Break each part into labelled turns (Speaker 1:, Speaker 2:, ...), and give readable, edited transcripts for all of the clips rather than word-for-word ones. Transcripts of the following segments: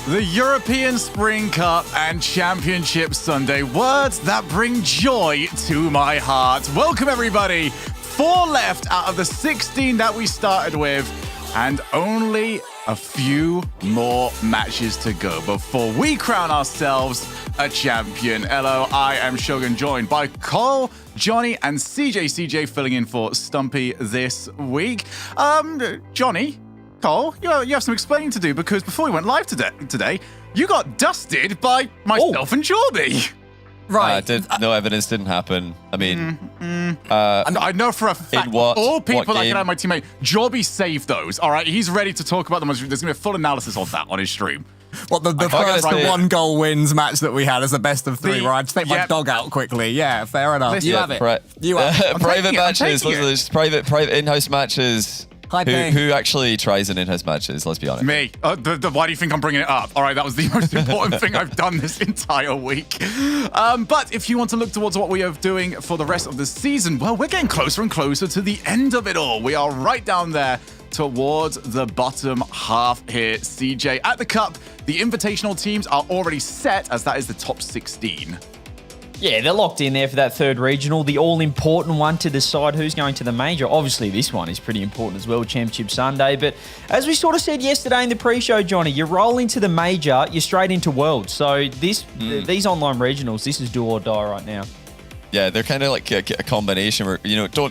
Speaker 1: The European Spring Cup and Championship Sunday. Words that bring joy to my heart. Welcome, everybody. 4 left out of the 16 that we started with, and only a few more matches to go before we crown ourselves a champion. Hello, I am Shogun, joined by Cole, Johnny, and CJ. CJ filling in for Stumpy this week. Johnny, Cole, you have some explaining to do, because before we went live today, you got dusted by myself and Jorby.
Speaker 2: Right. No evidence didn't happen. I mean,
Speaker 1: I know for a fact, all people that
Speaker 2: game?
Speaker 1: can have my teammate, Jorby saved those. All right, he's ready to talk about them. There's going to be a full analysis of that on his stream.
Speaker 3: What, the first one goal wins match that we had as a best of 3, where I just take my dog out quickly. Yeah, fair enough.
Speaker 1: Listen,
Speaker 3: you have it. You have
Speaker 1: private
Speaker 2: matches. There's private in-house matches. Who actually tries in in-house matches? Let's be honest.
Speaker 1: Me. Why do you think I'm bringing it up? All right, that was the most important thing I've done this entire week. But if you want to look towards what we are doing for the rest of the season, well, we're getting closer and closer to the end of it all. We are right down there towards the bottom half here, CJ. At the Cup, the invitational teams are already set, as that is the top 16.
Speaker 4: Yeah, they're locked in there for that third regional, the all-important one to decide who's going to the major. Obviously, this one is pretty important as well, Championship Sunday. But as we sort of said yesterday in the pre-show, Johnny, you roll into the major, you're straight into Worlds. So these online regionals, this is do or die right now.
Speaker 2: Yeah, they're kind of like a combination where,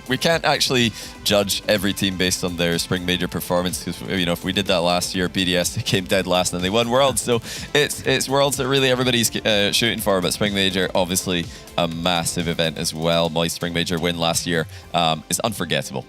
Speaker 2: we can't actually judge every team based on their spring major performance, because, if we did that last year, BDS came dead last and they won Worlds. So it's Worlds that really everybody's shooting for, but spring major, obviously a massive event as well. My spring major win last year is unforgettable.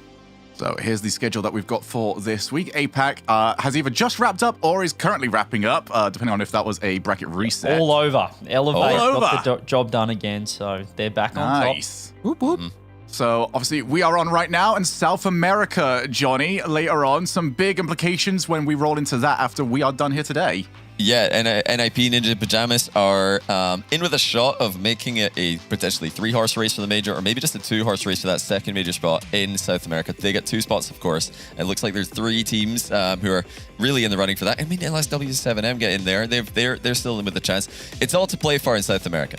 Speaker 1: So here's the schedule that we've got for this week. APAC has either just wrapped up or is currently wrapping up, depending on if that was a bracket reset.
Speaker 4: All over. Elevate got the job done again, so they're back on top.
Speaker 1: Nice. Whoop, whoop. So obviously we are on right now, and South America, Johnny, later on. Some big implications when we roll into that after we are done here today.
Speaker 2: Yeah, and NIP Ninja Pajamas are in with a shot of making it a potentially 3-horse race for the major, or maybe just a 2-horse race for that second major spot in South America. They get 2 spots, of course. It looks like there's 3 teams who are really in the running for that. I mean, LSW7M get in there. They're still in with a chance. It's all to play for in South America.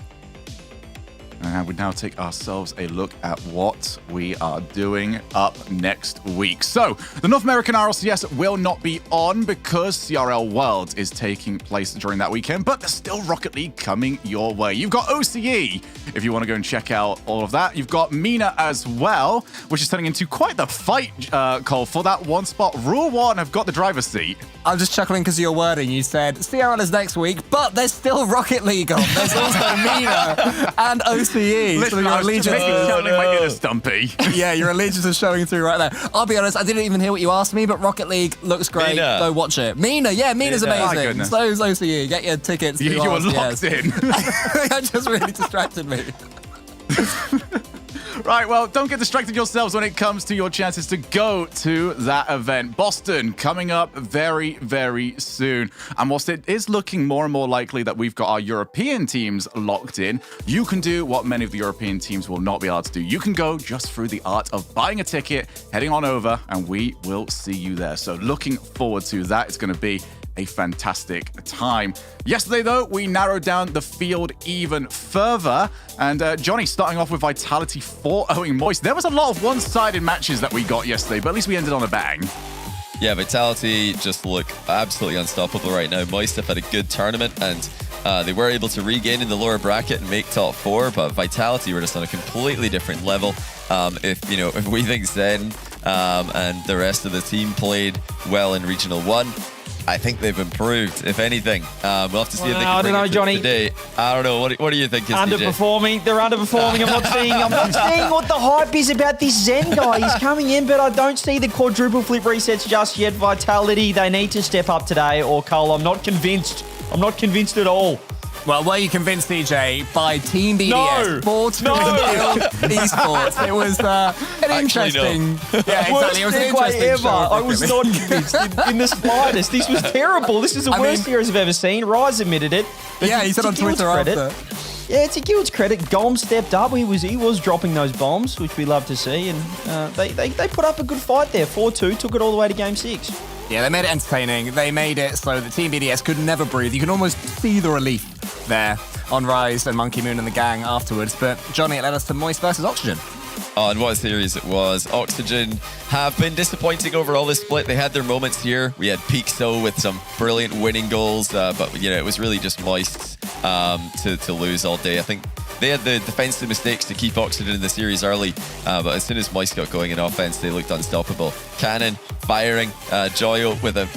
Speaker 1: And we now take ourselves a look at what we are doing up next week. So, the North American RLCS will not be on because CRL Worlds is taking place during that weekend, but there's still Rocket League coming your way. You've got OCE, if you want to go and check out all of that. You've got Mina as well, which is turning into quite the fight, Cole, for that 1 spot. Rule 1 have got the driver's seat.
Speaker 3: I'm just chuckling because of your wording. You said CRL is next week, but there's still Rocket League on. There's also Mina and OCE.
Speaker 1: Listen,
Speaker 3: so your
Speaker 1: I was
Speaker 3: allegiance
Speaker 1: just counting my inner Stumpy.
Speaker 3: Yeah, your allegiance is showing through right there. I'll be honest, I didn't even hear what you asked me, but Rocket League looks great.
Speaker 2: Mina.
Speaker 3: Go watch it. Mina's amazing. So's OCE. Get your tickets.
Speaker 1: You were locked in.
Speaker 3: That just really distracted me.
Speaker 1: Right, well, don't get distracted yourselves when it comes to your chances to go to that event. Boston coming up very, very soon. And whilst it is looking more and more likely that we've got our European teams locked in, you can do what many of the European teams will not be able to do. You can go just through the art of buying a ticket, heading on over, and we will see you there. So looking forward to that. It's going to be a fantastic time. Yesterday, though, we narrowed down the field even further. And Johnny, starting off with Vitality 4-0ing Moist. There was a lot of one-sided matches that we got yesterday, but at least we ended on a bang.
Speaker 2: Yeah, Vitality just look absolutely unstoppable right now. Moist have had a good tournament, and they were able to regain in the lower bracket and make top 4, but Vitality were just on a completely different level. If we think Zen and the rest of the team played well in Regional 1, I think they've improved, if anything. We'll have to see if they can bring it to today. I don't know. What do you think?
Speaker 4: Underperforming. They're underperforming. I'm not seeing what the hype is about this Zen guy. He's coming in, but I don't see the quadruple flip resets just yet. Vitality, they need to step up today, or Cole, I'm not convinced. I'm not convinced at all.
Speaker 3: Well, were you convinced, DJ, by Team BDS? Esports. It was an interesting...
Speaker 2: No.
Speaker 3: Yeah, exactly. It was an interesting show.
Speaker 4: I was not convinced in the slightest. This was terrible. This is the worst series I've ever seen. Rise admitted it.
Speaker 3: Yeah, he said on Twitter after.
Speaker 4: Yeah, to Guild's credit, Golm stepped up. He was dropping those bombs, which we love to see, and they put up a good fight there. 4-2, took it all the way to Game 6.
Speaker 3: Yeah, they made it entertaining. They made it so that Team BDS could never breathe. You can almost see the relief there on Rise and Monkey Moon and the gang afterwards. But Johnny, it led us to Moist versus Oxygen.
Speaker 2: Oh, and what a series it was. Oxygen have been disappointing overall this split. They had their moments here. We had Peakso with some brilliant winning goals, but it was really just Moist to lose all day. I think they had the defensive mistakes to keep Oxygen in the series early, but as soon as Moist got going in offense, they looked unstoppable. Cannon firing, Joyo with an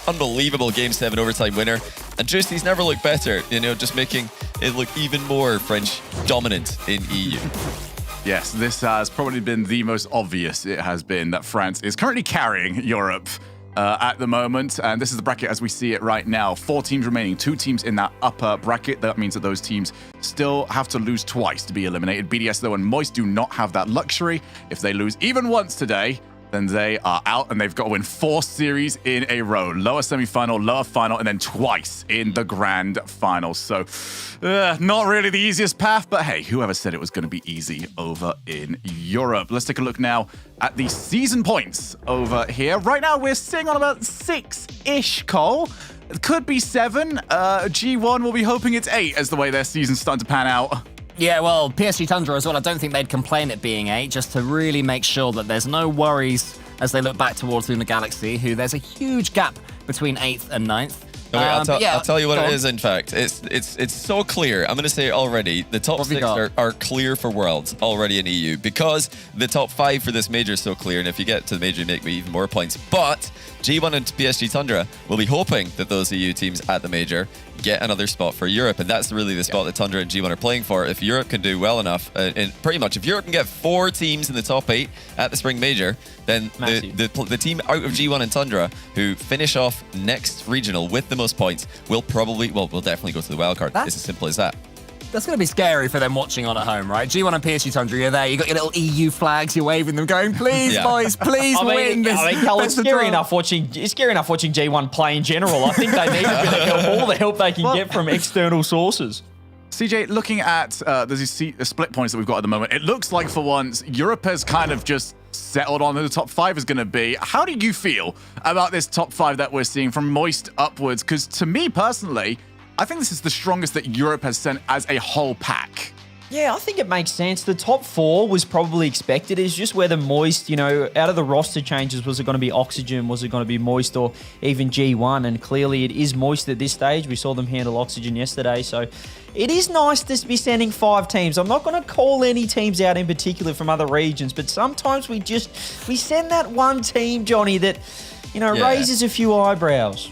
Speaker 2: unbelievable Game 7 overtime winner. And Juicy's never looked better, just making it look even more French dominant in EU.
Speaker 1: Yes, this has probably been the most obvious it has been that France is currently carrying Europe at the moment. And this is the bracket as we see it right now. 4 teams remaining, 2 teams in that upper bracket. That means that those teams still have to lose twice to be eliminated. BDS, though, and Moist do not have that luxury. If they lose even once today, then they are out and they've got to win 4 series in a row. Lower semi-final, lower final, and then twice in the grand final. So not really the easiest path, but hey, whoever said it was going to be easy over in Europe? Let's take a look now at the season points over here. Right now, we're sitting on about 6-ish, Cole. It could be 7. G1 will be hoping it's 8 as the way their season's starting to pan out.
Speaker 3: Yeah, well, PSG Tundra as well, I don't think they'd complain it being 8, just to really make sure that there's no worries as they look back towards Lunar Galaxy, who there's a huge gap between 8th and 9th.
Speaker 2: No, wait, I'll tell you what it is, in fact. It's so clear. I'm going to say it already. The top 6 are clear for Worlds already in EU because the top 5 for this major is so clear. And if you get to the major, you make even more points. But G1 and PSG Tundra will be hoping that those EU teams at the major get another spot for Europe. And that's really the spot that Tundra and G1 are playing for. If Europe can do well enough, and pretty much if Europe can get 4 teams in the top 8 at the Spring Major, then the team out of G1 and Tundra who finish off next regional with the most points will definitely go to the wildcard. It's as simple as that.
Speaker 3: That's going to be scary for them watching on at home, right? G1 and PSG Tundra, you're there. You got your little EU flags. You're waving them, going, "Please, boys, please win this."
Speaker 4: It's scary enough watching G1 play in general. I think they need a bit of help, all the help they can get from external sources.
Speaker 1: CJ, looking at the split points that we've got at the moment, it looks like for once Europe has kind of just settled on who the top 5 is going to be. How do you feel about this top 5 that we're seeing from Moist upwards? Because to me personally, I think this is the strongest that Europe has sent as a whole pack.
Speaker 4: Yeah, I think it makes sense. The top 4 was probably expected. It's just whether Moist, out of the roster changes, was it going to be Oxygen, was it going to be Moist, or even G1? And clearly it is Moist at this stage. We saw them handle Oxygen yesterday. So it is nice to be sending 5 teams. I'm not going to call any teams out in particular from other regions, but sometimes we send that one team, Johnny, that, raises a few eyebrows.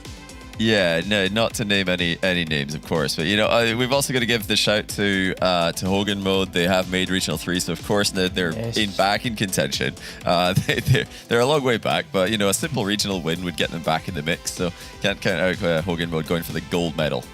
Speaker 2: Yeah, no, not to name any names, of course, but we've also got to give the shout to Hogan Mode. They have made Regional 3, so of course they're back in contention. They're a long way back, but a simple regional win would get them back in the mix. So can't count out Hogan Mode going for the gold medal.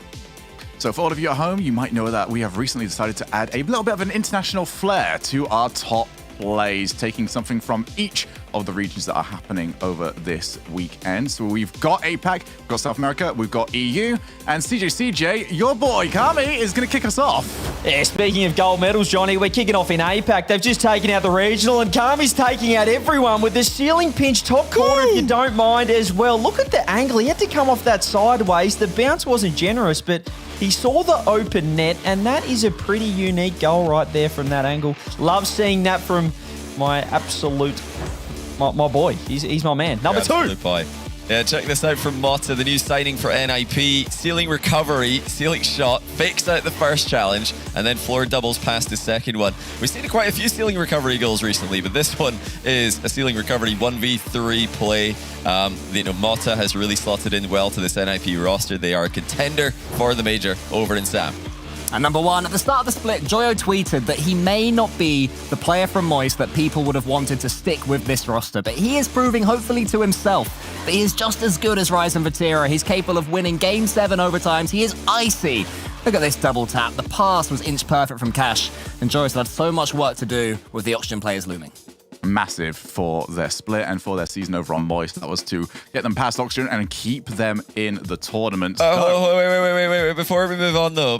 Speaker 1: So for all of you at home, you might know that we have recently decided to add a little bit of an international flair to our top plays, taking something from each of the regions that are happening over this weekend. So we've got APAC, we've got South America, we've got EU, and CJ, your boy Karmine is going to kick us off.
Speaker 4: Yeah, speaking of gold medals, Johnny, we're kicking off in APAC. They've just taken out the regional, and Karmine's taking out everyone with the ceiling pinch top corner, if you don't mind, as well. Look at the angle. He had to come off that sideways. The bounce wasn't generous, but he saw the open net, and that is a pretty unique goal right there from that angle. Love seeing that from my absolute... My boy. He's my man. Number 2.
Speaker 2: Boy. Yeah, check this out from Motta, the new signing for NIP. Ceiling recovery, ceiling shot, fakes out the first challenge, and then floor doubles past the second one. We've seen quite a few ceiling recovery goals recently, but this one is a ceiling recovery 1v3 play. Motta has really slotted in well to this NIP roster. They are a contender for the major over in SAM.
Speaker 3: And number 1, at the start of the split, Joyo tweeted that he may not be the player from Moist that people would have wanted to stick with this roster, but he is proving, hopefully to himself, that he is just as good as Ryzen Vatira. He's capable of winning Game 7 overtimes. He is icy. Look at this double tap. The pass was inch perfect from Cash, and Joyo's had so much work to do with the Oxygen players looming.
Speaker 1: massive for their split and for their season over on Moist. That was to get them past Oxygen and keep them in the tournament.
Speaker 2: Oh, wait. Before we move on, though,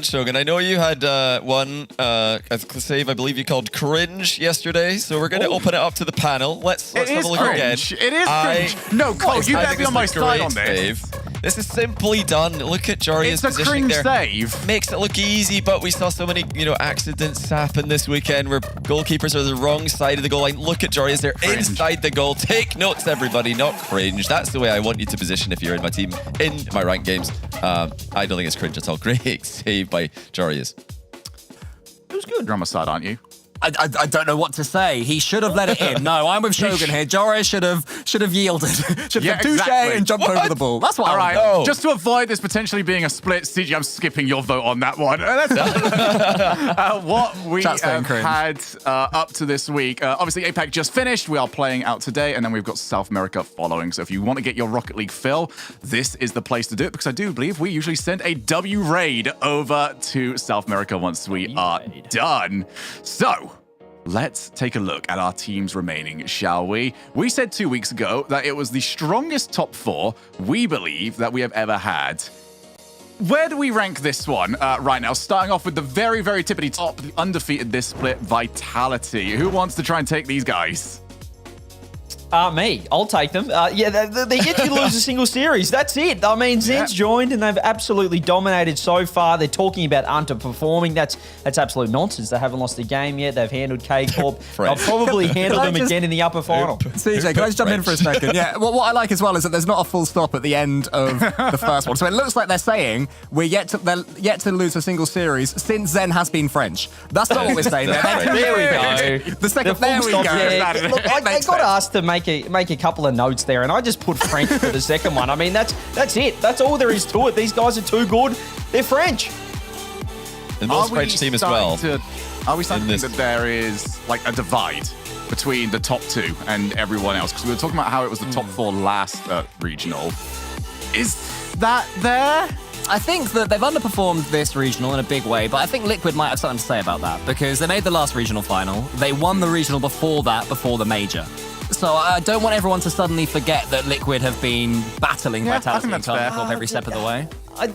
Speaker 2: Shogun, I know you had one save, I believe you called cringe yesterday, so we're going to open it up to the panel. Let's have a look
Speaker 1: cringe.
Speaker 2: again.
Speaker 1: It is cringe. No, Cole, you better be on my side on this.
Speaker 2: This is simply done. Look at Jaria's
Speaker 1: positioning there. It's a cringe save.
Speaker 2: Makes it look easy, but we saw so many, accidents happen this weekend where goalkeepers are the wrong side of the goal line. Look at Jaria's. They're inside the goal. Take notes, everybody, not cringe. That's the way I want you to position if you're in my team, in my ranked games. I don't think it's cringe at all. Great save by Jaria's.
Speaker 1: It was good. You're on my side, aren't you?
Speaker 3: I don't know what to say. He should have let it in. No, I'm with Shogun here. Jaria should have yielded. Should have touche and jumped over the ball. That's what.
Speaker 1: All right. Just to avoid this potentially being a split, CG, I'm skipping your vote on that one. What we have had up to this week. Obviously, APAC just finished. We are playing out today, and then we've got South America following. So if you want to get your Rocket League fill, this is the place to do it, because I do believe we usually send a W raid over to South America once we are done. So let's take a look at our teams remaining, shall we? We said 2 weeks ago that it was the strongest top 4 we believe that we have ever had. Where do we rank this one right now? Starting off with the very, very tippity top, the undefeated this split, Vitality. Who wants to try and take these guys?
Speaker 4: Me. I'll take them. They get to lose a single series. That's it. I mean, Zen's joined and they've absolutely dominated so far. They're talking about underperforming. That's absolute nonsense. They haven't lost a game yet. They've handled Corp. They'll probably handle them again in the upper final.
Speaker 3: CJ, can I just jump in for a second? Yeah. Well, what I like as well is that there's not a full stop at the end of the first one. So it looks like they're saying they're yet to lose a single series since Zen has been French. That's not what we're saying.
Speaker 4: There we go.
Speaker 3: The second. There we go.
Speaker 4: Look, I got asked to make a couple of notes there, and I just put French for the second one. I mean, that's it. That's all there is to it. These guys are too good. They're French.
Speaker 2: The most French team as well.
Speaker 1: Are we starting to think that there is like a divide between the top 2 and everyone else? Because we were talking about how it was the top 4 last regional. Is that there?
Speaker 3: I think that they've underperformed this regional in a big way, but I think Liquid might have something to say about that, because they made the last regional final. They won the regional before that, before the major. So I don't want everyone to suddenly forget that Liquid have been battling Vitality and Corp every step of the way.
Speaker 4: I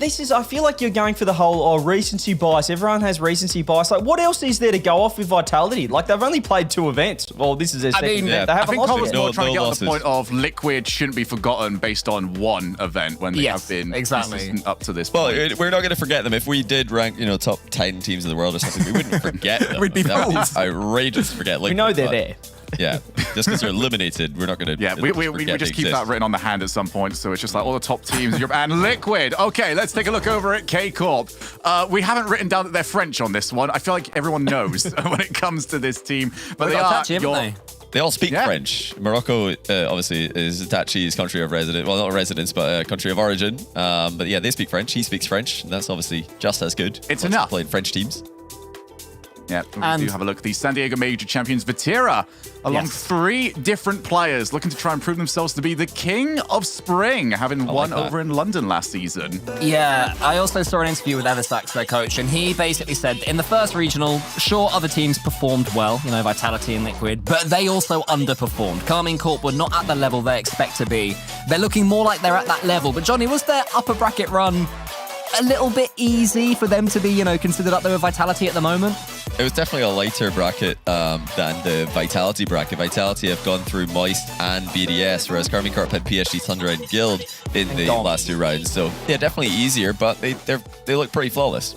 Speaker 4: feel like you're going for the whole recency bias. Everyone has recency bias. Like, what else is there to go off with Vitality? Like, they've only played 2 events. Well, this is their second event. They haven't lost it.
Speaker 1: More trying to get on the point of Liquid shouldn't be forgotten based on one event when they have been consistent up to this point.
Speaker 2: Well, we're not going to forget them. If we did rank, top 10 teams in the world or something, we wouldn't forget them.
Speaker 3: We'd be fools.
Speaker 2: Outrageous to forget.
Speaker 4: We know they're there.
Speaker 2: Yeah, just because they're eliminated, we're not going to.
Speaker 1: Yeah, we just keep that written on the hand at some point. So it's just like all the top teams and Liquid. Okay, let's take a look over at Corp. We haven't written down that they're French on this one. I feel like everyone knows when it comes to this team, but they are.
Speaker 2: They all speak French. Morocco, obviously, is Itachi's country of residence. Well, not residence, but country of origin. But yeah, they speak French. He speaks French, and that's obviously just as good.
Speaker 1: It's enough.
Speaker 2: Playing French teams.
Speaker 1: Yeah, we do have a look. The San Diego Major champions, Vatira, along 3 different players looking to try and prove themselves to be the king of spring, having won over in London last season.
Speaker 3: Yeah, I also saw an interview with Eversax, their coach, and he basically said in the first regional, sure, other teams performed well, Vitality and Liquid, but they also underperformed. Karmine Corp were not at the level they expect to be. They're looking more like they're at that level. But Johnny, was their upper bracket run a little bit easy for them to be, considered up there with Vitality at the moment?
Speaker 2: It was definitely a lighter bracket than the Vitality bracket. Vitality have gone through Moist and BDS, whereas Karmine Corp had PSG, Thunder, and Guild in the last 2 rounds. So yeah, definitely easier, but they look pretty flawless.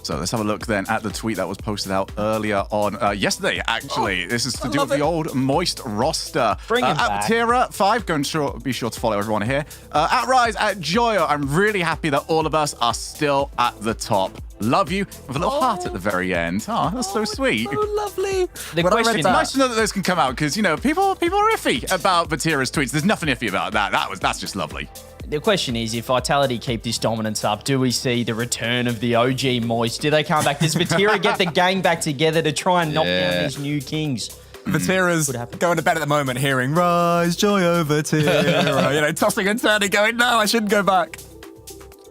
Speaker 1: So let's have a look then at the tweet that was posted out earlier on yesterday, actually. This is to do with the old Moist roster.
Speaker 4: Bring him back.
Speaker 1: At Vatira 5, be sure to follow everyone here. At Rise, at Joyo, I'm really happy that all of us are still at the top. Love you, with a little heart at the very end. Oh, that's so sweet.
Speaker 3: So lovely.
Speaker 1: It's nice to know that those can come out, because, people are iffy about Vatira's tweets. There's nothing iffy about that. That's just lovely.
Speaker 4: The question is, if Vitality keep this dominance up, do we see the return of the OG Moist? Do they come back? Does Vatira get the gang back together to try and knock down these new kings?
Speaker 3: Vatira's going to bed at the moment, hearing Rise, Joyo, Vatira, tossing and turning, going, no, I shouldn't go back.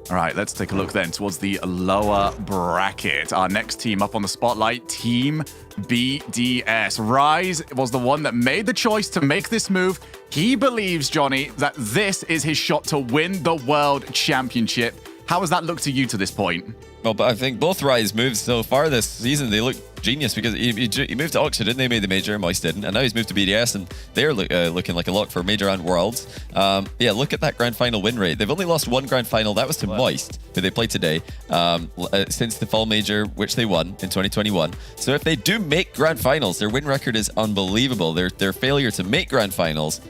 Speaker 1: All right, let's take a look then towards the lower bracket. Our next team up on the spotlight, Team BDS. Rise was the one that made the choice to make this move. He believes, Johnny, that this is his shot to win the World Championship. How has that looked to you to this point?
Speaker 2: Well, but I think both Rise moves so far this season, they look genius because he moved to Oxford, didn't they? Made the major, Moist didn't. And now he's moved to BDS, and they're looking like a lock for major and worlds. Yeah, look at that grand final win rate. They've only lost one grand final. That was to Moist, who they played today, since the fall major, which they won in 2021. So if they do make grand finals, their win record is unbelievable. Their failure to make grand finals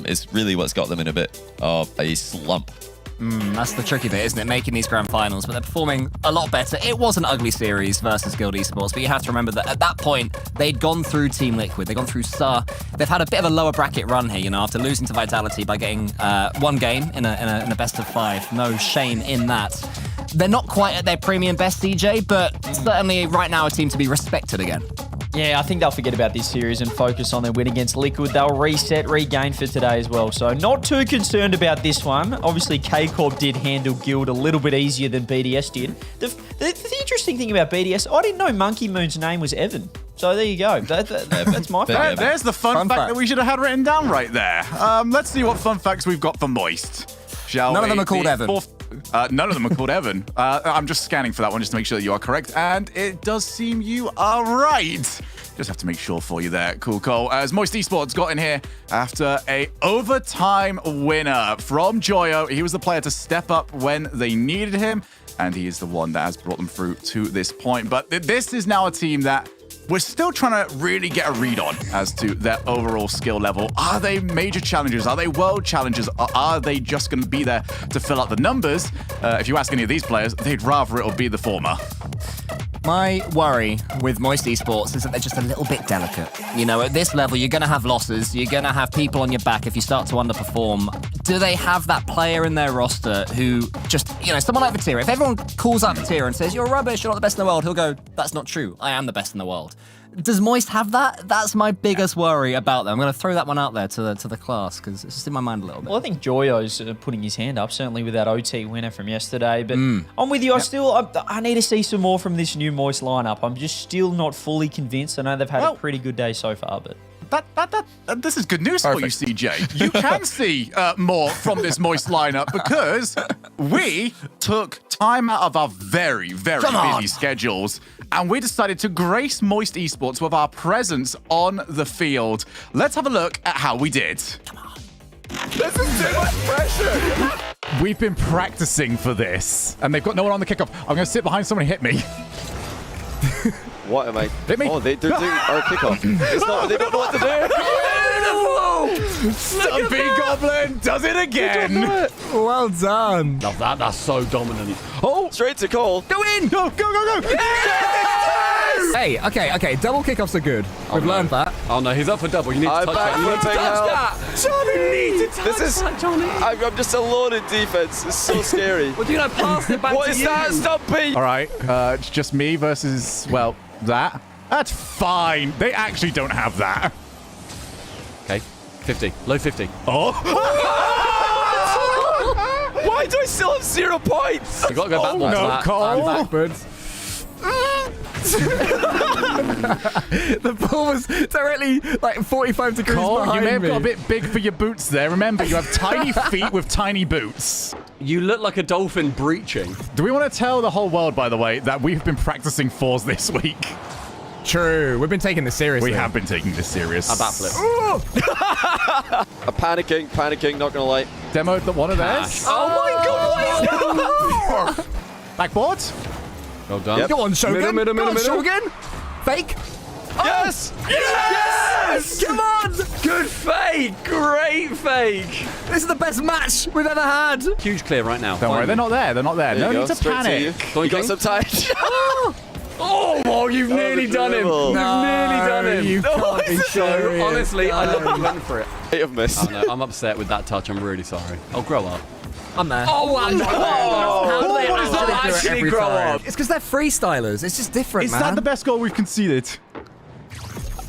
Speaker 2: is really what's got them in a bit of a slump.
Speaker 3: That's the tricky bit, isn't it? Making these grand finals, but they're performing a lot better. It was an ugly series versus Guild Esports, but you have to remember that at that point, they'd gone through Team Liquid, they'd gone through SAR. They've had a bit of a lower bracket run here, after losing to Vitality by getting one game in a best of 5. No shame in that. They're not quite at their premium best, CJ, but certainly right now a team to be respected again.
Speaker 4: Yeah, I think they'll forget about this series and focus on their win against Liquid. They'll regain for today as well. So not too concerned about this one. Obviously, Corp did handle Guild a little bit easier than BDS did. The interesting thing about BDS, I didn't know Monkey Moon's name was Evan. So there you go. That's my fact.
Speaker 1: There's the fun fact that we should have had written down right there. Let's see what fun facts we've got for Moist. Shall
Speaker 3: None
Speaker 1: we?
Speaker 3: of them are called Evan.
Speaker 1: None of them are called Evan. I'm just scanning for that one just to make sure that you are correct. And it does seem you are right. Just have to make sure for you there. Cool, Cole. As Moist Esports got in here after a overtime winner from Joyo. He was the player to step up when they needed him. And he is the one that has brought them through to this point. But this is now a team that we're still trying to really get a read on as to their overall skill level. Are they major challengers? Are they world challengers? Or are they just going to be there to fill out the numbers? If you ask any of these players, they'd rather it'll be the former.
Speaker 3: My worry with Moist Esports is that they're just a little bit delicate. At this level, you're going to have losses. You're going to have people on your back if you start to underperform. Do they have that player in their roster who just, someone like Vatira, if everyone calls out Vatira and says, you're rubbish, you're not the best in the world, he'll go, that's not true. I am the best in the world. Does Moist have that? That's my biggest worry about them. I'm going to throw that one out there to the class because it's just in my mind a little bit.
Speaker 4: Well, I think Joyo's putting his hand up, certainly with that OT winner from yesterday. But I'm with you. I need to see some more from this new Moist lineup. I'm just still not fully convinced. I know they've had a pretty good day so far, but...
Speaker 1: This is good news for you, CJ. You can see more from this Moist lineup because we took time out of our very, very busy schedules and we decided to grace Moist Esports with our presence on the field. Let's have a look at how we did. Come on.
Speaker 5: This is too much pressure.
Speaker 1: We've been practicing for this and they've got no one on the kickoff. I'm going to sit behind someone and hit me.
Speaker 5: What am I?
Speaker 1: Hit me.
Speaker 5: Oh, they're doing our kickoff. It's not. They don't know what to do.
Speaker 1: Stumpy Goblin does it again.
Speaker 3: Well done.
Speaker 6: Love that. That's so dominant.
Speaker 1: Oh,
Speaker 5: Straight to Cole.
Speaker 1: go in. Go.
Speaker 3: Yes! Hey, okay. Double kickoffs are good. We've learned that.
Speaker 6: Oh no, he's up for double. You need to touch that. You need to touch that.
Speaker 3: Johnny needs to
Speaker 5: This is. I'm just alone in defense. It's so scary.
Speaker 6: Well, do you know, pass it back
Speaker 5: What
Speaker 6: to
Speaker 5: is
Speaker 6: you.
Speaker 5: that, Stumpy?
Speaker 1: All right, it's just me versus, well, that. That's fine. They actually don't have that.
Speaker 6: Okay, 50. Low 50.
Speaker 1: Oh.
Speaker 5: Why do I still have 0 points?
Speaker 6: You got to go backwards.
Speaker 1: no,
Speaker 6: Matt.
Speaker 1: Cole.
Speaker 6: And backwards.
Speaker 3: The ball was directly 45 degrees
Speaker 1: Cole,
Speaker 3: behind
Speaker 1: you may have
Speaker 3: me.
Speaker 1: got a bit big for your boots there. Remember, you have tiny feet with tiny boots.
Speaker 6: You look like a dolphin breaching.
Speaker 1: Do we want to tell the whole world, by the way, that we've been practicing fours this week?
Speaker 3: True. We've been taking this seriously.
Speaker 1: We have been taking this serious.
Speaker 6: A backflip.
Speaker 5: I'm panicking, not gonna lie.
Speaker 1: Demoed one of theirs.
Speaker 5: Oh my god!
Speaker 1: Backboard.
Speaker 6: Well done.
Speaker 5: Yep.
Speaker 3: Go on, Shogun.
Speaker 6: Middle.
Speaker 3: Go on, Shogun. Fake.
Speaker 5: Yes!
Speaker 3: Yes! Come on!
Speaker 6: Good fake. Great fake.
Speaker 3: This is the best match we've ever had.
Speaker 6: Huge clear right now.
Speaker 1: Don't worry, they're not there. No
Speaker 5: There you
Speaker 1: need
Speaker 5: go,
Speaker 1: to
Speaker 5: straight
Speaker 1: panic.
Speaker 5: you got some time.
Speaker 6: Oh, you've nearly done him.
Speaker 5: dribble.
Speaker 6: You've nearly done him.
Speaker 3: You can't be serious.
Speaker 6: Honestly, I love you went for it.
Speaker 5: Might have missed.
Speaker 6: Oh, no, I'm upset with that touch. I'm really sorry. I'll grow up.
Speaker 3: I'm there.
Speaker 6: Oh, wow.
Speaker 3: How do they
Speaker 6: What does that
Speaker 3: actually do it
Speaker 6: actually
Speaker 3: every
Speaker 6: grow
Speaker 3: time?
Speaker 6: up?
Speaker 3: It's because they're freestylers. It's just different,
Speaker 1: Is
Speaker 3: man.
Speaker 1: that the best goal we've conceded?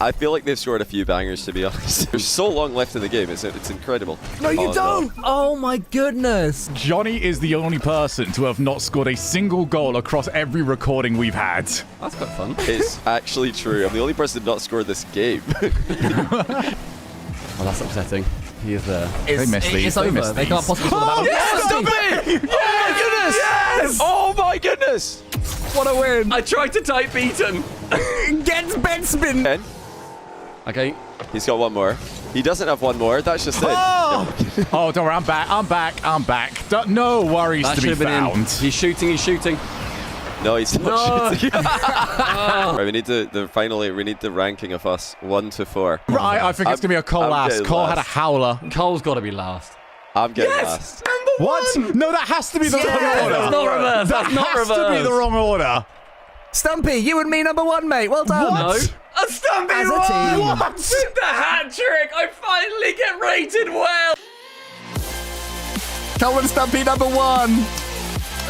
Speaker 5: I feel like they've scored a few bangers, to be honest. There's so long left in the game. It's incredible.
Speaker 3: No, you
Speaker 5: Oh,
Speaker 3: don't. Oh my goodness.
Speaker 1: Johnny is the only person to have not scored a single goal across every recording we've had.
Speaker 6: That's quite fun.
Speaker 5: It's actually true. I'm the only person to not score this game.
Speaker 6: Oh, that's upsetting. He is there.
Speaker 3: It's over. They can't possibly score that.
Speaker 5: Yes! Stop it! Oh my goodness! Yes! Oh my goodness!
Speaker 3: What a win.
Speaker 6: I tried to type beaten.
Speaker 3: Gets Benspin.
Speaker 5: Ben,
Speaker 6: Okay.
Speaker 5: he's got one more. He doesn't have one more. That's just it.
Speaker 1: Oh, don't worry, I'm back. No worries
Speaker 6: That
Speaker 1: to be
Speaker 6: should have been in.
Speaker 1: found.
Speaker 6: He's shooting.
Speaker 5: No, he's not shooting. Right, we need the ranking of us 1 to 4.
Speaker 1: Right, I think it's going to be a Cole
Speaker 5: I'm
Speaker 1: last.
Speaker 5: getting
Speaker 1: Cole had a
Speaker 5: last.
Speaker 1: howler.
Speaker 6: Cole's got to be last.
Speaker 5: I'm getting last.
Speaker 1: What? No, that has to be the wrong order.
Speaker 6: That's not reverse.
Speaker 1: That
Speaker 6: That's not
Speaker 1: has
Speaker 6: reverse.
Speaker 1: to be the wrong order.
Speaker 3: Stumpy, you and me number 1, mate. Well done.
Speaker 1: What?
Speaker 6: No. A Stumpy
Speaker 3: As a team.
Speaker 1: What?
Speaker 6: With the hat trick, I finally get rated well.
Speaker 3: Cole and Stumpy number 1.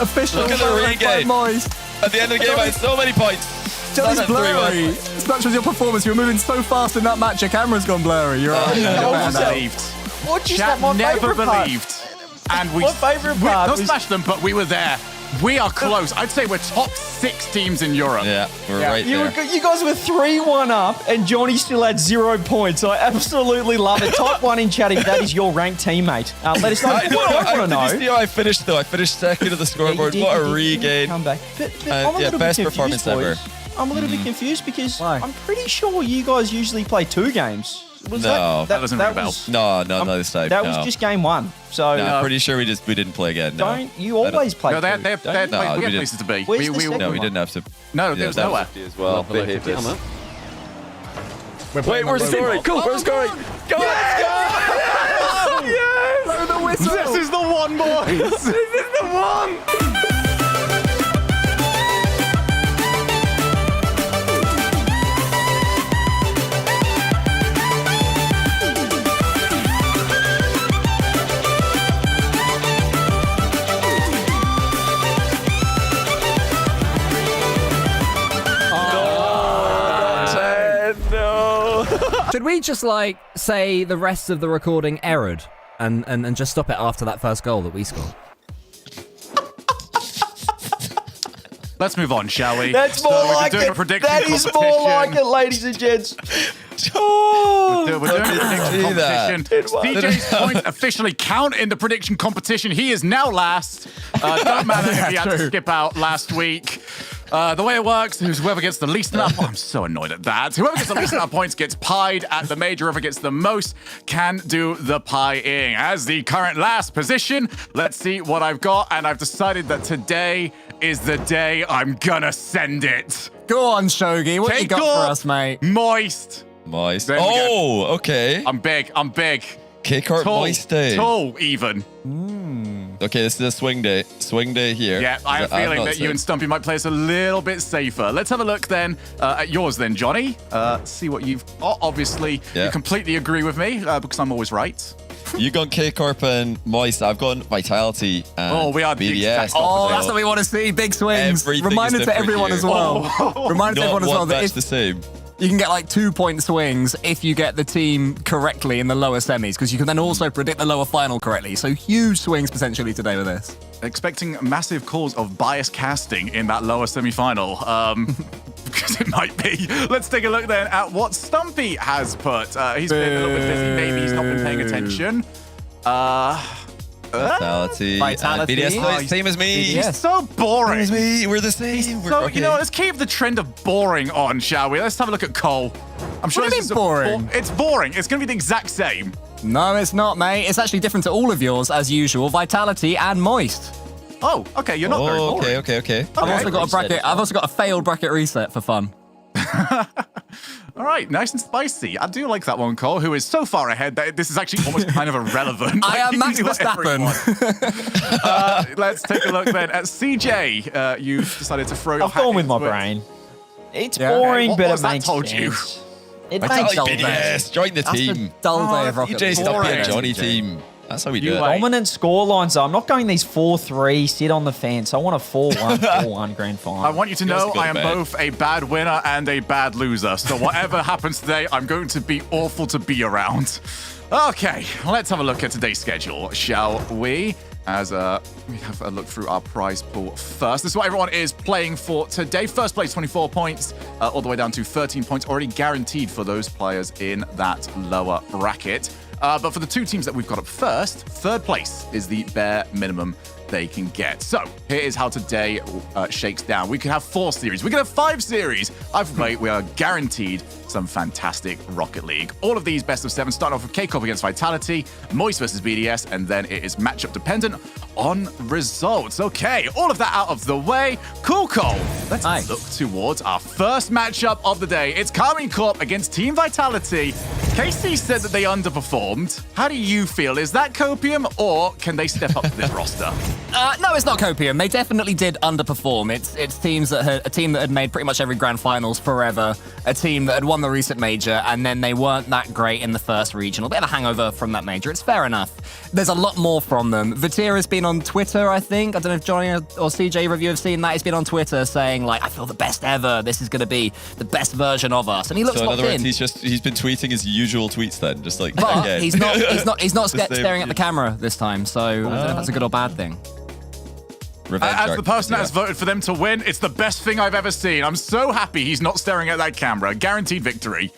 Speaker 3: Official.
Speaker 2: Look at the
Speaker 3: vote by
Speaker 2: regain.
Speaker 3: Moist.
Speaker 2: At the end of the game, I had so many points.
Speaker 3: Johnny's
Speaker 2: None at 3-1.
Speaker 3: blurry. As much as your performance, you were moving so fast in that match, your camera's gone blurry. You're right.
Speaker 1: Never
Speaker 3: now.
Speaker 1: believed.
Speaker 4: What just
Speaker 1: Chat
Speaker 4: that my
Speaker 1: never
Speaker 4: favourite part?
Speaker 1: believed. And we
Speaker 4: My favourite part
Speaker 1: not
Speaker 4: was-
Speaker 1: smashed them, but we were there. We are close. I'd say we're top 6 teams in Europe.
Speaker 2: Yeah, we're right
Speaker 4: You
Speaker 2: there.
Speaker 4: guys were 3-1 up, and Johnny still had 0 points. I absolutely love it. Type 1 in chat if that is your ranked teammate. Let us know.
Speaker 2: I
Speaker 4: I want to
Speaker 2: did you
Speaker 4: know.
Speaker 2: see how I finished, though? I finished second of the scoreboard.
Speaker 4: Yeah, you
Speaker 2: What
Speaker 4: did,
Speaker 2: a
Speaker 4: you did, you did
Speaker 2: regain.
Speaker 4: come back. But I'm a
Speaker 2: Yeah,
Speaker 4: little
Speaker 2: best
Speaker 4: bit
Speaker 2: performance
Speaker 4: confused,
Speaker 2: ever.
Speaker 4: boys. I'm a little bit confused because
Speaker 3: Why?
Speaker 4: I'm pretty sure you guys usually play 2 games. Was
Speaker 2: No.
Speaker 1: That doesn't ring a bell.
Speaker 4: was-
Speaker 2: No, not this time.
Speaker 4: That
Speaker 2: no.
Speaker 4: was just game 1. So
Speaker 2: No, I'm pretty sure we didn't play again. No.
Speaker 4: don't you always play
Speaker 1: No,
Speaker 4: 2?
Speaker 1: they
Speaker 4: don't
Speaker 1: had
Speaker 4: you?
Speaker 2: No, we
Speaker 1: we had
Speaker 2: didn't.
Speaker 1: places to be.
Speaker 4: Where's the second
Speaker 2: No, we didn't have to.
Speaker 1: No,
Speaker 2: Yeah,
Speaker 1: there was
Speaker 2: that
Speaker 1: nowhere.
Speaker 5: As well. They hate this.
Speaker 6: Wait, we're scoring. Cool, we're scoring. Go on, let's go. Yes.
Speaker 3: Blow the whistle.
Speaker 1: This is the one, boys.
Speaker 6: This is the one.
Speaker 5: No.
Speaker 3: Should we just like say the rest of the recording errored and just stop it after that first goal that we scored?
Speaker 1: Let's move on, shall we?
Speaker 4: That's
Speaker 1: So
Speaker 4: more
Speaker 1: we've been
Speaker 4: like
Speaker 1: doing
Speaker 4: it.
Speaker 1: a prediction
Speaker 4: That is more
Speaker 1: competition.
Speaker 4: like it, ladies and gents. Oh,
Speaker 1: We're doing a prediction
Speaker 2: see that.
Speaker 1: competition. DJ's points officially count in the prediction competition. He is now last. Don't matter if he had to skip out last week. The way it works is whoever gets the least amount. Oh, I'm so annoyed at that. Whoever gets the least amount of points gets pied at the major. Whoever gets the most can do the pieing. As the current last position, let's see what I've got. And I've decided that today is the day I'm gonna send it.
Speaker 3: Go on, Shogi. What you got
Speaker 1: K-Corp,
Speaker 3: for us, mate?
Speaker 1: Moist.
Speaker 2: Moist.
Speaker 1: There we go.
Speaker 2: Oh, okay.
Speaker 1: I'm big.
Speaker 2: K-Corp
Speaker 1: Tall,
Speaker 2: Moist Day.
Speaker 1: tall even.
Speaker 2: Okay, this is a swing day. Swing day here.
Speaker 1: Yeah, I have a
Speaker 2: I'm
Speaker 1: feeling
Speaker 2: not
Speaker 1: that you
Speaker 2: safe.
Speaker 1: and Stumpy might play us a little bit safer. Let's have a look then at yours then, Johnny. See what you've... Oh, obviously,
Speaker 2: Yeah.
Speaker 1: you completely agree with me because I'm always right.
Speaker 2: You gone K-Corp and Moist. I've gone Vitality and
Speaker 1: Oh, we are the
Speaker 2: BDS.
Speaker 1: exact
Speaker 3: Oh, that's what we want to see. Big swings.
Speaker 2: Everything
Speaker 3: Reminder
Speaker 2: is
Speaker 3: to
Speaker 2: different
Speaker 3: everyone
Speaker 2: here.
Speaker 3: as well. Reminder to
Speaker 2: Not
Speaker 3: everyone as well
Speaker 2: one
Speaker 3: that
Speaker 2: match
Speaker 3: if
Speaker 2: the same.
Speaker 3: you can get like 2-point swings if you get the team correctly in the lower semis, because you can then also predict the lower final correctly. So huge swings potentially today with this.
Speaker 1: Expecting massive calls of bias casting in that lower semi-final. Because it might be. Let's take a look then at what Stumpy has put. He's been a little bit busy. Maybe he's not been paying attention.
Speaker 2: Vitality.
Speaker 3: Vitality.
Speaker 2: And BDS, same as me.
Speaker 3: BDS.
Speaker 1: He's so boring.
Speaker 2: Same as me. We're the same. We're
Speaker 1: So,
Speaker 2: okay.
Speaker 1: you know, let's keep the trend of boring on, shall we? Let's have a look at Cole. I'm sure
Speaker 3: What do you
Speaker 1: this
Speaker 3: mean
Speaker 1: is
Speaker 3: boring?
Speaker 1: It's boring. It's going to be the exact same.
Speaker 3: No, it's not, mate. It's actually different to all of yours, as usual. Vitality and Moist.
Speaker 1: Oh, okay. You're not very boring.
Speaker 2: Okay.
Speaker 3: I've also got a
Speaker 2: Reset
Speaker 3: bracket.
Speaker 2: as well.
Speaker 3: I've also got a failed bracket reset for fun.
Speaker 1: All right, nice and spicy. I do like that one, Cole, who is so far ahead that this is actually almost kind of irrelevant.
Speaker 3: I am
Speaker 1: you
Speaker 3: Max
Speaker 1: can do whatever you
Speaker 3: Verstappen.
Speaker 1: want. Let's take a look then at CJ. You've decided to throw your
Speaker 4: I've gone
Speaker 1: hat
Speaker 4: with my
Speaker 1: into it.
Speaker 4: brain. It's
Speaker 3: Yeah.
Speaker 4: boring,
Speaker 1: What
Speaker 4: but
Speaker 1: was
Speaker 4: it
Speaker 1: that
Speaker 4: makes
Speaker 1: told you?
Speaker 4: sense. It
Speaker 3: Vitality
Speaker 4: makes
Speaker 3: dull
Speaker 4: sense.
Speaker 3: day.
Speaker 2: BDS, join the
Speaker 3: That's
Speaker 2: team.
Speaker 3: a dull day of rocket.
Speaker 2: DJ, stop
Speaker 1: boring.
Speaker 2: being Johnny team. That's how we do it.
Speaker 4: Dominant scorelines. I'm not going these 4-3, sit on the fence. I want a 4-1, 4-1 grand final.
Speaker 1: I want you to know
Speaker 2: go
Speaker 1: I am
Speaker 2: bad.
Speaker 1: both a bad winner and a bad loser. So whatever happens today, I'm going to be awful to be around. Okay, let's have a look at today's schedule, shall we? As we have a look through our prize pool first. This is what everyone is playing for today. First place, 24 points, all the way down to 13 points, already guaranteed for those players in that lower bracket. But for the two teams that we've got up first, third place is the bare minimum they can get. So here is how today shakes down. We could have 4 series. We could have 5 series. Either way, we are guaranteed some fantastic Rocket League. All of these best of 7 starting off with K-Corp against Vitality, Moist versus BDS, and then it is matchup dependent on results. Okay, all of that out of the way. Cool. Let's look towards our first matchup of the day. It's Karmine Corp against Team Vitality. KC said that they underperformed. How do you feel? Is that copium, or can they step up to this roster?
Speaker 3: No, it's not copium. They definitely did underperform. It's teams that had a team that had made pretty much every grand finals forever, a team that had won the recent major, and then they weren't that great in the first regional. Bit of a hangover from that major. It's fair enough. There's a lot more from them. Vatir has been on Twitter, I think. I don't know if Johnny or CJ either of you have seen that. He's been on Twitter saying, like, I feel the best ever. This is going to be the best version of us. And he looks
Speaker 2: So in
Speaker 3: locked
Speaker 2: other words,
Speaker 3: in.
Speaker 2: he's been tweeting his usual tweets then, just like
Speaker 3: But
Speaker 2: again.
Speaker 3: he's not staring at the
Speaker 2: yeah.
Speaker 3: camera this time. So I don't know if that's a good or bad thing.
Speaker 2: Revenge
Speaker 1: As
Speaker 2: arc.
Speaker 1: the person that
Speaker 2: Yeah.
Speaker 1: has voted for them to win, it's the best thing I've ever seen. I'm so happy he's not staring at that camera. Guaranteed victory.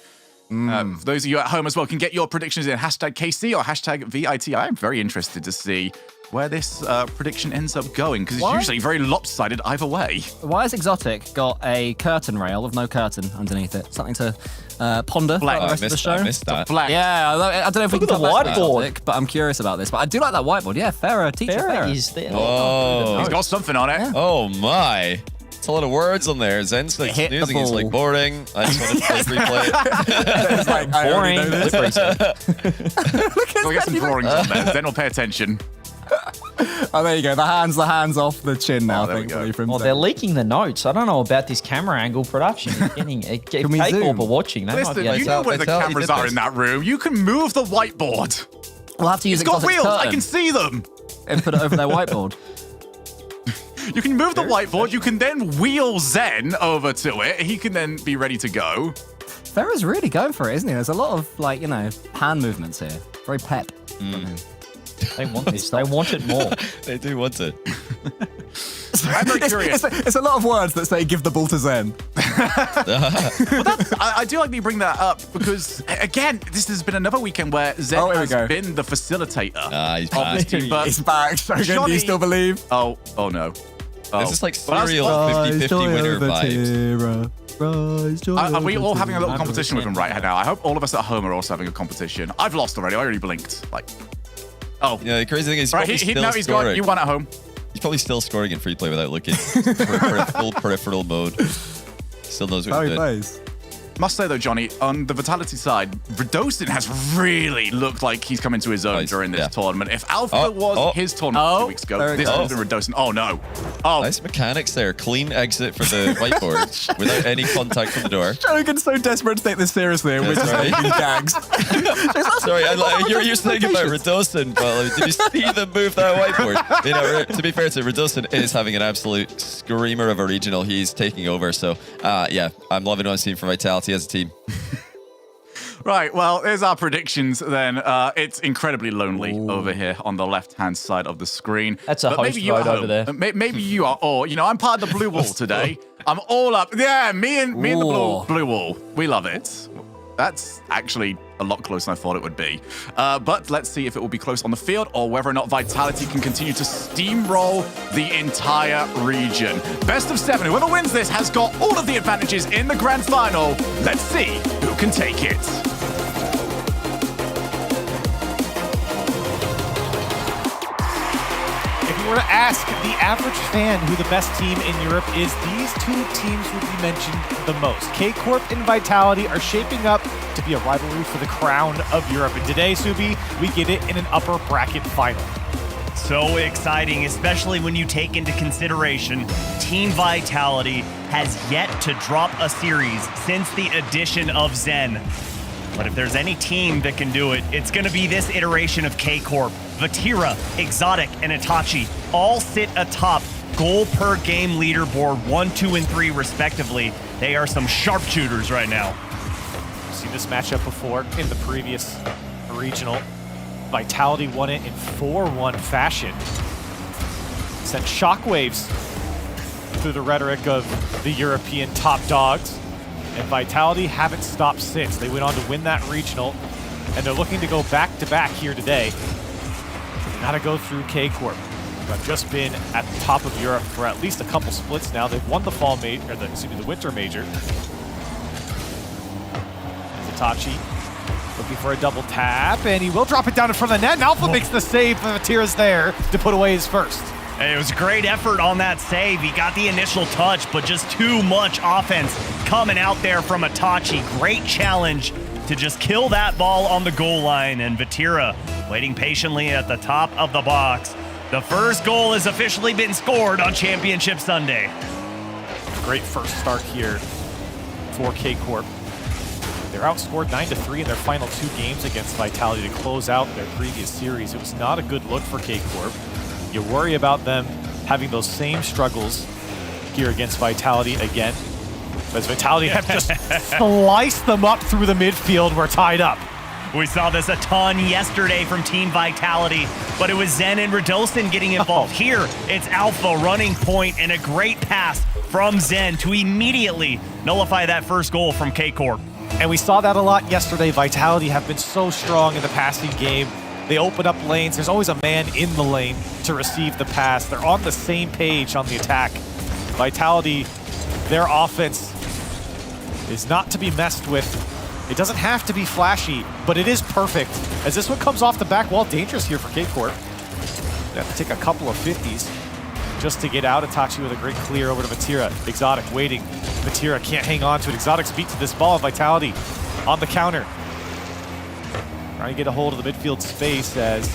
Speaker 1: For those of you at home as well, can get your predictions in hashtag KC or hashtag VIT. I'm very interested to see where this prediction ends up going, because it's
Speaker 3: Why?
Speaker 1: usually very lopsided either way.
Speaker 3: Why has Exotic got a curtain rail with no curtain underneath it? Something to ponder for
Speaker 1: Black.
Speaker 3: the
Speaker 2: Oh, I
Speaker 3: rest of the
Speaker 2: missed
Speaker 3: show.
Speaker 2: that. I missed that.
Speaker 1: Black.
Speaker 3: Yeah, I don't know if we
Speaker 4: Look
Speaker 3: can
Speaker 4: at the
Speaker 3: come back to
Speaker 4: whiteboard.
Speaker 3: Exotic, but I'm curious about this. But I do like that whiteboard. Yeah, Farah, teacher
Speaker 4: Farah
Speaker 3: Farah.
Speaker 4: is there.
Speaker 2: Oh.
Speaker 1: He's got something on it.
Speaker 2: Oh my. It's a lot of words on there. Zen's like
Speaker 3: Hit the
Speaker 2: snoozing. He's like
Speaker 3: ball.
Speaker 2: boring. I just want to replay it.
Speaker 3: It's like, I already
Speaker 4: Boring.
Speaker 3: know this.
Speaker 1: We'll get some drawings on there. Then we'll pay attention.
Speaker 3: Oh, there you go. The hands off the chin now,
Speaker 1: there we
Speaker 3: thankfully.
Speaker 1: go.
Speaker 3: From
Speaker 4: Oh, they're leaking the notes. I don't know about this camera angle production. It's getting
Speaker 3: we
Speaker 4: K-Corp
Speaker 3: zoom?
Speaker 4: are watching. They might
Speaker 1: Listen,
Speaker 4: be
Speaker 1: you know where the
Speaker 2: Vitality
Speaker 1: cameras
Speaker 2: did
Speaker 1: are
Speaker 2: this.
Speaker 1: in that room. You can move the whiteboard.
Speaker 3: We'll have to use
Speaker 1: It's got
Speaker 3: Exotic's
Speaker 1: wheels. I
Speaker 3: curtain
Speaker 1: can see them.
Speaker 3: and put it over their whiteboard.
Speaker 1: You can move the whiteboard. You can then wheel Zen over to it. He can then be ready to go.
Speaker 3: Farah's really going for it, isn't he? There's a lot of, like, hand movements here. Very pep.
Speaker 4: They want this. They want it more.
Speaker 2: They do want it.
Speaker 1: I'm very curious.
Speaker 3: It's a lot of words that say give the ball to Zen.
Speaker 1: I do like that you bring that up because, again, this has been another weekend where Zen
Speaker 3: Oh, here we
Speaker 1: has
Speaker 3: go.
Speaker 1: been the facilitator
Speaker 2: He's
Speaker 1: of this
Speaker 2: back.
Speaker 1: team. But
Speaker 3: He's back. Shogun, do
Speaker 1: Johnny-
Speaker 3: you still believe?
Speaker 1: oh no. Oh.
Speaker 2: This is like
Speaker 1: Well,
Speaker 2: serial
Speaker 1: that's-
Speaker 2: 50-50 winner vibes.
Speaker 1: Are we all having a little competition with him right now? I hope all of us at home are also having a competition. I've lost already. I already blinked. Oh.
Speaker 2: Yeah, the crazy thing is he's
Speaker 1: Right,
Speaker 2: probably still
Speaker 1: he's gone.
Speaker 2: scoring.
Speaker 1: You won at home.
Speaker 2: He's probably still scoring in free play without looking. Full peripheral mode. Still knows what he's doing.
Speaker 3: plays.
Speaker 1: Must say though, Johnny, on the Vitality side, Radosin has really looked like he's come into his own
Speaker 2: Nice,
Speaker 1: during this
Speaker 2: yeah.
Speaker 1: tournament. If Alpha was his tournament 2 weeks ago,
Speaker 3: there it
Speaker 1: this would have
Speaker 2: goes.
Speaker 1: been Radosin. Oh no. Oh,
Speaker 2: Nice mechanics there. Clean exit for the whiteboard without any contact from the door.
Speaker 3: Shogun's so desperate to take this seriously, and we're just
Speaker 2: That's right.
Speaker 3: making gags.
Speaker 2: Sorry, you're saying about Radosin, but like, did you see them move that whiteboard? You know, to be fair to Radosin, is having an absolute screamer of a regional. He's taking over. So, yeah, I'm loving what I'm seeing from Vitality as a team.
Speaker 1: right. Well, there's our predictions then. It's incredibly lonely over here on the left-hand side of the screen.
Speaker 4: That's a
Speaker 1: But
Speaker 4: host
Speaker 1: maybe you at
Speaker 4: vote over
Speaker 1: home-
Speaker 4: there.
Speaker 1: Maybe you are all, I'm part of the blue wall today. I'm all up. Yeah, me and the
Speaker 3: Ooh.
Speaker 1: blue wall. We love it. That's actually a lot closer than I thought it would be. But let's see if it will be close on the field or whether or not Vitality can continue to steamroll the entire region. Best of 7. Whoever wins this has got all of the advantages in the grand final. Let's see who can take it.
Speaker 7: If you were to ask the average fan who the best team in Europe is, these two teams would be mentioned the most. K-Corp and Vitality are shaping up to be a rivalry for the crown of Europe. And today, Subi, we get it in an upper bracket final.
Speaker 8: So exciting, especially when you take into consideration Team Vitality has yet to drop a series since the addition of Zen. But if there's any team that can do it, it's going to be this iteration of K-Corp. Vatira, Exotic, and Itachi all sit atop goal per game leaderboard 1, 2, and 3 respectively. They are some sharpshooters right now.
Speaker 7: We've seen this matchup before in the previous regional. Vitality won it in 4-1 fashion. Sent shockwaves through the rhetoric of the European top dogs. And Vitality haven't stopped since. They went on to win that regional, and they're looking to go back-to-back here today. They gotta go through K-Corp, who have just been at the top of Europe for at least a couple splits now. They've won the fall major, or the winter major. Itachi looking for a double tap, and he will drop it down in front of the net, and Alpha makes the save, but Vatira's there to put away his first.
Speaker 8: It was a great effort on that save. He got the initial touch, but just too much offense coming out there from Itachi. Great challenge to just kill that ball on the goal line, and Vatira waiting patiently at the top of the box. The first goal has officially been scored on Championship Sunday.
Speaker 7: Great first start here for K-Corp. They're outscored 9-3 in their final 2 games against Vitality to close out their previous series. It was not a good look for K-Corp. You worry about them having those same struggles here against Vitality again. As Vitality have just sliced them up through the midfield, we're tied up.
Speaker 8: We saw this a ton yesterday from Team Vitality, but it was Zen and Radosin getting involved. Here, it's Alpha running point and a great pass from Zen to immediately nullify that first goal from K-Corp.
Speaker 7: And we saw that a lot yesterday. Vitality have been so strong in the passing game. They open up lanes. There's always a man in the lane to receive the pass. They're on the same page on the attack. Vitality, their offense is not to be messed with. It doesn't have to be flashy, but it is perfect. As this one comes off the back wall, dangerous here for K-Corp. They have to take a couple of 50s just to get out. Itachi with a great clear over to Vatira. Exotic waiting. Vatira can't hang on to it. Exotic's beat to this ball. Vitality on the counter. Trying to get a hold of the midfield space as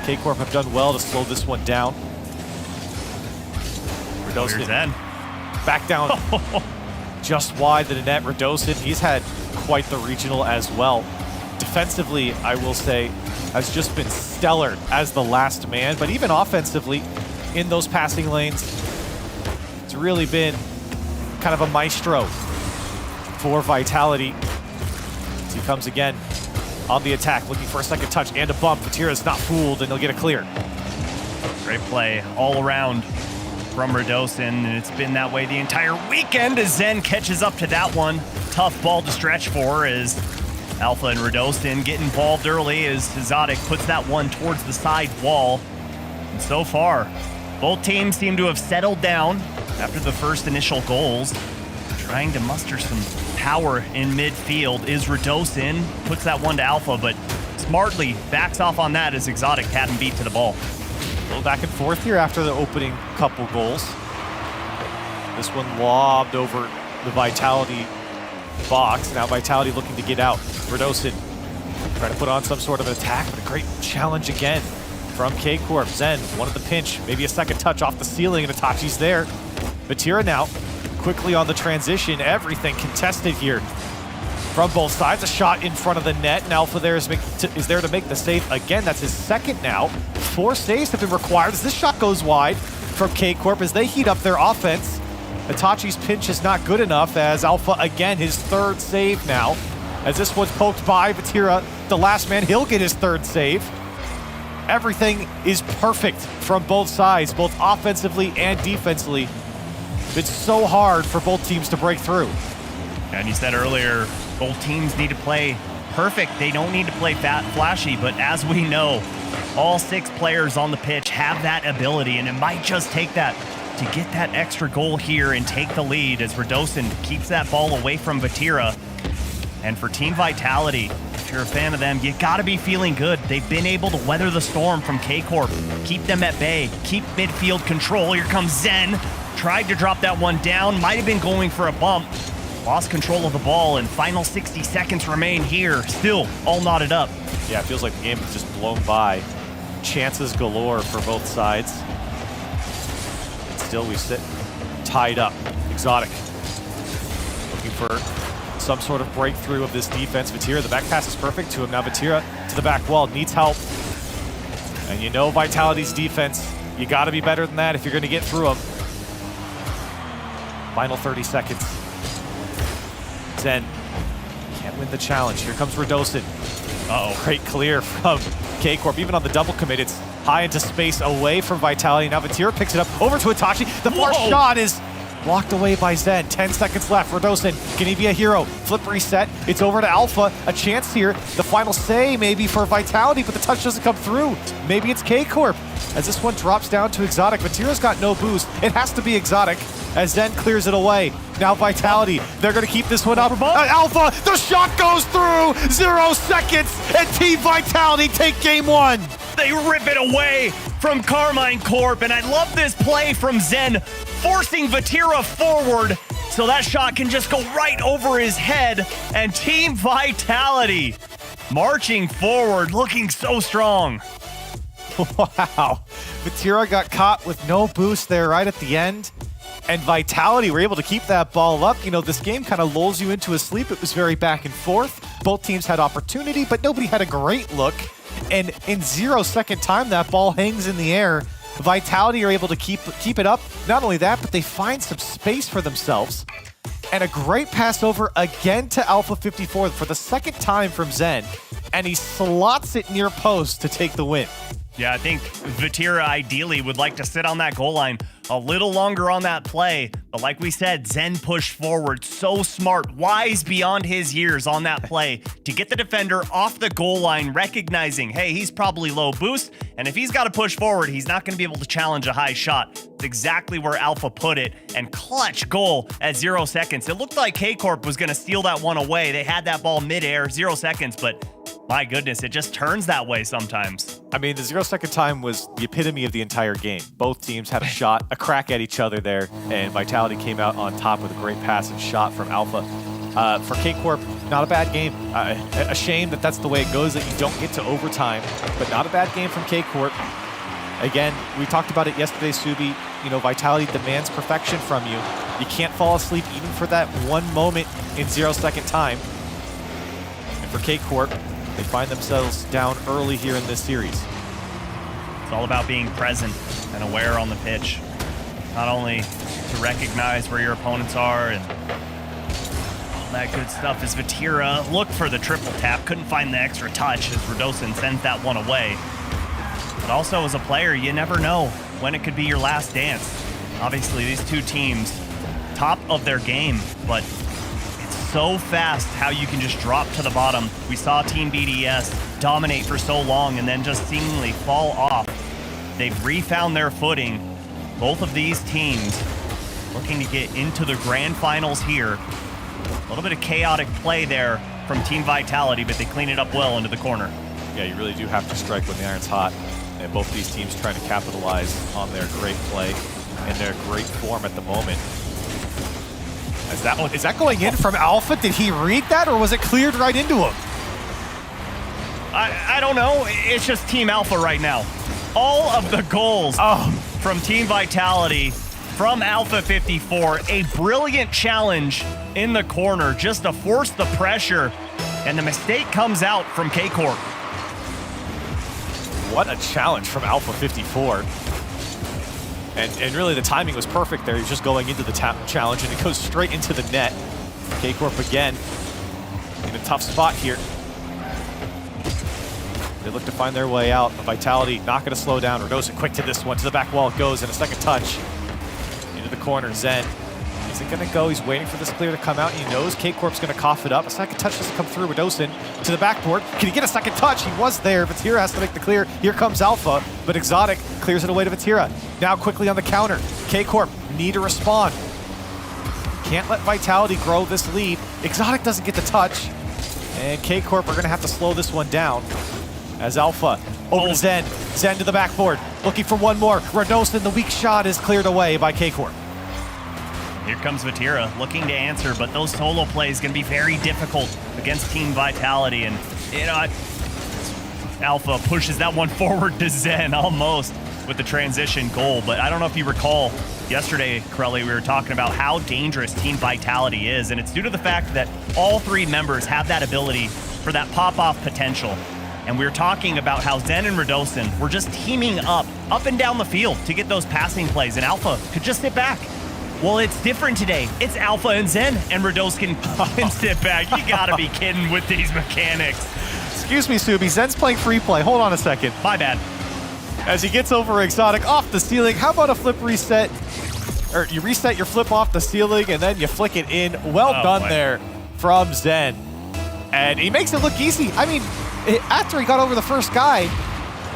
Speaker 7: K-Corp have done well to slow this one down. Radosin back down just wide the net. Radosin, he's had quite the regional as well. Defensively, I will say, has just been stellar as the last man, but even offensively in those passing lanes, it's really been kind of a maestro for Vitality. As he comes again on the attack, looking for a second touch and a bump. Vatira's not fooled, and he'll get a clear.
Speaker 8: Great play all around from Radosin, and it's been that way the entire weekend as Zen catches up to that one. Tough ball to stretch for as Alpha and Radosin get involved early as Exotic puts that one towards the side wall. And so far, both teams seem to have settled down after the first initial goals. Trying to muster some power in midfield is Radosin. Puts that one to Alpha, but smartly backs off on that as Exotic had him beat to the ball.
Speaker 7: A little back and forth here after the opening couple goals. This one lobbed over the Vitality box. Now Vitality looking to get out. Radosin trying to put on some sort of an attack, but a great challenge again from K-Corp. Zen wanted the pinch, maybe a second touch off the ceiling, and Itachi's there. Vatira now quickly on the transition. Everything contested here from both sides. A shot in front of the net, and Alpha there is there to make the save again. That's his second now. 4 saves have been required as this shot goes wide from K-Corp as they heat up their offense. Itachi's pinch is not good enough as Alpha again, his 3rd save now. As this one's poked by Vatira, the last man, he'll get his 3rd save. Everything is perfect from both sides, both offensively and defensively. It's so hard for both teams to break through.
Speaker 8: And you said earlier, both teams need to play perfect. They don't need to play flashy, but as we know, all 6 players on the pitch have that ability, and it might just take that to get that extra goal here and take the lead as Radosin keeps that ball away from Vatira. And for Team Vitality, if you're a fan of them, you gotta be feeling good. They've been able to weather the storm from K-Corp, keep them at bay, keep midfield control. Here comes Zen, tried to drop that one down, might have been going for a bump, lost control of the ball, and final 60 seconds remain here, still all knotted up.
Speaker 7: Yeah, it feels like the game has just blown by. Chances galore for both sides. And still we sit tied up. Exotic looking for some sort of breakthrough of this defense. Vatira, the back pass is perfect to him. Now Vatira to the back wall, needs help. And you know Vitality's defense, you got to be better than that if you're going to get through them. Final 30 seconds. Zen can't win the challenge. Here comes Radosin. Uh-oh, great clear from K-Corp. Even on the double commit, it's high into space away from Vitality. Now Vatira picks it up over to Itachi. The far shot is blocked away by Zen. 10 seconds left. Radosin, can he be a hero? Flip reset. It's over to Alpha. A chance here. The final say maybe for Vitality, but the touch doesn't come through. Maybe it's K-Corp. As this one drops down to Exotic. Vatira's got no boost. It has to be Exotic as Zen clears it away. Now Vitality, they're going to keep this one up. Alpha, the shot goes through. 0 seconds, and Team Vitality take game 1.
Speaker 8: They rip it away from Karmine Corp, and I love this play from Zen, forcing Vatira forward so that shot can just go right over his head, and Team Vitality marching forward, looking so strong.
Speaker 7: Wow, Vatira got caught with no boost there right at the end, and Vitality were able to keep that ball up. You know, this game kind of lulls you into a sleep. It was very back and forth. Both teams had opportunity, but nobody had a great look. And in 0 second time, that ball hangs in the air. Vitality are able to keep it up. Not only that, but they find some space for themselves. And a great pass over again to Alpha 54 for the second time from Zen. And he slots it near post to take the win.
Speaker 8: Yeah, I think Vatira ideally would like to sit on that goal line a little longer on that play. But like we said, Zen pushed forward. So smart, wise beyond his years on that play to get the defender off the goal line, recognizing, hey, he's probably low boost. And if he's got to push forward, he's not going to be able to challenge a high shot. It's exactly where Alpha put it. And clutch goal at 0 seconds. It looked like K-Corp was going to steal that one away. They had that ball midair, 0 seconds, but my goodness, it just turns that way sometimes.
Speaker 7: I mean, the 0 second time was the epitome of the entire game. Both teams had a shot, a crack at each other there, and Vitality came out on top with a great pass and shot from Alpha. For K-Corp, not a bad game. A shame that that's the way it goes, that you don't get to overtime, but not a bad game from K-Corp. Again, we talked about it yesterday, Subi. You know, Vitality demands perfection from you. You can't fall asleep even for that one moment in 0 second time. And for K-Corp, they find themselves down early here in this series.
Speaker 8: It's all about being present and aware on the pitch. Not only to recognize where your opponents are and all that good stuff as Vatira looked for the triple tap, couldn't find the extra touch as Radosin sends that one away. But also as a player, you never know when it could be your last dance. Obviously, these two teams, top of their game, but so fast how you can just drop to the bottom. We saw Team BDS dominate for so long and then just seemingly fall off. They've refound their footing. Both of these teams looking to get into the grand finals here. A little bit of chaotic play there from Team Vitality, but they clean it up well into the corner.
Speaker 7: Yeah, you really do have to strike when the iron's hot. And both these teams trying to capitalize on their great play and their great form at the moment. Is that going in from Alpha? Did he read that, or was it cleared right into him?
Speaker 8: I don't know. It's just Team Alpha right now. All of the goals from Team Vitality, from Alpha 54. A brilliant challenge in the corner just to force the pressure, and the mistake comes out from K-Corp.
Speaker 7: What a challenge from Alpha 54. And really, the timing was perfect there. He's just going into the challenge, and it goes straight into the net. K-Corp again in a tough spot here. They look to find their way out. Vitality not going to slow down. Radosin quick to this one. To the back wall it goes, and a second touch. Into the corner, Zen. Is it going to go? He's waiting for this clear to come out. He knows K-Corp's going to cough it up. A second touch doesn't come through. Radosin to the backboard. Can he get a second touch? He was there. Vatira has to make the clear. Here comes Alpha, but Exotic clears it away to Vatira. Now quickly on the counter. K-Corp need to respond. Can't let Vitality grow this lead. Exotic doesn't get the touch. And K-Corp are going to have to slow this one down. As Alpha over to Zen. Zen to the backboard. Looking for one more. Radosin, the weak shot, is cleared away by K-Corp.
Speaker 8: Here comes Vatira looking to answer, but those solo plays going to be very difficult against Team Vitality. And, you know, Alpha pushes that one forward to Zen almost. with the transition goal. But I don't know if you recall yesterday, Corelli, we were talking about how dangerous Team Vitality is. And it's due to the fact that all three members have that ability for that pop-off potential. And we were talking about how Zen and Radosin were just teaming up and down the field to get those passing plays. And Alpha could just sit back. Well, it's different today. It's Alpha and Zen, and Radosin can sit back. You gotta be kidding with these mechanics.
Speaker 7: Excuse me, Subi. Zen's playing free play. Hold on a second.
Speaker 8: My bad.
Speaker 7: As he gets over Exotic off the ceiling, how about a flip reset? Or you reset your flip off the ceiling and then you flick it in. Well done there from Zen. And he makes it look easy. I mean, after he got over the first guy,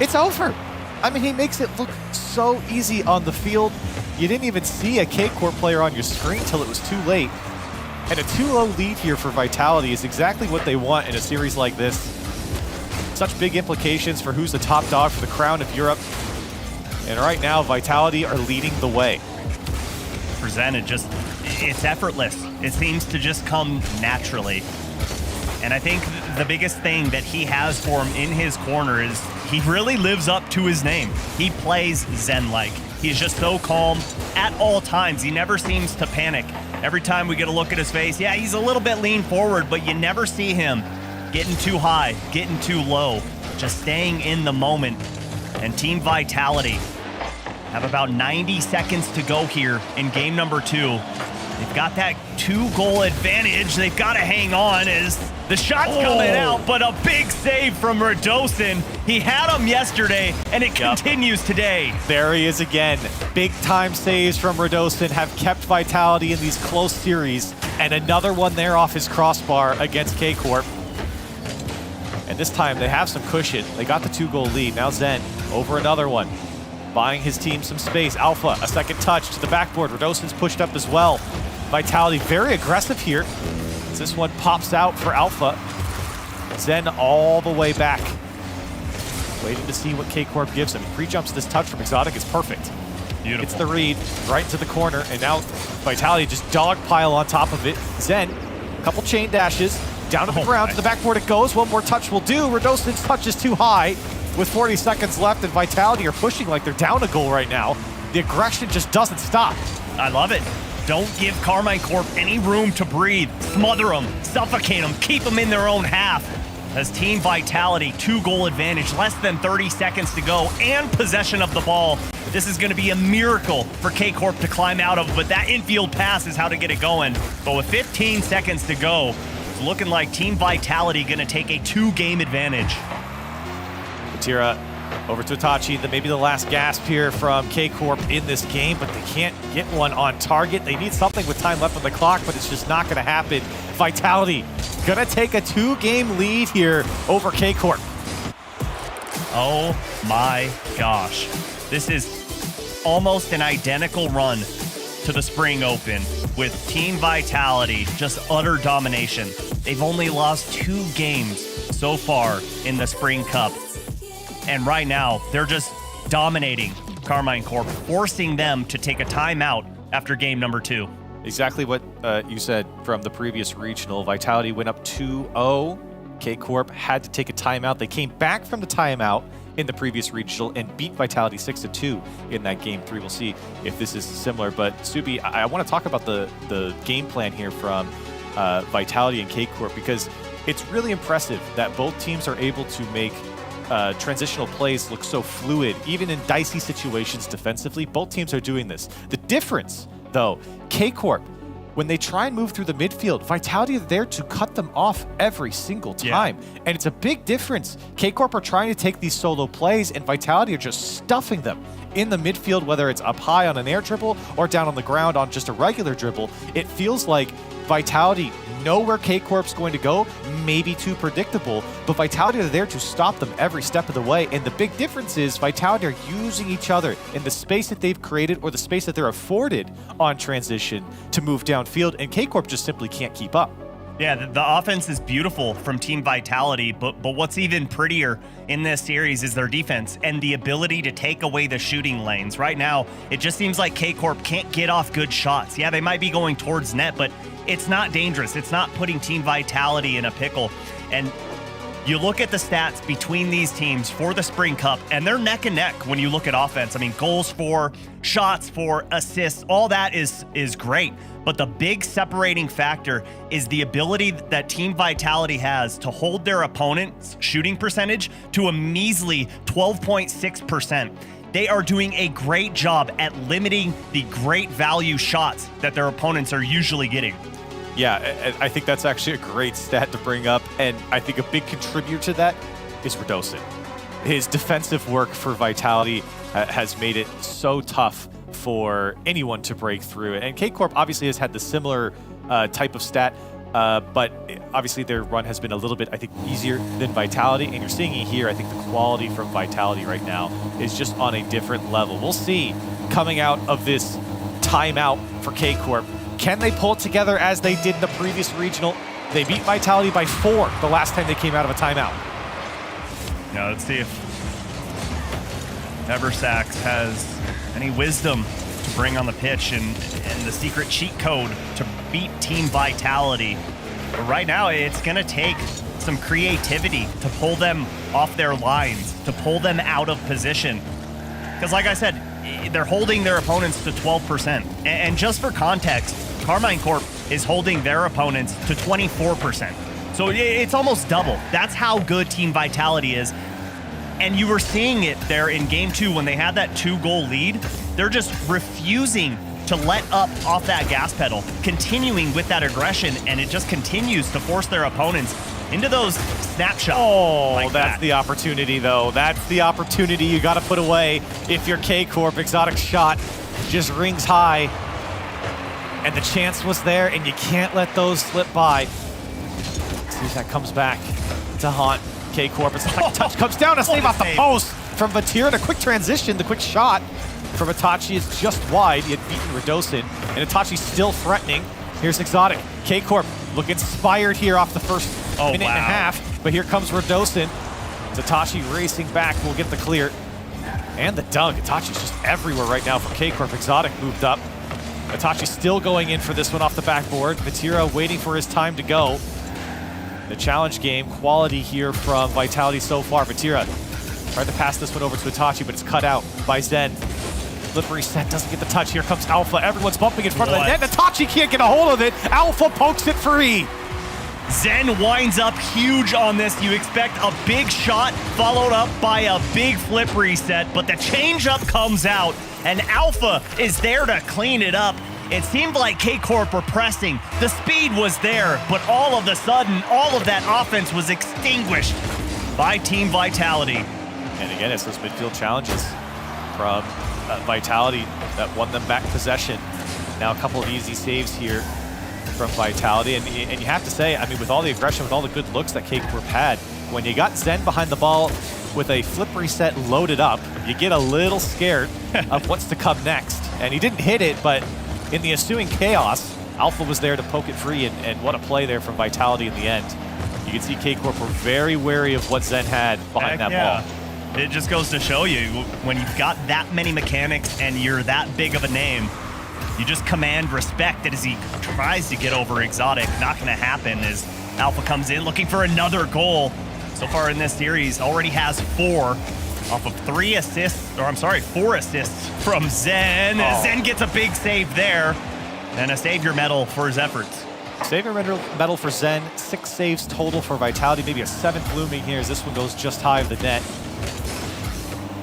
Speaker 7: it's over. I mean, he makes it look so easy on the field. You didn't even see a K-Corp player on your screen till it was too late. And a 2-0 lead here for Vitality is exactly what they want in a series like this. Such big implications for who's the top dog for the crown of Europe. And right now, Vitality are leading the way.
Speaker 8: Presented just, it's effortless. It seems to just come naturally. And I think the biggest thing that he has for him in his corner is he really lives up to his name. He plays Zen-like. He's just so calm at all times. He never seems to panic. Every time we get a look at his face, yeah, he's a little bit lean forward, but you never see him getting too high, getting too low, just staying in the moment. And Team Vitality have about 90 seconds to go here in game number 2. They've got that 2-goal advantage. They've got to hang on as the shot's coming out, but a big save from Radosin. He had him yesterday, and it continues today.
Speaker 7: There he is again. Big-time saves from Radosin have kept Vitality in these close series, and another one there off his crossbar against K-Corp. And this time they have some cushion. They got the 2-goal lead. Now Zen over another one, buying his team some space. Alpha, a second touch to the backboard. Radosin's pushed up as well. Vitality very aggressive here. This one pops out for Alpha. Zen all the way back. Waiting to see what K-Corp gives him. He pre-jumps this touch from Exotic. It's perfect.
Speaker 8: Beautiful.
Speaker 7: Gets the read right into the corner, and now Vitality just dogpile on top of it. Zen, a couple chain dashes. Down to the ground, to the backboard it goes. One more touch will do. Radosin's touch is too high. With 40 seconds left, and Vitality are pushing like they're down a goal right now. The aggression just doesn't stop.
Speaker 8: I love it. Don't give Karmine Corp any room to breathe. Smother them, suffocate them, keep them in their own half. As Team Vitality, 2-goal advantage, less than 30 seconds to go, and possession of the ball. This is going to be a miracle for K-Corp to climb out of, but that infield pass is how to get it going. But with 15 seconds to go, it's looking like Team Vitality going to take a 2-game advantage.
Speaker 7: Batira over to Itachi, maybe the last gasp here from K-Corp in this game, but they can't get one on target. They need something with time left on the clock, but it's just not going to happen. Vitality going to take a 2-game lead here over K-Corp.
Speaker 8: Oh my gosh. This is almost an identical run to the Spring Open with Team Vitality, just utter domination. They've only lost 2 games so far in the Spring Cup. And right now, they're just dominating Karmine Corp, forcing them to take a timeout after game number 2.
Speaker 7: Exactly what you said from the previous regional. Vitality went up 2-0. K-Corp had to take a timeout. They came back from the timeout in the previous regional and beat Vitality 6-2 in that game 3. We'll see if this is similar. But Subi, I want to talk about the game plan here from Vitality and K-Corp, because it's really impressive that both teams are able to make transitional plays look so fluid, even in dicey situations defensively. Both teams are doing this. The difference, though, K-Corp, when they try and move through the midfield, Vitality are there to cut them off every single time. Yeah. And it's a big difference. K-Corp are trying to take these solo plays, and Vitality are just stuffing them in the midfield, whether it's up high on an air dribble or down on the ground on just a regular dribble. It feels like Vitality know where K-Corp's going to go, maybe too predictable, but Vitality are there to stop them every step of the way. And the big difference is Vitality are using each other in the space that they've created or the space that they're afforded on transition to move downfield, and K-Corp just simply can't keep up.
Speaker 8: Yeah, the offense is beautiful from Team Vitality, but what's even prettier in this series is their defense and the ability to take away the shooting lanes. Right now, it just seems like K-Corp can't get off good shots. Yeah, they might be going towards net, but it's not dangerous. It's not putting Team Vitality in a pickle. And You look at the stats between these teams for the Spring Cup, and they're neck and neck when you look at offense. I mean, goals for, shots for, assists, all that is great. But the big separating factor is the ability that Team Vitality has to hold their opponent's shooting percentage to a measly 12.6%. They are doing a great job at limiting the great value shots that their opponents are usually getting.
Speaker 7: Yeah, I think that's actually a great stat to bring up, and I think a big contributor to that is Radosin. His defensive work for Vitality has made it so tough for anyone to break through. And K-Corp obviously has had the similar type of stat, but obviously their run has been a little bit, I think, easier than Vitality, and you're seeing it here. I think the quality from Vitality right now is just on a different level. We'll see coming out of this timeout for K-Corp. Can they pull it together as they did in the previous regional? They beat Vitality by 4 the last time they came out of a timeout.
Speaker 8: Now let's see if Eversax has any wisdom to bring on the pitch and the secret cheat code to beat Team Vitality. But right now, it's going to take some creativity to pull them off their lines, to pull them out of position. Because like I said, they're holding their opponents to 12%. And just for context, Karmine Corp is holding their opponents to 24%. So it's almost double. That's how good Team Vitality is. And you were seeing it there in Game 2 when they had that 2-goal lead. They're just refusing to let up off that gas pedal, continuing with that aggression, and it just continues to force their opponents into those snapshots.
Speaker 7: Oh,
Speaker 8: like
Speaker 7: that's the opportunity, though. That's the opportunity you got to put away if you're K-Corp. Exotic shot just rings high, and the chance was there, and you can't let those slip by. See if that comes back to haunt K-Corp. It's like touch comes down, a save off the post from Vatira. A quick transition, the quick shot from Itachi is just wide. He had beaten Radosin, and Itachi's still threatening. Here's Exotic. K-Corp look inspired here off the first minute and a half, but here comes Radosin. Itachi racing back, will get the clear. And the dunk. Itachi's just everywhere right now for K-Corp. Exotic moved up. Itachi still going in for this one off the backboard. Vatira waiting for his time to go. The challenge game, quality here from Vitality so far. Vatira tried to pass this one over to Itachi, but it's cut out by Zen. Slippery set, doesn't get the touch. Here comes Alpha. Everyone's bumping in front of the net. Itachi can't get a hold of it. Alpha pokes it free.
Speaker 8: Zen winds up huge on this. You expect a big shot followed up by a big flip reset, but the changeup comes out, and Alpha is there to clean it up. It seemed like K-Corp were pressing. The speed was there, but all of a sudden, all of that offense was extinguished by Team Vitality.
Speaker 7: And again, it's those midfield challenges from Vitality that won them back possession. Now a couple of easy saves here from Vitality. And you have to say, I mean, with all the aggression, with all the good looks that K-Corp had, when you got Zen behind the ball with a flip reset loaded up, you get a little scared of what's to come next. And he didn't hit it, but in the ensuing chaos, Alpha was there to poke it free, and what a play there from Vitality in the end. You can see K-Corp were very wary of what Zen had behind that ball.
Speaker 8: It just goes to show you, when you've got that many mechanics and you're that big of a name, you just command respect. As he tries to get over Exotic, not going to happen as Alpha comes in looking for another goal. So far in this series, already has 4 off of 4 assists from Zen. Zen gets a big save there, and a Savior medal for his efforts.
Speaker 7: Savior medal for Zen, 6 saves total for Vitality, maybe a 7th looming here as this one goes just high of the net.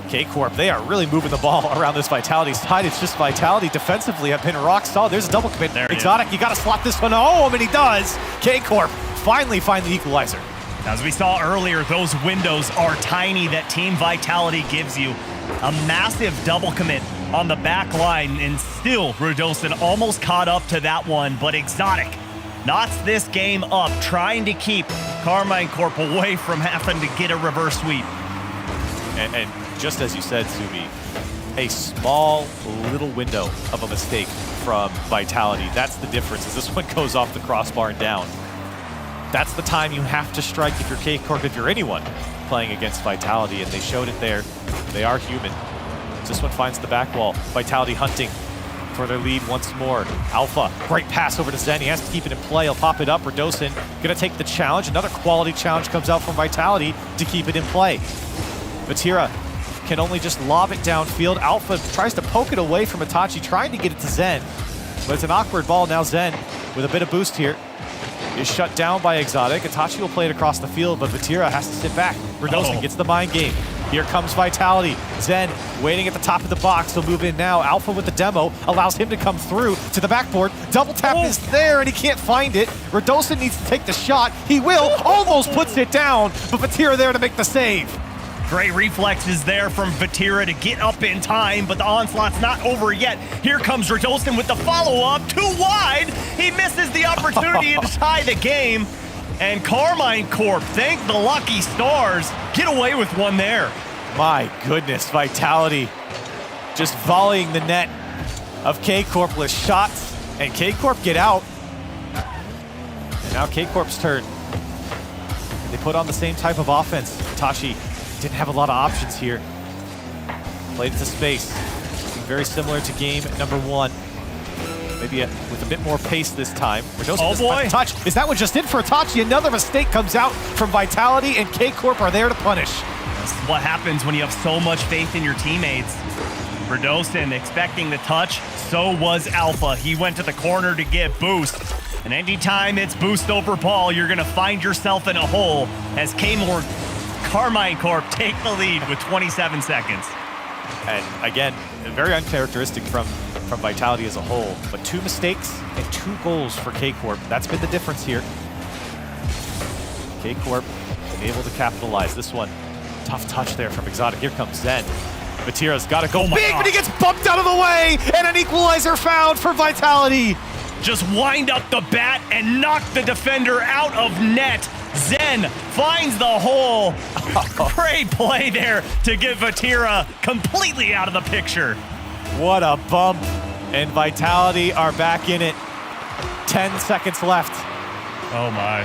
Speaker 7: K-Corp, they are really moving the ball around this Vitality side. It's just Vitality defensively have been rock solid. There's a double commit. There Exotic, you got to slot this one home, and he does. K-Corp finally find the equalizer.
Speaker 8: As we saw earlier, those windows are tiny that Team Vitality gives you. A massive double commit on the back line, and still Radosin almost caught up to that one, but Exotic knots this game up, trying to keep Karmine Corp away from having to get a reverse sweep.
Speaker 7: And just as you said, Subi, a small little window of a mistake from Vitality. That's the difference, as this one goes off the crossbar and down. That's the time you have to strike if you're K-Corp, if you're anyone playing against Vitality, and they showed it there. They are human. This one finds the back wall. Vitality hunting. for their lead once more. Alpha, great pass over to Zen. He has to keep it in play. He'll pop it up. Redosin gonna take the challenge. Another quality challenge comes out from Vitality to keep it in play. Vatira can only just lob it downfield. Alpha tries to poke it away from Itachi, trying to get it to Zen. But it's an awkward ball. Now Zen, with a bit of boost here, is shut down by Exotic. Itachi will play it across the field, but Vatira has to sit back. Redosin gets the mind game. Here comes Vitality. Zen waiting at the top of the box. He'll move in now. Alpha with the demo allows him to come through to the backboard. Double tap is there, and he can't find it. Redosin needs to take the shot. He will. Almost puts it down, but Vatira there to make the save.
Speaker 8: Great reflexes there from Vatira to get up in time, but the onslaught's not over yet. Here comes Redosin with the follow-up, too wide. He misses the opportunity to tie the game. And Karmine Corp, thank the lucky stars, get away with one there.
Speaker 7: My goodness, Vitality just volleying the net of K-Corp with shots, and K-Corp get out. And now K-Corp's turn. They put on the same type of offense. Tashi didn't have a lot of options here. Played into space. Very similar to game number 1. Maybe with a bit more pace this time.
Speaker 8: Oh boy.
Speaker 7: Touch. Is that one just in for Itachi? Another mistake comes out from Vitality, and K-Corp are there to punish.
Speaker 8: That's what happens when you have so much faith in your teammates. Redosin expecting the touch, so was Alpha. He went to the corner to get boost. And anytime it's boost over ball, you're gonna find yourself in a hole as Karmine Corp take the lead with 27 seconds.
Speaker 7: And again, very uncharacteristic from Vitality as a whole, but 2 mistakes and 2 goals for K-Corp. That's been the difference here. K-Corp able to capitalize. This one, tough touch there from Exotic. Here comes Zen. Vatira's got to go big, but he gets bumped out of the way, and an equalizer found for Vitality.
Speaker 8: Just wind up the bat and knock the defender out of net. Zen finds the hole. Great play there to get Vatira completely out of the picture.
Speaker 7: What a bump. And Vitality are back in it. 10 seconds left.
Speaker 8: Oh my.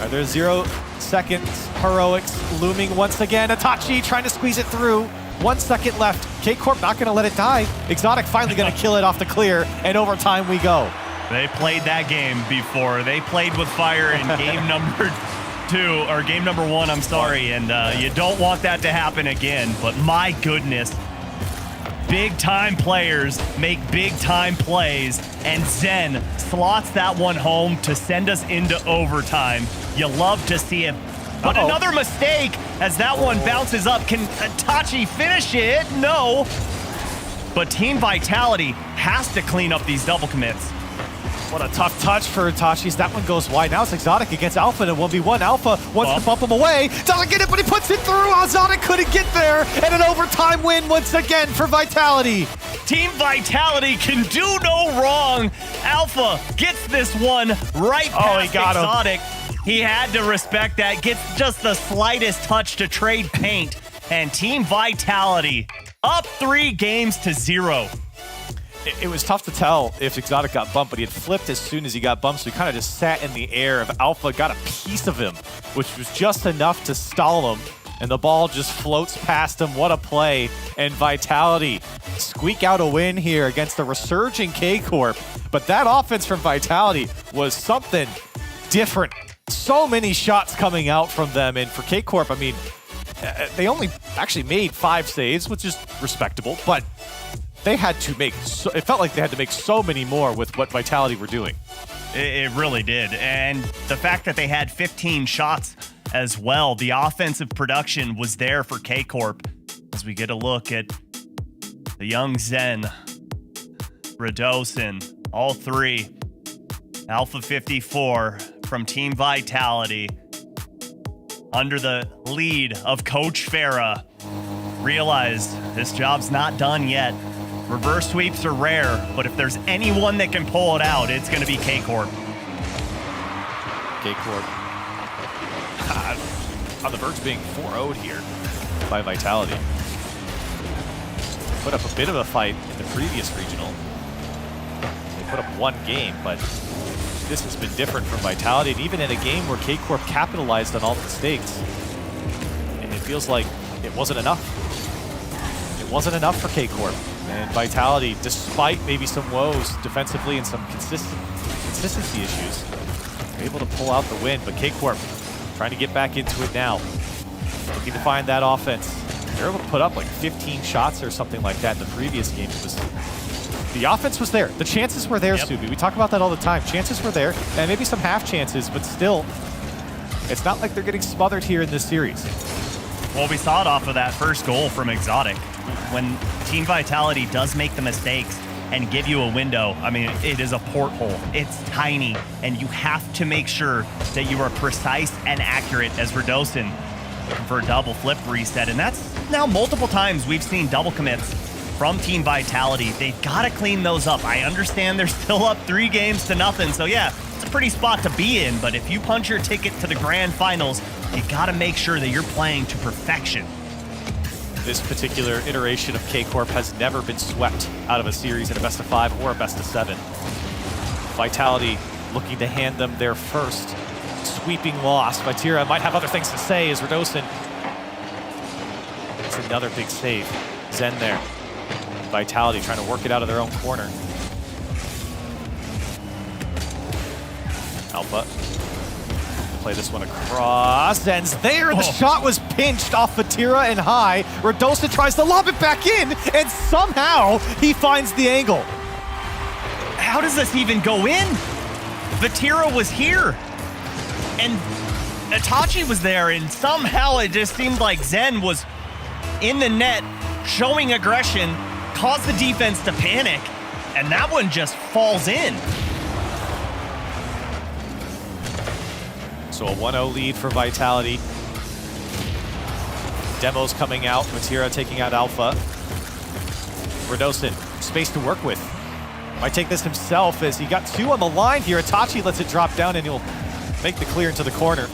Speaker 7: Are there 0 seconds heroics looming once again? Itachi trying to squeeze it through. 1 second left. K-Corp not going to let it die. Exotic finally going to kill it off the clear, and overtime we go.
Speaker 8: They played that game before. They played with fire in game number 2, or game number 1, I'm sorry, and you don't want that to happen again, but my goodness. Big-time players make big-time plays, and Zen slots that one home to send us into overtime. You love to see it. But another mistake as that one bounces up. Can Itachi finish it? No. But Team Vitality has to clean up these double commits.
Speaker 7: What a tough touch for Itachi's. That one goes wide. Now it's Exotic against Alpha in a 1v1. Alpha wants to bump him away. Doesn't get it, but he puts it through. Exotic couldn't get there. And an overtime win once again for Vitality.
Speaker 8: Team Vitality can do no wrong. Alpha gets this one right past Exotic. He had to respect that. Gets just the slightest touch to trade paint. And Team Vitality up 3 games to 0.
Speaker 7: It was tough to tell if Exotic got bumped, but he had flipped as soon as he got bumped, so he kind of just sat in the air. If Alpha got a piece of him, which was just enough to stall him, and the ball just floats past him. What a play. And Vitality squeak out a win here against the resurging K-Corp. But that offense from Vitality was something different. So many shots coming out from them, and for K-Corp, I mean, they only actually made 5 saves, which is respectable, but they had to make, it felt like they had to make so many more with what Vitality were doing.
Speaker 8: It really did. And the fact that they had 15 shots as well, the offensive production was there for K-Corp. As we get a look at the young Zen, Redosin, all 3, Alpha 54 from Team Vitality, under the lead of Coach Farah, realize this job's not done yet. Reverse sweeps are rare, but if there's anyone that can pull it out, it's going to be K-Corp.
Speaker 7: K-Corp on the verge of being 4-0'd here by Vitality. Put up a bit of a fight in the previous regional. They put up 1 game, but this has been different from Vitality, and even in a game where K-Corp capitalized on all the mistakes, and it feels like it wasn't enough. It wasn't enough for K-Corp. And Vitality, despite maybe some woes defensively and some consistency issues, are able to pull out the win. But K-Corp trying to get back into it now. Looking to find that offense. They're able to put up like 15 shots or something like that in the previous game. The offense was there. The chances were there, Subi. We talk about that all the time. Chances were there, and maybe some half chances, but still, it's not like they're getting smothered here in this series.
Speaker 8: Well, we saw it off of that first goal from Exotic. When Team Vitality does make the mistakes and give you a window, I mean, it is a porthole. It's tiny, and you have to make sure that you are precise and accurate as Radosin looking for a double flip reset. And that's now multiple times we've seen double commits from Team Vitality. They've got to clean those up. I understand they're still up 3 games to nothing, so yeah, it's a pretty spot to be in, but if you punch your ticket to the grand finals, you got to make sure that you're playing to perfection.
Speaker 7: This particular iteration of K-Corp has never been swept out of a series in a best of 5 or a best of 7. Vitality looking to hand them their first sweeping loss. Vatira might have other things to say as Radosin. It's another big save. Zen there. Vitality trying to work it out of their own corner. Alpha. Play this one across. Zen's there. The shot was pinched off Vatira and high. Radosin tries to lob it back in, and somehow he finds the angle.
Speaker 8: How does this even go in? Vatira was here, and Itachi was there, and somehow it just seemed like Zen was in the net, showing aggression, caused the defense to panic, and that one just falls in.
Speaker 7: So a 1-0 lead for Vitality. Demos coming out, Vatira taking out Alpha. Radosin, space to work with. Might take this himself as he got 2 on the line here. Itachi lets it drop down and he'll make the clear into the corner.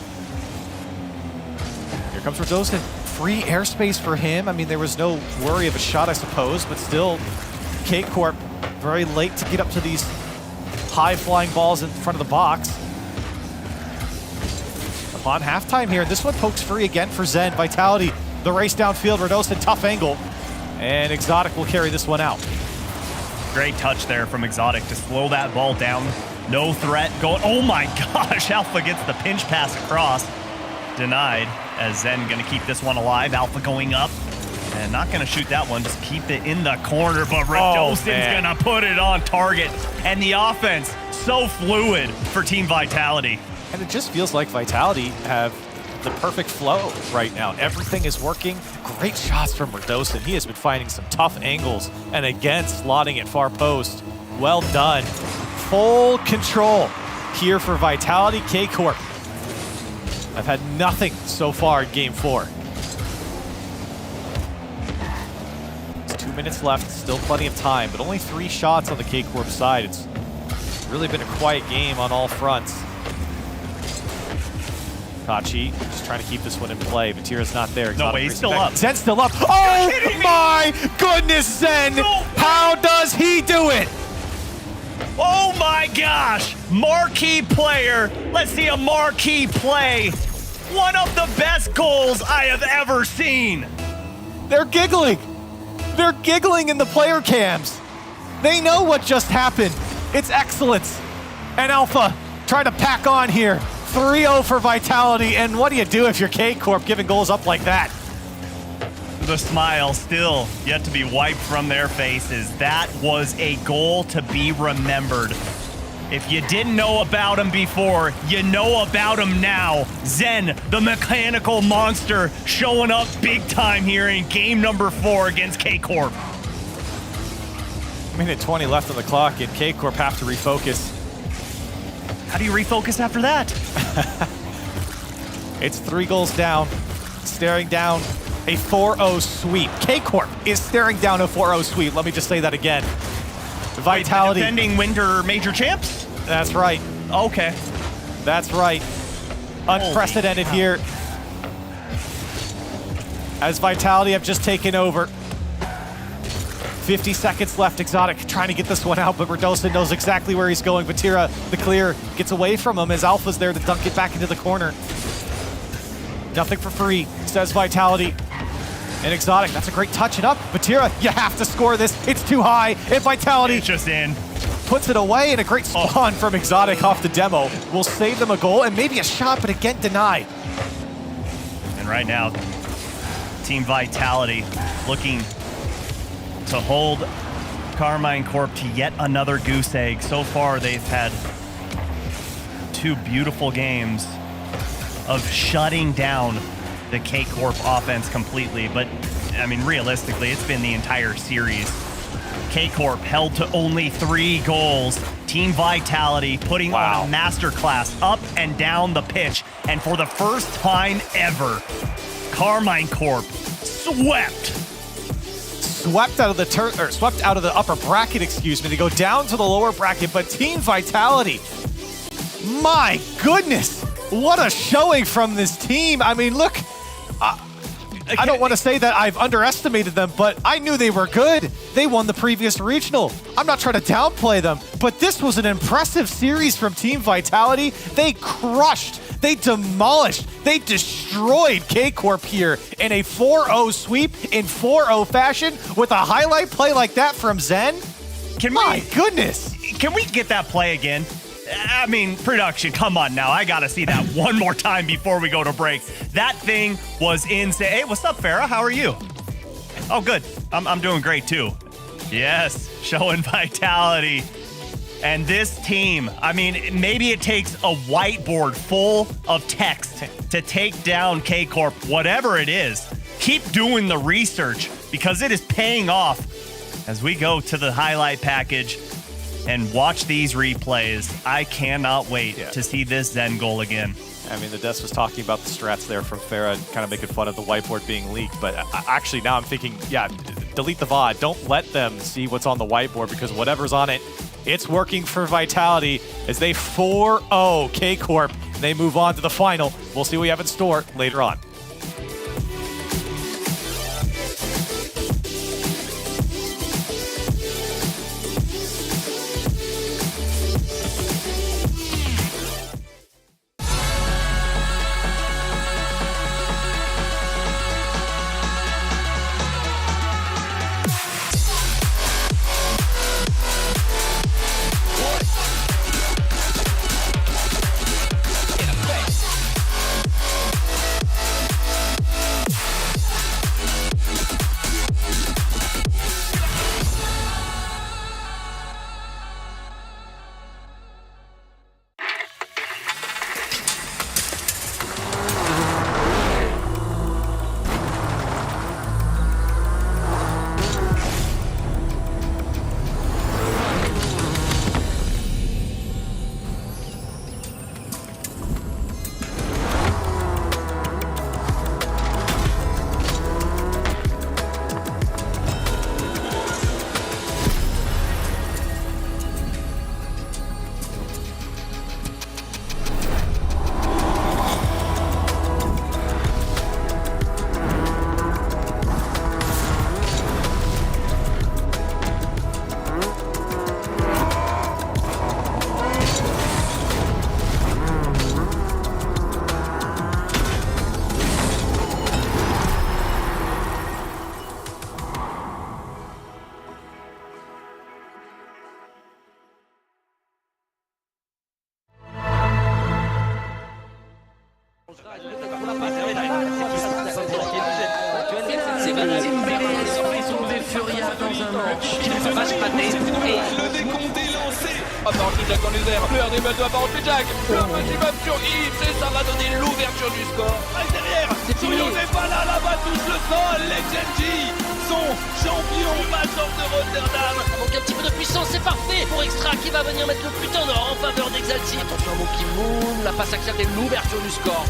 Speaker 7: Here comes Radosin. Free airspace for him. I mean, there was no worry of a shot, I suppose, but still, K-Corp very late to get up to these high-flying balls in front of the box. Upon halftime here, this one pokes free again for Zen. Vitality, the race downfield, Radosin, tough angle, and Exotic will carry this one out.
Speaker 8: Great touch there from Exotic to slow that ball down. No threat going. Oh my gosh, Alpha gets the pinch pass across. Denied, as Zen gonna keep this one alive. Alpha going up and not gonna shoot that one, just keep it in the corner, but Radosin's gonna put it on target. And the offense, so fluid for Team Vitality.
Speaker 7: And it just feels like Vitality have the perfect flow right now. Everything is working. Great shots from Radosin. He has been finding some tough angles and again slotting it far post. Well done. Full control here for Vitality. K-Corp I've had nothing so far in Game 4. It's 2 minutes left, still plenty of time, but only 3 shots on the K-Corp side. It's really been a quiet game on all fronts. Kachi just trying to keep this one in play. Vatira's not there.
Speaker 8: No way, he's still up.
Speaker 7: Zen's still up. Oh my goodness, Zen! How does he do it?
Speaker 8: Oh my gosh! Marquee player. Let's see a marquee play. One of the best goals I have ever seen.
Speaker 7: They're giggling. They're giggling in the player cams. They know what just happened. It's excellence. And Alpha trying to pack on here. 3-0 for Vitality, and what do you do if you're K-Corp giving goals up like that?
Speaker 8: The smile still yet to be wiped from their faces. That was a goal to be remembered. If you didn't know about him before, you know about him now. Zen, the mechanical monster, showing up big time here in game number 4 against K-Corp.
Speaker 7: Minute 20 left on the clock, and K-Corp have to refocus.
Speaker 8: How do you refocus after that?
Speaker 7: It's 3 goals down, staring down a 4-0 sweep. K-Corp is staring down a 4-0 sweep. Let me just say that again. Vitality.
Speaker 8: Wait, defending winter major champs?
Speaker 7: That's right.
Speaker 8: Okay.
Speaker 7: That's right. Unprecedented here. As Vitality have just taken over. 50 seconds left. Exotic trying to get this one out, but Radosin knows exactly where he's going. Vatira, the clear, gets away from him as Alpha's there to dunk it back into the corner. Nothing for free, says Vitality. And Exotic, that's a great touch it up. Batira, you have to score this. It's too high. And Vitality
Speaker 8: It's just in.
Speaker 7: puts it away, and a great spawn from Exotic off the demo will save them a goal and maybe a shot, but again denied.
Speaker 8: And right now, Team Vitality looking to hold Karmine Corp to yet another goose egg. So far, they've had 2 beautiful games of shutting down the K-Corp offense completely. But, I mean, realistically, it's been the entire series. K-Corp held to only 3 goals. Team Vitality putting on a masterclass up and down the pitch. And for the first time ever, Karmine Corp swept out of the swept out of the upper bracket, excuse me, to go down to the lower bracket. But Team Vitality, my goodness, what a showing from this team. I mean, look, I don't want to say that I've underestimated them, but I knew they were good. They won the previous regional. I'm not trying to downplay them, but this was an impressive series from Team Vitality. They crushed, they demolished, they destroyed K-Corp here in a 4-0 sweep in 4-0 fashion with a highlight play like that from Zen. My goodness. Can we get that play again? I mean, production, come on now. I got to see that one more time before we go to break. That thing was insane. Hey, what's up, Farah? How are you? Oh, good. I'm doing great, too. Yes, showing Vitality. And this team, I mean, maybe it takes a whiteboard full of text to take down K-Corp, whatever it is. Keep doing the research because it is paying off as we go to the highlight package and watch these replays. I cannot wait to see this Zen goal again.
Speaker 7: I mean, the Des was talking about the strats there from Farah, kind of making fun of the whiteboard being leaked. But actually, now I'm thinking, yeah, delete the VOD. Don't let them see what's on the whiteboard because whatever's on it, it's working for Vitality as they 4-0 K-Corp. They move on to the final. We'll see what we have in store later on.
Speaker 9: Donc un petit peu de puissance, c'est parfait pour Extra qui va venir mettre le putain d'or en faveur d'Exalti. Attention à Monkey Moon, la passe acceptée, l'ouverture du score.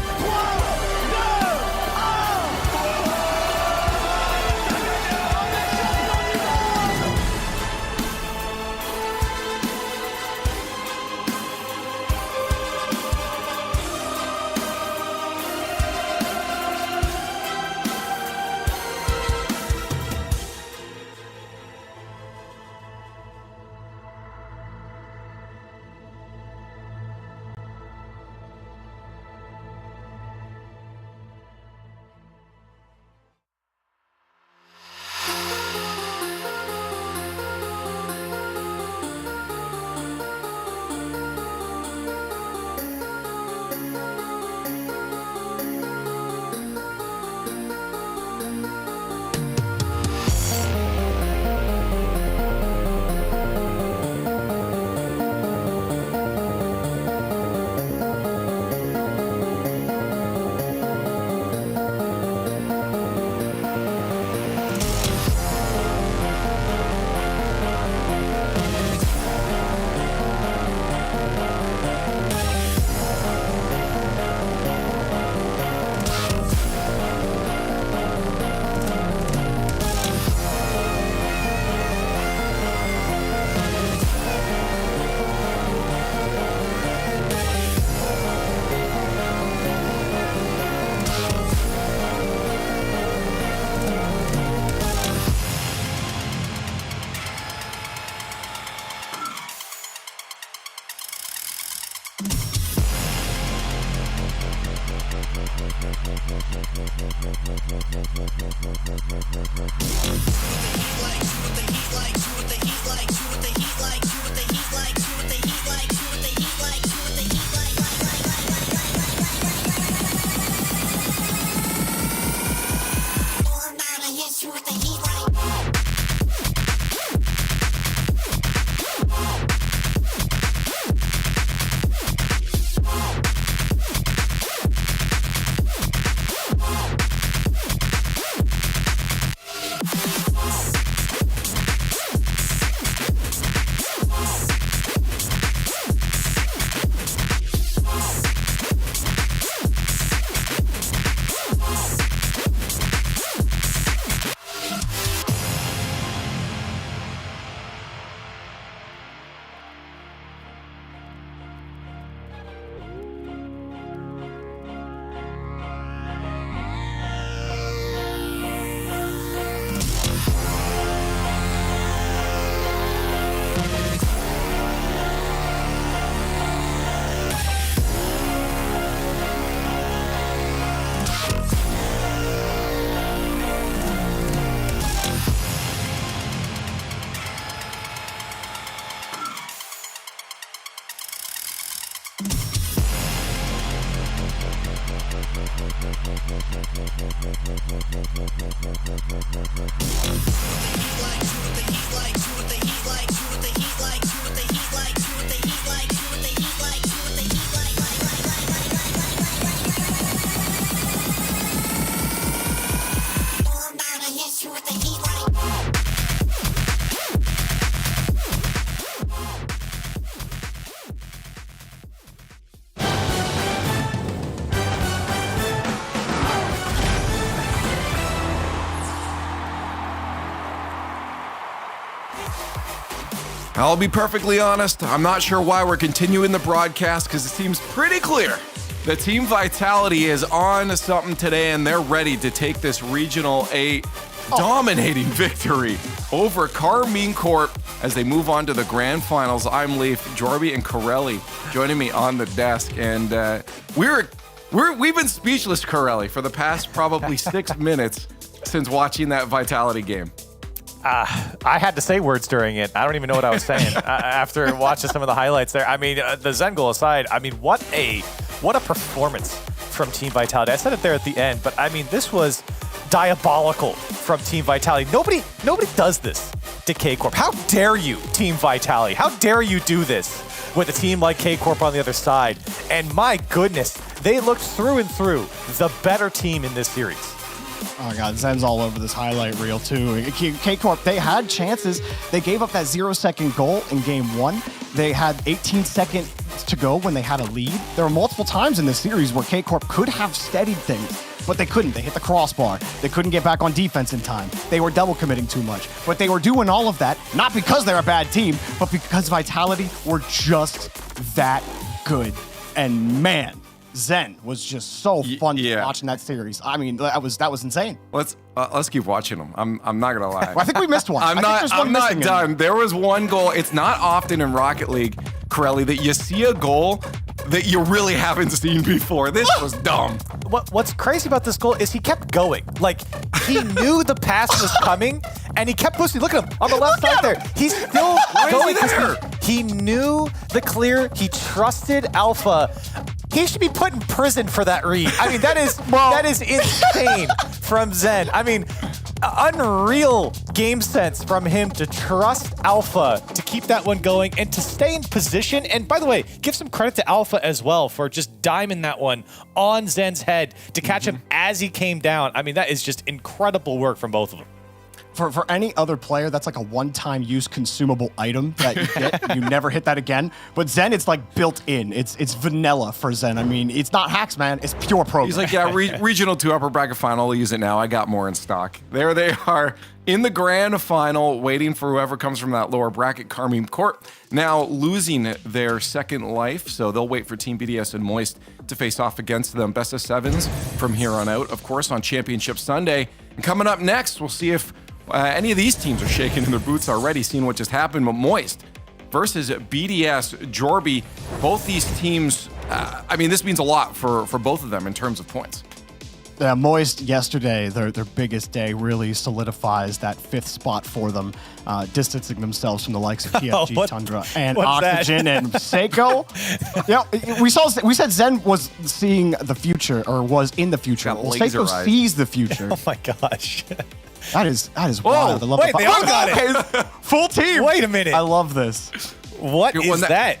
Speaker 6: I'll be perfectly honest, I'm not sure why we're continuing the broadcast because it seems pretty clear that Team Vitality is on something today and they're ready to take this Regional 8 dominating victory over Karmine Corp as they move on to the grand finals. I'm Leaf, Jorby and Corelli joining me on the desk, and we've been speechless, Corelli, for the past probably 6 minutes since watching that Vitality game.
Speaker 7: I had to say words during it. I don't even know what I was saying after watching some of the highlights there. I mean, the Zen goal aside, I mean, what a performance from Team Vitality. I said it there at the end, but I mean, this was diabolical from Team Vitality. Nobody does this to K-Corp. How dare you, Team Vitality? How dare you do this with a team like K-Corp on the other side? And my goodness, they looked through and through the better team in this series.
Speaker 10: Oh my God, Zen's all over this highlight reel too. K-Corp, they had chances. They gave up that 0-second goal in game 1. They had 18 seconds to go when they had a lead. There were multiple times in this series where K-Corp could have steadied things, but they couldn't. They hit the crossbar. They couldn't get back on defense in time. They were double committing too much. But they were doing all of that, not because they're a bad team, but because Vitality were just that good. And man, Zen was just so fun watching that series. I mean, that was insane.
Speaker 6: Let's keep watching them. I'm not gonna lie.
Speaker 10: Well, I think we missed one.
Speaker 6: I'm not done. There was one goal. It's not often in Rocket League, Corelli, that you see a goal that you really haven't seen before. This was dumb.
Speaker 7: What's crazy about this goal is he kept going. Like, he knew the pass was coming, and he kept pushing. Look at him on the left side there. He's still going. He knew the clear. He trusted Alpha. He should be put in prison for that read. I mean, that is insane from Zen. I mean, unreal game sense from him to trust Alpha to keep that one going and to stay in position. And by the way, give some credit to Alpha as well for just diming that one on Zen's head to catch him as he came down. I mean, that is just incredible work from both of them.
Speaker 10: For any other player, that's like a one-time use consumable item that you get. You never hit that again. But Zen, it's like built in. It's vanilla for Zen. I mean, it's not hacks, man. It's pure program.
Speaker 6: He's like, yeah, Regional 2 upper bracket final. I'll use it now. I got more in stock. There they are in the grand final, waiting for whoever comes from that lower bracket. Karmine Corp now losing their second life, so they'll wait for Team BDS and Moist to face off against them. Best of sevens from here on out, of course, on Championship Sunday. And coming up next, we'll see if any of these teams are shaking in their boots already, seeing what just happened. But Moist versus BDS, Jorby. Both these teams, I mean, this means a lot for both of them in terms of points.
Speaker 10: Moist yesterday, their biggest day, really solidifies that 5th spot for them, distancing themselves from the likes of TFG, Tundra, and Oxygen and Seiko. We said Zen was seeing the future, or was in the future. Well, Seiko sees the future.
Speaker 7: Oh my gosh.
Speaker 10: That is wild. I love
Speaker 7: wait, they all got it.
Speaker 10: Full team.
Speaker 7: Wait a minute.
Speaker 10: I love this.
Speaker 7: What is that?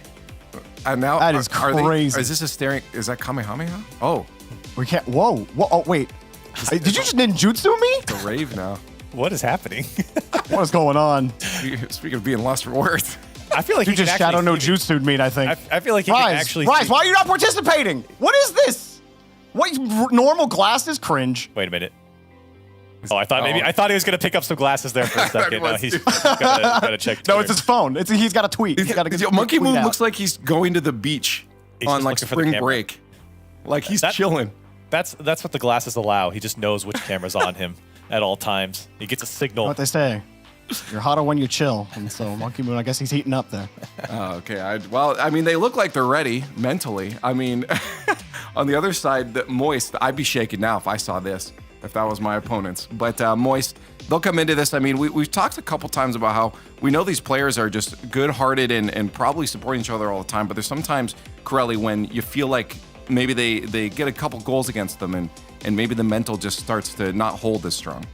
Speaker 6: And now
Speaker 10: that is crazy.
Speaker 6: Is this a staring? Is that Kamehameha? Oh.
Speaker 10: We can't. Whoa. Oh, wait. Did you just ninjutsu me?
Speaker 6: It's a rave now.
Speaker 7: What is happening?
Speaker 10: What is going on?
Speaker 6: Speaking of being lost for words.
Speaker 7: I feel like
Speaker 10: you just shadow no jutsu'd me, I think.
Speaker 7: I feel like you can actually.
Speaker 10: Rise, why are you not participating? What is this? What normal glasses? Cringe.
Speaker 7: Wait a minute. Oh, I thought he was gonna pick up some glasses there for a second. No, he's gotta check.
Speaker 10: No, it's his phone. He's got a tweet.
Speaker 6: Monkey Moon looks like he's going to the beach on like spring break. Like he's chilling.
Speaker 7: That's what the glasses allow. He just knows which camera's on him at all times. He gets a signal.
Speaker 10: What they say. You're hotter when you chill. And so Monkey Moon, I guess he's heating up there.
Speaker 6: Oh, okay. Well, I mean, they look like they're ready mentally. I mean, on the other side, the Moist, I'd be shaking now if I saw this, if that was my opponents. But Moist, they'll come into this. I mean, we've talked a couple times about how we know these players are just good-hearted and probably supporting each other all the time. But there's sometimes, Corelli, when you feel like maybe they get a couple goals against them and maybe the mental just starts to not hold as strong.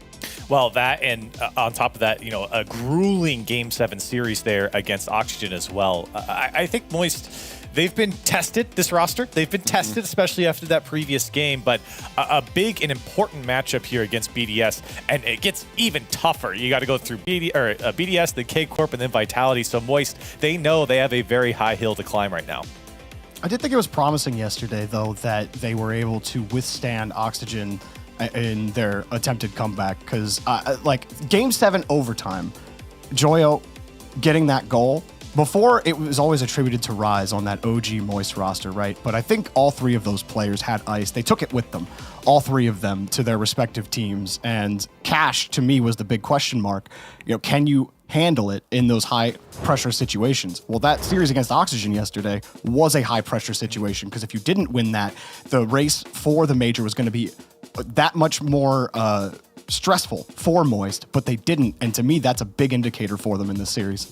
Speaker 7: Well, that and on top of that, a grueling Game 7 series there against Oxygen as well. I think Moist, they've been tested, this roster. They've been tested, especially after that previous game, but a big and important matchup here against BDS, and it gets even tougher. You got to go through BDS, then K-Corp, and then Vitality. So Moist, they know they have a very high hill to climb right now.
Speaker 10: I did think it was promising yesterday, though, that they were able to withstand Oxygen in their attempted comeback, because like Game 7 overtime, Joyo getting that goal, before it was always attributed to Rise on that OG Moist roster, right? But I think all 3 of those players had ice. They took it with them, all 3 of them, to their respective teams. And Cash, to me, was the big question mark. Can you handle it in those high pressure situations? Well, that series against Oxygen yesterday was a high pressure situation, because if you didn't win that, the race for the major was going to be that much more stressful for Moist, but they didn't. And to me, that's a big indicator for them in this series.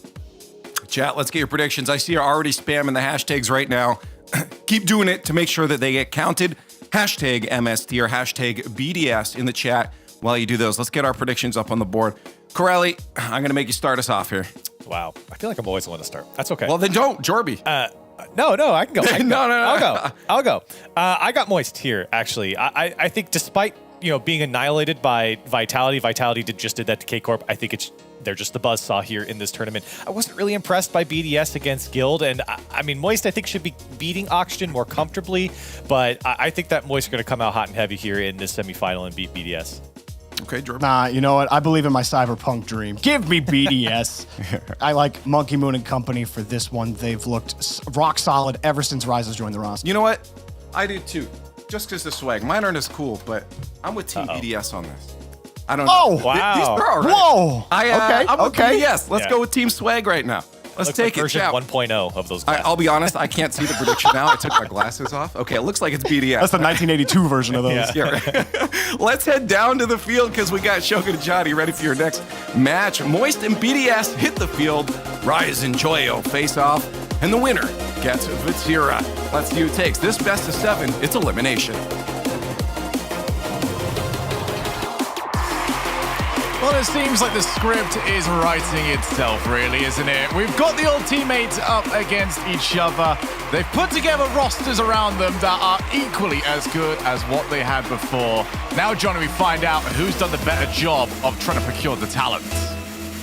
Speaker 6: Chat, let's get your predictions. I see you're already spamming the hashtags right now. Keep doing it to make sure that they get counted. Hashtag MST or hashtag BDS in the chat while you do those. Let's get our predictions up on the board. Corelli, I'm going to make you start us off here.
Speaker 7: Wow. I feel like I'm always the one to start. That's okay.
Speaker 6: Well, then don't. Jorby.
Speaker 7: No, I can go.
Speaker 6: No.
Speaker 7: I'll go. I got Moist here, actually. I think despite, being annihilated by Vitality just did that to K-Corp. I think they're just the buzzsaw here in this tournament. I wasn't really impressed by BDS against Guild, and I mean, Moist, I think, should be beating Oxygen more comfortably, but I think that Moist are going to come out hot and heavy here in this semifinal and beat BDS.
Speaker 6: Okay, Jordan.
Speaker 10: Nah, you know what? I believe in my cyberpunk dream. Give me BDS. I like Monkey Moon and company for this one. They've looked rock solid ever since Rise has joined the roster.
Speaker 6: You know what? I do too. Just because the swag. Mine aren't as cool, but I'm with Team BDS on this. I don't know.
Speaker 10: Oh,
Speaker 7: wow.
Speaker 6: These are all right.
Speaker 10: Whoa.
Speaker 6: I'm with BDS. Let's go with Team Swag right now. Let's take it,
Speaker 7: version 1.0 of those glasses.
Speaker 6: I'll be honest, I can't see the prediction now. I took my glasses off. Okay, it looks like it's BDS.
Speaker 10: That's the 1982 version of those.
Speaker 6: Yeah, right. Let's head down to the field because we got Shogun and Johnny ready for your next match. Moist and BDS hit the field. Rise and Joyo face off, and the winner gets Vatira. Let's see who takes this best of 7. It's elimination.
Speaker 1: Well, it seems like the script is writing itself, really, isn't it? We've got the old teammates up against each other. They've put together rosters around them that are equally as good as what they had before. Now, Johnny, we find out who's done the better job of trying to procure the talent.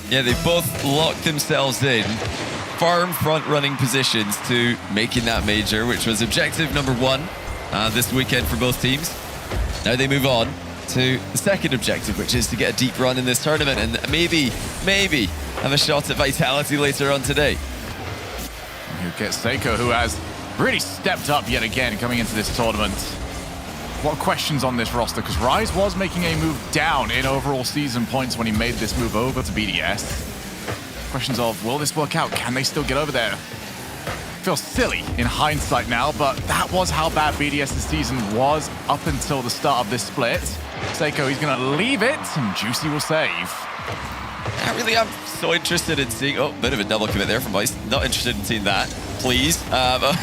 Speaker 2: Yeah, they both locked themselves in firm front-running positions to making that major, which was objective number 1 this weekend for both teams. Now they move on to the second objective, which is to get a deep run in this tournament and maybe have a shot at Vitality later on today.
Speaker 1: You get Seiko, who has really stepped up yet again coming into this tournament. What questions on this roster? Because Rise was making a move down in overall season points when he made this move over to BDS. questions of, will this work out? Can they still get over there? Feels silly in hindsight now, but that was how bad BDS's season was up until the start of this split. Seiko, he's going to leave it, and Juicy will save.
Speaker 2: I really am so interested in seeing... Oh, bit of a double commit there from Ice. Not interested in seeing that, please.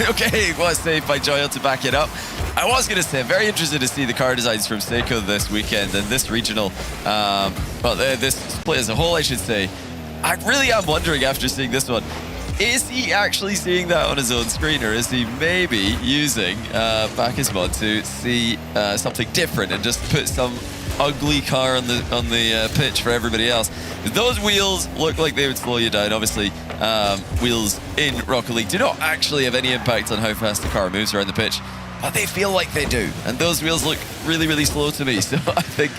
Speaker 2: Okay, was saved by Joyo to back it up. I was going to say, I'm very interested to see the car designs from Seiko this weekend and this regional, this split as a whole, I should say. I really am wondering after seeing this one, is he actually seeing that on his own screen, or is he maybe using Bacchus mod to see something different and just put some ugly car on the pitch for everybody else? Those wheels look like they would slow you down. Obviously, wheels in Rocket League do not actually have any impact on how fast the car moves around the pitch, but they feel like they do. And those wheels look really, really slow to me. So I think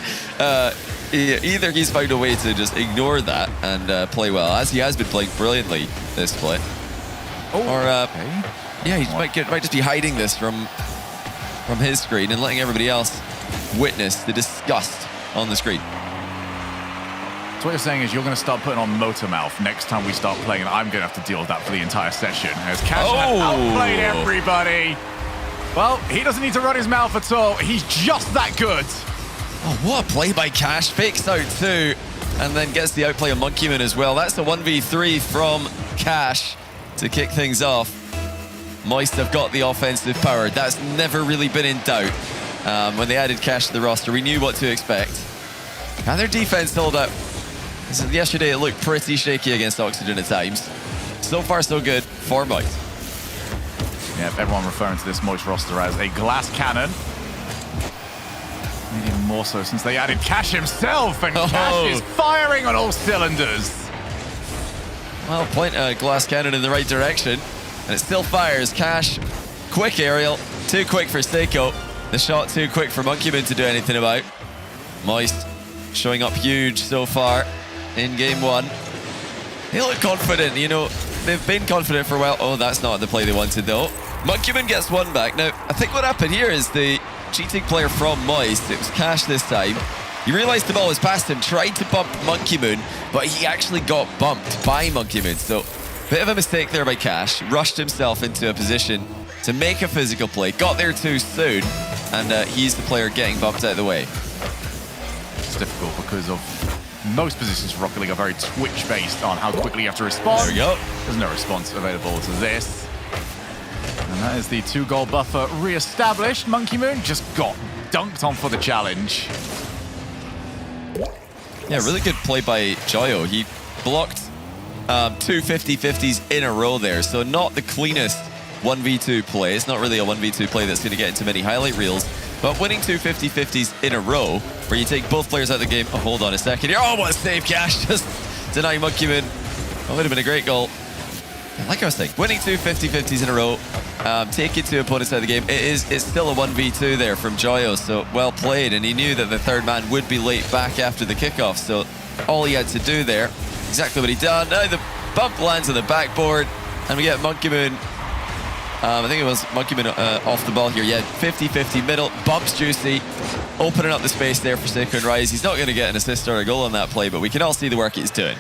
Speaker 2: either he's found a way to just ignore that and play well, as he has been playing brilliantly this split. Yeah, he might just be hiding this from his screen and letting everybody else witness the disgust on the screen.
Speaker 1: So what you're saying is you're going to start putting on motor mouth next time we start playing, and I'm going to have to deal with that for the entire session. As Cash has outplayed everybody. Well, he doesn't need to run his mouth at all. He's just that good.
Speaker 2: Oh, what a play by Cash. Fakes out too, and then gets the outplay of Monkeyman as well. That's a 1v3 from Cash to kick things off. Moist have got the offensive power. That's never really been in doubt. When they added Cash to the roster, we knew what to expect. And their defense held up. Yesterday, it looked pretty shaky against Oxygen at times. So far, so good for Moist.
Speaker 1: Yeah, everyone referring to this Moist roster as a glass cannon. Maybe more so since they added Cash himself, and Cash is firing on all cylinders.
Speaker 2: Well, point a glass cannon in the right direction, and it still fires. Cash, quick aerial, too quick for Seiko. The shot too quick for Monkeyman to do anything about. Moist showing up huge so far in game one. They look confident, you know, they've been confident for a while. Oh, that's not the play they wanted though. Monkeyman gets one back. Now, I think what happened here is the cheating player from Moist, it was Cash this time. He realized the ball was past him, tried to bump Monkeyman, but he actually got bumped by Monkeyman. So, bit of a mistake there by Cash. Rushed himself into a position to make a physical play. Got there too soon, and he's the player getting bumped out of the way.
Speaker 1: It's difficult because of most positions for Rocket League are very twitch-based on how quickly you have to respond.
Speaker 2: There we go.
Speaker 1: There's no response available to this. And that is the 2-goal buffer re-established. Monkeyman just got dunked on for the challenge.
Speaker 2: Yeah, really good play by Joyo. He blocked 2 50-50s in a row there, so not the cleanest 1v2 play. It's not really a 1v2 play that's going to get into many highlight reels, but winning 2 50-50s in a row where you take both players out of the game. Oh, hold on a second here. Oh, what a save, Cash. Just denying Monkeyman. That would have been a great goal. Like I was saying, winning 2 50-50s in a row, taking two opponents out of the game. It's still a 1v2 there from Joyo, so well played, and he knew that the third man would be late back after the kickoff, so all he had to do there, exactly what he done. Now the bump lands on the backboard, and we get Monkeyman. I think it was Monkeyman off the ball here. Yeah, 50-50 middle, bumps Juicy, opening up the space there for Seiko and Rise. He's not going to get an assist or a goal on that play, but we can all see the work he's doing.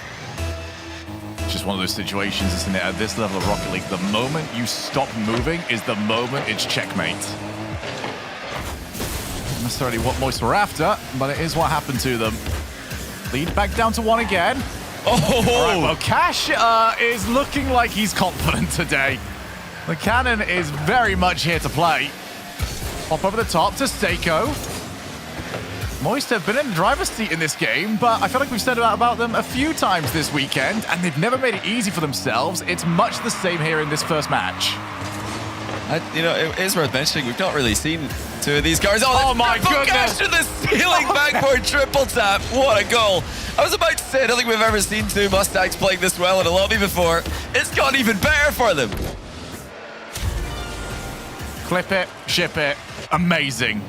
Speaker 1: Just one of those situations, isn't it? At this level of Rocket League, the moment you stop moving is the moment it's checkmate. Not necessarily what Moist were after, but it is what happened to them. Lead back down to 1 again.
Speaker 2: Oh!
Speaker 1: All right, well, Cash is looking like he's confident today. The cannon is very much here to play. Pop over the top to Seiko. Moist have been in the driver's seat in this game, but I feel like we've said about them a few times this weekend, and they've never made it easy for themselves. It's much the same here in this first match.
Speaker 2: You know, it is worth mentioning, we've not really seen two of these cars.
Speaker 1: Oh my goodness!
Speaker 2: Cash to the ceiling backboard triple tap. What a goal. I was about to say, I don't think we've ever seen two Mustangs playing this well in a lobby before. It's gotten even better for them.
Speaker 1: Clip it, ship it, amazing.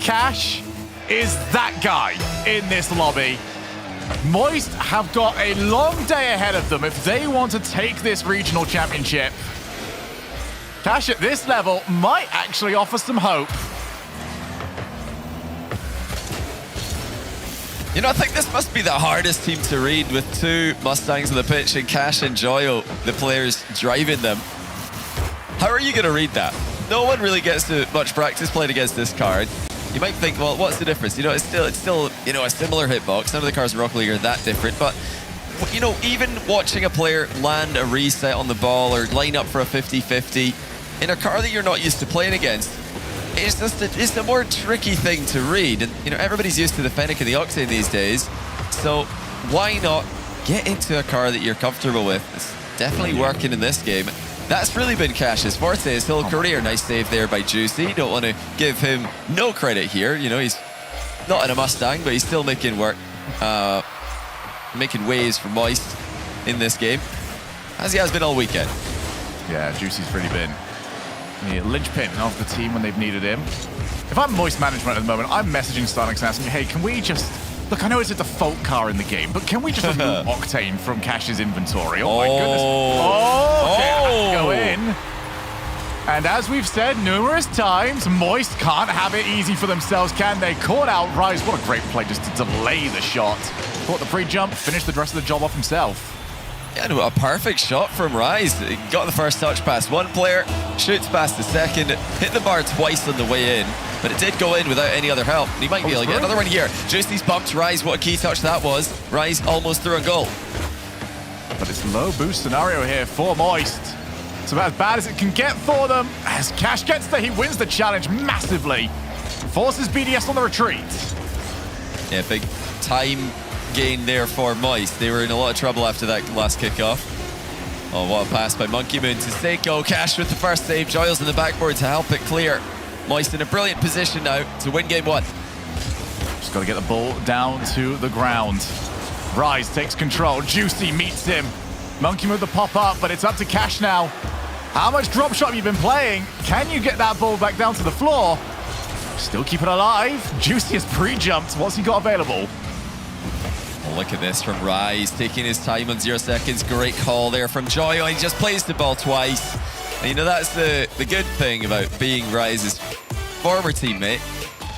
Speaker 1: Cash is that guy in this lobby. Moist have got a long day ahead of them if they want to take this regional championship. Cash at this level might actually offer some hope.
Speaker 2: You know, I think this must be the hardest team to read with two Mustangs on the pitch and Cash and Joyo, the players driving them. How are you going to read that? No one really gets to much practice playing against this card. You might think, well, what's the difference? You know, it's still, you know, a similar hitbox. None of the cards in Rocket League are that different, but you know, even watching a player land a reset on the ball or line up for a 50-50 in a card that you're not used to playing against, it's a more tricky thing to read. And you know, everybody's used to the Fennec and the Octane these days, so why not get into a card that you're comfortable with? It's definitely working in this game. That's really been Cash's forte his whole career. Nice save there by Juicy. Don't want to give him no credit here. You know, he's not in a Mustang, but he's still making work, making waves for Moist in this game, as he has been all weekend.
Speaker 1: Yeah, Juicy's really been the linchpin of the team when they've needed him. If I'm Moist management at the moment, I'm messaging Starlink and asking, hey, can we just... Look, I know it's a default car in the game, but can we just remove Octane from Cash's inventory? Oh my goodness. Oh, okay, that has to go in. And as we've said numerous times, Moist can't have it easy for themselves, can they? Caught out Rise. What a great play just to delay the shot. Caught the pre-jump, finished the rest of the job off himself.
Speaker 2: Yeah, no, a perfect shot from Rise. He got the first touch past one player, shoots past the second, hit the bar twice on the way in, but it did go in without any other help. And he might be able to get another one here. Juicy's bumped Rise. What a key touch that was. Rise almost through a goal.
Speaker 1: But it's low boost scenario here for Moist. It's about as bad as it can get for them. As Cash gets there, he wins the challenge massively. Forces BDS on the retreat.
Speaker 2: Yeah, big time gain there for Moist. They were in a lot of trouble after that last kickoff. Oh, what a pass by Monkey Moon to Seiko. Cash with the first save. Joyle's in the backboard to help it clear. Moist in a brilliant position now to win game one.
Speaker 1: Just got to get the ball down to the ground. Rise takes control. Juicy meets him. Monkey Moon the pop up, but it's up to Cash now. How much drop shot have you been playing? Can you get that ball back down to the floor? Still keep it alive. Juicy has pre-jumped. What's he got available?
Speaker 2: Oh, look at this from Rise, taking his time on 0 seconds. Great call there from Joyo. He just plays the ball twice. And you know, that's the good thing about being Rise's former teammate.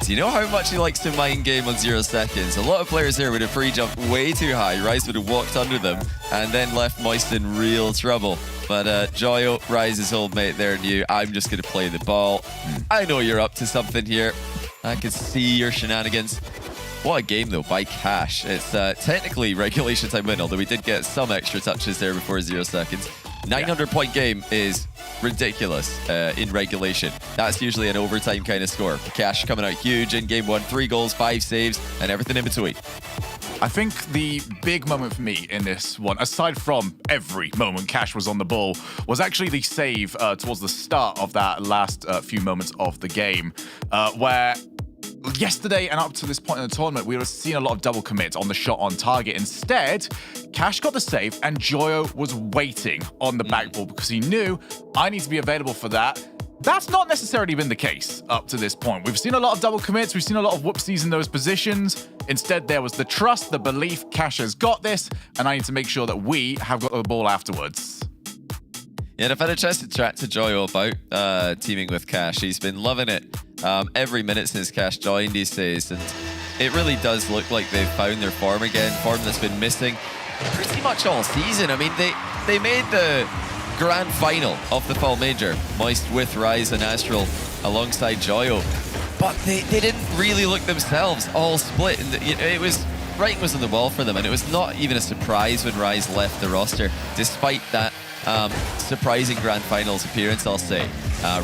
Speaker 2: So you know how much he likes to mind game on 0 seconds. A lot of players here would have pre-jumped way too high. Rise would have walked under them and then left Moist in real trouble. But Joyo, Rise's old mate there, knew, I'm just going to play the ball. I know you're up to something here. I can see your shenanigans. What a game, though, by Cash. It's technically regulation time win, although we did get some extra touches there before 0 seconds. 900-point game is ridiculous in regulation. That's usually an overtime kind of score. Cash coming out huge in game one. 3 goals, 5 saves, and everything in between.
Speaker 1: I think the big moment for me in this one, aside from every moment Cash was on the ball, was actually the save towards the start of that last few moments of the game, where yesterday and up to this point in the tournament, we were seeing a lot of double commits on the shot on target. Instead, Cash got the save and Joyo was waiting on the backboard because he knew, I need to be available for that. That's not necessarily been the case up to this point. We've seen a lot of double commits. We've seen a lot of whoopsies in those positions. Instead, there was the trust, the belief, Cash has got this, and I need to make sure that we have got the ball afterwards.
Speaker 2: Yeah, and I've had a chance to chat to Joyo about teaming with Cash. He's been loving it every minute since Cash joined, he says. And it really does look like they've found their form again, form that's been missing pretty much all season. I mean, they made the grand final of the Fall Major, Moist with Rise and Astral alongside Joyo. But they didn't really look themselves all split. And it was, writing was on the wall for them, and it was not even a surprise when Rise left the roster, despite that surprising grand finals appearance, I'll say.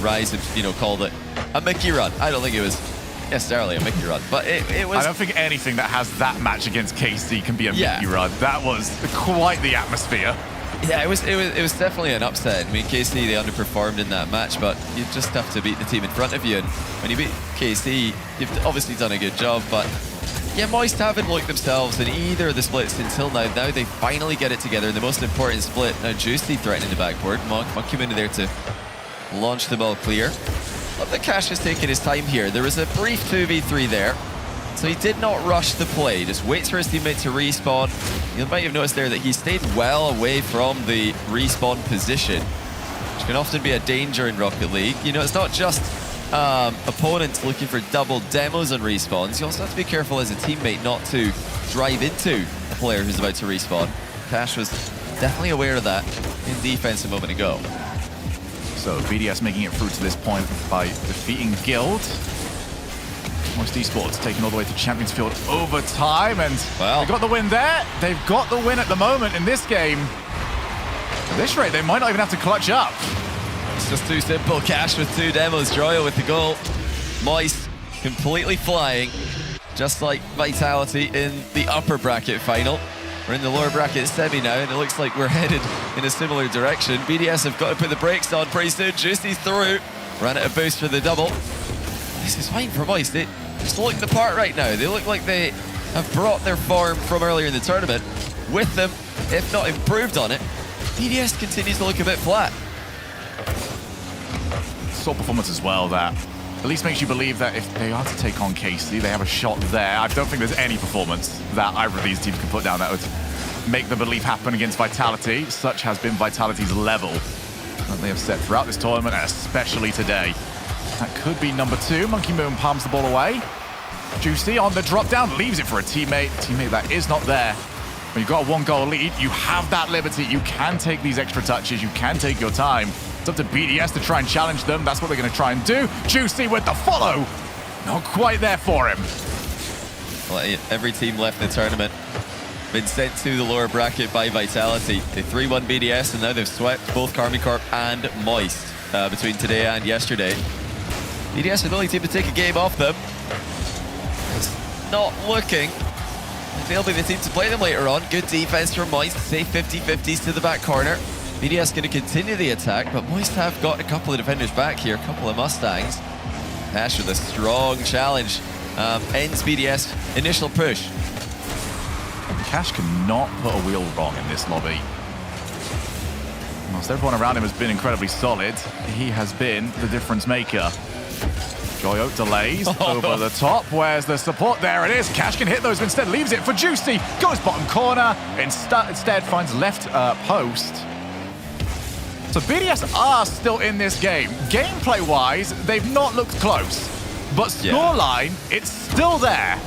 Speaker 2: Rise have, called it a Mickey run. I don't think it was necessarily a Mickey run, but it was...
Speaker 1: I don't think anything that has that match against KC can be a Mickey run. That was quite the atmosphere.
Speaker 2: Yeah, it was definitely an upset. I mean, KC, they underperformed in that match, but you just have to beat the team in front of you. And when you beat KC, you've obviously done a good job, but yeah, Moist haven't looked themselves in either of the splits until now. Now they finally get it together in the most important split. Now Juicy threatening the backboard. Monkey Moon there to launch the ball clear. Love that Cash has taken his time here. There was a brief 2v3 there, so he did not rush the play. Just waits for his teammate to respawn. You might have noticed there that he stayed well away from the respawn position, which can often be a danger in Rocket League. You know, it's not just opponents looking for double demos on respawns, you also have to be careful as a teammate not to drive into a player who's about to respawn. Cash was definitely aware of that in defense a moment ago.
Speaker 1: So BDS making it through to this point by defeating Guild. Moist Esports taking all the way to Champions Field overtime, and
Speaker 2: well,
Speaker 1: they got the win there. They've got the win at the moment in this game. At this rate, they might not even have to clutch up.
Speaker 2: It's just too simple. Cash with 2 demos, Joyo with the goal. Moist completely flying, just like Vitality in the upper bracket final. We're in the lower bracket semi now, and it looks like we're headed in a similar direction. BDS have got to put the brakes on pretty soon. Juicy's through. Ran out of boost for the double. This is fine for Moist. They just look the part right now. They look like they have brought their form from earlier in the tournament with them, if not improved on it. BDS continues to look a bit flat.
Speaker 1: Sort of performance as well that at least makes you believe that if they are to take on KC, they have a shot there. I don't think there's any performance that either of these teams can put down that would make the belief happen against Vitality. Such has been Vitality's level that they have set throughout this tournament, and especially today. That could be number 2. Monkey Moon palms the ball away. Juicy on the drop down, leaves it for a teammate. Teammate that is not there. When you've got a 1-goal lead, you have that liberty. You can take these extra touches. You can take your time. It's up to BDS to try and challenge them. That's what they're going to try and do. Juicy with the follow. Not quite there for him.
Speaker 2: Well, every team left the tournament been sent to the lower bracket by Vitality. They 3-1 BDS, and now they've swept both Karmine Corp and Moist between today and yesterday. BDS are the only team to take a game off them. It's not looking. They'll be the team to play them later on. Good defense from Moist. Safe 50-50s to the back corner. BDS going to continue the attack, but Moist have got a couple of defenders back here, a couple of Mustangs. Ash with a strong challenge. Ends BDS initial push.
Speaker 1: Cash cannot put a wheel wrong in this lobby. Whilst everyone around him has been incredibly solid, he has been the difference maker. Joyo delays over the top. Where's the support? There it is. Cash can hit those, but instead leaves it for Juicy. Goes bottom corner. Instead finds left post. So BDS are still in this game. Gameplay-wise, they've not looked close. But scoreline, it's still there.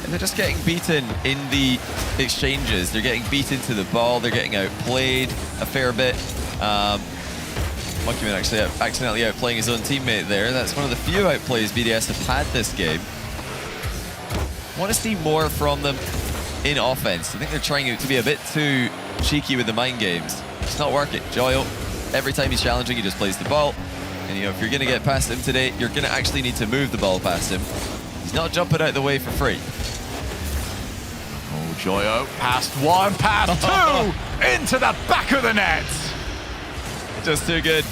Speaker 2: And they're just getting beaten in the exchanges. They're getting beaten to the ball. They're getting outplayed a fair bit. Monkey Moon actually accidentally outplaying his own teammate there. That's one of the few outplays BDS have had this game. I want to see more from them in offense. I think they're trying to be a bit too cheeky with the mind games. It's not working. Joyo, every time he's challenging, he just plays the ball. And if you're going to get past him today, you're going to actually need to move the ball past him. He's not jumping out the way for free.
Speaker 1: Oh, Joyo, past 1, past 2, into the back of the net.
Speaker 2: Just too good.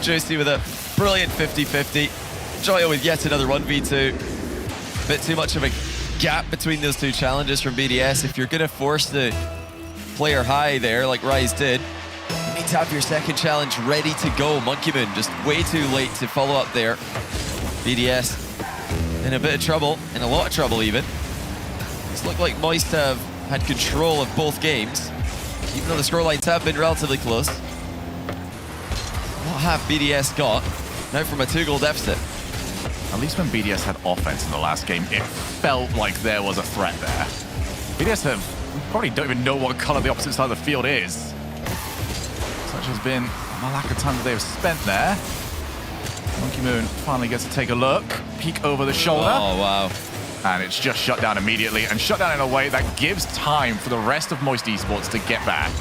Speaker 2: Juicy with a brilliant 50-50. Joyo with yet another 1v2. A bit too much of a gap between those two challenges from BDS. If you're going to force the player high there, like Rise did, you need to have your second challenge ready to go. Monkey Moon just way too late to follow up there. BDS in a bit of trouble, in a lot of trouble even. It's looked like Moist have had control of both games, even though the scorelines have been relatively close. What have BDS got now from a 2-goal deficit?
Speaker 1: At least when BDS had offense in the last game, it felt like there was a threat there. BDS probably don't even know what color the opposite side of the field is. Such has been the lack of time that they have spent there. Monkey Moon finally gets to take a look, peek over the shoulder.
Speaker 2: Oh, wow.
Speaker 1: And it's just shut down immediately, and shut down in a way that gives time for the rest of Moist Esports to get back.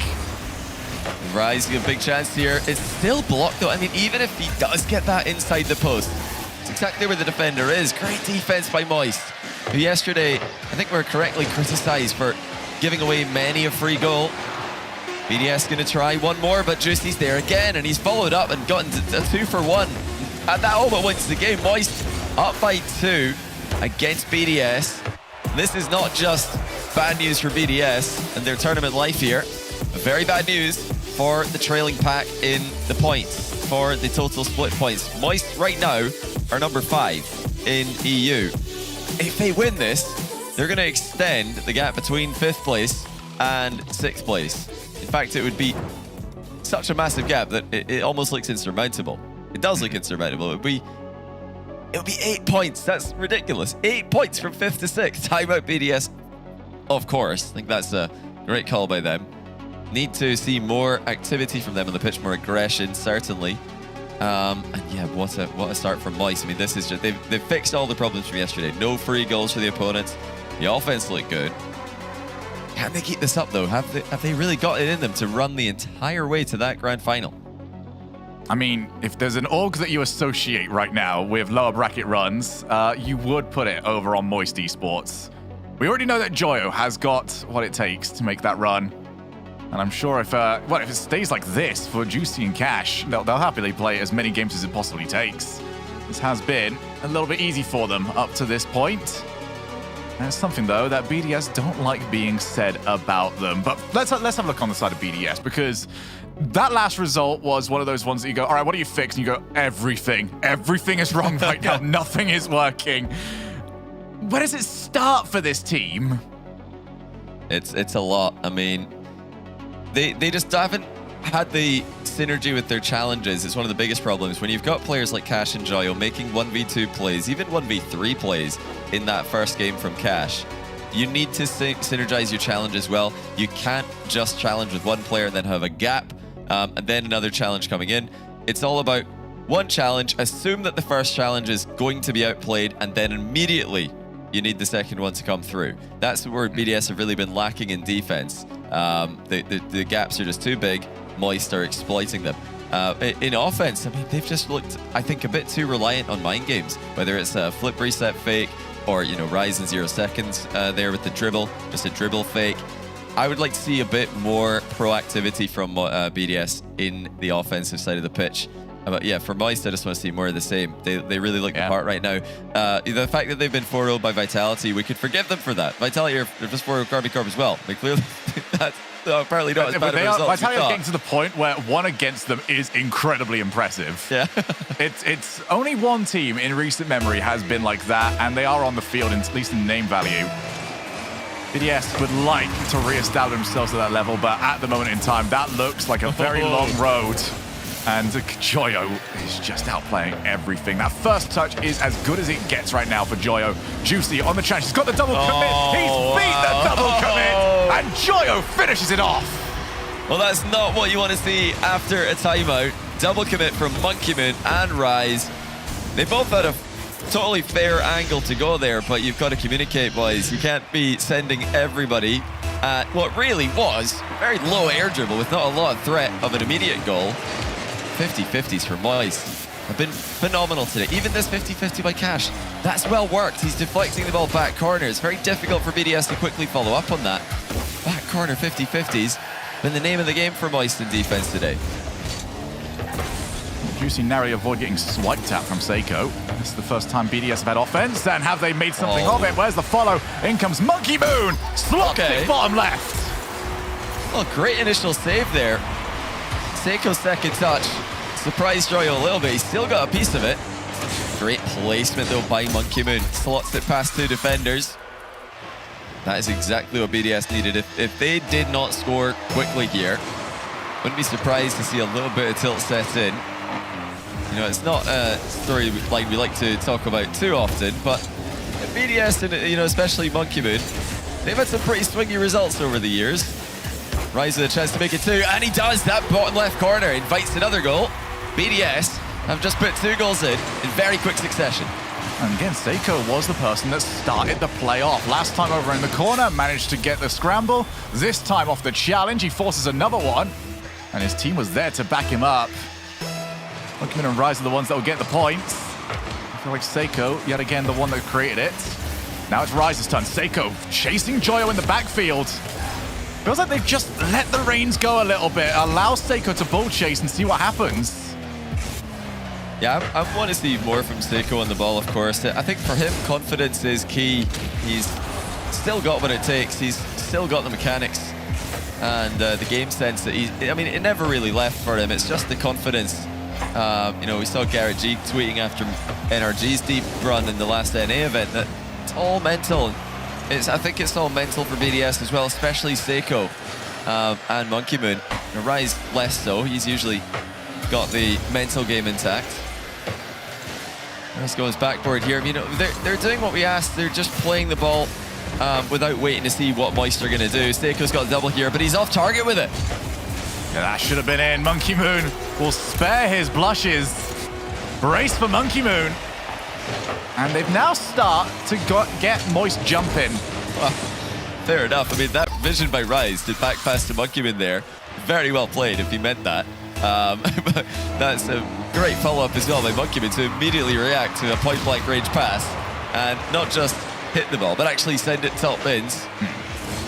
Speaker 2: Rising a big chance here. It's still blocked though. I mean, even if he does get that inside the post, it's exactly where the defender is. Great defense by Moist, who yesterday, I think, were correctly criticized for giving away many a free goal. BDS going to try one more, but Juicy's there again, and he's followed up and gotten a 2-for-1. And that almost wins the game. Moist up by 2 against BDS. This is not just bad news for BDS and their tournament life here. Very bad news for the trailing pack in the points, for the total split points. Moist right now are number 5 in EU. If they win this, they're going to extend the gap between 5th place and 6th place. In fact, it would be such a massive gap that it almost looks insurmountable. It does look insurmountable. It would be It'll be 8 points. That's ridiculous. 8 points from 5th to 6th. Timeout BDS, of course. I think that's a great call by them. Need to see more activity from them on the pitch, more aggression, certainly. And yeah, what a start from Moist. I mean, this is just they've fixed all the problems from yesterday. No free goals for the opponents. The offense looked good. Can they keep this up though? Have they really got it in them to run the entire way to that grand final?
Speaker 1: I mean, if there's an org that you associate right now with lower bracket runs, you would put it over on Moist Esports. We already know that Joyo has got what it takes to make that run. And I'm sure if it stays like this for Juicy and Cash, they'll happily play as many games as it possibly takes. This has been a little bit easy for them up to this point. And it's something, though, that BDS don't like being said about them. But let's have a look on the side of BDS, because that last result was one of those ones that you go, all right, what do you fix? And you go, everything. Everything is wrong right now. Nothing is working. Where does it start for this team?
Speaker 2: It's a lot. I mean, they just haven't had the synergy with their challenges. It's one of the biggest problems. When you've got players like Cash and Joyo making 1v2 plays, even 1v3 plays in that first game from Cash, you need to synergize your challenge as well. You can't just challenge with one player and then have a gap, and then another challenge coming in. It's all about one challenge, assume that the first challenge is going to be outplayed, and then immediately you need the second one to come through. That's where BDS have really been lacking in defense. The gaps are just too big. Moist are exploiting them. In offense, I mean, they've just looked, I think, a bit too reliant on mind games, whether it's a flip reset fake or, you know, Rise in 0 seconds there with the dribble, just a dribble fake. I would like to see a bit more proactivity from BDS in the offensive side of the pitch. But yeah, for Moist, I just want to see more of the same. They really look the part right now. The fact that they've been 4-0 by Vitality, we could forgive them for that. Vitality are just 4-0 Karmine Corp as well. They clearly, that's apparently not as bad of a result.
Speaker 1: Vitality are getting to the point where one against them is incredibly impressive.
Speaker 2: Yeah.
Speaker 1: It's only one team in recent memory has been like that, and they are on the field, at least in name value. BDS would like to re-establish themselves at that level, but at the moment in time, that looks like a very long road. And Joyo is just outplaying everything. That first touch is as good as it gets right now for Joyo. Juicy on the chance. He's got the double commit. He's beat the double commit. And Joyo finishes it off.
Speaker 2: Well, that's not what you want to see after a timeout. Double commit from Monkey Moon and Rise. They both had a totally fair angle to go there, but you've got to communicate, boys. You can't be sending everybody at what really was a very low air dribble with not a lot of threat of an immediate goal. 50-50s for Moist have been phenomenal today. Even this 50-50 by Cash, that's well worked. He's deflecting the ball back corner. It's very difficult for BDS to quickly follow up on that. Back corner 50-50s been the name of the game for Moist in defense today.
Speaker 1: Juicy narrowly avoid getting swiped at from Seiko. This is the first time BDS have had offense, and have they made something of it? Where's the follow? In comes Monkey Moon. Slots it bottom left.
Speaker 2: Well, great initial save there. Seiko's second touch surprised Joyo a little bit. He's still got a piece of it. Great placement though by Monkey Moon. Slots it past two defenders. That is exactly what BDS needed. If they did not score quickly here, wouldn't be surprised to see a little bit of tilt set in. You know, it's not a story like we like to talk about too often, but BDS and, you know, especially Monkey Moon, they've had some pretty swingy results over the years. Rise with a chance to make it two, and he does. That bottom left corner invites another goal. BDS have just put 2 goals in very quick succession.
Speaker 1: And again, Seiko was the person that started the play off. Last time over in the corner, managed to get the scramble. This time off the challenge, he forces another one, and his team was there to back him up. Monkey Moon and Rise are the ones that will get the points. I feel like Seiko, yet again, the one that created it. Now it's Rise's turn. Seiko chasing Joyo in the backfield. Feels like they've just let the reins go a little bit. Allow Seiko to bull chase and see what happens.
Speaker 2: Yeah, I want to see more from Seiko on the ball, of course. I think for him, confidence is key. He's still got what it takes. He's still got the mechanics and the game sense that I mean, it never really left for him. It's just the confidence. You know, we saw Garrett G tweeting after NRG's deep run in the last NA event that it's all mental. I think it's all mental for BDS as well, especially Seiko and Monkey Moon. Rise less so. He's usually got the mental game intact. Let's go his backboard here. You know, they're doing what we asked. They're just playing the ball without waiting to see what Moist are going to do. Seiko's got a double here, but he's off target with it.
Speaker 1: Yeah, that should have been in. Monkey Moon will spare his blushes. Brace for Monkey Moon. And they've now start to get Moist jumping.
Speaker 2: Well, fair enough. I mean, that vision by Rise to back pass to Monkey Moon there. Very well played if he meant that. But that's a great follow-up as well by Monkey Moon to immediately react to a point-blank range pass and not just hit the ball, but actually send it top bins.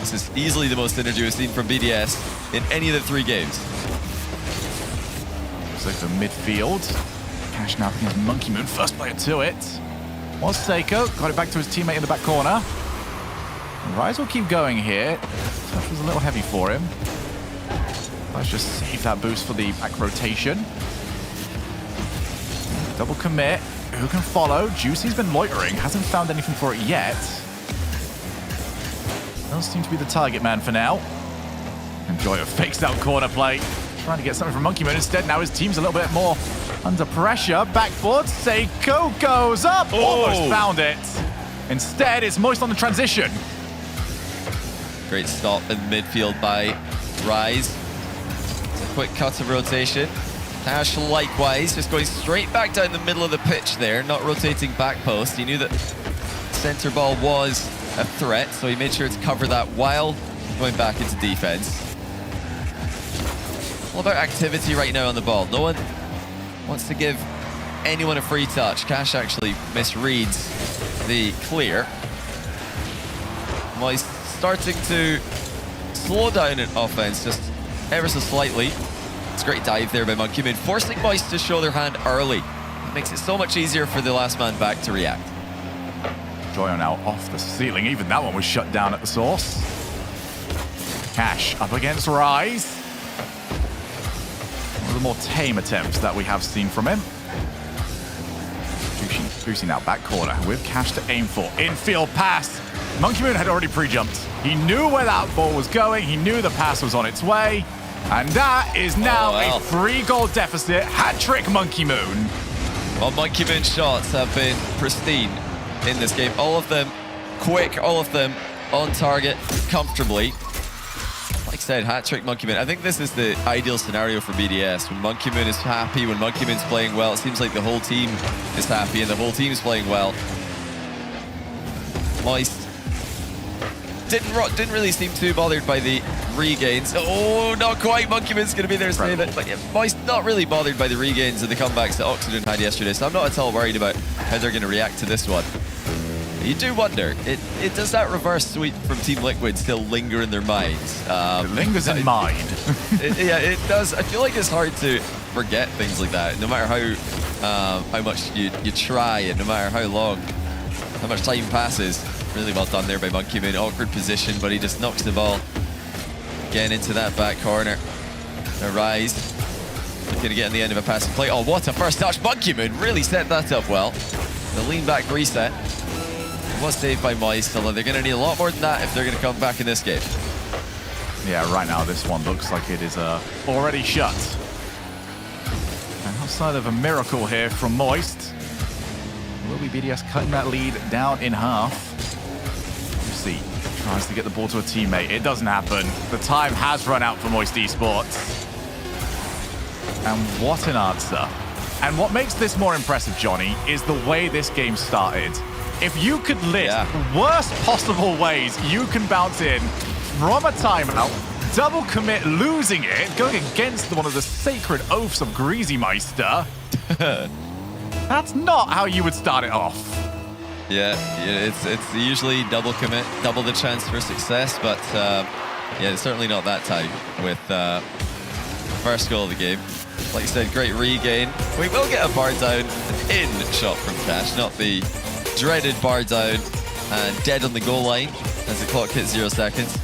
Speaker 2: This is easily the most energy we've seen from BDS in any of the 3 games.
Speaker 1: Looks like the midfield. Cash now thinks Monkey Moon, first player to it. Was Seiko, got it back to his teammate in the back corner. And Rise will keep going here. Touch was a little heavy for him. Let's just save that boost for the back rotation. Double commit. Who can follow? Juicy's been loitering. Hasn't found anything for it yet. Does seem to be the target man for now. And Joyo fakes out corner play. Trying to get something from Monkey Moon. Instead, now his team's a little bit more under pressure. Backboard. Seiko goes up. Almost found it. Instead, it's Moist on the transition.
Speaker 2: Great stop in midfield by Rise. Quick cut of rotation. Cash likewise, just going straight back down the middle of the pitch there, not rotating back post. He knew that center ball was a threat, so he made sure to cover that while going back into defense. All about activity right now on the ball. No one wants to give anyone a free touch. Cash actually misreads the clear. Well, he's starting to slow down in offense just ever so slightly. It's a great dive there by Monkey Moon, forcing Moist to show their hand early. It makes it so much easier for the last man back to react.
Speaker 1: Joyo now off the ceiling. Even that one was shut down at the source. Cash up against Rise. One of the more tame attempts that we have seen from him. Juicy now back corner with Cash to aim for. Infield pass. Monkey Moon had already pre-jumped. He knew where that ball was going. He knew the pass was on its way. And that is now a 3-goal deficit. Hat-trick Monkey Moon.
Speaker 2: Well, Monkey Moon shots have been pristine in this game. All of them quick, all of them on target comfortably. Like I said, hat-trick Monkey Moon. I think this is the ideal scenario for BDS. When Monkey Moon is happy, when Monkey Moon's playing well, it seems like the whole team is happy and the whole team is playing well. Moist didn't really seem too bothered by the regains. Oh, not quite. Monkey Moon's going to be there to save it. But yeah, Moist not really bothered by the regains and the comebacks that Oxygen had yesterday, so I'm not at all worried about how they're going to react to this one. You do wonder, it does that reverse sweep from Team Liquid still linger in their minds?
Speaker 1: It lingers in mind.
Speaker 2: Yeah, it does. I feel like it's hard to forget things like that, no matter how much you try and no matter how long, how much time passes. Really well done there by Monkey Moon. Awkward position, but he just knocks the ball again into that back corner. A Rise looking to get on the end of a passing play. Oh, what a first touch. Monkey Moon really set that up well. The lean back reset was saved by Moist, although they're going to need a lot more than that if they're going to come back in this game.
Speaker 1: Yeah, right now this one looks like it is already shut. And outside of a miracle here from Moist, will be BDS cutting that lead down in half. Juicy tries to get the ball to a teammate. It doesn't happen. The time has run out for Moist Esports. And what an answer. And what makes this more impressive, Johnny, is the way this game started. If you could list worst possible ways you can bounce in from a timeout, double commit, losing it, going against one of the sacred oaths of Greasy Meister, that's not how you would start it off.
Speaker 2: Yeah, it's usually double commit, double the chance for success, but yeah, it's certainly not that time with first goal of the game. Like you said, great regain. We will get a bar down in shot from Cash, not the dreaded bar down and dead on the goal line as the clock hits 0 seconds.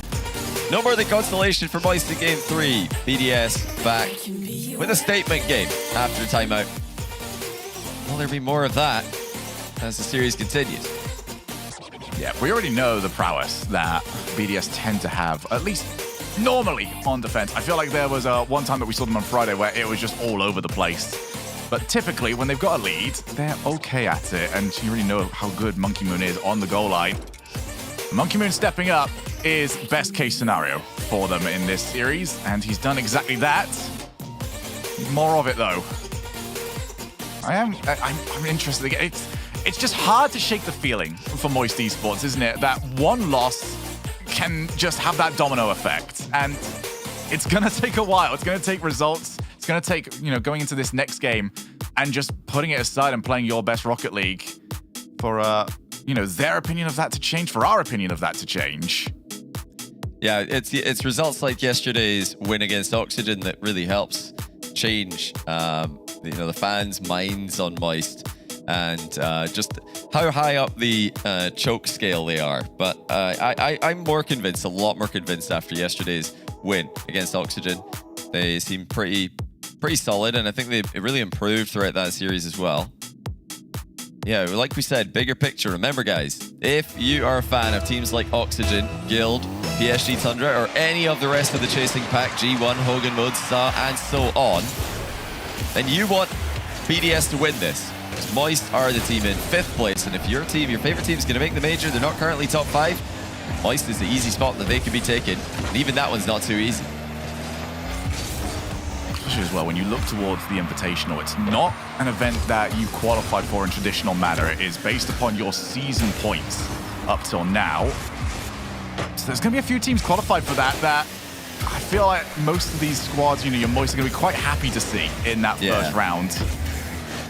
Speaker 2: No more than consolation for Moist in game 3. BDS back with a statement game after timeout. Will there be more of that as the series continues?
Speaker 1: Yeah, we already know the prowess that BDS tend to have, at least normally on defense. I feel like there was one time that we saw them on Friday where it was just all over the place. But typically, when they've got a lead, they're okay at it. And you really know how good Monkey Moon is on the goal line. Monkey Moon stepping up is best case scenario for them in this series. And he's done exactly that. More of it, though. I'm interested. It's just hard to shake the feeling for Moist Esports, isn't it? That one loss can just have that domino effect. And it's going to take a while. It's going to take results. It's going to take, going into this next game and just putting it aside and playing your best Rocket League for, their opinion of that to change, for our opinion of that to change.
Speaker 2: Yeah, it's results like yesterday's win against Oxygen that really helps change, the fans' minds on Moist and just how high up the choke scale they are. But I'm more convinced, a lot more convinced after yesterday's win against Oxygen. They seem pretty solid, and I think they really improved throughout that series as well. Yeah, like we said, bigger picture. Remember, guys, if you are a fan of teams like Oxygen, Guild, PSG Tundra, or any of the rest of the chasing pack, G1, Hogan Mode, Star, and so on, then you want BDS to win this. Moist are the team in 5th place, and if your favorite team is going to make the major, they're not currently top 5, Moist is the easy spot that they could be taking, and even that one's not too easy.
Speaker 1: Especially as well, when you look towards the Invitational, it's not an event that you qualify for in traditional manner. It is based upon your season points up till now. So there's going to be a few teams qualified for that I feel like most of these squads, your Moist are going to be quite happy to see in that first round.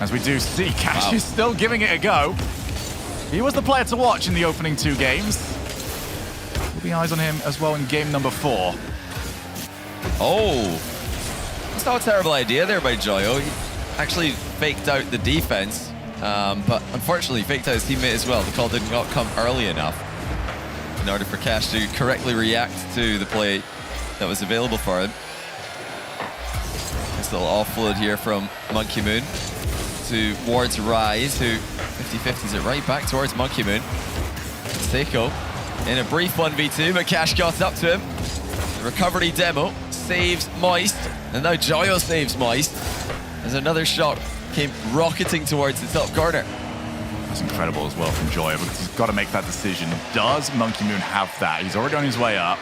Speaker 1: As we do see, Cash is still giving it a go. He was the player to watch in the opening 2 games. We'll be eyes on him as well in game number 4.
Speaker 2: Oh, it's not a terrible idea there by Joyo. He actually faked out the defense, but unfortunately faked out his teammate as well. The call did not come early enough in order for Cash to correctly react to the play that was available for him. This little offload here from Monkey Moon towards Rise, who 50-50s it right back towards Monkey Moon. Seiko in a brief 1v2, but Cash got up to him. The recovery demo saves Moist, and now Joyo saves Moist as another shot came rocketing towards the top corner.
Speaker 1: That's incredible as well from Joyo, because he's got to make that decision. Does Monkey Moon have that? He's already on his way up.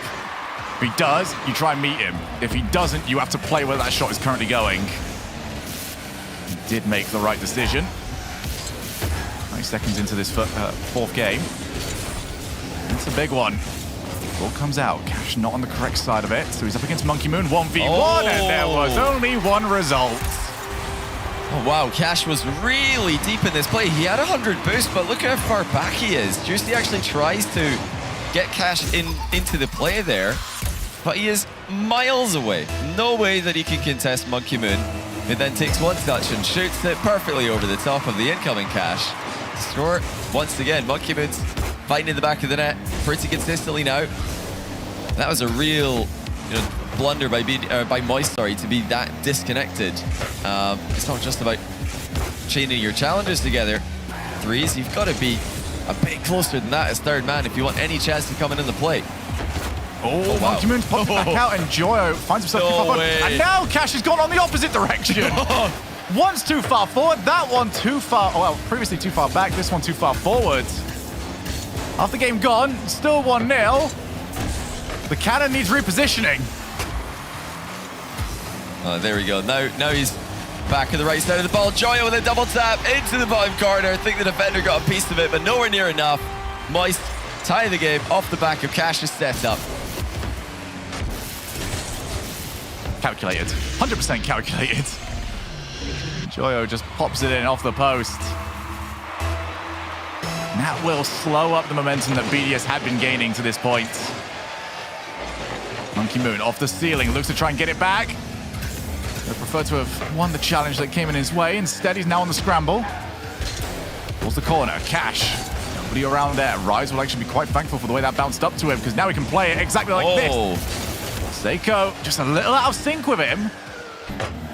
Speaker 1: If he does, you try and meet him. If he doesn't, you have to play where that shot is currently going. He did make the right decision. 20 seconds into this 4th game. It's a big one. Ball comes out. Cash not on the correct side of it, so he's up against Monkey Moon 1v1, and there was only one result.
Speaker 2: Oh wow, Cash was really deep in this play. He had 100 boost, but look how far back he is. Juicy actually tries to get Cash into the play there, but he is miles away. No way that he can contest Monkey Moon. He then takes one touch and shoots it perfectly over the top of the incoming Cash. Score once again. Monkey Moon's fighting in the back of the net pretty consistently now. That was a real blunder by Moist, to be that disconnected. It's not just about chaining your challenges together. Threes, you've got to be a bit closer than that as 3rd man if you want any chance to come in the play.
Speaker 1: Oh, wow. Monkey Moon pops back out, and Joyo finds himself too far forward. And now Cash has gone on the opposite direction. One's too far forward, that one too far, previously too far back, this one too far forward. Half the game gone, still 1-0. The cannon needs repositioning.
Speaker 2: There we go. Now he's back at the right side of the ball. Joyo with a double tap into the bottom corner. I think the defender got a piece of it, but nowhere near enough. Moist tie the game off the back of Cash's setup.
Speaker 1: Calculated. 100% calculated. Joyo just pops it in off the post. And that will slow up the momentum that BDS had been gaining to this point. Monkey Moon off the ceiling, looks to try and get it back. They prefer to have won the challenge that came in his way. Instead, he's now on the scramble. Pulls the corner. Cash. Nobody around there. Rise will actually be quite thankful for the way that bounced up to him, because now he can play it exactly like this. Seiko just a little out of sync with him.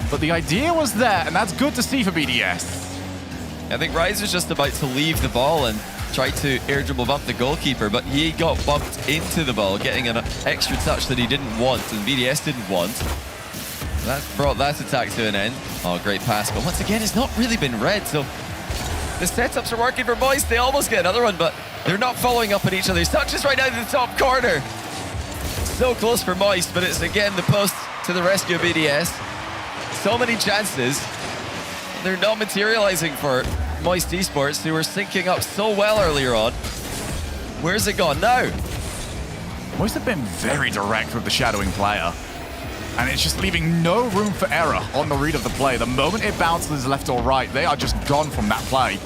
Speaker 1: But the idea was there, and that's good to see for BDS.
Speaker 2: I think Rise was just about to leave the ball and try to air dribble bump the goalkeeper, but he got bumped into the ball, getting an extra touch that he didn't want and BDS didn't want. That's brought that attack to an end. Oh, great pass. But once again, it's not really been read. So the setups are working for Moist. They almost get another one, but they're not following up on each other's touches right now in the top corner. So close for Moist, but it's again the post to the rescue of BDS. So many chances. They're not materializing for Moist Esports, who were syncing up so well earlier on. Where's it gone now?
Speaker 1: Moist have been very direct with the shadowing player. And it's just leaving no room for error on the read of the play. The moment it bounces left or right, they are just gone from that play.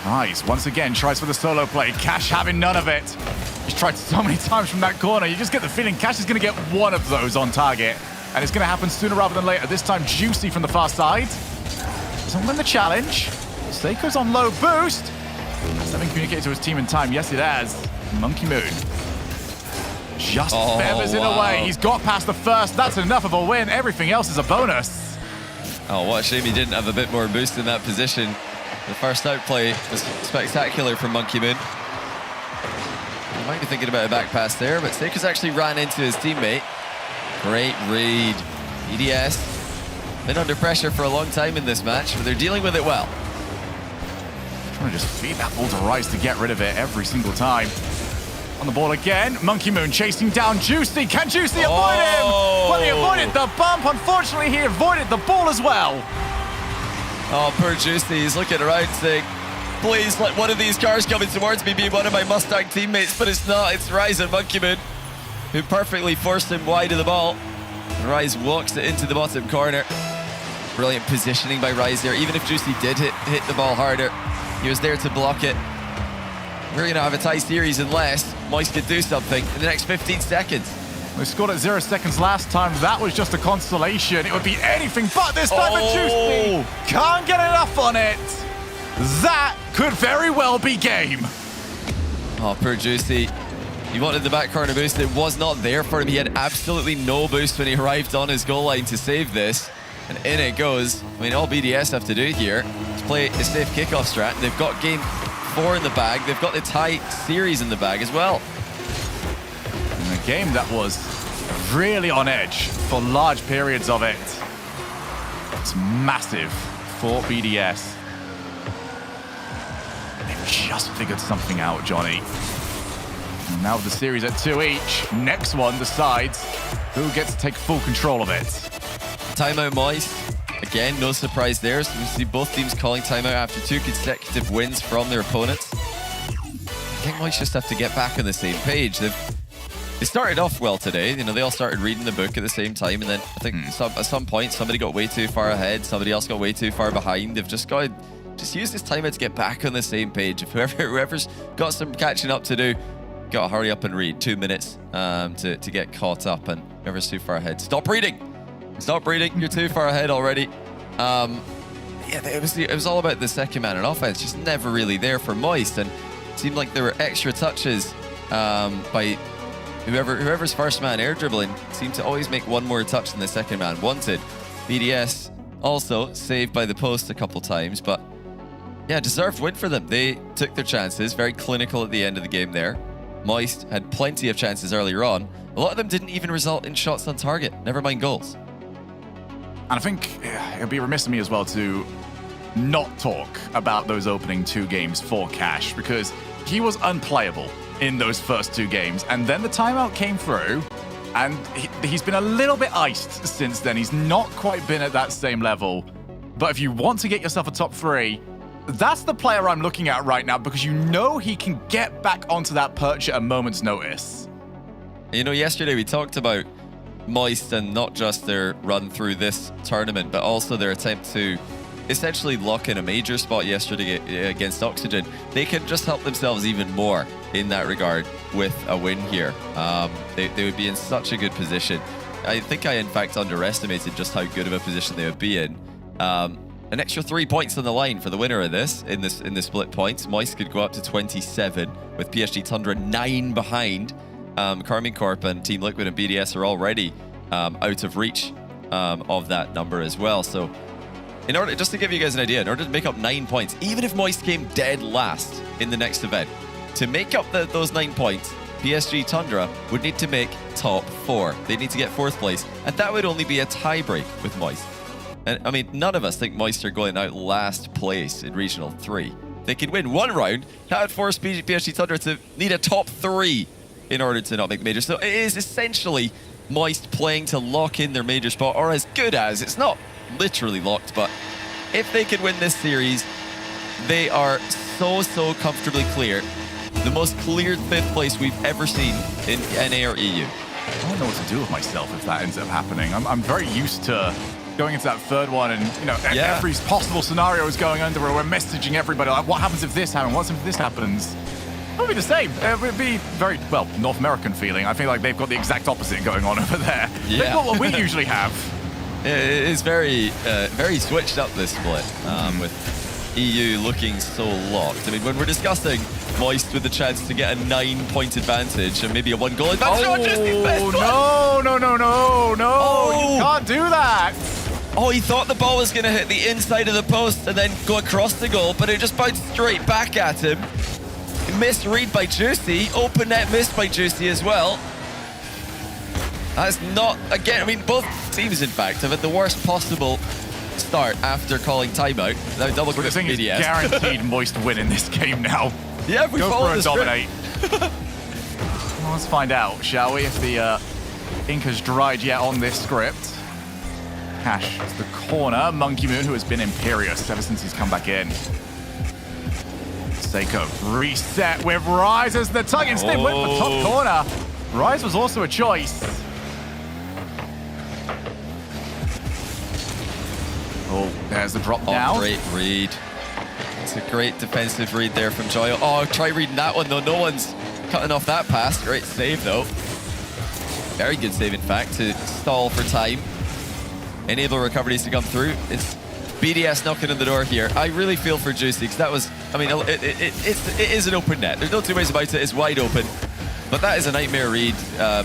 Speaker 1: Nice. Once again, tries for the solo play. Cash having none of it. He's tried so many times from that corner. You just get the feeling Cash is going to get one of those on target. And it's going to happen sooner rather than later. This time, Juicy from the far side. Doesn't win the challenge. Seiko's on low boost. Has that been communicated to his team in time? Yes, it has. Monkey Moon. Just feathers it away. He's got past the first. That's enough of a win. Everything else is a bonus.
Speaker 2: Oh, what a shame he didn't have a bit more boost in that position. The first outplay was spectacular from Monkey Moon. He might be thinking about a back pass there, but Seiko's actually ran into his teammate. Great read. EDS been under pressure for a long time in this match, but they're dealing with it well.
Speaker 1: Trying to just feed that ball to Rise to get rid of it every single time. On the ball again. Monkey Moon chasing down Juicy. Can Juicy avoid him? Well, he avoided the bump. Unfortunately, he avoided the ball as well.
Speaker 2: Oh, poor Juicy. He's looking around saying, please let one of these cars coming towards me be one of my Mustang teammates, but it's not. It's Rise and Monkey Moon, who perfectly forced him wide of the ball. And Rise walks it into the bottom corner. Brilliant positioning by Rise there. Even if Juicy did hit the ball harder, he was there to block it. We're going to have a tie series unless Moist could do something in the next 15 seconds.
Speaker 1: They scored at 0 seconds last time. That was just a consolation. It would be anything but this time. But Juicy can't get enough on it. That could very well be game.
Speaker 2: Oh, poor Juicy. He wanted the back corner boost. It was not there for him. He had absolutely no boost when he arrived on his goal line to save this. And in it goes. I mean, all BDS have to do here is play a safe kickoff strat. They've got game 4 in the bag. They've got the tie series in the bag as well.
Speaker 1: And a game that was really on edge for large periods of it. It's massive for BDS. They've just figured something out, Johnny. And now with the series at 2 each, next one decides who gets to take full control of it.
Speaker 2: Timeout Moist. Again, no surprise there. So we see both teams calling timeout after 2 consecutive wins from their opponents. I think Moist just have to get back on the same page. They started off well today. You know, they all started reading the book at the same time, and then I think at some point somebody got way too far ahead, somebody else got way too far behind. They've just got to use this timeout to get back on the same page. If whoever's got some catching up to do, got to hurry up and read. 2 minutes to get caught up, and whoever's too far ahead, stop reading. Stop reading. You're too far ahead already. Yeah, it was all about the second man in offense. Just never really there for Moist, and it seemed like there were extra touches by whoever's first man air dribbling seemed to always make one more touch than the second man wanted. BDS also saved by the post a couple times, but yeah, deserved win for them. They took their chances, very clinical at the end of the game there. Moist had plenty of chances earlier on. A lot of them didn't even result in shots on target, never mind goals.
Speaker 1: And I think it would be remiss of me as well to not talk about those opening 2 games for Cash, because he was unplayable in those first 2 games. And then the timeout came through, and he's been a little bit iced since then. He's not quite been at that same level. But if you want to get yourself a top 3, that's the player I'm looking at right now, because you know he can get back onto that perch at a moment's notice.
Speaker 2: You know, yesterday we talked about Moist and not just their run through this tournament, but also their attempt to essentially lock in a major spot yesterday against Oxygen. They can just help themselves even more in that regard with a win here. They would be in such a good position. I think I in fact underestimated just how good of a position they would be in. An extra 3 points on the line for the winner of this in the split points. Moist could go up to 27 with PSG Tundra 9 behind. Karmine Corp and Team Liquid and BDS are already out of reach of that number as well. So in order, just to give you guys an idea, in order to make up 9 points, even if Moist came dead last in the next event, to make up those 9 points, PSG Tundra would need to make top 4. They need to get 4th place, and that would only be a tie-break with Moist. And I mean, none of us think Moist are going out last place in Regional 3. They could win one round, that would force PSG Tundra to need a top 3 in order to not make major. So it is essentially Moist playing to lock in their major spot, or as good as. It's not literally locked, but if they could win this series, they are so comfortably clear. The most cleared 5th place we've ever seen in NA or EU.
Speaker 1: I don't know what to do with myself if that ends up happening. I'm very used to going into that 3rd one and, you know, every possible scenario is going under where we're messaging everybody, like, what happens if this happens? What happens if this happens? It would be the same. It would be very, well, North American feeling. I feel like they've got the exact opposite going on over there.
Speaker 2: Yeah.
Speaker 1: They've got what we usually have.
Speaker 2: It is very switched up, this split, with EU looking so locked. I mean, when we're discussing Moist with the chance to get a 9-point advantage and maybe a 1-goal advantage.
Speaker 1: No, you can't do that.
Speaker 2: Oh, he thought the ball was going to hit the inside of the post and then go across the goal, but it just bounced straight back at him. Misread by Juicy. Open net missed by Juicy as well. That's not, again, I mean, both teams, in fact, have had the worst possible start after calling timeout. Now double click
Speaker 1: thing is
Speaker 2: BDS.
Speaker 1: guaranteed Moist win in this game now.
Speaker 2: Yeah, we
Speaker 1: go
Speaker 2: follow
Speaker 1: for
Speaker 2: the
Speaker 1: a dominate. Well, let's find out, shall we, if the ink has dried yet on this script. Cash to the corner. Monkey Moon, who has been imperious ever since he's come back in. Seiko reset with Rise as the tug instead went for top corner. Rise was also a choice. Oh, there's the drop down.
Speaker 2: Great read. It's a great defensive read there from Joyo. Oh, try reading that one though. No one's cutting off that pass. Great save though. Very good save, in fact, to stall for time. Enable recoveries to come through. It's BDS knocking on the door here. I really feel for Juicy because that was, I mean, it is an open net. There's no two ways about it. It's wide open. But that is a nightmare read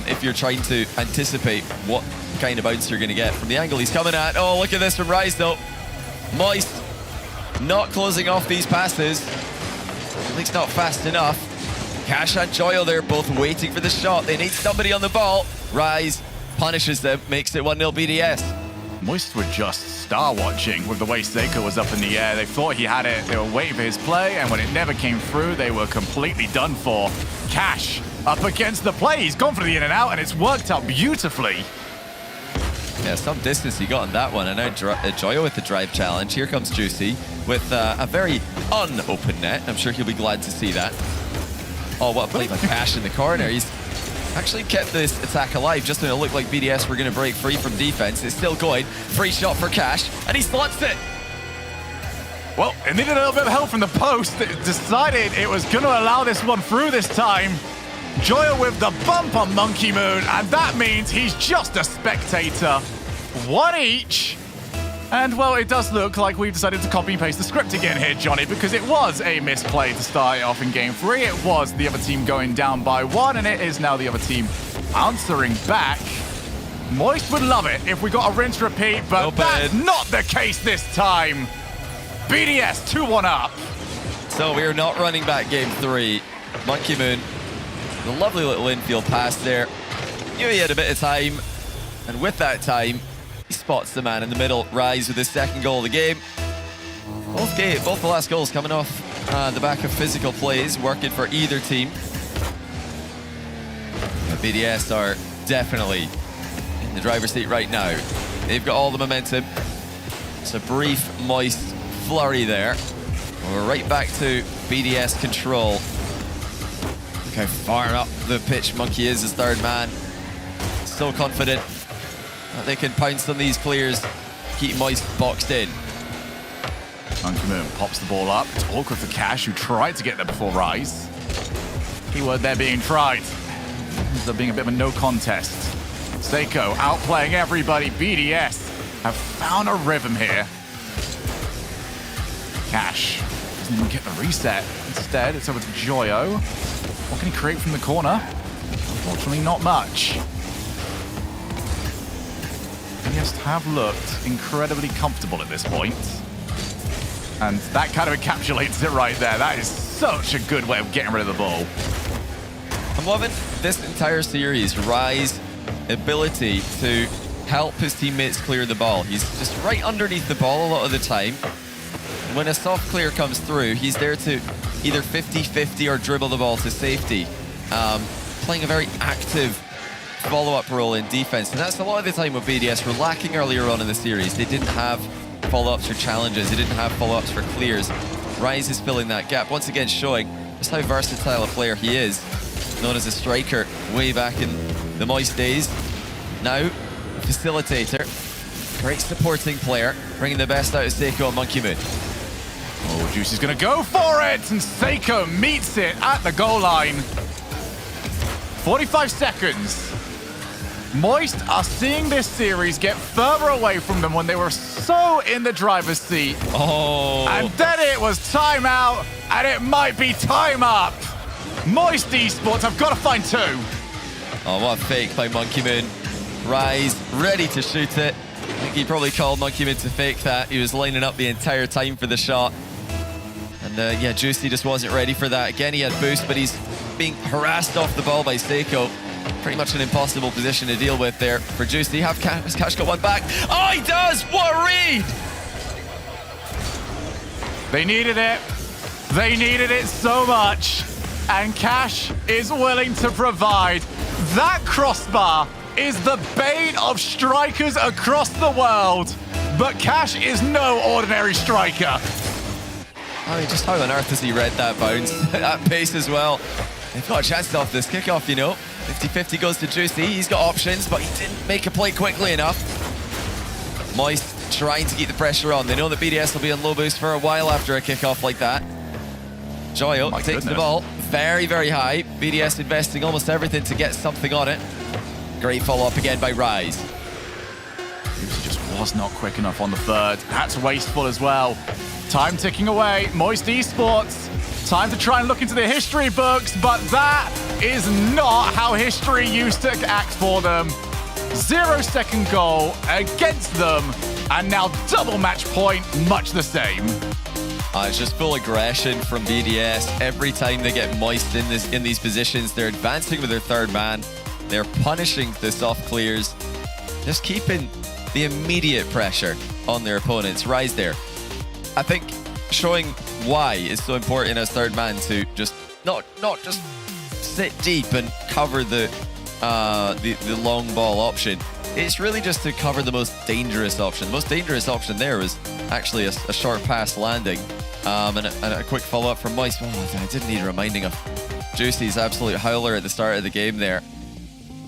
Speaker 2: if you're trying to anticipate what kind of bounce you're going to get from the angle he's coming at. Oh, look at this from Rise though. Moist not closing off these passes. At least not fast enough. Cash and Joyo there both waiting for the shot. They need somebody on the ball. Rise punishes them, makes it 1-0 BDS.
Speaker 1: Moist were just star watching with the way Seiko was up in the air. They thought he had it. They were waiting for his play, and when it never came through, they were completely done for. Cash up against the play. He's gone for the in and out, and it's worked out beautifully.
Speaker 2: Yeah, some distance he got on that one. And now Joyo with the drive challenge. Here comes Juicy with a very unopen net. I'm sure he'll be glad to see that. Oh, what a play by Cash in the corner. He's actually kept this attack alive just when it looked like BDS were going to break free from defense. It's still going. Free shot for Cash, and he slots it.
Speaker 1: Well, it needed a little bit of help from the post. It decided it was going to allow this one through this time. Joyo with the bump on Monkey Moon, and that means he's just a spectator. One each. And, well, it does look like we've decided to copy and paste the script again here, Johnny, because it was a misplay to start it off in Game 3. It was the other team going down by 1, and it is now the other team answering back. Moist would love it if we got a rinse repeat, but that's not the case this time. BDS 2-1 up.
Speaker 2: So we are not running back Game 3. Monkey Moon, the lovely little infield pass there. Knew he had a bit of time, and with that time, he spots the man in the middle. Rise with his second goal of the game. Both the last goals coming off the back of physical plays, working for either team. BDS are definitely in the driver's seat right now. They've got all the momentum. It's a brief, moist flurry there. We're right back to BDS control. Look how far up the pitch Monkey is as third man. So confident that they can pounce on these clears, keep Moist boxed in.
Speaker 1: Monkey Moon pops the ball up. It's awkward for Cash, who tried to get there before Rise. Keyword there being tried. Ends up being a bit of a no contest. Seiko outplaying everybody. BDS have found a rhythm here. Cash doesn't even get the reset. Instead, it's over to Joyo. What can he create from the corner? Unfortunately, not much. BDS have looked incredibly comfortable at this point. And that kind of encapsulates it right there. That is such a good way of getting rid of the ball.
Speaker 2: I'm loving this entire series, Ryze's ability to help his teammates clear the ball. He's just right underneath the ball a lot of the time. When a soft clear comes through, he's there to either 50-50 or dribble the ball to safety. Playing a very active follow-up role in defense. And that's a lot of the time what BDS were lacking earlier on in the series. They didn't have follow-ups for challenges. They didn't have follow-ups for clears. Ryze is filling that gap, once again showing just how versatile a player he is. Known as a striker way back in the Moist days. Now, facilitator. Great supporting player, bringing the best out of Seiko and Monkey Moon.
Speaker 1: Oh, Juicy's gonna go for it, and Seiko meets it at the goal line. 45 seconds. Moist are seeing this series get further away from them when they were so in the driver's seat.
Speaker 2: Oh.
Speaker 1: And then it was timeout, and it might be time up. Moist Esports, I've got to find two.
Speaker 2: Oh, what a fake by Monkey Moon. Ryze ready to shoot it. I think he probably called Monkey Moon to fake that. He was lining up the entire time for the shot. And yeah, Juicy just wasn't ready for that. Again, he had boost, but he's being harassed off the ball by Seiko. Pretty much an impossible position to deal with there for Juicy. Has Cash got one back? Oh, he does! What a read!
Speaker 1: They needed it. They needed it so much. And Cash is willing to provide. That crossbar is the bane of strikers across the world. But Cash is no ordinary striker.
Speaker 2: I mean, just how on earth has he read that bounce at pace as well? They've got a chance off this kickoff, you know. 50-50 goes to Juicy. He's got options, but he didn't make a play quickly enough. Moist trying to keep the pressure on. They know that BDS will be on low boost for a while after a kickoff like that. Joyo takes the ball very, very high. BDS investing almost everything to get something on it. Great follow-up again by Ryze.
Speaker 1: Juicy just was not quick enough on the third. That's wasteful as well. Time ticking away. Moist Esports. Time to try and look into the history books, but that is not how history used to act for them. 0-second goal against them, and now double match point, much the same.
Speaker 2: It's just full aggression from BDS. Every time they get Moist in these positions, they're advancing with their third man. They're punishing the soft clears, just keeping the immediate pressure on their opponents. Ryze there, I think, showing why it's so important as third man to just not just sit deep and cover the long ball option. It's really just to cover the most dangerous option. The most dangerous option there was actually a short pass landing and a quick follow-up from Moist. Oh, I didn't need reminding of Juicy's absolute howler at the start of the game there.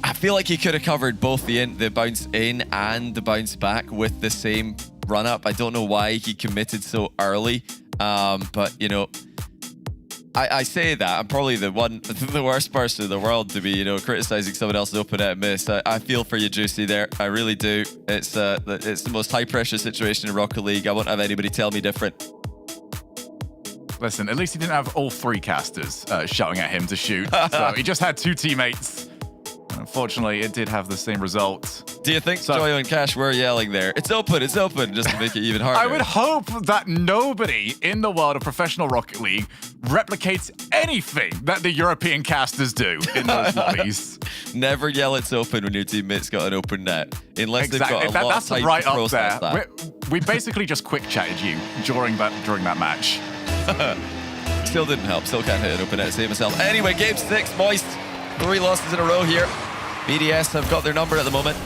Speaker 2: I feel like he could have covered both the bounce in and the bounce back with the same run-up. I don't know why he committed so early, but, you know, I say that. I'm probably the worst person in the world to be, you know, criticizing someone else's open net miss. I feel for you, Juicy, there. I really do. It's the most high-pressure situation in Rocket League. I won't have anybody tell me different.
Speaker 1: Listen, at least he didn't have all three casters shouting at him to shoot. So he just had two teammates. Unfortunately, it did have the same result.
Speaker 2: Do you think Joyo and Cash were yelling there? It's open, just to make it even harder.
Speaker 1: I would hope that nobody in the world of professional Rocket League replicates anything that the European casters do in those lobbies.
Speaker 2: Never yell it's open when your teammate's got an open net. Unless they've got a lot of time
Speaker 1: right
Speaker 2: to
Speaker 1: up
Speaker 2: process
Speaker 1: there.
Speaker 2: that.
Speaker 1: We basically just quick chatted you during that match.
Speaker 2: Still didn't help. Still can't hit an open net to save myself. Anyway, game 6, Moist. 3 losses in a row here. BDS have got their number at the moment,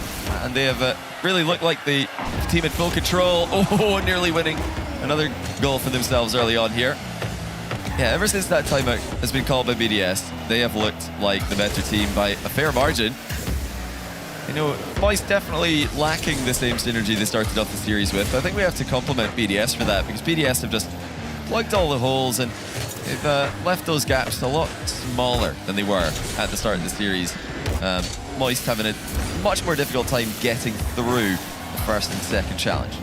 Speaker 2: and they have really looked like the team in full control. Oh, nearly winning another goal for themselves early on here. Yeah, ever since that timeout has been called by BDS, they have looked like the better team by a fair margin. You know, Moist definitely lacking the same synergy they started off the series with. I think we have to compliment BDS for that, because BDS have just plugged all the holes and they've left those gaps a lot smaller than they were at the start of the series. Moist having a much more difficult time getting through the first and second challenge.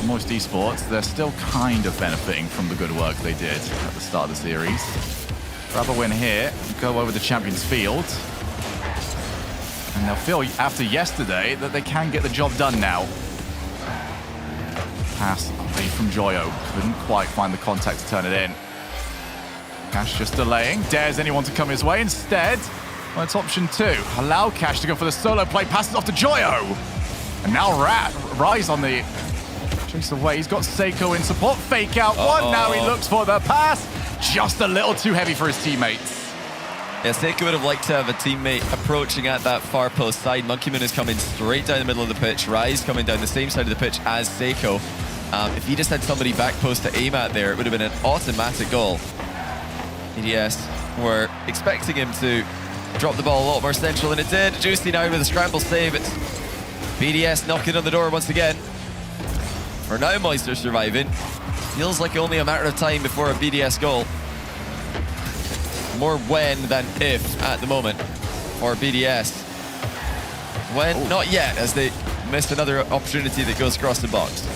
Speaker 1: Moist Esports, they're still kind of benefiting from the good work they did at the start of the series. Grab a win here, go over the Champions Field. And they'll feel, after yesterday, that they can get the job done now. Pass away from Joyo. Couldn't quite find the contact to turn it in. Cash just delaying. Dares anyone to come his way. Instead, well, it's option 2. Allow Cash to go for the solo play. Passes off to Joyo. And now Rise on the chase away. He's got Seiko in support. Fake out one. Now he looks for the pass. Just a little too heavy for his teammates.
Speaker 2: Yeah, Seiko would have liked to have a teammate approaching at that far post side. Monkey Moon is coming straight down the middle of the pitch. Rise coming down the same side of the pitch as Seiko. If he just had somebody back post to aim at there, it would have been an automatic goal. EDS were expecting him to drop the ball a lot more central than it did. Juicy now with a scramble save. It's BDS knocking on the door once again. For now, Moister surviving. Feels like only a matter of time before a BDS goal. More when than if at the moment for BDS. When? Not yet, as they missed another opportunity that goes across the box.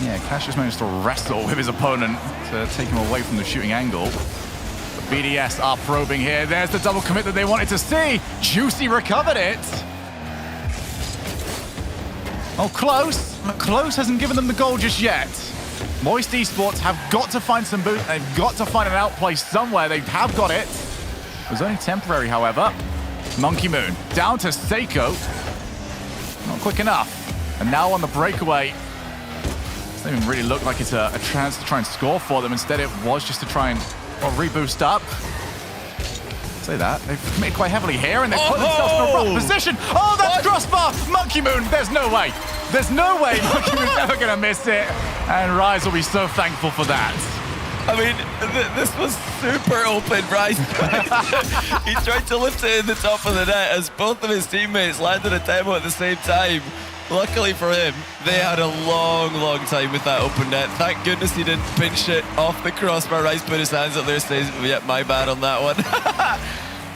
Speaker 1: Yeah, Cash just managed to wrestle with his opponent to take him away from the shooting angle. But BDS are probing here. There's the double commit that they wanted to see. Juicy recovered it. Oh, Close. Close hasn't given them the goal just yet. Moist Esports have got to find some boost. They've got to find an outplay somewhere. They have got it. It was only temporary, however. Monkey Moon down to Seiko. Not quick enough. And now on the breakaway. Doesn't even really look like it's a chance to try and score for them. Instead, it was just to try and reboost up. Say that. They've committed quite heavily here, and they've put themselves in a rough position. Oh, that's crossbar! Monkey Moon, there's no way. There's no way Monkey Moon's ever going to miss it. And Rise will be so thankful for that.
Speaker 2: I mean, this was super open, Rise. He tried to lift it in the top of the net as both of his teammates landed a demo at the same time. Luckily for him, they had a long, long time with that open net. Thank goodness he didn't pinch it off the crossbar. Rice put his hands up there, says, yeah, my bad on that one.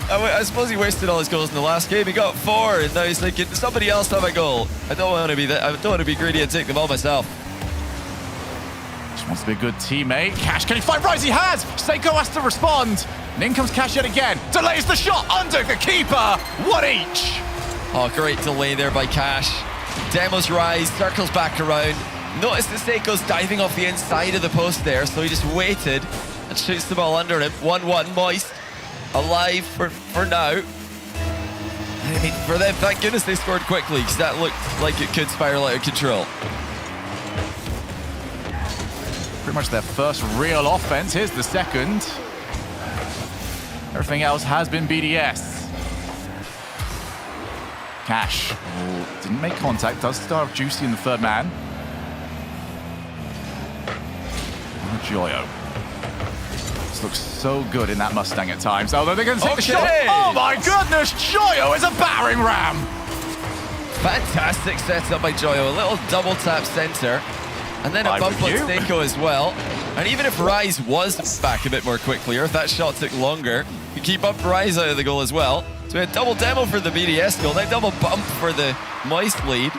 Speaker 2: I suppose he wasted all his goals in the last game. He got 4, and now he's thinking, somebody else have a goal. I don't want to be that. I don't want to be greedy and take them all myself.
Speaker 1: Just wants to be a good teammate. Cash, can he find Rise? He has! Seiko has to respond. And in comes Cash yet again. Delays the shot under the keeper. 1 each.
Speaker 2: Oh, great delay there by Cash. Demos Rise, circles back around. Notice that Seiko's diving off the inside of the post there, so he just waited and shoots the ball under him. 1-1, Moist alive for now. I mean, for them, thank goodness they scored quickly, because that looked like it could spiral out of control.
Speaker 1: Pretty much their first real offense. Here's the second. Everything else has been BDS. Cash didn't make contact, does start Juicy in the third man. And Joyo. This looks so good in that Mustang at times, although they're going to take the shot. Oh my goodness, Joyo is a battering ram.
Speaker 2: Fantastic setup by Joyo, a little double tap center, and then a bump on Seiko as well. And even if Rise was back a bit more quickly, or if that shot took longer, you keep up Rise out of the goal as well. So we had double demo for the BDS goal, then double bump for the Moist lead.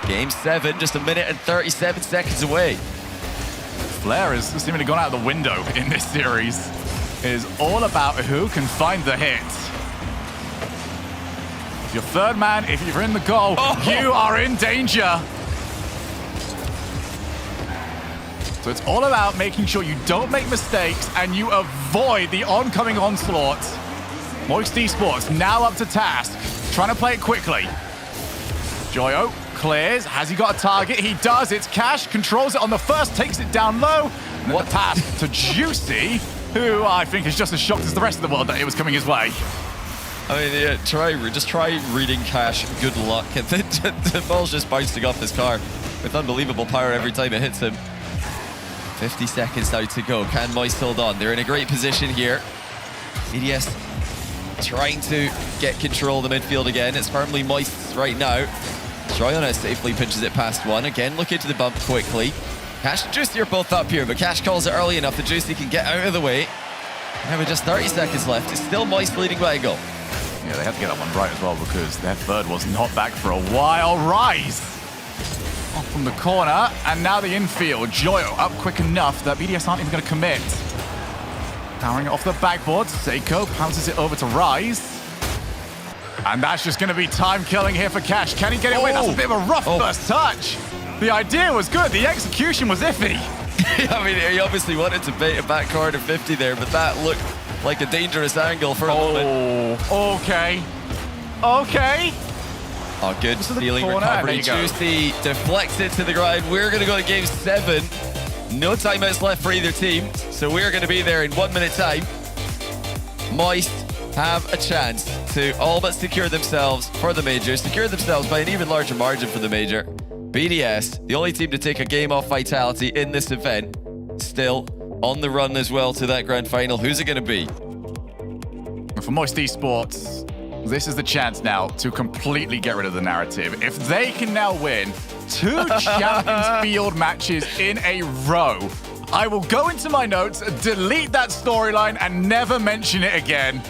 Speaker 2: Game 7, just 1 minute and 37 seconds away.
Speaker 1: Flair has seemingly gone out the window in this series. It is all about who can find the hit. If you're third man, if you're in the goal, you are in danger. So it's all about making sure you don't make mistakes and you avoid the oncoming onslaught. Moist Esports now up to task, trying to play it quickly. Joyo clears. Has he got a target? He does. It's Cash. Controls it on the first, takes it down low. And what pass to Juicy, who I think is just as shocked as the rest of the world that it was coming his way.
Speaker 2: I mean, yeah, just try reading Cash. Good luck. And the ball's just bouncing off his car with unbelievable power every time it hits him. 50 seconds now to go. Can Moist hold on? They're in a great position here. EDS trying to get control of the midfield again. It's firmly Moist right now. Troyona safely pinches it past one. Again, look into the bump quickly. Cash and Juicy are both up here, but Cash calls it early enough that Juicy can get out of the way. And with just 30 seconds left, it's still Moist leading by a goal.
Speaker 1: Yeah, they had to get that one right as well because their third was not back for a while. Rise off from the corner, and now the infield. Joyo up quick enough that BDS aren't even going to commit. Powering it off the backboard. Seiko pounces it over to Rise. And that's just going to be time killing here for Cash. Can he get it away? That's a bit of a rough first touch. The idea was good. The execution was iffy.
Speaker 2: I mean, he obviously wanted to bait a back corner 50 there, but that looked like a dangerous angle for a moment.
Speaker 1: Okay. Okay.
Speaker 2: Oh, good
Speaker 1: This is the
Speaker 2: stealing
Speaker 1: corner.
Speaker 2: recovery.
Speaker 1: There you go.
Speaker 2: Juicy deflects it to the ground. We're going to go to game 7. No timeouts left for either team, so we're going to be there in 1 minute time. Moist have a chance to all but secure themselves for the major, secure themselves by an even larger margin for the major. BDS, the only team to take a game off Vitality in this event, still on the run as well to that grand final. Who's it going to be?
Speaker 1: For Moist Esports, this is the chance now to completely get rid of the narrative. If they can now win 2 Champions Field matches in a row, I will go into my notes, delete that storyline, and never mention it again.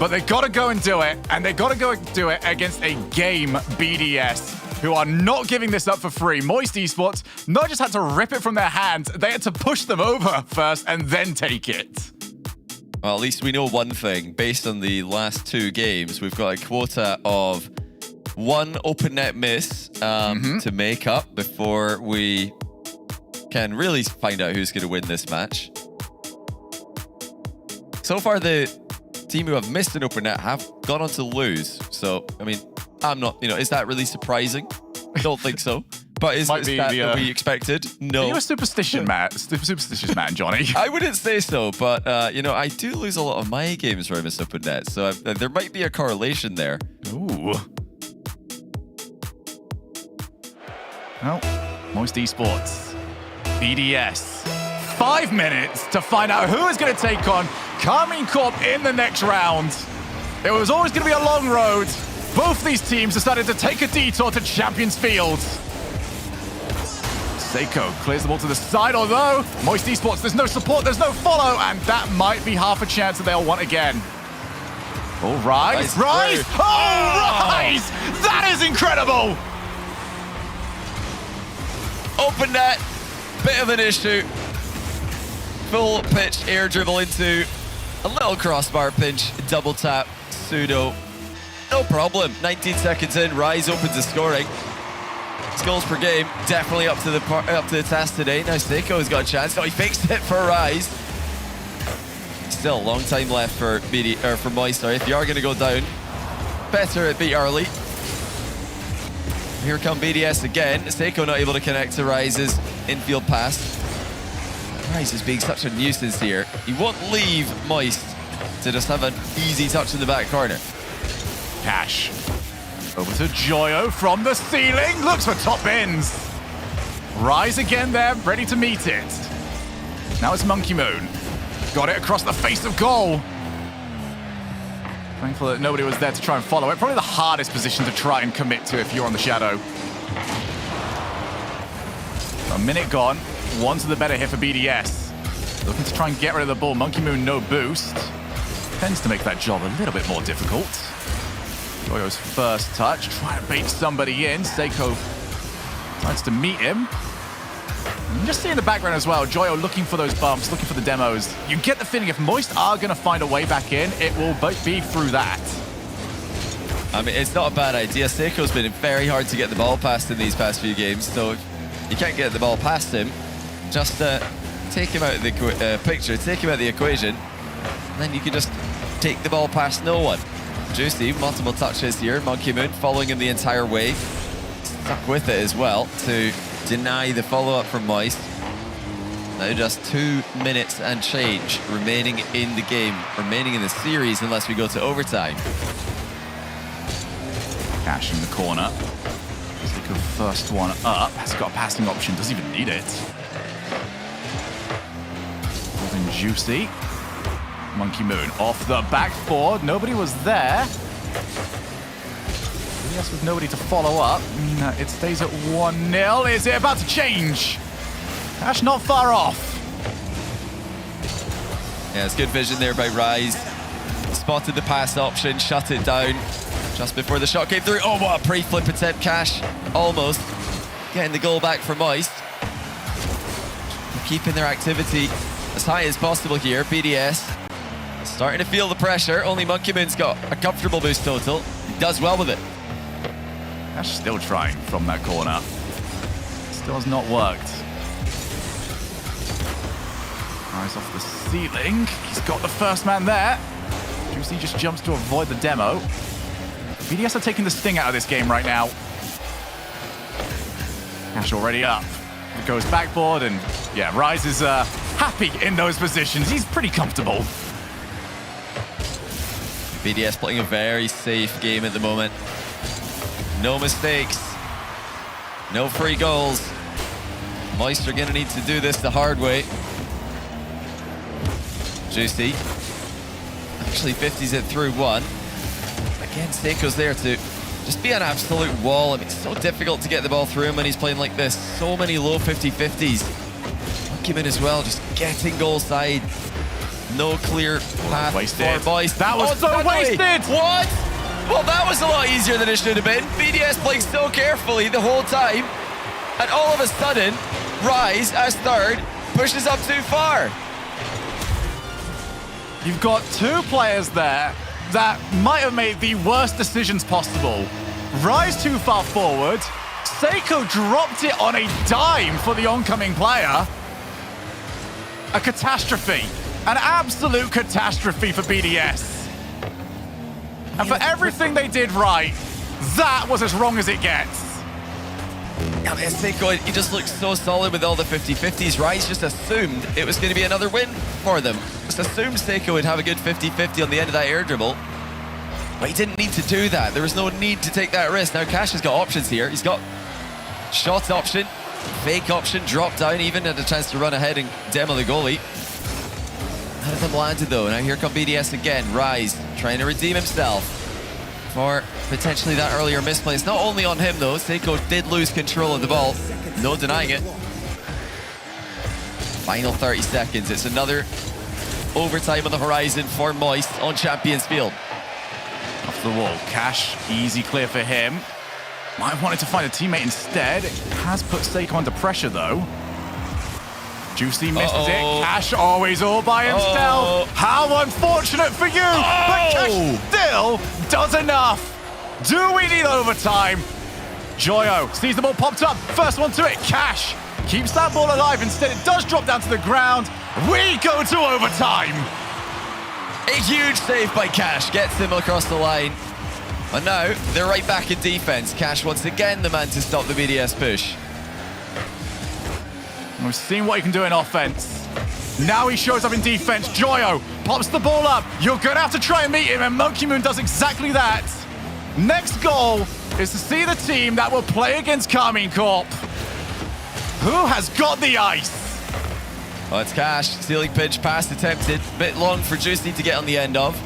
Speaker 1: But they got to go and do it, and they got to go and do it against a game BDS, who are not giving this up for free. Moist Esports not just had to rip it from their hands, they had to push them over first and then take it.
Speaker 2: Well, at least we know one thing. Based on the last 2 games, we've got a quota of 1 open net miss to make up before we can really find out who's going to win this match. So far, the team who have missed an open net have gone on to lose. So, I mean, I'm not, is that really surprising? I don't think so. But is that what we expected? No.
Speaker 1: Are you a superstition man? Superstitious man, Johnny?
Speaker 2: I wouldn't say so, but, I do lose a lot of my games where I miss open net, so there might be a correlation there.
Speaker 1: Ooh. Well, Moist Esports, BDS. 5 minutes to find out who is going to take on Karmine Corp in the next round. It was always going to be a long road. Both these teams decided to take a detour to Champions Field. Seiko clears the ball to the side, although Moist Esports, there's no support, there's no follow, and that might be half a chance that they'll want again. Oh, Rise! Rise! Oh, Rise! That is incredible!
Speaker 2: Open net, bit of an issue. Full pitch air dribble into a little crossbar pinch, double tap, pseudo. No problem. 19 seconds in, Rise opens the scoring. Goals per game, definitely up to the task today. Now Seiko's got a chance. Oh, he fixed it for Rise. Still a long time left for Moist. If you are going to go down, better it be early. Here come BDS again. Seiko not able to connect to Rise's infield pass. Rise is being such a nuisance here. He won't leave Moist to just have an easy touch in the back corner.
Speaker 1: Cash. Over to Joyo from the ceiling. Looks for top ends. Rise again there, ready to meet it. Now it's Monkey Moon. Got it across the face of goal. Thankful that nobody was there to try and follow it. Probably the hardest position to try and commit to if you're on the shadow. A minute gone. 1 to the better here for BDS. Looking to try and get rid of the ball. Monkey Moon, no boost. Tends to make that job a little bit more difficult. Joyo's first touch, trying to bait somebody in. Seiko tries to meet him. You can just see in the background as well, Joyo looking for those bumps, looking for the demos. You get the feeling if Moist are going to find a way back in, it will be through that.
Speaker 2: I mean, it's not a bad idea. Seiko's been very hard to get the ball past in these past few games, so if you can't get the ball past him, just take him out of the picture, take him out of the equation, and then you can just take the ball past no one. Juicy, multiple touches here. Monkey Moon following him the entire way. Stuck with it as well to deny the follow-up from Moist. Now just 2 minutes and change remaining in the game, remaining in the series unless we go to overtime.
Speaker 1: Cash in the corner. Seiko first one up. Has got a passing option, doesn't even need it. Golden Juicy. Monkey Moon off the backboard. Nobody was there. Yes, with nobody to follow up. It stays at 1-0. Is it about to change? Cash not far off.
Speaker 2: Yeah, it's good vision there by Rise. Spotted the pass option, shut it down just before the shot came through. Oh, what a pre-flip attempt, Cash. Almost getting the goal back for Moist. Keeping their activity as high as possible here. BDS starting to feel the pressure. Only Monkey Moon's got a comfortable boost total. He does well with it.
Speaker 1: Cash still trying from that corner. Still has not worked. Rise off the ceiling. He's got the first man there. Juicy just jumps to avoid the demo. BDS are taking the sting out of this game right now. Cash already up. It goes backboard, and yeah, Rise is happy in those positions. He's pretty comfortable.
Speaker 2: BDS playing a very safe game at the moment. No mistakes. No free goals. Moist are going to need to do this the hard way. Juicy. Actually 50s it through one. Again, Seiko's there to just be an absolute wall. I mean, it's so difficult to get the ball through him when he's playing like this. So many low 50-50s. Monkeyman as well, just getting goal side. No clear path for Moist.
Speaker 1: That was so wasted!
Speaker 2: What? Well, that was a lot easier than it should have been. BDS playing so carefully the whole time. And all of a sudden, Rise, as third, pushes up too far.
Speaker 1: You've got two players there that might have made the worst decisions possible. Rise too far forward. Seiko dropped it on a dime for the oncoming player. A catastrophe. An absolute catastrophe for BDS. And for everything they did right, that was as wrong as it gets.
Speaker 2: Yeah, man, Seiko, he just looks so solid with all the 50-50s. Rise just assumed it was going to be another win for them. Just assumed Seiko would have a good 50-50 on the end of that air dribble. But he didn't need to do that. There was no need to take that risk. Now Cash has got options here. He's got shot option, fake option, drop down even, had a chance to run ahead and demo the goalie. None of them landed though. Now here come BDS again. Rise trying to redeem himself for potentially that earlier misplay. It's not only on him though. Seiko did lose control of the ball. No denying it. Final 30 seconds. It's another overtime on the horizon for Moist on Champions Field.
Speaker 1: Off the wall. Cash, easy clear for him. Might have wanted to find a teammate instead. Has put Seiko under pressure though. Juicy misses it. Cash always all by himself. How unfortunate for you. But Cash still does enough. Do we need overtime? Joyo sees the ball popped up. First one to it. Cash keeps that ball alive. Instead, it does drop down to the ground. We go to overtime.
Speaker 2: A huge save by Cash. Gets him across the line. And now they're right back in defense. Cash once again the man to stop the BDS push.
Speaker 1: We've seen what he can do in offense. Now he shows up in defense. Joyo pops the ball up. You're going to have to try and meet him, and Monkey Moon does exactly that. Next goal is to see the team that will play against Karmine Corp. Who has got the ice?
Speaker 2: Oh, it's Cash. Ceiling pitch pass attempted. Bit long for Juicy to get on the end of.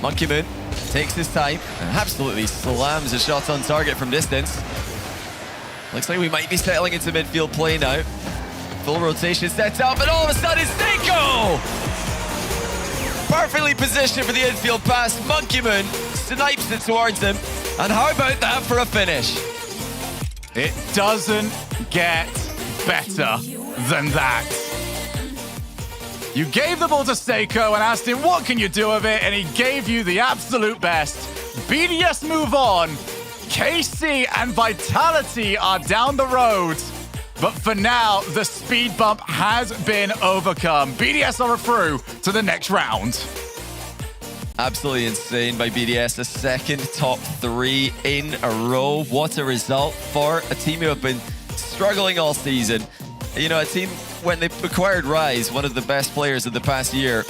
Speaker 2: Monkey Moon takes his time and absolutely slams a shot on target from distance. Looks like we might be settling into midfield play now. Full rotation set up, and all of a sudden, Seiko! Perfectly positioned for the infield pass. Monkey Moon snipes it towards him. And how about that for a finish?
Speaker 1: It doesn't get better than that. You gave the ball to Seiko and asked him, what can you do with it? And he gave you the absolute best. BDS move on. KC and Vitality are down the road. But for now, the speed bump has been overcome. BDS are through to the next round.
Speaker 2: Absolutely insane by BDS. The second top 3 in a row. What a result for a team who have been struggling all season. You know, a team, when they acquired Rise, one of the best players of the past year,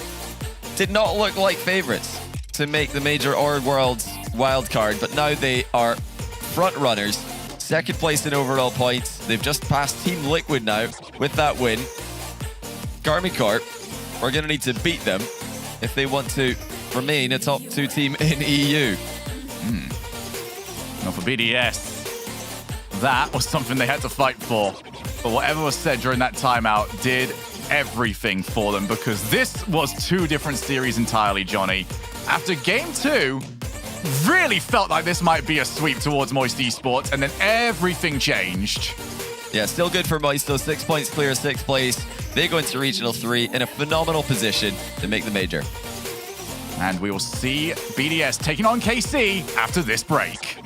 Speaker 2: did not look like favorites to make the Major or Worlds wildcard. But now they are front runners. Second place in overall points. They've just passed Team Liquid now with that win. Karmine Corp are going to need to beat them if they want to remain a top 2 team in EU.
Speaker 1: Now for BDS, that was something they had to fight for. But whatever was said during that timeout did everything for them, because this was 2 different series entirely, Johnny. After game 2, really felt like this might be a sweep towards Moist Esports, and then everything changed.
Speaker 2: Yeah, still good for Moist, though. 6 points clear, 6th place. They go into Regional 3 in a phenomenal position to make the Major.
Speaker 1: And we will see BDS taking on KC after this break.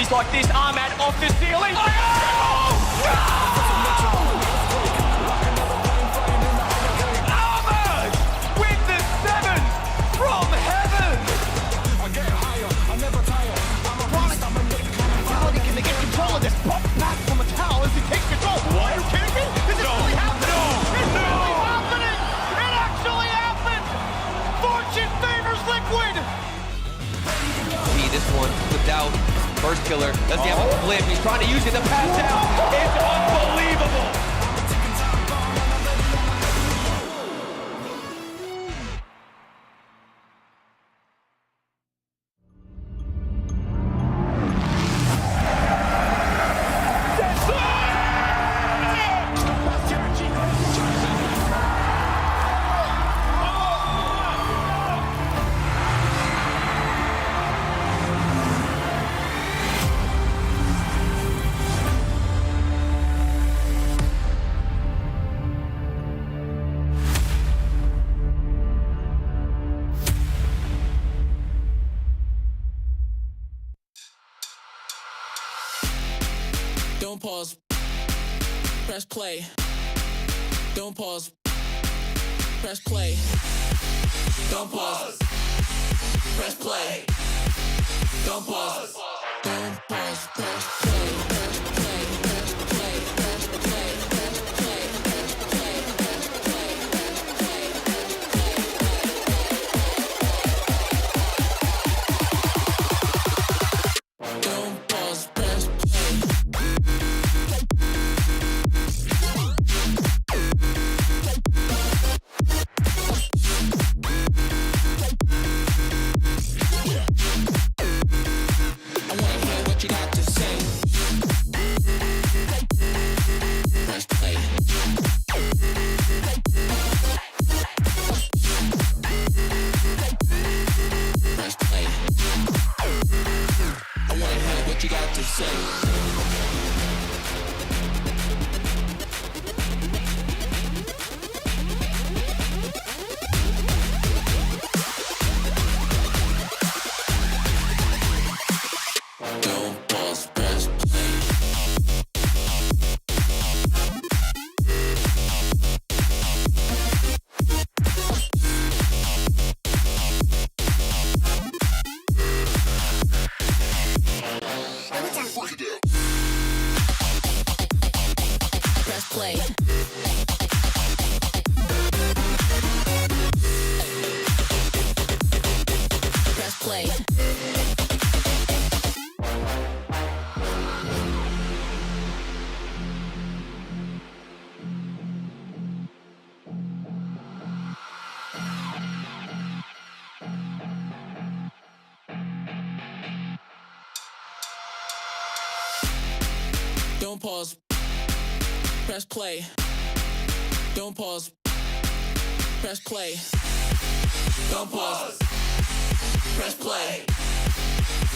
Speaker 11: opportunities like this. Ahmad off the ceiling. Ahmad with the 7 from heaven. I get higher, I never tire. I'm a promise. Vitality, can they get control of this? Pop back from a towel as he takes control. What? Are you kidding me? Is this really happening? It's really happening! It actually happened! Fortune favors Liquid!
Speaker 12: This one flipped out. First killer. Does he have a flip? He's trying to use it to pass out. It's unbelievable.
Speaker 13: Don't pause. Press play. Don't pause. Press play. Don't pause. Press play. Don't pause. Don't pause. Press play. Press play. Press play. Press play. Press play. Press play. Press play. Press play. Don't pause. Press play. Don't pause. Press play. Don't pause. Press play. Don't pause. Press play.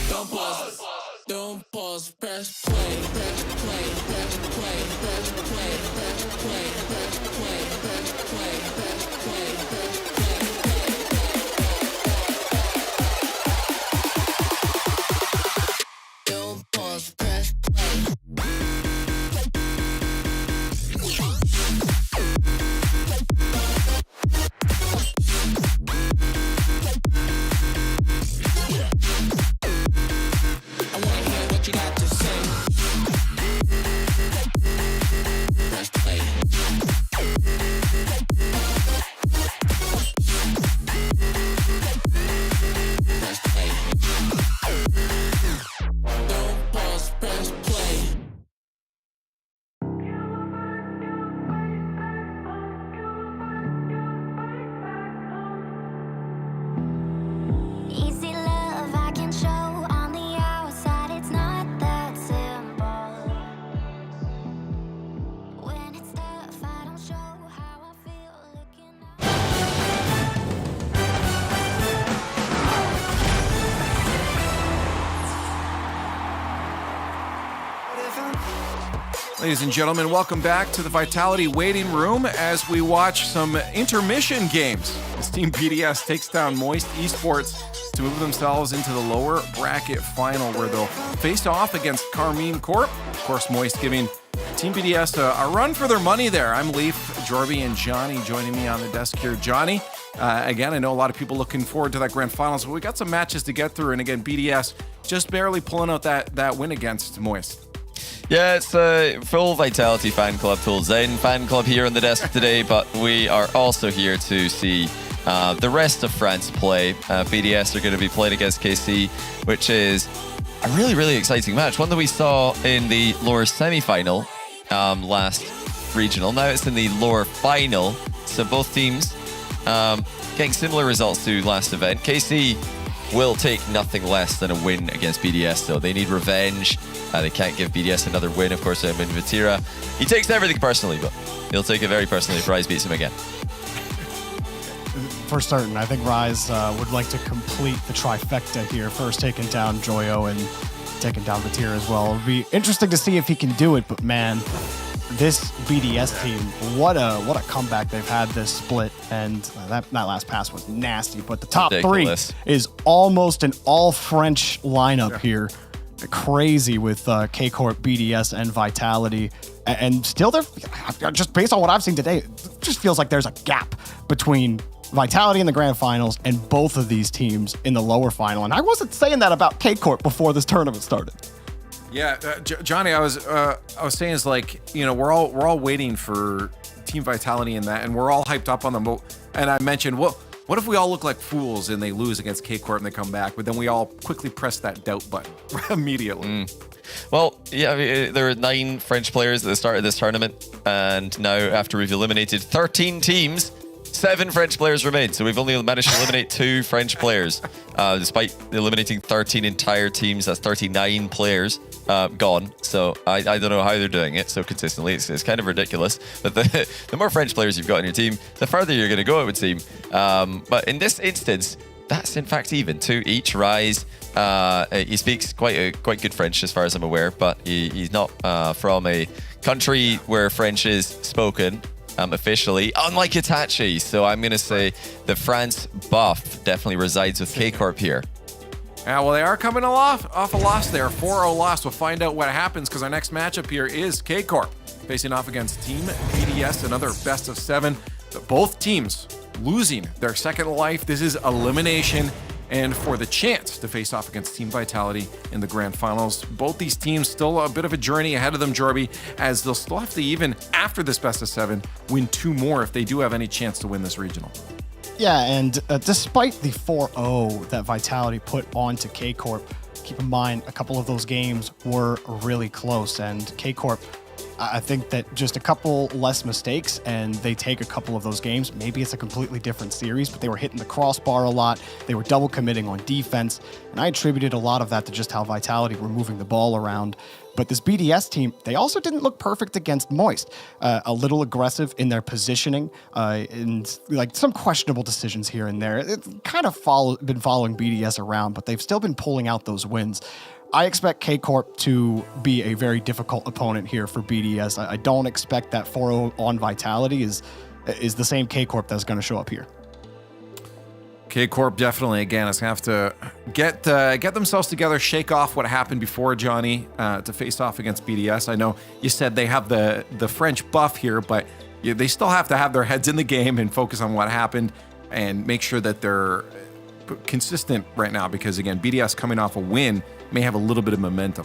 Speaker 13: Don't pause. Don't pause. Press play. Press play. Press play. Press play. Press play. Press play. Press play. Press play. Press play. Don't pause. Press play.
Speaker 6: Ladies and gentlemen, welcome back to the Vitality waiting room as we watch some intermission games. As Team PDS takes down Moist Esports to move themselves into the lower bracket final where they'll face off against Karmine Corp. Of course, Moist giving Team BDS a run for their money there. I'm Leaf, Jorby, and Johnny joining me on the desk here. Johnny, again, I know a lot of people looking forward to that grand finals, but we got some matches to get through. And again, BDS just barely pulling out that win against Moist.
Speaker 2: Yeah, it's a full Vitality fan club, full Zen fan club here on the desk today, but we are also here to see the rest of France play. BDS are going to be playing against KC, which is a really, really exciting match. One that we saw in the lower semi-final last regional. Now it's in the lower final, so both teams getting similar results to last event. KC will take nothing less than a win against BDS, so they need revenge. They can't give BDS another win. Of course, Vatira, he takes everything personally, but he'll take it very personally if Rise beats him again.
Speaker 10: For certain, I think Rise would like to complete the trifecta here. First taking down Joyo and taking down Vatira as well. It'll be interesting to see if he can do it, but man, this BDS team, what a comeback they've had this split, and that last pass was nasty, but the top
Speaker 2: Ridiculous.
Speaker 10: three is almost an all-French lineup here. Crazy with K-Corp, BDS, and Vitality, and still there, just based on what I've seen today, it just feels like there's a gap between Vitality in the grand finals and both of these teams in the lower final, and I wasn't saying that about K-Corp before this tournament started.
Speaker 6: Yeah, Johnny, I was saying is like, you know, we're all waiting for Team Vitality in that, and we're all hyped up on them. And I mentioned, what if we all look like fools and they lose against K-Corp and they come back, but then we all quickly press that doubt button immediately.
Speaker 2: Well, yeah, there were 9 French players at the start of this tournament, and now after we've eliminated 13 teams, 7 French players remain. So we've only managed to eliminate 2 French players, despite eliminating 13 entire teams. That's 39 players gone. So I don't know how they're doing it so consistently. It's kind of ridiculous. But the more French players you've got on your team, the further you're going to go, it would seem. But in this instance, that's in fact even. 2 each. Rise, he speaks quite good French as far as I'm aware, but he's not from a country where French is spoken officially, unlike Itachi. So I'm going to say the France buff definitely resides with K-Corp here.
Speaker 6: Yeah, well, they are coming off a loss there, 4-0 loss. We'll find out what happens because our next matchup here is K-Corp facing off against Team BDS, another best of 7. Both teams losing their second life. This is elimination, and for the chance to face off against Team Vitality in the grand finals. Both these teams still a bit of a journey ahead of them, Jorby, as they'll still have to, even after this best of 7, win 2 more if they do have any chance to win this regional.
Speaker 10: Yeah, and despite the 4-0 that Vitality put onto K-Corp, keep in mind a couple of those games were really close, and K-Corp, I think that just a couple less mistakes and they take a couple of those games. Maybe it's a completely different series, but they were hitting the crossbar a lot. They were double committing on defense, and I attributed a lot of that to just how Vitality were moving the ball around. But this BDS team, they also didn't look perfect against Moist. A little aggressive in their positioning, and like some questionable decisions here and there. It's kind of been following BDS around, but they've still been pulling out those wins. I expect K-Corp to be a very difficult opponent here for BDS. I don't expect that 4-0 on Vitality is the same K-Corp that's going to show up here.
Speaker 6: K-Corp definitely, again, is going to have to get themselves together, shake off what happened before, Johnny, to face off against BDS. I know you said they have the French buff here, but they still have to have their heads in the game and focus on what happened and make sure that they're consistent right now because, again, BDS coming off a win may have a little bit of momentum.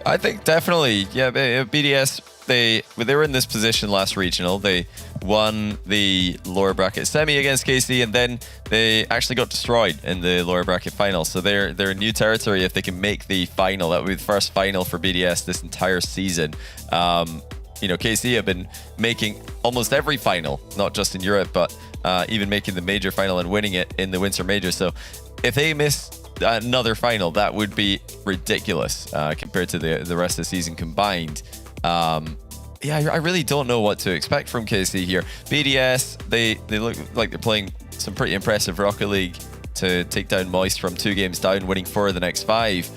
Speaker 2: I think definitely, yeah, BDS, they were in this position last regional. They won the lower bracket semi against KC, and then they actually got destroyed in the lower bracket final. So they're in new territory if they can make the final. That would be the first final for BDS this entire season. You know, KC have been making almost every final, not just in Europe, but even making the major final and winning it in the Winter Major. So if they miss another final, that would be ridiculous compared to the rest of the season combined. Yeah, I really don't know what to expect from KC here. BDS, they look like they're playing some pretty impressive Rocket League to take down Moist from 2 games down, winning 4 of the next 5.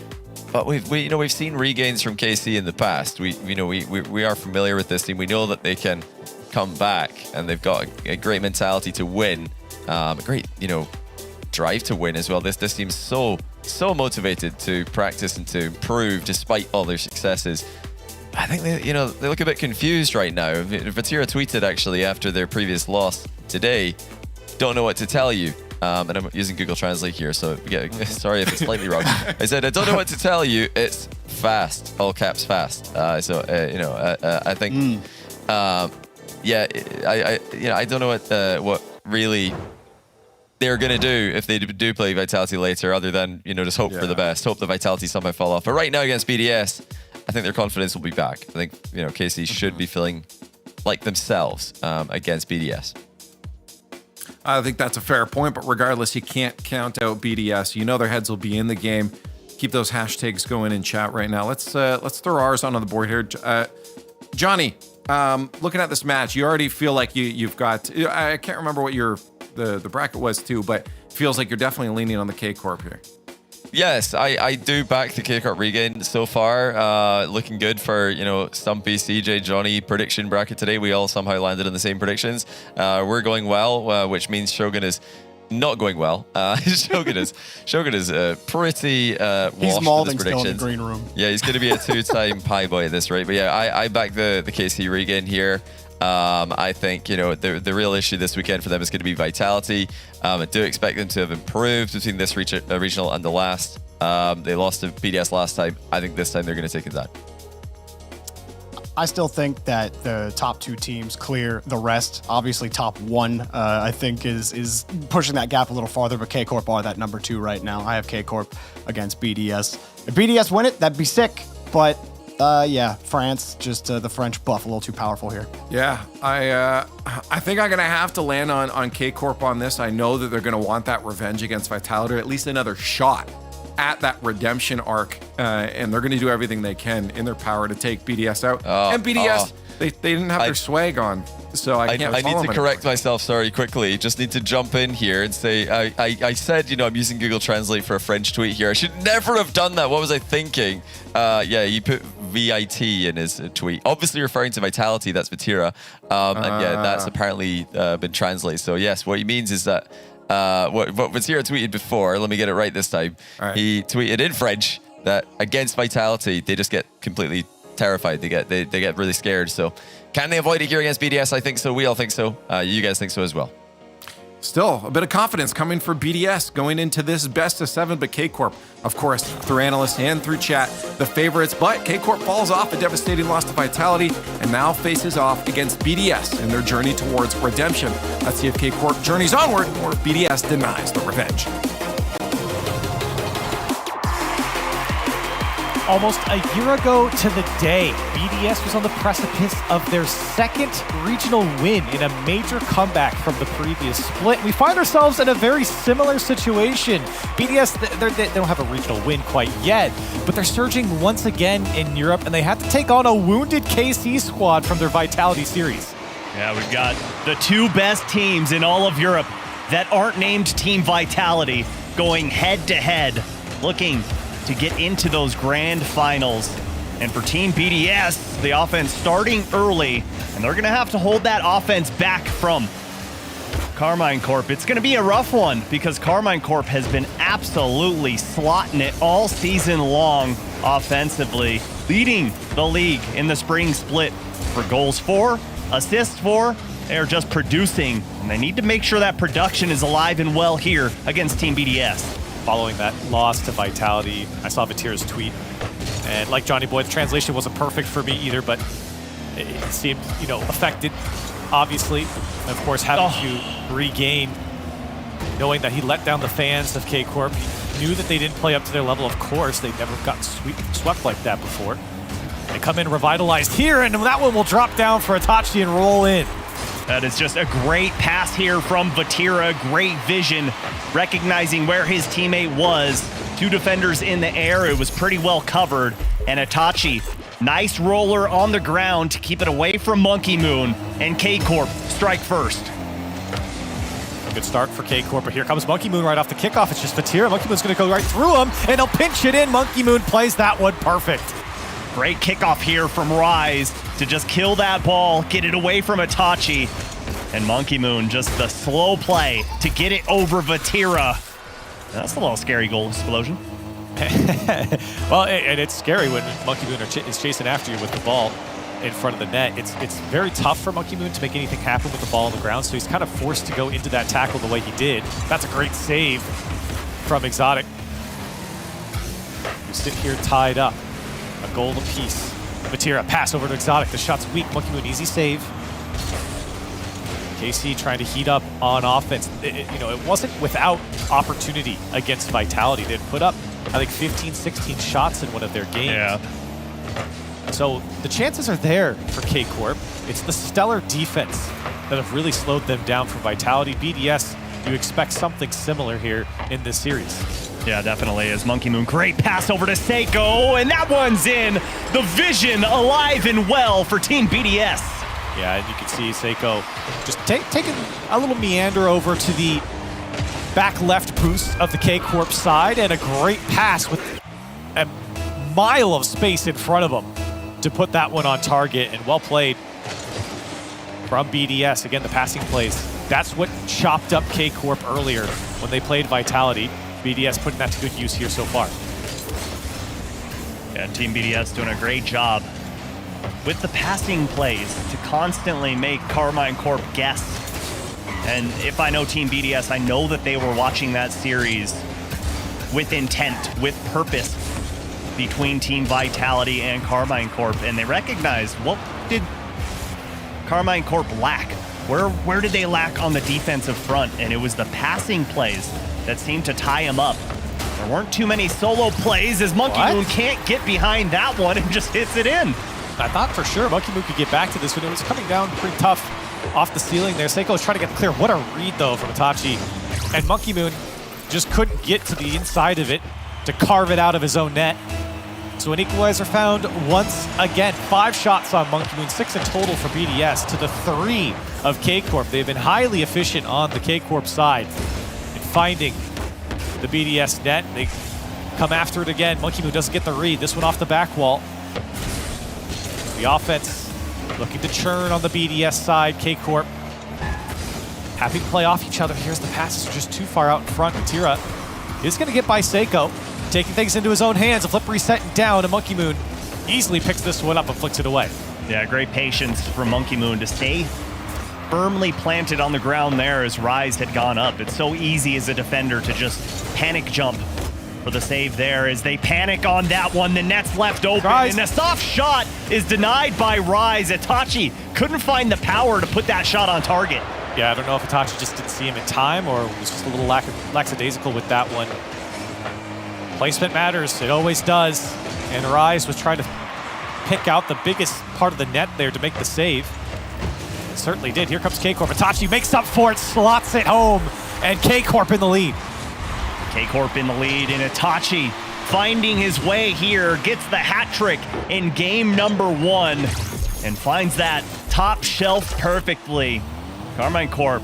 Speaker 2: But we've seen regains from KC in the past. We are familiar with this team. We know that they can come back, and they've got a great mentality to win. A great drive to win as well. This team's so motivated to practice and to improve despite all their successes. I think they look a bit confused right now. Vatira tweeted actually after their previous loss today, "Don't know what to tell you." And I'm using Google Translate here, so yeah, sorry if it's slightly wrong. I said, "I don't know what to tell you. It's fast, all caps fast." I think, I don't know what really they're gonna do if they do play Vitality later, other than just hope for the best, hope the Vitality somehow fall off. But right now against BDS, I think their confidence will be back. I think KC should be feeling like themselves against BDS.
Speaker 6: I think that's a fair point, but regardless, you can't count out BDS. Their heads will be in the game. Keep those hashtags going in chat right now. Let's throw ours on the board here. Johnny, looking at this match, you already feel like you've got. I can't remember what the bracket was too, but it feels like you're definitely leaning on the K Corp here.
Speaker 2: Yes, I do back the K Corp regain so far. Looking good for, Stumpy, CJ, Johnny prediction bracket today. We all somehow landed in the same predictions. We're going well, which means Shogun is not going well. Shogun is pretty washed
Speaker 10: He's
Speaker 2: with
Speaker 10: mauling
Speaker 2: his
Speaker 10: still in the
Speaker 2: predictions.
Speaker 10: green room.
Speaker 2: Yeah, he's going to be a two-time pie boy at this rate. But yeah, I back the KC regain here. I think, the real issue this weekend for them is going to be Vitality. I do expect them to have improved between this regional and the last. They lost to BDS last time. I think this time they're going to take it down.
Speaker 10: I still think that the top two teams clear the rest. Obviously, top one, I think, is pushing that gap a little farther, but K-Corp are that number 2 right now. I have K-Corp against BDS. If BDS win it, that'd be sick, but France, just the French buff a little too powerful here.
Speaker 6: Yeah, I think I'm going to have to land on K-Corp on this. I know that they're going to want that revenge against Vitality, or at least another shot at that redemption arc, and they're going to do everything they can in their power to take BDS out. And BDS, they didn't have their swag on, so I can't.
Speaker 2: I need to correct myself. Sorry, quickly. Just need to jump in here and say I said I'm using Google Translate for a French tweet here. I should never have done that. What was I thinking? You put VIT in his tweet, obviously referring to Vitality. That's Vatira, and that's apparently been translated. So yes, what he means is that. What Vatira tweeted before, let me get it right this time. Right. He tweeted in French that against Vitality, they just get completely terrified. They get really scared. So can they avoid it here against BDS? I think so. We all think so. You guys think so as well.
Speaker 6: Still, a bit of confidence coming for BDS going into this best of 7, but K-Corp, of course, through analysts and through chat, the favorites, but K-Corp falls off a devastating loss to Vitality and now faces off against BDS in their journey towards redemption. Let's see if K-Corp journeys onward or if BDS denies the revenge.
Speaker 7: Almost a year ago to the day, BDS was on the precipice of their second regional win in a major comeback from the previous split. We find ourselves in a very similar situation. BDS, they don't have a regional win quite yet, but they're surging once again in Europe, and they have to take on a wounded KC squad from their Vitality series.
Speaker 8: Yeah, we've got the 2 best teams in all of Europe that aren't named Team Vitality going head-to-head, looking to get into those grand finals. And for Team BDS, the offense starting early, and they're gonna have to hold that offense back from Karmine Corp. It's gonna be a rough one because Karmine Corp has been absolutely slotting it all season long offensively, leading the league in the spring split for goals for, assists for. They're just producing, and they need to make sure that production is alive and well here against Team BDS.
Speaker 7: Following that loss to Vitality, I saw Vatira's tweet, and like Johnny Boy, the translation wasn't perfect for me either, but it seemed, affected, obviously. And of course, having to regain, knowing that he let down the fans of K-Corp. He knew that they didn't play up to their level, of course. They've never gotten swept like that before. They come in revitalized here, and that one will drop down for Itachi and roll in.
Speaker 8: That is just a great pass here from Vatira. Great vision, recognizing where his teammate was. 2 defenders in the air. It was pretty well covered. And Itachi, nice roller on the ground to keep it away from Monkey Moon. And K-Corp strike first.
Speaker 7: A good start for K-Corp, but here comes Monkey Moon right off the kickoff. It's just Vatira. Monkey Moon's going to go right through him, and he'll pinch it in. Monkey Moon plays that one perfect.
Speaker 8: Great kickoff here from Rise to just kill that ball, get it away from Itachi. And Monkey Moon, just the slow play to get it over Vatira. That's a little scary goal explosion.
Speaker 7: Well, and it's scary when Monkey Moon is chasing after you with the ball in front of the net. It's very tough for Monkey Moon to make anything happen with the ball on the ground, so he's kind of forced to go into that tackle the way he did. That's a great save from Exotic. We sit here tied up, a goal apiece. Vatira, pass over to Exotic. The shot's weak. Monkey Moon, easy save. KC trying to heat up on offense. It wasn't without opportunity against Vitality. They'd put up, I think, 15, 16 shots in one of their games.
Speaker 8: Yeah.
Speaker 7: So the chances are there for K-Corp. It's the stellar defense that have really slowed them down from Vitality. BDS, you expect something similar here in this series.
Speaker 8: Yeah, definitely. As Monkey Moon, great pass over to Seiko, and that one's in. The vision alive and well for Team BDS.
Speaker 7: Yeah, and you can see Seiko just taking a little meander over to the back left boost of the K-Corp side, and a great pass with a mile of space in front of him to put that one on target, and well played from BDS. Again, the passing plays. That's what chopped up K-Corp earlier when they played Vitality. BDS putting that to good use here so far.
Speaker 8: Yeah, Team BDS doing a great job with the passing plays to constantly make Karmine Corp guess. And if I know Team BDS, I know that they were watching that series with intent, with purpose between Team Vitality and Karmine Corp, and they recognized, what did Karmine Corp lack? Where did they lack on the defensive front? And it was the passing plays that seemed to tie them up. There weren't too many solo plays, as Monkey Moon can't get behind that one and just hits it in.
Speaker 7: I thought for sure Monkey Moon could get back to this one. It was coming down pretty tough off the ceiling there. Seiko was trying to get clear. What a read, though, from Itachi. And Monkey Moon just couldn't get to the inside of it to carve it out of his own net. So an equalizer found once again. 5 shots on Monkey Moon, 6 in total for BDS to the 3 of K-Corp. They've been highly efficient on the K-Corp side in finding the BDS net. They come after it again. Monkey Moon doesn't get the read. This one off the back wall. The offense looking to churn on the BDS side. K-Corp happy to play off each other. Here's the passes are just too far out in front. Tira is going to get by Seiko, taking things into his own hands. A flip reset and down, and Monkey Moon easily picks this one up and flicks it away.
Speaker 8: Yeah, great patience from Monkey Moon to stay firmly planted on the ground there as Rise had gone up. It's so easy as a defender to just panic jump for the save there. As they panic on that one, the net's left open, and a soft shot is denied by Rise. Itachi couldn't find the power to put that shot on target.
Speaker 7: Yeah, I don't know if Itachi just didn't see him in time or was just a little lackadaisical with that one. Placement matters, it always does. And Rise was trying to pick out the biggest part of the net there to make the save. It certainly did. Here comes K-Corp. Itachi makes up for it, slots it home, and K-Corp in the lead.
Speaker 8: K-Corp in the lead, and Itachi finding his way here, gets the hat trick in game number 1, and finds that top shelf perfectly. Karmine Corp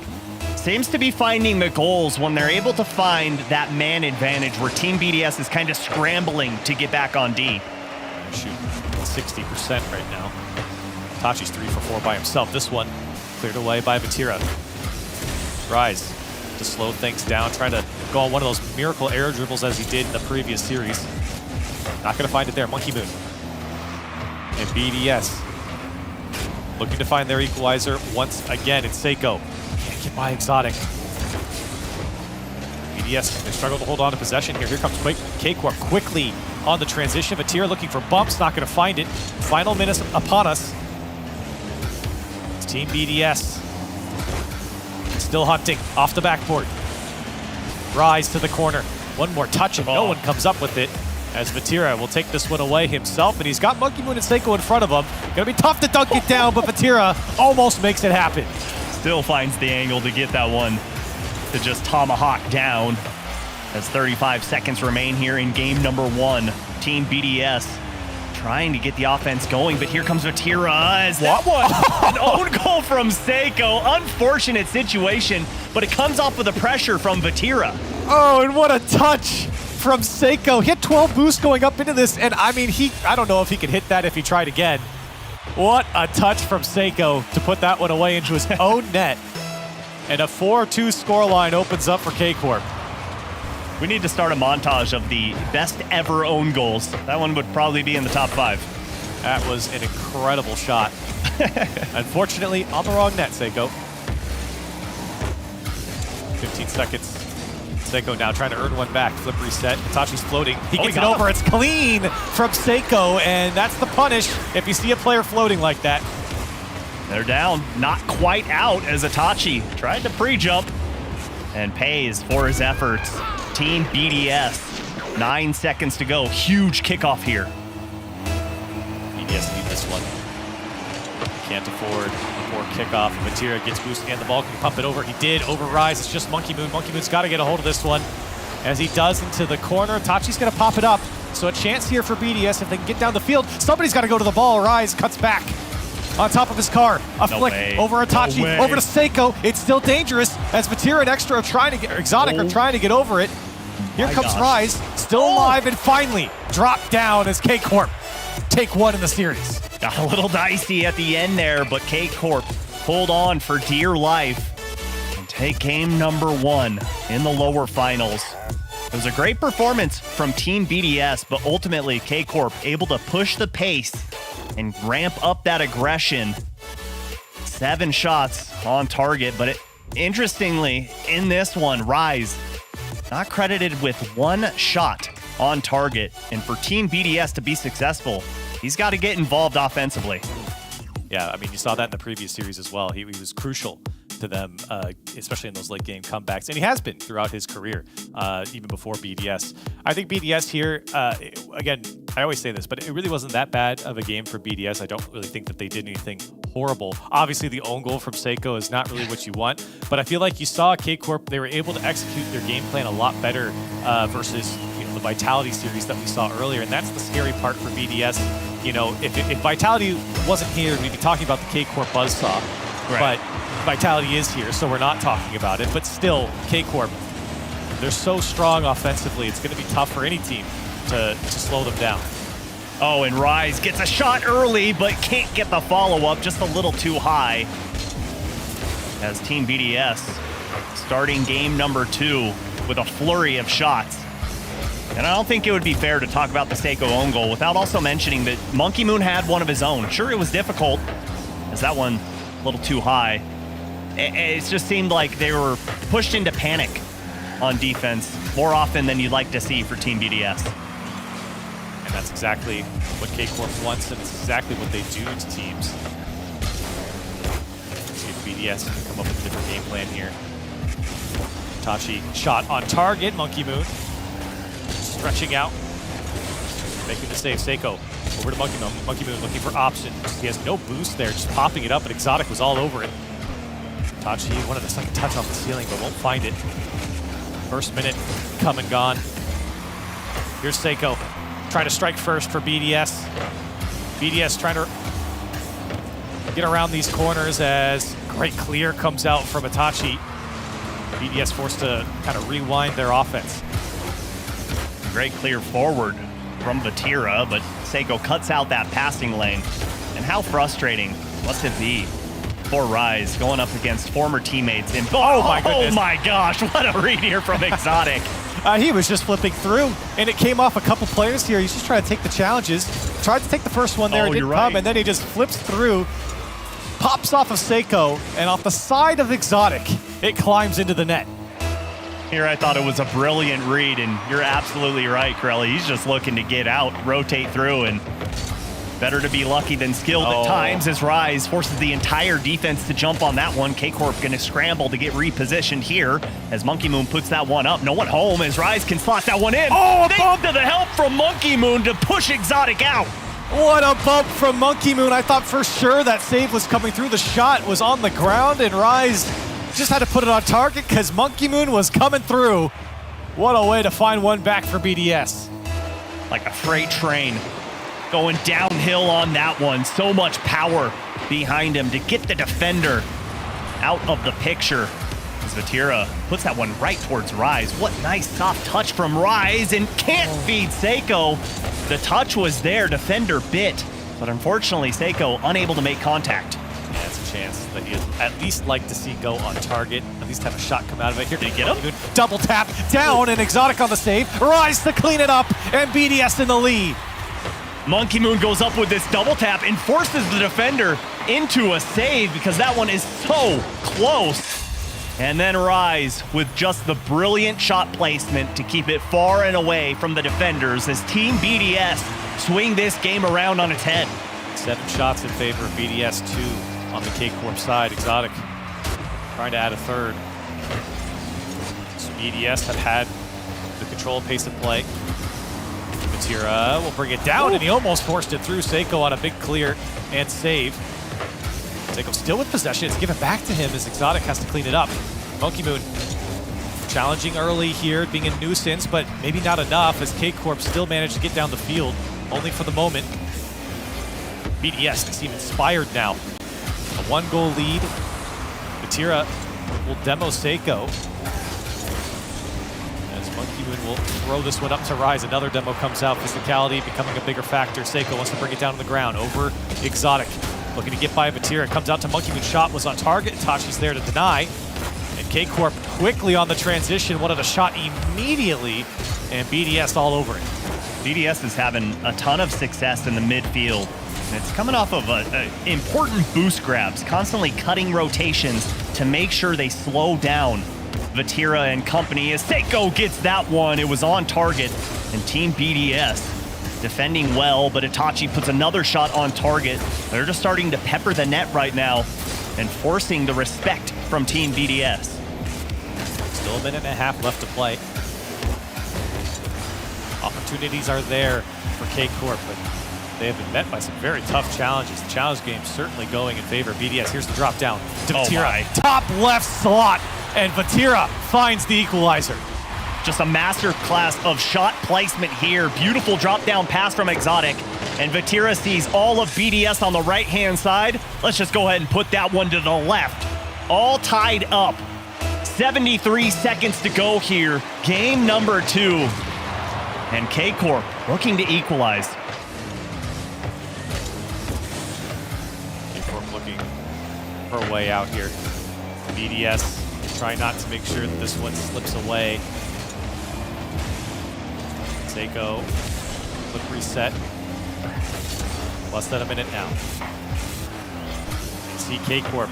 Speaker 8: seems to be finding the goals when they're able to find that man advantage where Team BDS is kind of scrambling to get back on D.
Speaker 7: Shooting 60% right now. Itachi's 3 for 4 by himself. This one cleared away by Vatira. Rise to slow things down, trying to go on one of those miracle air dribbles as he did in the previous series. Not going to find it there. Monkey Moon and BDS looking to find their equalizer once again. It's Seiko. Can't get by Exotic. BDS, they struggle to hold on to possession here. Here comes K-Corp quickly on the transition. Vatira looking for bumps, not going to find it. Final minutes upon us. It's Team BDS. Still hunting off the backboard. Rise to the corner. One more touch and no one comes up with it, as Vatira will take this one away himself, and he's got Monkey Moon and Seiko in front of him. Gonna be tough to dunk it down, but Vatira almost makes it happen.
Speaker 8: Still finds the angle to get that one to just tomahawk down. As 35 seconds remain here in game number 1. Team BDS trying to get the offense going, but here comes Vatira as that one, an own goal from Seiko. Unfortunate situation, but it comes off of the pressure from Vatira.
Speaker 7: Oh, and what a touch from Seiko. He had 12 boosts going up into this, and I mean, I don't know if he could hit that if he tried again. What a touch from Seiko to put that one away into his own net. And a 4-2 scoreline opens up for K-Corp.
Speaker 8: We need to start a montage of the best ever own goals. That one would probably be in the top 5.
Speaker 7: That was an incredible shot. Unfortunately, on the wrong net, Seiko. 15 seconds. Seiko now trying to earn one back. Flip reset. Itachi's floating. He gets it over. It's clean from Seiko, and that's the punish if you see a player floating like that.
Speaker 8: They're down. Not quite out as Itachi tried to pre-jump and pays for his efforts. Team BDS, 9 seconds to go. Huge kickoff here.
Speaker 7: BDS need this one. Can't afford a poor kickoff. Vatira gets boosting and the ball. Can he pump it over? He did over Rise. It's just Monkey Moon. Monkey Moon's got to get a hold of this one. As he does into the corner, Tachi's going to pop it up. So a chance here for BDS if they can get down the field. Somebody's got to go to the ball. Rise cuts back on top of his car. A flick over Itachi, over to Seiko. It's still dangerous as Vatira and Extra are trying to get, or Exotic are trying to get over it. Here comes Rise, still alive, and finally dropped down as K-Corp take one in the series.
Speaker 8: Got a little dicey at the end there, but K-Corp hold on for dear life and take game number 1 in the lower finals. It was a great performance from Team BDS, but ultimately K-Corp able to push the pace and ramp up that aggression. 7 shots on target, but interestingly, in this one, Rise not credited with 1 shot on target. And for Team BDS to be successful, he's got to get involved offensively.
Speaker 7: Yeah, I mean, you saw that in the previous series as well. He was crucial to them, especially in those late game comebacks. And he has been throughout his career, even before BDS. I think BDS here, again, I always say this, but it really wasn't that bad of a game for BDS. I don't really think that they did anything horrible. Obviously, the own goal from Seiko is not really what you want, but I feel like you saw K-Corp, they were able to execute their game plan a lot better versus the Vitality series that we saw earlier, and that's the scary part for BDS. If Vitality wasn't here, we'd be talking about the K-Corp buzzsaw, but Vitality is here, so we're not talking about it. But still, K-Corp, they're so strong offensively, it's going to be tough for any team to slow them down.
Speaker 8: Oh, and Rise gets a shot early, but can't get the follow-up, just a little too high. As Team BDS starting game number 2 with a flurry of shots. And I don't think it would be fair to talk about the Seiko own goal without also mentioning that Monkey Moon had one of his own. Sure, it was difficult, as that one a little too high. It just seemed like they were pushed into panic on defense more often than you'd like to see for Team BDS.
Speaker 7: And that's exactly what K-Corp wants, and it's exactly what they do to teams. Let's see if BDS can come up with a different game plan here. Tachi shot on target, Monkey Moon. Stretching out, making the save. Seiko over to Monkey Moon. Monkey Moon looking for options. He has no boost there, just popping it up, and Exotic was all over it. Tachi wanted a second touch off the ceiling, but won't find it. First minute come and gone. Here's Seiko trying to strike first for BDS. BDS trying to get around these corners as great clear comes out from Itachi. BDS forced to kind of rewind their offense.
Speaker 8: Great clear forward from Vatira, but Seiko cuts out that passing lane. And how frustrating must it be for Rise going up against former teammates in...
Speaker 7: Oh my goodness.
Speaker 8: Oh my gosh, what a read here from Exotic.
Speaker 7: He was just flipping through, and it came off a couple players here. He's just trying to take the challenges. Tried to take the first one there, it didn't come, and then he just flips through, pops off of Seiko, and off the side of Exotic, it climbs into the net.
Speaker 8: Here I thought it was a brilliant read, and you're absolutely right, Corelli. He's just looking to get out, rotate through, and better to be lucky than skilled at times as Rise forces the entire defense to jump on that one. K-Corp going to scramble to get repositioned here as Monkey Moon puts that one up. No one home as Rise can slot that one in.
Speaker 7: Oh, a bump
Speaker 8: to the help from Monkey Moon to push Exotic out.
Speaker 7: What a bump from Monkey Moon. I thought for sure that save was coming through. The shot was on the ground, and Rise just had to put it on target because Monkey Moon was coming through. What a way to find one back for BDS.
Speaker 8: Like a freight train going downhill on that one. So much power behind him to get the defender out of the picture. As Vatira puts that one right towards Rise. What nice soft touch from Rise, and can't feed Seiko. The touch was there, defender bit, but unfortunately Seiko unable to make contact.
Speaker 7: Yeah, it's a chance that you'd at least like to see go on target, at least have a shot come out of it. Here,
Speaker 8: Did he get him?
Speaker 7: Good double tap down, and Exotic on the save. Rise to clean it up, and BDS in the lead.
Speaker 8: Monkey Moon goes up with this double tap and forces the defender into a save because that one is so close. And then Rise with just the brilliant shot placement to keep it far and away from the defenders as Team BDS swing this game around on its head.
Speaker 7: 7 shots in favor of BDS, 2 on the K-Corp side. Exotic trying to add a third. So BDS have had the control pace of play. Vatira will bring it down, and he almost forced it through. Seiko on a big clear and save. Seiko still with possession. It's given back to him as Exotic has to clean it up. Monkey Moon challenging early here, being a nuisance, but maybe not enough as K-Corp still managed to get down the field, only for the moment. BDS seem inspired now. A 1-goal lead. Vatira will demo Seiko. As Monkey Moon will throw this one up to Rise. Another demo comes out. Physicality becoming a bigger factor. Seiko wants to bring it down to the ground over Exotic. Looking to get by Vatira. Comes out to Monkey Moon. Shot was on target. Tachi's there to deny. And K-Corp quickly on the transition. Wanted a shot immediately. And BDS all over it.
Speaker 8: BDS is having a ton of success in the midfield. And it's coming off of important boost grabs, constantly cutting rotations to make sure they slow down Vatira and company. As Seiko gets that one, it was on target. And Team BDS defending well, but Itachi puts another shot on target. They're just starting to pepper the net right now and forcing the respect from Team BDS.
Speaker 7: Still a minute and a half left to play. Opportunities are there for K-Corp, but they have been met by some very tough challenges. The challenge game certainly going in favor of BDS. Here's the drop down to Vatira. Top left slot, and Vatira finds the equalizer.
Speaker 8: Just a master class of shot placement here. Beautiful drop down pass from Exotic. And Vatira sees all of BDS on the right-hand side. Let's just go ahead and put that one to the left. All tied up. 73 seconds to go here. Game number 2. And K-Corp looking to equalize.
Speaker 7: K-Corp looking for a way out here. BDS trying not to make sure that this one slips away. Seiko, quick reset. Less than a minute now. See K-Corp,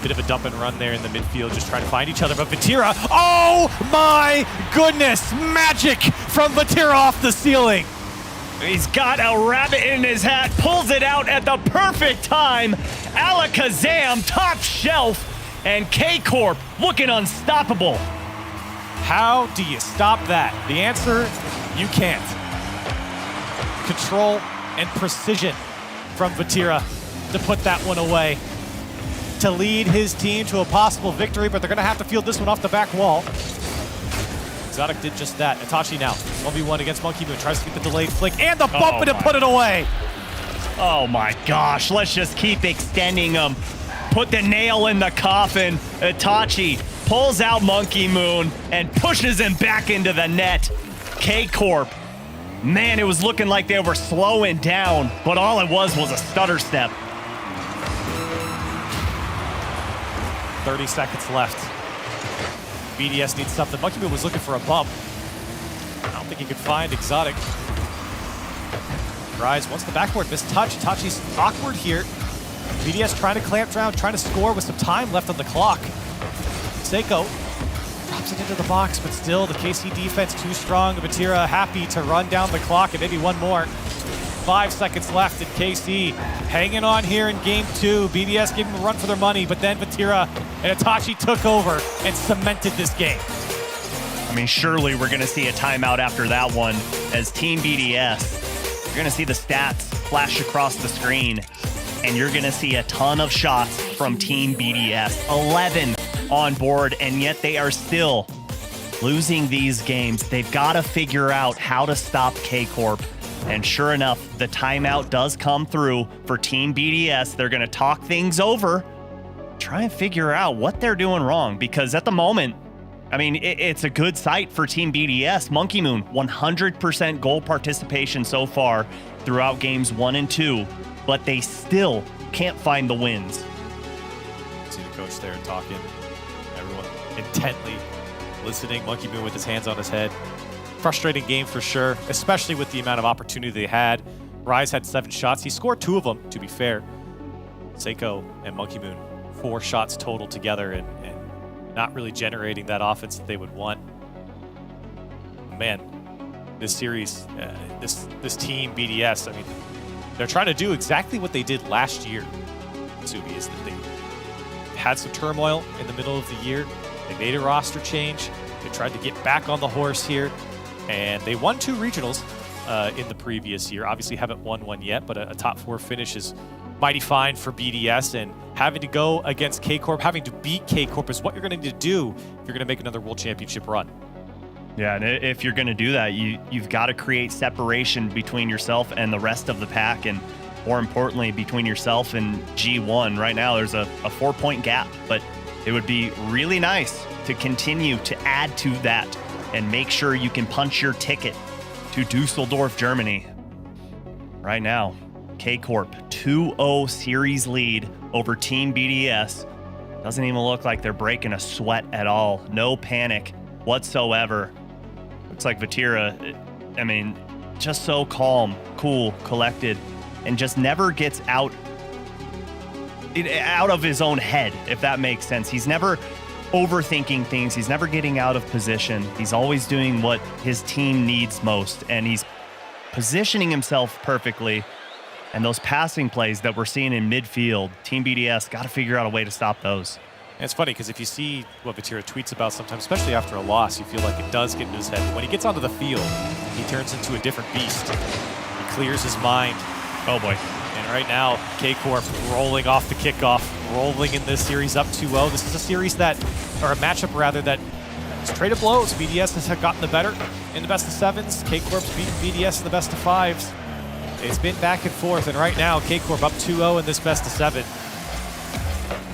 Speaker 7: bit of a dump and run there in the midfield, just trying to find each other. But Vatira, oh my goodness, magic from Vatira off the ceiling.
Speaker 8: He's got a rabbit in his hat, pulls it out at the perfect time. Alakazam, top shelf, and K-Corp looking unstoppable.
Speaker 7: How do you stop that? The answer, you can't. Control and precision from Vatira to put that one away, to lead his team to a possible victory, but they're going to have to field this one off the back wall. Exotic did just that. Itachi now, 1v1 against Monkey Moon, tries to get the delayed flick and the bump and put it away.
Speaker 8: Oh my gosh, let's just keep extending them. Put the nail in the coffin. Itachi pulls out Monkey Moon and pushes him back into the net. K-Corp, man, it was looking like they were slowing down, but all it was a stutter step.
Speaker 7: 30 seconds left. BDS needs something. Monkey Moon was looking for a bump. I don't think he could find Exotic. Rise wants the backboard mistouch. Tachi's awkward here. BDS trying to clamp down, trying to score with some time left on the clock. Seiko drops it into the box, but still the KC defense too strong. Vatira happy to run down the clock and maybe one more. 5 seconds left, and KC hanging on here in game 2. BDS gave them a run for their money, but then Vatira and Itachi took over and cemented this game.
Speaker 8: I mean, surely we're going to see a timeout after that one as Team BDS. You're going to see the stats flash across the screen, and you're going to see a ton of shots from Team BDS. 11 on board, and yet they are still losing these games. They've got to figure out how to stop K-Corp. And sure enough, the timeout does come through for Team BDS. They're going to talk things over, try and figure out what they're doing wrong, because at the moment, I mean, it's a good sight for Team BDS. Monkey Moon, 100% goal participation so far throughout games 1 and 2, but they still can't find the wins.
Speaker 7: see the coach there talking. Everyone intently listening. Monkey Moon with his hands on his head. Frustrating game for sure, especially with the amount of opportunity they had. Rise had 7 shots. He scored 2 of them, to be fair. Seiko and Monkey Moon, 4 shots total together and not really generating that offense that they would want. Man, this series, this team, BDS, I mean, they're trying to do exactly what they did last year, Subi, is that they had some turmoil in the middle of the year. They made a roster change. They tried to get back on the horse here, and they won 2 regionals in the previous year. Obviously haven't won one yet, but a top 4 finish is mighty fine for BDS, and having to go against K-Corp, having to beat K-Corp is what you're going to need to do if you're going to make another World Championship run.
Speaker 8: Yeah, and if you're going to do that, you've got to create separation between yourself and the rest of the pack, and more importantly, between yourself and G1. Right now, there's a 4-point gap, but it would be really nice to continue to add to that and make sure you can punch your ticket to Dusseldorf, Germany. Right now, K-Corp 2-0 series lead over Team BDS. Doesn't even look like they're breaking a sweat at all. No panic whatsoever. Looks like Vatira, I mean, just so calm, cool, collected, and just never gets out of his own head, if that makes sense. He's never overthinking things. He's never getting out of position. He's always doing what his team needs most, and he's positioning himself perfectly. And those passing plays that we're seeing in midfield, Team BDS got to figure out a way to stop those.
Speaker 7: And it's funny because if you see what Vatira tweets about sometimes, especially after a loss, you feel like it does get into his head. But when he gets onto the field, he turns into a different beast. He clears his mind.
Speaker 8: Oh boy.
Speaker 7: And right now, K-Corp rolling off the kickoff, rolling in this series up 2-0. This is a series that, or a matchup rather, that is traded blows. BDS has gotten the better in the best of 7s. K-Corp's beaten BDS in the best of 5s. It's been back and forth, and right now, K-Corp up 2-0 in this best of 7.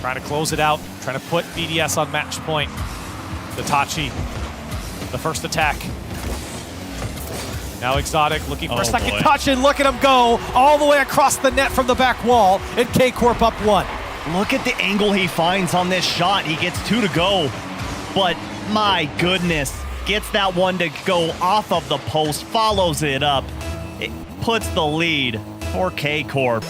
Speaker 7: Trying to close it out, trying to put BDS on match point. Itachi, the first attack. Now Exotic looking for a second touch, and look at him go all the way across the net from the back wall, and K-Corp up 1.
Speaker 8: Look at the angle he finds on this shot. He gets 2 to go, but my goodness, gets that one to go off of the post, follows it up. It puts the lead for K-Corp.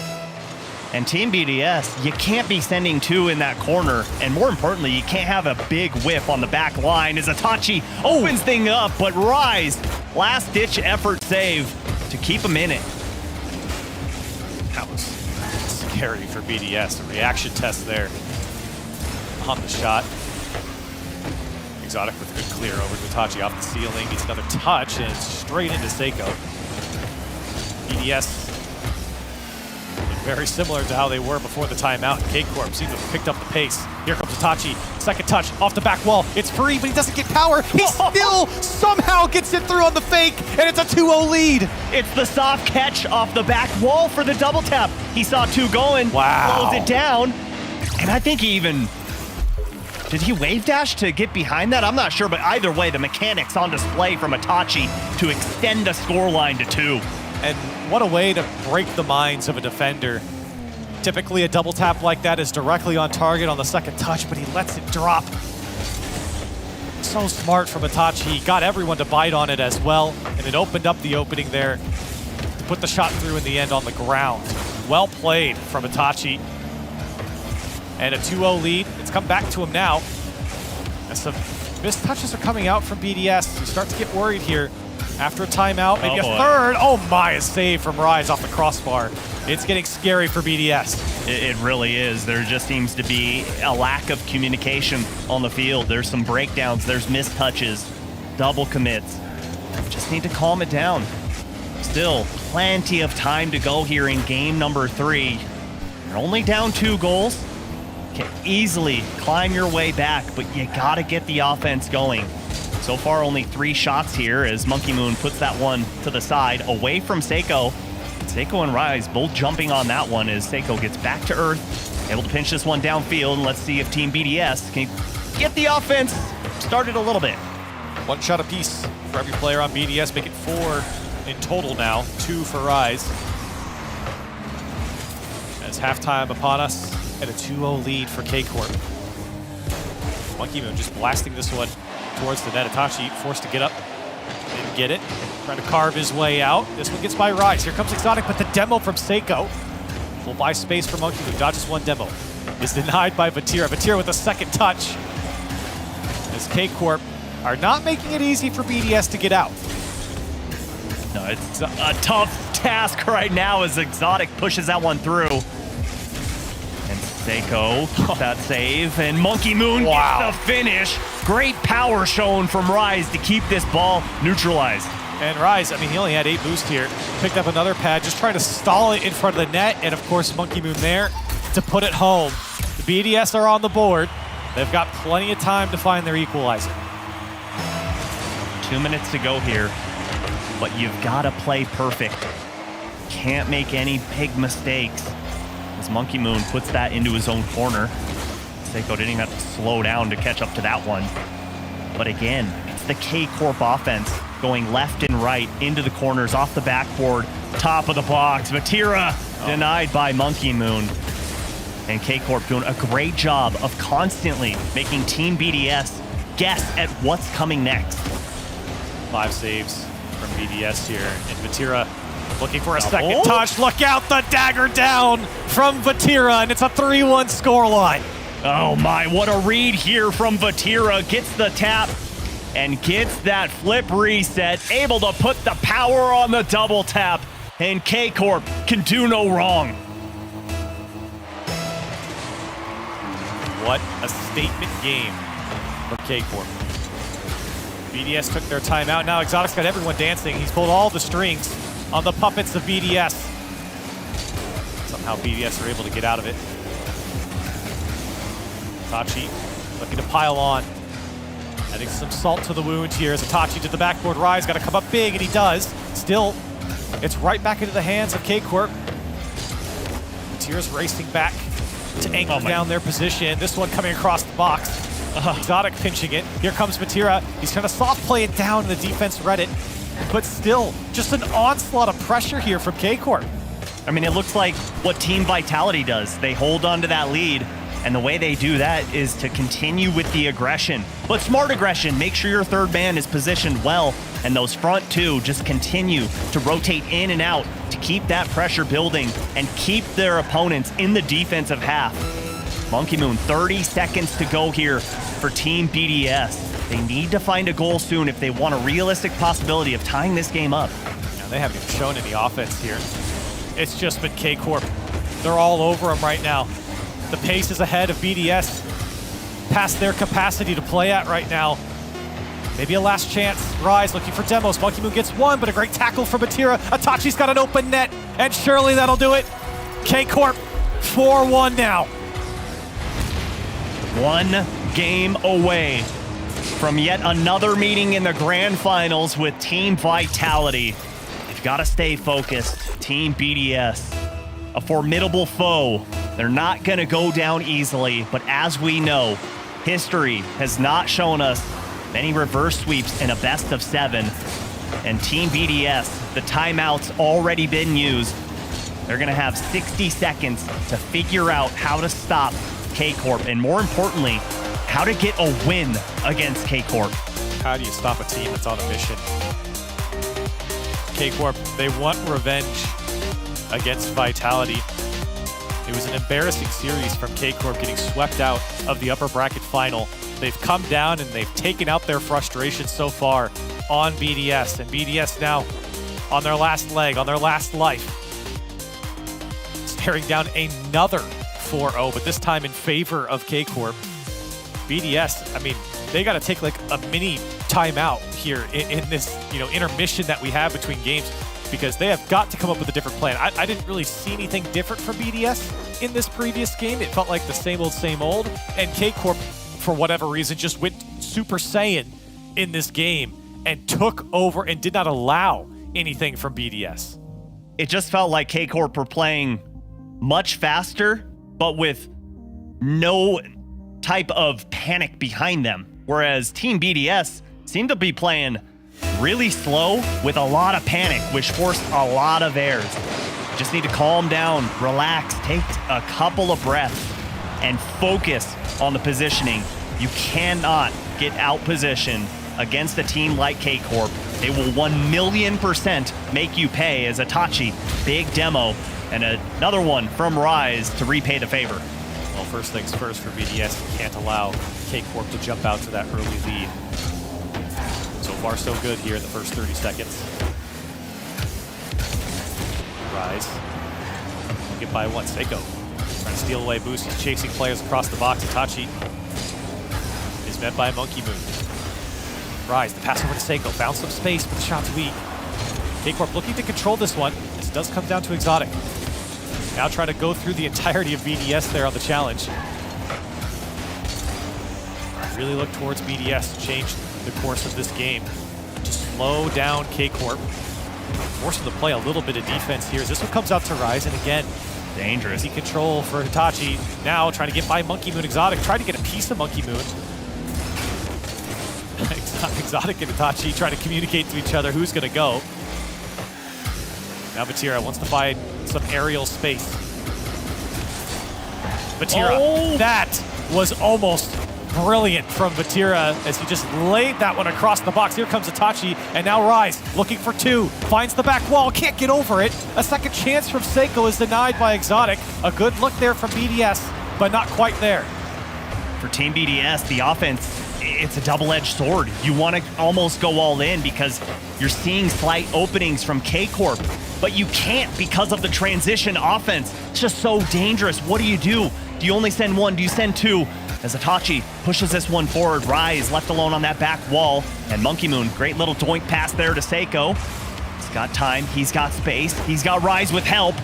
Speaker 8: And Team BDS, you can't be sending 2 in that corner, and more importantly, you can't have a big whiff on the back line as Itachi opens thing up, but Rise, last-ditch effort save to keep him in it.
Speaker 7: That was scary for BDS. A reaction test there on the shot. Exotic with a good clear over to Itachi off the ceiling. Gets another touch, and it's straight into Seiko. BDS very similar to how they were before the timeout. K-Corp seems to have picked up the pace. Here comes Itachi. Second touch off the back wall. It's free, but he doesn't get power. He still somehow gets it through on the fake, and it's a 2-0 lead.
Speaker 8: It's the soft catch off the back wall for the double tap. He saw 2 going.
Speaker 7: Wow.
Speaker 8: Slows it down. And I think he even... Did he wave dash to get behind that? I'm not sure, but either way, the mechanics on display from Itachi to extend the scoreline to 2.
Speaker 7: And what a way to break the minds of a defender. Typically a double tap like that is directly on target on the second touch, but he lets it drop. So smart from Itachi. He got everyone to bite on it as well, and it opened up the opening there to put the shot through in the end on the ground. Well played from Itachi. And a 2-0 lead. It's come back to him now. As some missed touches are coming out from BDS. You start to get worried here. After a timeout, maybe a third. Oh my, a save from Rise off the crossbar. It's getting scary for BDS.
Speaker 8: It really is. There just seems to be a lack of communication on the field. There's some breakdowns, there's missed touches, double commits. Just need to calm it down. Still, plenty of time to go here in game number 3. You're only down 2 goals. Can easily climb your way back, but you gotta get the offense going. So far, only 3 shots here as Monkey Moon puts that one to the side, away from Seiko. Seiko and Rise both jumping on that one as Seiko gets back to earth, able to pinch this one downfield, and let's see if Team BDS can get the offense started a little bit.
Speaker 7: 1 shot apiece for every player on BDS, make it 4 in total now, 2 for Rise. As halftime upon us, And a 2-0 lead for K-Corp. Monkey Moon just blasting this one towards the net. Itachi forced to get up. Didn't get it. Trying to carve his way out. This one gets by Rise. Here comes Exotic, but the demo from Seiko will buy space for Monkey Moon. Dodges one demo. Is denied by Vatira. Vatira with a second touch. As K-Corp are not making it easy for BDS to get out.
Speaker 8: No, it's a tough task right now as Exotic pushes that one through. And Seiko, that save, and Monkey Moon gets the finish. Great power shown from Rise to keep this ball neutralized.
Speaker 7: And Rise, I mean, he only had 8 boost here. Picked up another pad, just trying to stall it in front of the net. And of course, Monkey Moon there to put it home. The BDS are on the board. They've got plenty of time to find their equalizer.
Speaker 8: 2 minutes to go here, but you've got to play perfect. Can't make any big mistakes. As Monkey Moon puts that into his own corner. Seiko didn't even have to slow down to catch up to that one. But again, it's the K-Corp offense going left and right into the corners, off the backboard, top of the box. Vatira denied by Monkey Moon. And K-Corp doing a great job of constantly making Team BDS guess at what's coming next.
Speaker 7: 5 saves from BDS here. And Vatira looking for a second touch. Look out, the dagger down from Vatira, and it's a 3-1 scoreline.
Speaker 8: Oh my, what a read here from Vatira. Gets the tap and gets that flip reset. Able to put the power on the double tap. And K-Corp can do no wrong.
Speaker 7: What a statement game from K-Corp. BDS took their timeout. Now Exotic's got everyone dancing. He's pulled all the strings on the puppets of BDS. Somehow BDS are able to get out of it. Itachi looking to pile on. Adding some salt to the wound here as Itachi to the backboard. Rise, got to come up big, and he does. Still, it's right back into the hands of K-Corp. Vatira's racing back to angle down their position. This one coming across the box. Exotic pinching it. Here comes Vatira. He's trying to soft play it down in the defense Reddit. But still, just an onslaught of pressure here from K-Corp.
Speaker 8: I mean, it looks like what Team Vitality does. They hold on to that lead, and the way they do that is to continue with the aggression. But smart aggression, make sure your third man is positioned well, and those front two just continue to rotate in and out to keep that pressure building and keep their opponents in the defensive half. Monkey Moon, 30 seconds to go here for Team BDS. They need to find a goal soon if they want a realistic possibility of tying this game up.
Speaker 7: Now, they haven't even shown any offense here. It's just been K-Corp. They're all over them right now. The pace is ahead of BDS, past their capacity to play at right now. Maybe a last chance. Rise looking for demos. Monkey Moon gets one, but a great tackle from Vatira. Itachi's got an open net, and surely that'll do it. K-Corp, 4-1 now.
Speaker 8: 1 game away from yet another meeting in the grand finals with Team Vitality. You've got to stay focused. Team BDS, a formidable foe. They're not going to go down easily, but as we know, history has not shown us many reverse sweeps in a best of 7. And Team BDS, the timeout's already been used. They're going to have 60 seconds to figure out how to stop K-Corp, and more importantly, how to get a win against K-Corp.
Speaker 7: How do you stop a team that's on a mission? K-Corp, they want revenge against Vitality. It was an embarrassing series from K-Corp getting swept out of the upper bracket final. They've come down and they've taken out their frustration so far on BDS. And BDS now on their last leg, on their last life. Staring down another 4-0, but this time in favor of K-Corp. BDS, I mean, they got to take like a mini timeout here in this, intermission that we have between games, because they have got to come up with a different plan. I didn't really see anything different from BDS in this previous game. It felt like the same old, and K-Corp, for whatever reason, just went Super Saiyan in this game and took over and did not allow anything from BDS.
Speaker 8: It just felt like K-Corp were playing much faster, but with no type of panic behind them. Whereas Team BDS seemed to be playing really slow with a lot of panic, which forced a lot of errors. Just need to calm down, relax, take a couple of breaths, and focus on the positioning. You cannot get out-positioned against a team like K-Corp. They will 1,000,000% make you pay as Itachi. Big demo. And another one from Rise to repay the favor.
Speaker 7: Well, first things first for BDS, you can't allow K-Corp to jump out to that early lead. So far, so good here in the first 30 seconds. Rise. Get by one. Seiko trying to steal away boost. He's chasing players across the box. Itachi is met by a Monkey Moon. Rise, the pass over to Seiko. Found some space, but the shot's weak. K-Corp looking to control this one. This does come down to Exotic. Now trying to go through the entirety of BDS there on the challenge. Really look towards BDS to change the course of this game. To slow down K-Corp. Force them to play a little bit of defense here as this one comes out to Rise, and again,
Speaker 8: dangerous.
Speaker 7: Easy control for Hitachi. Now trying to get by Monkey Moon. Exotic trying to get a piece of Monkey Moon. Exotic and Hitachi trying to communicate to each other who's going to go. Now Vatira wants to find some aerial space. Vatira, that was almost brilliant from Vatira as he just laid that one across the box. Here comes Itachi, and now Rise looking for two. Finds the back wall, can't get over it. A second chance from Seiko is denied by Exotic. A good look there from BDS, but not quite there.
Speaker 8: For Team BDS, the offense, it's a double-edged sword. You want to almost go all in because you're seeing slight openings from K-Corp, but you can't because of the transition offense. It's just so dangerous. What do? Do you only send one? Do you send two? As Itachi pushes this one forward, Rise left alone on that back wall, and Monkey Moon, great little doink pass there to Seiko. He's got time, he's got space, he's got Rise with help,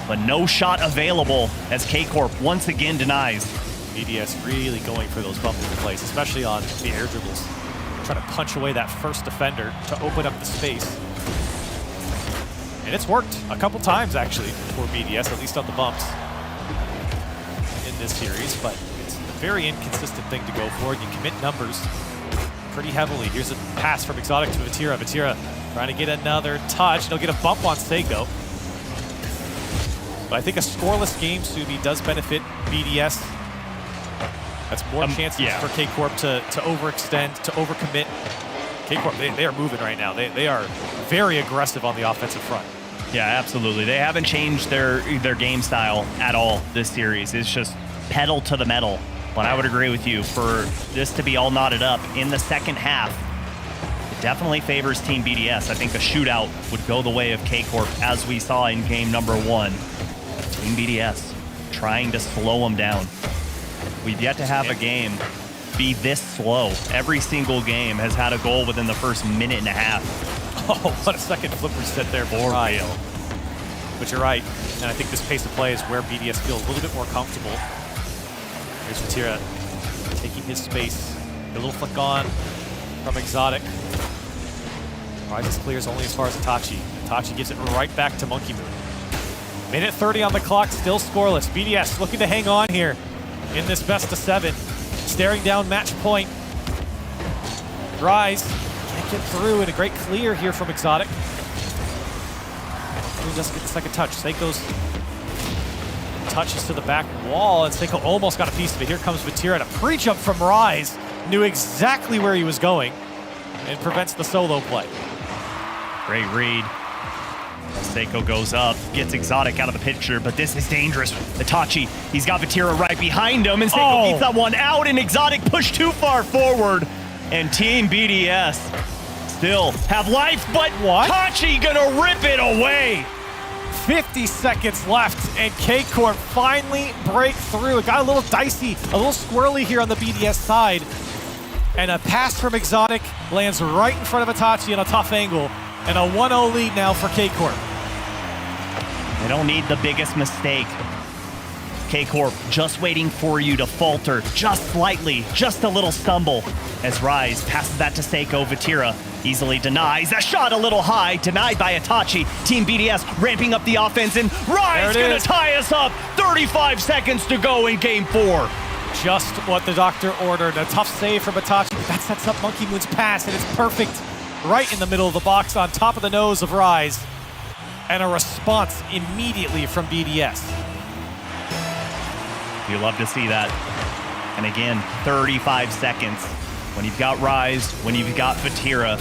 Speaker 8: but no shot available as K-Corp once again denies.
Speaker 7: BDS really going for those bumping plays, especially on the air dribbles. Trying to punch away that first defender to open up the space. And it's worked a couple times, actually, for BDS, at least on the bumps in this series, but it's a very inconsistent thing to go for. You commit numbers pretty heavily. Here's a pass from Exotic to Vatira. Vatira trying to get another touch. He'll get a bump on Seiko. But I think a scoreless game, Subi, does benefit BDS. That's more chances for K-Corp to overextend, to overcommit. K-Corp, they are moving right now. They are very aggressive on the offensive front.
Speaker 8: Yeah, absolutely. They haven't changed their game style at all this series. It's just pedal to the metal. But I would agree with you, for this to be all knotted up in the second half, it definitely favors Team BDS. I think a shootout would go the way of K-Corp, as we saw in game number 1. Team BDS trying to slow them down. We've yet to have a game be this slow. Every single game has had a goal within the first minute and a half.
Speaker 7: Oh, what a second flip reset there for real. But you're right, and I think this pace of play is where BDS feels a little bit more comfortable. Here's Vatira taking his space. A little flick on from Exotic. Rises clears only as far as Itachi. Itachi gives it right back to Monkey Moon. Minute 30 on the clock, still scoreless. BDS looking to hang on here in this best of 7. Staring down match point. Rise can't get through, and a great clear here from Exotic. He just gets the second touch. Seiko's touches to the back wall, and Seiko almost got a piece of it. Here comes Vatira, and a pre-jump from Rise. Knew exactly where he was going and prevents the solo play.
Speaker 8: Great read. Seiko goes up, gets Exotic out of the picture, but this is dangerous. Itachi, he's got Vatira right behind him, and Seiko beats that one out, and Exotic pushed too far forward. And Team BDS still have life, but Itachi gonna rip it away.
Speaker 7: 50 seconds left, and K-Corp finally break through. It got a little dicey, a little squirrely here on the BDS side. And a pass from Exotic lands right in front of Itachi on a tough angle. And a 1-0 lead now for K-Corp.
Speaker 8: They don't need the biggest mistake. K-Corp just waiting for you to falter just slightly, just a little stumble. As Rise passes that to Seiko, Vatira easily denies. That shot a little high, denied by Itachi. Team BDS ramping up the offense, and Rise gonna tie us up. 35 seconds to go in game 4.
Speaker 7: Just what the doctor ordered. A tough save from Itachi, but that sets up Monkey Moon's pass, and it's perfect. Right in the middle of the box, on top of the nose of Rise. And a response immediately from BDS.
Speaker 8: You love to see that. And again, 35 seconds. When you've got Rise, when you've got Vatira,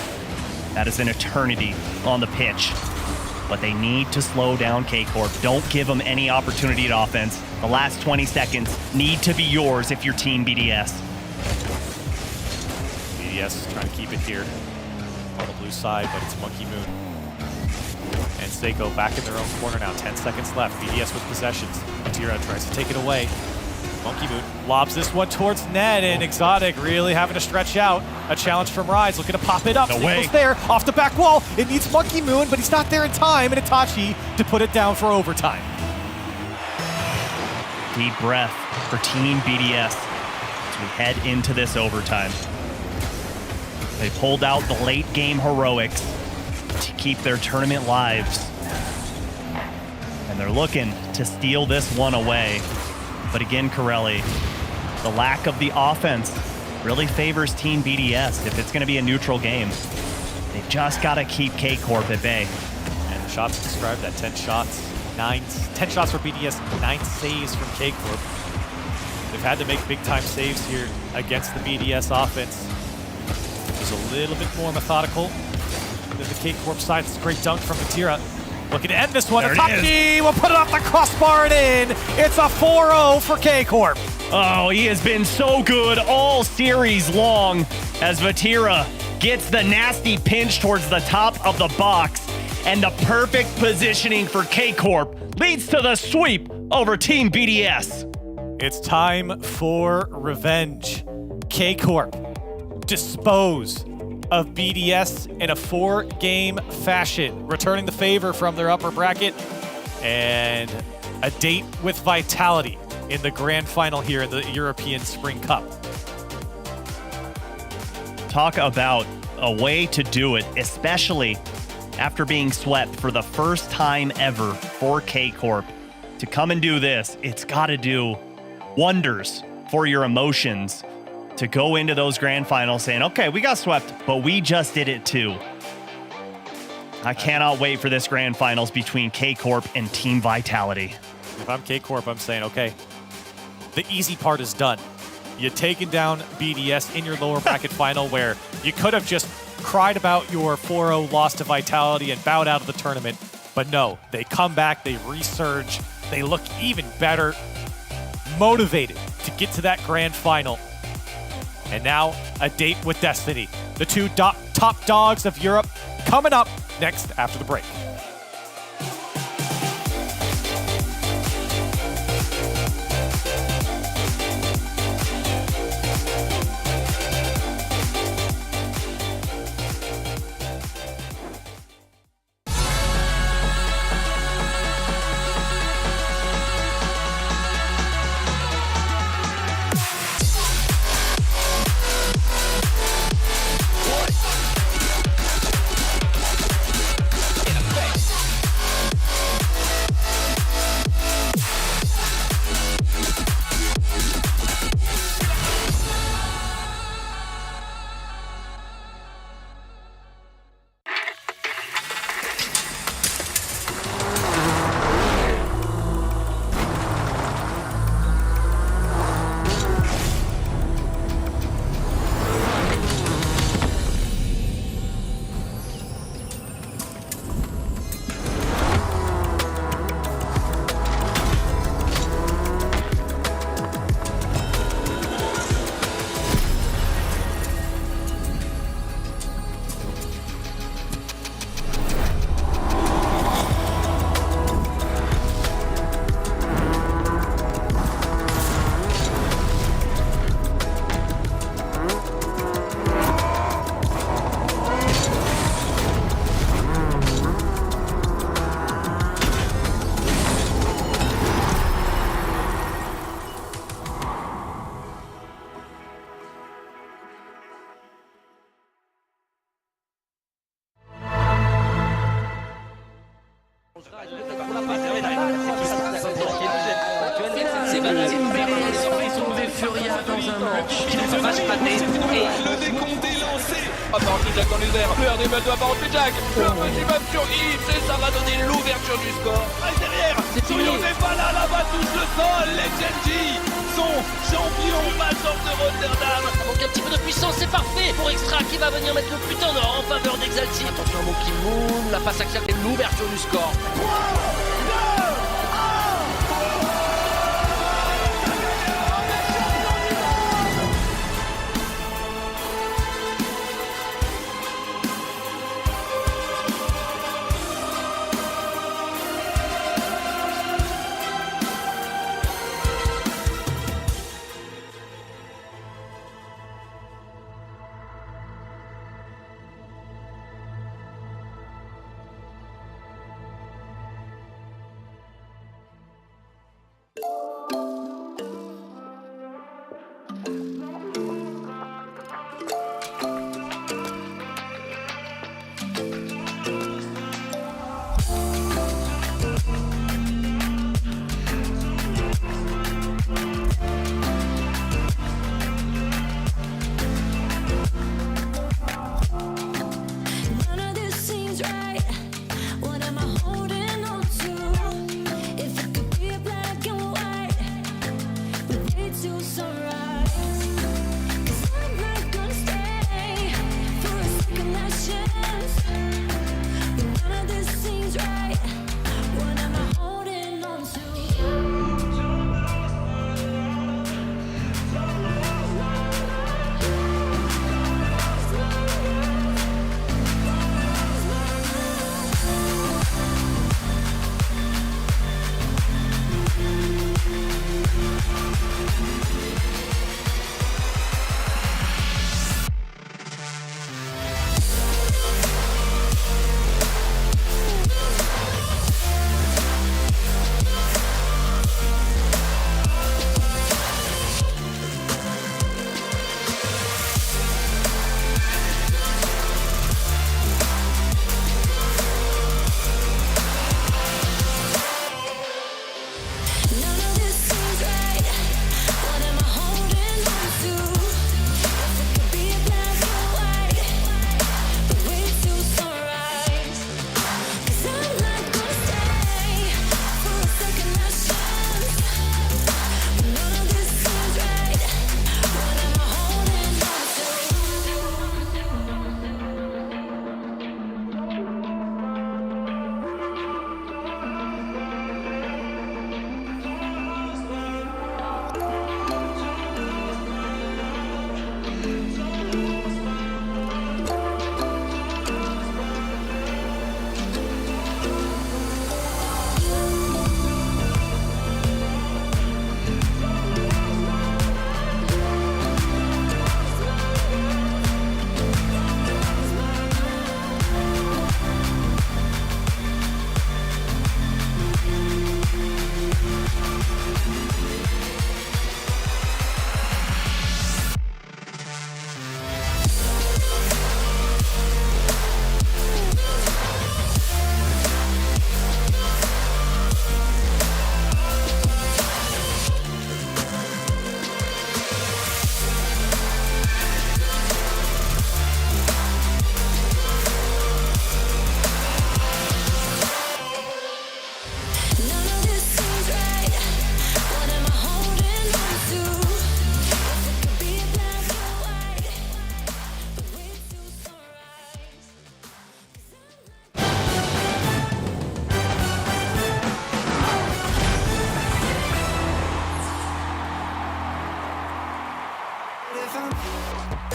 Speaker 8: that is an eternity on the pitch. But they need to slow down K-Corp. Don't give them any opportunity at offense. The last 20 seconds need to be yours if you're Team BDS.
Speaker 7: BDS trying to keep it here on the blue side, but it's Monkey Moon and Seiko back in their own corner now. 10 seconds left. BDS with possessions. Vatira tries to take it away. Monkey Moon lobs this one towards Ned, and Exotic really having to stretch out. A challenge from Rise, looking to pop it up. Seiko's there, off the back wall. It needs Monkey Moon, but he's not there in time, and Itachi to put it down for overtime.
Speaker 8: Deep breath for Team BDS as we head into this overtime. They pulled out the late game heroics to keep their tournament lives. And they're looking to steal this one away. But again, Corelli, the lack of the offense really favors Team BDS if it's going to be a neutral game. They just got to keep K-Corp at bay.
Speaker 7: And the shots described that 10 shots. 10 shots for BDS, 9 saves from K-Corp. They've had to make big-time saves here against the BDS offense. Just a little bit more methodical than the K-Corp side. It's a great dunk from Vatira. Looking to end this one. Itachi will put it off the crossbar and in. It's a 4-0 for K-Corp.
Speaker 8: Oh, he has been so good all series long as Vatira gets the nasty pinch towards the top of the box. And the perfect positioning for K-Corp leads to the sweep over Team BDS.
Speaker 7: It's time for revenge. K-Corp dispose of BDS in a 4-game fashion, returning the favor from their upper bracket, and a date with Vitality in the grand final here in the European Spring Cup.
Speaker 8: Talk about a way to do it, especially after being swept for the first time ever for K-Corp. To come and do this, it's got to do wonders for your emotions to go into those grand finals saying, okay, we got swept, but we just did it too. I cannot wait for this grand finals between K-Corp and Team Vitality.
Speaker 7: If I'm K-Corp, I'm saying, okay, the easy part is done. You've taken down BDS in your lower bracket final where you could have just cried about your 4-0 loss to Vitality and bowed out of the tournament. But no, they come back, they resurge, they look even better, motivated to get to that grand final. And now, a date with Destiny. The two top dogs of Europe coming up next after the break.
Speaker 11: Le décompte est lancé. Apporte Jack dans l'univers. Le RDB doit apporter Jack. Le maximum sur X et ça va donner l'ouverture du score. Ah, derrière. Soyo n'est pas là, là-bas touche le sol. Legendji
Speaker 9: sont champions majors de Rotterdam. Ça manque un petit peu de puissance, c'est parfait pour Extra qui va venir mettre le but en or en faveur d'Exalti. Attention à Monkey Moon, la passe axiale et l'ouverture du score.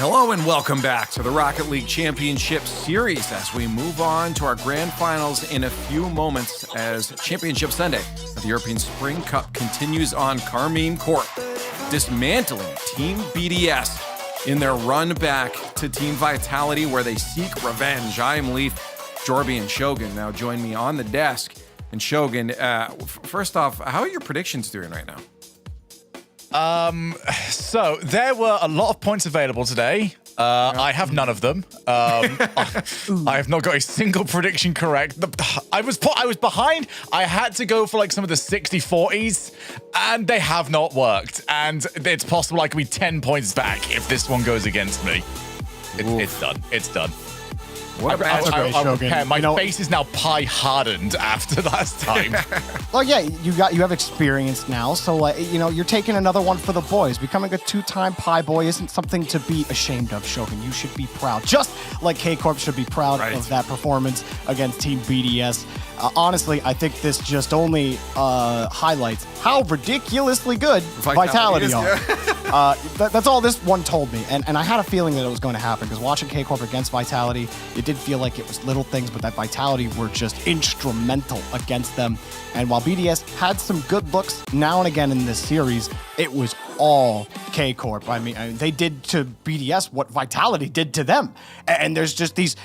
Speaker 6: Hello and welcome back to the Rocket League Championship Series as we move on to our grand finals in a few moments as Championship Sunday of the European Spring Cup continues on Karmine Corp, dismantling Team BDS in their run back to Team Vitality where they seek revenge. I am Leaf, Jorby, and Shogun now join me on the desk. And Shogun, first off, how are your predictions doing right now?
Speaker 1: So there were a lot of points available today. I have none of them. I have not got a single prediction correct. I was behind. I had to go for like some of the 60-40s, and they have not worked. And it's possible I could be 10 points back if this one goes against me. It's done. It's done.
Speaker 6: What a matchup.
Speaker 1: My face is now pie hardened after last time.
Speaker 10: Well, yeah, you have experience now, so you're taking another one for the boys. Becoming a 2-time pie boy isn't something to be ashamed of, Shogun. You should be proud, just like K-Corp should be proud of that performance against Team BDS. Honestly, I think this just only highlights how ridiculously good Vitality are. That's all this one told me, and I had a feeling that it was going to happen, because watching K-Corp against Vitality, it did feel like it was little things, but that Vitality were just instrumental against them. And while BDS had some good looks now and again in this series, it was all K-Corp. I mean, they did to BDS what Vitality did to them. And there's just these...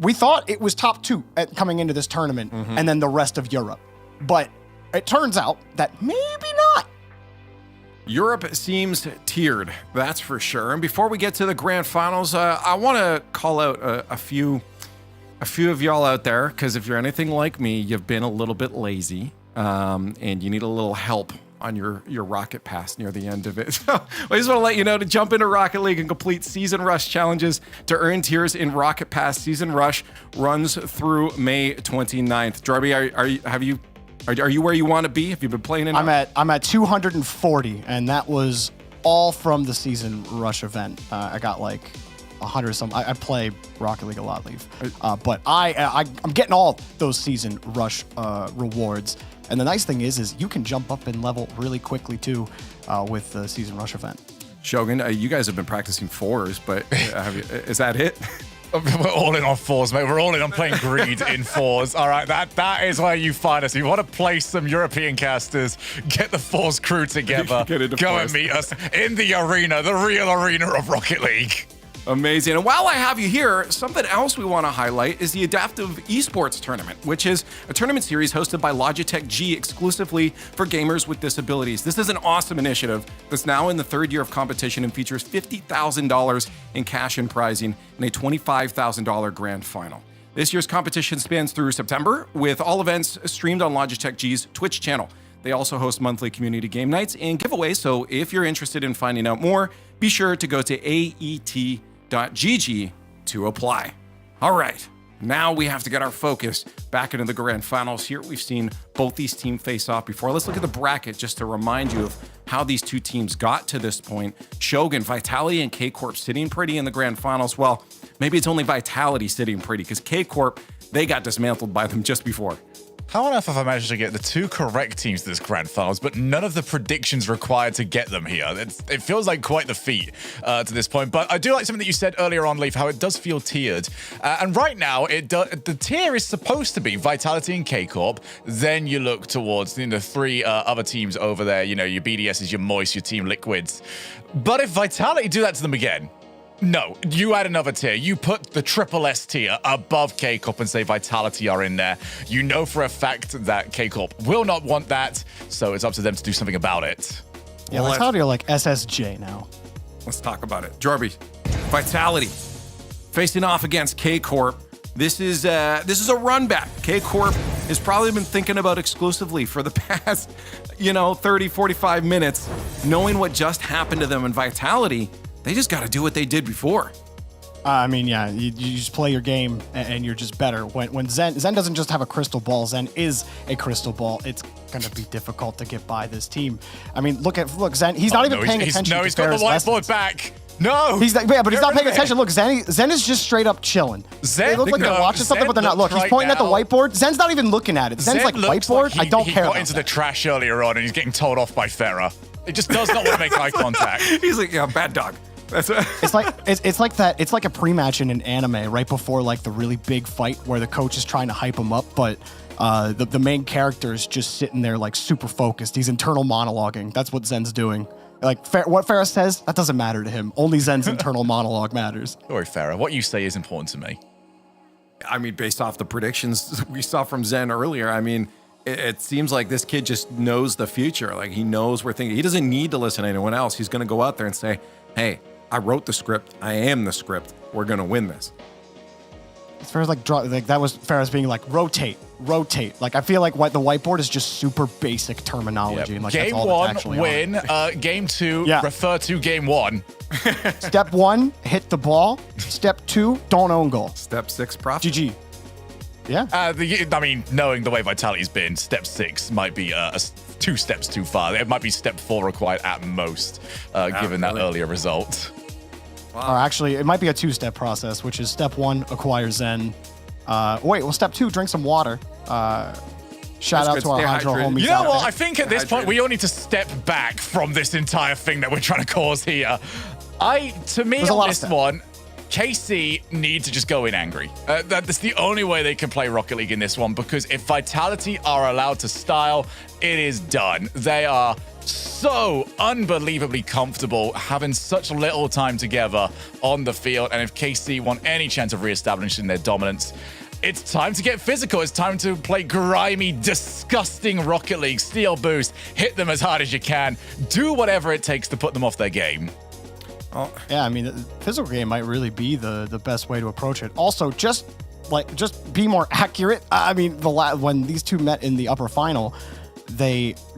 Speaker 10: we thought it was top 2 coming into this tournament, and then the rest of Europe. But it turns out that maybe not.
Speaker 6: Europe seems tiered, that's for sure. And before we get to the grand finals, I want to call out a few of y'all out there, because if you're anything like me, you've been a little bit lazy, and you need a little help on your Rocket Pass near the end of it. So I just want to let you know to jump into Rocket League and complete Season Rush challenges to earn tiers in Rocket Pass. Season Rush runs through May 29th. Darby, are you where you want to be? Have you been playing enough?
Speaker 10: I'm at 240, and that was all from the Season Rush event. I got like 100 some. I play Rocket League a lot, Leaf, but I'm getting all those Season Rush rewards. And the nice thing is you can jump up in level really quickly too with the Season Rush event.
Speaker 6: Shogun, you guys have been practicing 4s, but is that it?
Speaker 1: We're all in on 4s, mate. We're all in on playing Greed in 4s. All right, that is where you find us. If you want to play some European casters, get the 4s crew together. Go and meet us in the arena, the real arena of Rocket League.
Speaker 6: Amazing. And while I have you here, something else we want to highlight is the Adaptive Esports Tournament, which is a tournament series hosted by Logitech G exclusively for gamers with disabilities. This is an awesome initiative that's now in the 3rd year of competition and features $50,000 in cash and prizing and a $25,000 grand final. This year's competition spans through September, with all events streamed on Logitech G's Twitch channel. They also host monthly community game nights and giveaways, so if you're interested in finding out more, be sure to go to aet.gg to apply. All right, now we have to get our focus back into the grand finals. Here we've seen both these teams face off before. Let's look at the bracket just to remind you of how these two teams got to this point. Shogun, Vitality, and K-Corp sitting pretty in the grand finals. Well, maybe it's only Vitality sitting pretty, because K-Corp, they got dismantled by them just before.
Speaker 1: How on earth have I managed to get the 2 correct teams to this grand finals, but none of the predictions required to get them here? It feels like quite the feat to this point. But I do like something that you said earlier on, Leaf, how it does feel tiered. And right now, the tier is supposed to be Vitality and K-Corp. Then you look towards the 3 other teams over there. You know, your BDSs, your Moist, your Team Liquids. But if Vitality do that to them again, no, you add another tier. You put the triple S tier above K-Corp and say Vitality are in there. You know for a fact that K-Corp will not want that, so it's up to them to do something about it.
Speaker 10: Yeah, Vitality are like SSJ now.
Speaker 6: Let's talk about it. Jorby, Vitality facing off against K-Corp. This is a run back. K-Corp has probably been thinking about exclusively for the past, 30, 45 minutes, knowing what just happened to them in Vitality. They just got to do what they did before.
Speaker 10: I mean, yeah, you just play your game and you're just better. When Zen doesn't just have a crystal ball, Zen is a crystal ball. It's going to be difficult to get by this team. I mean, look, Zen, he's not even paying attention.
Speaker 1: He's got the whiteboard back. No,
Speaker 10: but he's not paying attention. Look, Zen is just straight up chilling. They look like they're watching something, but they're not. Look, he's pointing at the whiteboard. Zen's not even looking at it. Zen's like, whiteboard? I don't care.
Speaker 1: He got into the trash earlier on and he's getting told off by Farah. It just does not want to make eye contact.
Speaker 6: He's like, yeah, bad dog.
Speaker 10: It's like a pre-match in an anime right before like the really big fight where the coach is trying to hype him up, but the main character is just sitting there like super focused. He's internal monologuing. That's what Zen's doing. Like what Farah says, that doesn't matter to him. Only Zen's internal monologue matters.
Speaker 1: Sorry, Farah. What you say is important to me.
Speaker 6: I mean, based off the predictions we saw from Zen earlier, I mean, it seems like this kid just knows the future. Like he knows we're thinking. He doesn't need to listen to anyone else. He's going to go out there and say, hey, I wrote the script. I am the script. We're going to win this.
Speaker 10: As far as like that was fair as being like rotate. Like I feel like what the whiteboard is just super basic terminology. And like
Speaker 1: game
Speaker 10: that's all
Speaker 1: one,
Speaker 10: that's actually
Speaker 1: win. Game two, refer to game one.
Speaker 10: Step 1, hit the ball. Step 2, don't own goal.
Speaker 6: Step 6, profit.
Speaker 10: GG. Yeah.
Speaker 1: I mean, knowing the way Vitality's been, step 6 might be 2 steps too far. It might be step 4 required at most, given that earlier result.
Speaker 10: Wow. Or actually, it might be a 2-step process, which is step 1, acquire Zen. Step 2, drink some water. Shout out to our Hydro homies.
Speaker 1: You know what? I think at this point, we all need to step back from this entire thing that we're trying to cause here. To me, on this one, KC need to just go in angry. That's the only way they can play Rocket League in this one, because if Vitality are allowed to style, it is done. They are so unbelievably comfortable having such little time together on the field, and if KC want any chance of reestablishing their dominance, it's time to get physical. It's time to play grimy, disgusting Rocket League. Steal boost, hit them as hard as you can, do whatever it takes to put them off their game.
Speaker 10: Oh. Yeah, I mean, the physical game might really be the best way to approach it. Also, just be more accurate. I mean, when these two met in the upper final,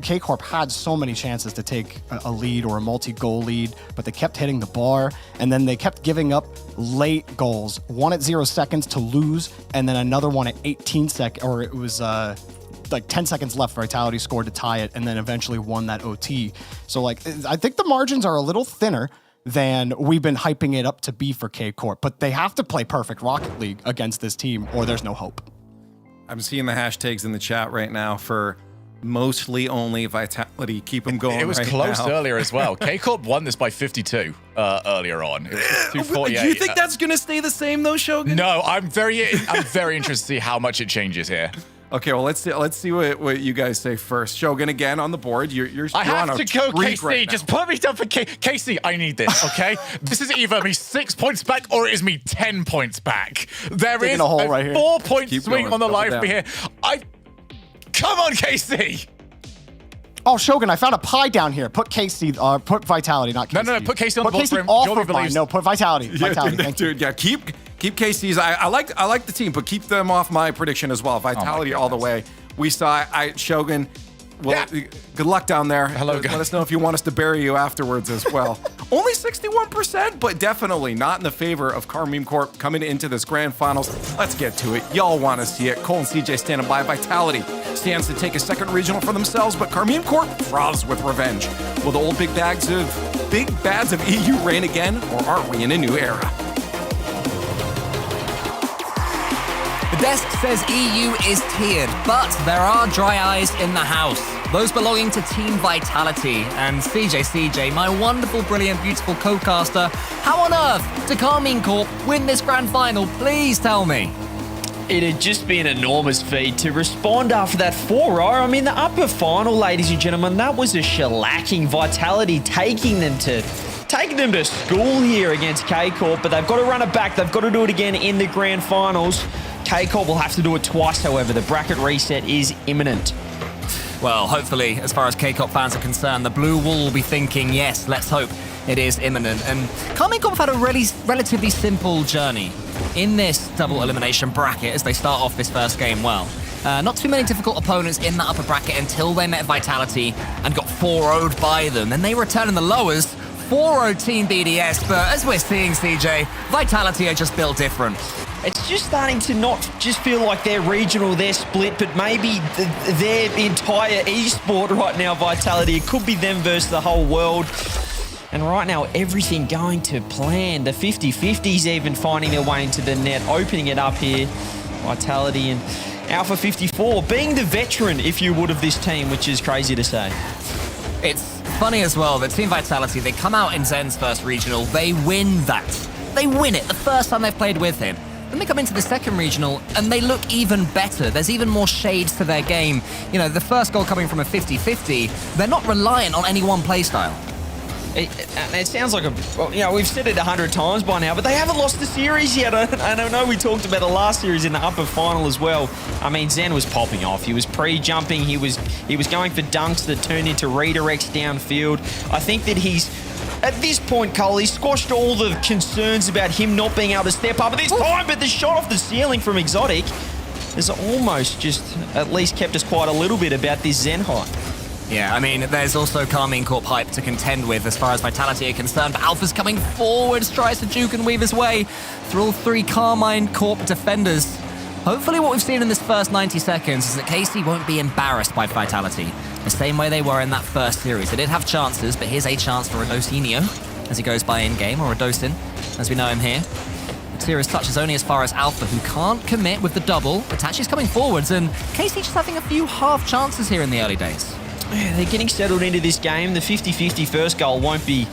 Speaker 10: K-Corp had so many chances to take a lead or a multi-goal lead, but they kept hitting the bar, and then they kept giving up late goals. One at 0 seconds to lose, and then another one at 18 seconds, or it was like 10 seconds left. Vitality scored to tie it, and then eventually won that OT. So, like, I think the margins are a little thinner than we've been hyping it up to be for K-Corp, but they have to play perfect Rocket League against this team, or there's no hope.
Speaker 6: I'm seeing the hashtags in the chat right now for mostly only Vitality. Keep them going.
Speaker 1: It was close earlier as well. K-Corp won this by 52 earlier on. It was 248.
Speaker 6: Do you think that's going to stay the same though, Shogun?
Speaker 1: No, I'm very interested to see how much it changes here.
Speaker 6: Okay, well let's see what you guys say first. Shogun again on the board.
Speaker 1: I have to go, KC. Right, just put me down for KC. I need this. Okay, this is either me 6 points back or it is me 10 points back. There is a 4-point swing on the life for here. Come on, KC!
Speaker 10: Oh, Shogun, I found a pie down here. Put KC, put Vitality, not KC.
Speaker 1: No, put KC on the
Speaker 10: board. Put KC off of mine. No, put Vitality. Vitality,
Speaker 6: dude, yeah, keep KC's. I like the team, but keep them off my prediction as well. Vitality all the way. We saw Shogun. Well, good luck down there.
Speaker 1: Hello,
Speaker 6: Let us know if you want us to bury you afterwards as well. Only 61%, but definitely not in the favor of Karmine Corp coming into this grand finals. Let's get to it. Y'all want to see it. Cole and CJ standing by. Vitality stands to take a second regional for themselves, but Karmine Corp froths with revenge. Will the old big bads of EU reign again, or are we in a new era?
Speaker 3: The desk says EU is tiered, but there are dry eyes in the house. Those belonging to Team Vitality. And CJ, my wonderful, brilliant, beautiful co-caster, how on earth did Karmine Corp win this grand final? Please tell me.
Speaker 4: It had just been an enormous feat to respond after that 4-0. I mean, the upper final, ladies and gentlemen, that was a shellacking. Vitality taking them to school here against K-Corp, but they've got to run it back. They've got to do it again in the grand finals. K-Corp will have to do it twice, however. The bracket reset is imminent.
Speaker 3: Well, hopefully, as far as K-Corp fans are concerned, the Blue Wall will be thinking, yes, let's hope it is imminent. And Karmine Corp have had a relatively simple journey in this double elimination bracket as they start off this first game well. Not too many difficult opponents in that upper bracket until they met Vitality and got 4-0'd by them. Then they return in the lowers, 4-0 Team BDS, but as we're seeing, CJ, Vitality are just built different.
Speaker 4: It's just starting to not just feel like they're regional, they're split, but maybe their entire esport right now, Vitality. It could be them versus the whole world. And right now, everything going to plan. The 50-50s even finding their way into the net, opening it up here. Vitality and Alpha 54 being the veteran, if you would, of this team, which is crazy to say.
Speaker 3: It's funny as well that Team Vitality, they come out in Zen's first regional, they win that. They win it the first time they've played with him. Then they come into the second regional and they look even better. There's even more shades to their game. You know, the first goal coming from a 50-50, they're not reliant on any one playstyle.
Speaker 4: It sounds like we've said it 100 times by now, but they haven't lost the series yet. I don't know, we talked about the last series in the upper final as well. I mean, Zen was popping off. He was pre-jumping. He was going for dunks that turned into redirects downfield. I think that he's At this point, Cole, he squashed all the concerns about him not being able to step up at this time, but the shot off the ceiling from Exotic has almost just at least kept us quite a little bit about this Zen hype.
Speaker 3: Yeah, I mean, there's also Karmine Corp hype to contend with as far as Vitality are concerned, but Alpha's coming forward, tries to juke and weave his way through all three Karmine Corp defenders. Hopefully what we've seen in this first 90 seconds is that KC won't be embarrassed by Vitality, the same way they were in that first series. They did have chances, but here's a chance for Radosinho, as he goes by in-game, or Radosin, as we know him here. Tira's touch is only as far as Alpha, who can't commit with the double. Itachi's coming forwards, and KC just having a few half chances here in the early days.
Speaker 4: Yeah, they're getting settled into this game. The 50-50 first goal won't be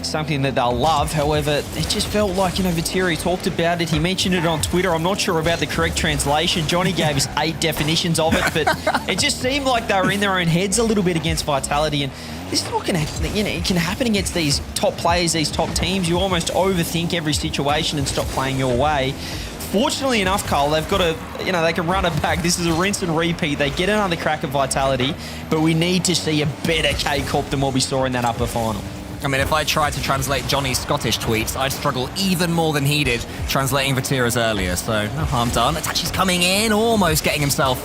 Speaker 4: something that they'll love. However, it just felt like, Vatiri talked about it. He mentioned it on Twitter. I'm not sure about the correct translation. Johnny gave us 8 definitions of it, but it just seemed like they were in their own heads a little bit against Vitality. And this is what can happen. It can happen against these top players, these top teams. You almost overthink every situation and stop playing your way. Fortunately enough, Cole, they've got a, they can run it back. This is a rinse and repeat. They get another crack at Vitality, but we need to see a better K-Corp than what we saw in that upper final.
Speaker 3: I mean, if I tried to translate Johnny's Scottish tweets, I'd struggle even more than he did translating Vatira's earlier, so no harm done. Itachi's coming in, almost getting himself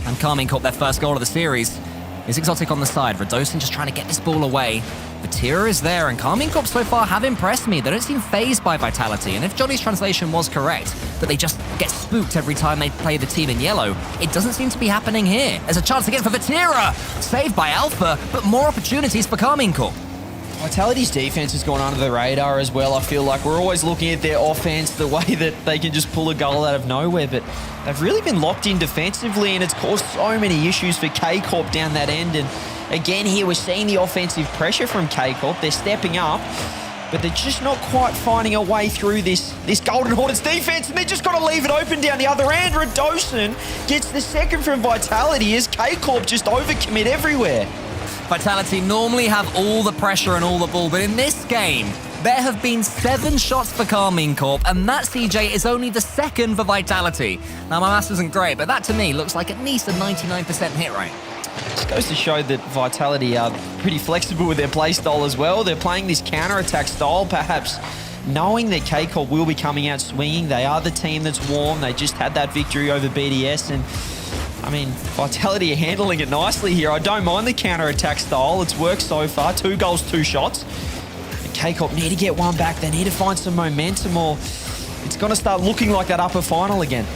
Speaker 3: and Karmine Corp their first goal of the series. Is Exotic on the side, Radosin just trying to get this ball away. Vatira is there, and Karmine Corp so far have impressed me. They don't seem fazed by Vitality, and if Johnny's translation was correct, that they just get spooked every time they play the team in yellow, it doesn't seem to be happening here. There's a chance again for Vatira! Saved by Alpha, but more opportunities for Karmine Corp.
Speaker 4: Vitality's defense has gone under the radar as well. I feel like we're always looking at their offense, the way that they can just pull a goal out of nowhere, but they've really been locked in defensively, and it's caused so many issues for K-Corp down that end. And again here, we're seeing the offensive pressure from K-Corp. They're stepping up, but they're just not quite finding a way through this Golden Hornets defense, and they're just got to leave it open down the other end. Radosin gets the second from Vitality as K-Corp just overcommit everywhere.
Speaker 3: Vitality normally have all the pressure and all the ball, but in this game, there have been 7 shots for Karmine Corp, and that, CJ, is only the second for Vitality. Now, my maths isn't great, but that to me looks like at least a 99% hit rate.
Speaker 4: Just goes to show that Vitality are pretty flexible with their play style as well. They're playing this counter-attack style, perhaps knowing that K-Corp will be coming out swinging. They are the team that's warm. They just had that victory over BDS, and Vitality are handling it nicely here. I don't mind the counter-attack style. It's worked so far. 2 goals, 2 shots. And K-Corp need to get one back. They need to find some momentum, or it's going to start looking like that upper final again.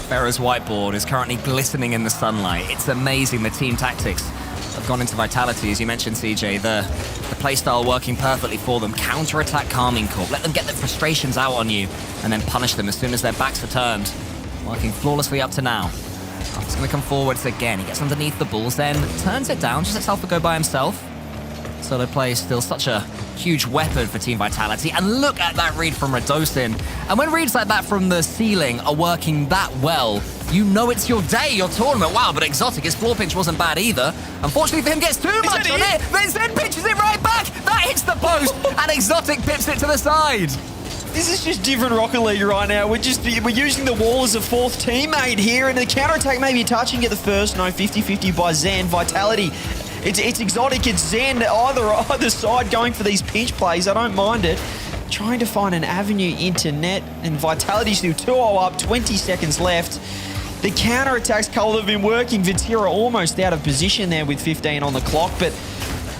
Speaker 3: Ferra's whiteboard is currently glistening in the sunlight. It's amazing the team tactics have gone into Vitality, as you mentioned, CJ. The playstyle working perfectly for them. Counter-attack Karmine Corp. Let them get their frustrations out on you, and then punish them as soon as their backs are turned. Working flawlessly up to now. He's going to come forwards again. He gets underneath the balls, then turns it down, just lets Alpha go by himself. Solo play is still such a huge weapon for Team Vitality. And look at that read from Radosin. And when reads like that from the ceiling are working that well, you know it's your day, your tournament. Wow, but Exotic, his floor pinch wasn't bad either. Unfortunately for him, gets too much on it. Then Zen pitches it right back. That hits the post, and Exotic pips it to the side.
Speaker 4: This is just different Rocket League right now. We're using the wall as a 4th teammate here, and the counter-attack maybe touching at the first. No, 50-50 by Zen. Vitality, it's Exotic, it's Zen, either side going for these pinch plays. I don't mind it. Trying to find an avenue into net, and Vitality's still 2-0 up, 20 seconds left. The counter-attacks, Cole, have been working. Vatira almost out of position there with 15 on the clock, but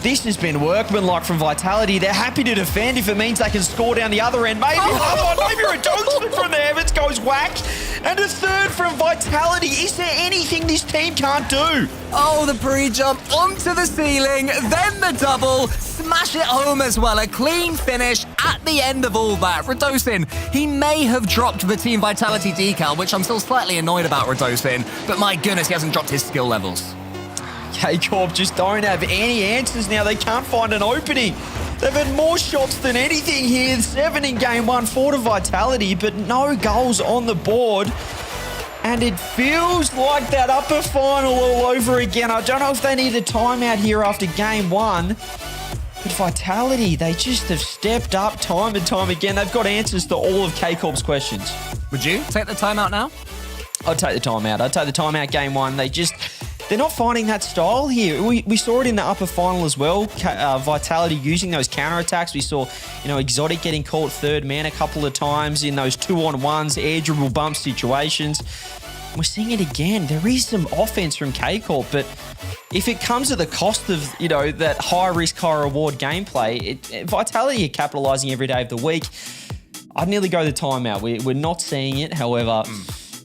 Speaker 4: this has been workmanlike from Vitality. They're happy to defend if it means they can score down the other end. Maybe Radosin from the heavens goes whack. And a third from Vitality. Is there anything this team can't do?
Speaker 3: Oh, the pre-jump onto the ceiling, then the double, smash it home as well. A clean finish at the end of all that. Radosin, he may have dropped the Team Vitality decal, which I'm still slightly annoyed about Radosin, but my goodness, he hasn't dropped his skill levels.
Speaker 4: K-Corp just don't have any answers now. They can't find an opening. They've had more shots than anything here. 7 in game 1, 4 to Vitality, but no goals on the board. And it feels like that upper final all over again. I don't know if they need a timeout here after game 1. But Vitality, they just have stepped up time and time again. They've got answers to all of K-Corp's questions.
Speaker 3: Would you take the timeout now?
Speaker 4: I'd take the timeout. I'd take the timeout game 1. they're not finding that style here. We saw it in the upper final as well. Vitality using those counterattacks. We saw, Exotic getting caught third man a couple of times in those 2-on-1s, air dribble bump situations. We're seeing it again. There is some offense from K-Corp, but if it comes at the cost of, that high-risk, high-reward gameplay, Vitality are capitalizing every day of the week. I'd nearly go the timeout. We're not seeing it. However,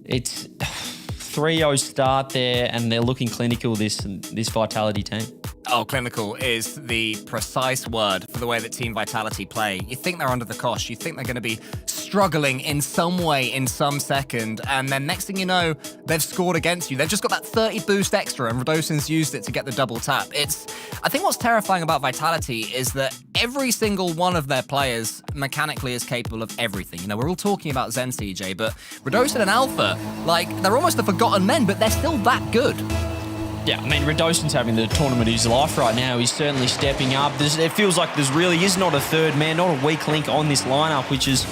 Speaker 4: it's 3-0 start there, and they're looking clinical, this Vitality team.
Speaker 3: Oh, clinical is the precise word for the way that Team Vitality play. You think they're under the cosh. You think they're going to be struggling in some way in some second, and then next thing you know, they've scored against you. They've just got that 30 boost extra, and Radosin's used it to get the double tap. I think what's terrifying about Vitality is that every single one of their players mechanically is capable of everything. We're all talking about Zen, CJ, but Radosin and Alpha, they're almost the forgotten men, but they're still that good.
Speaker 4: Yeah, Radosin's having the tournament of his life right now. He's certainly stepping up. It feels like there really is not a third man, not a weak link on this lineup, which is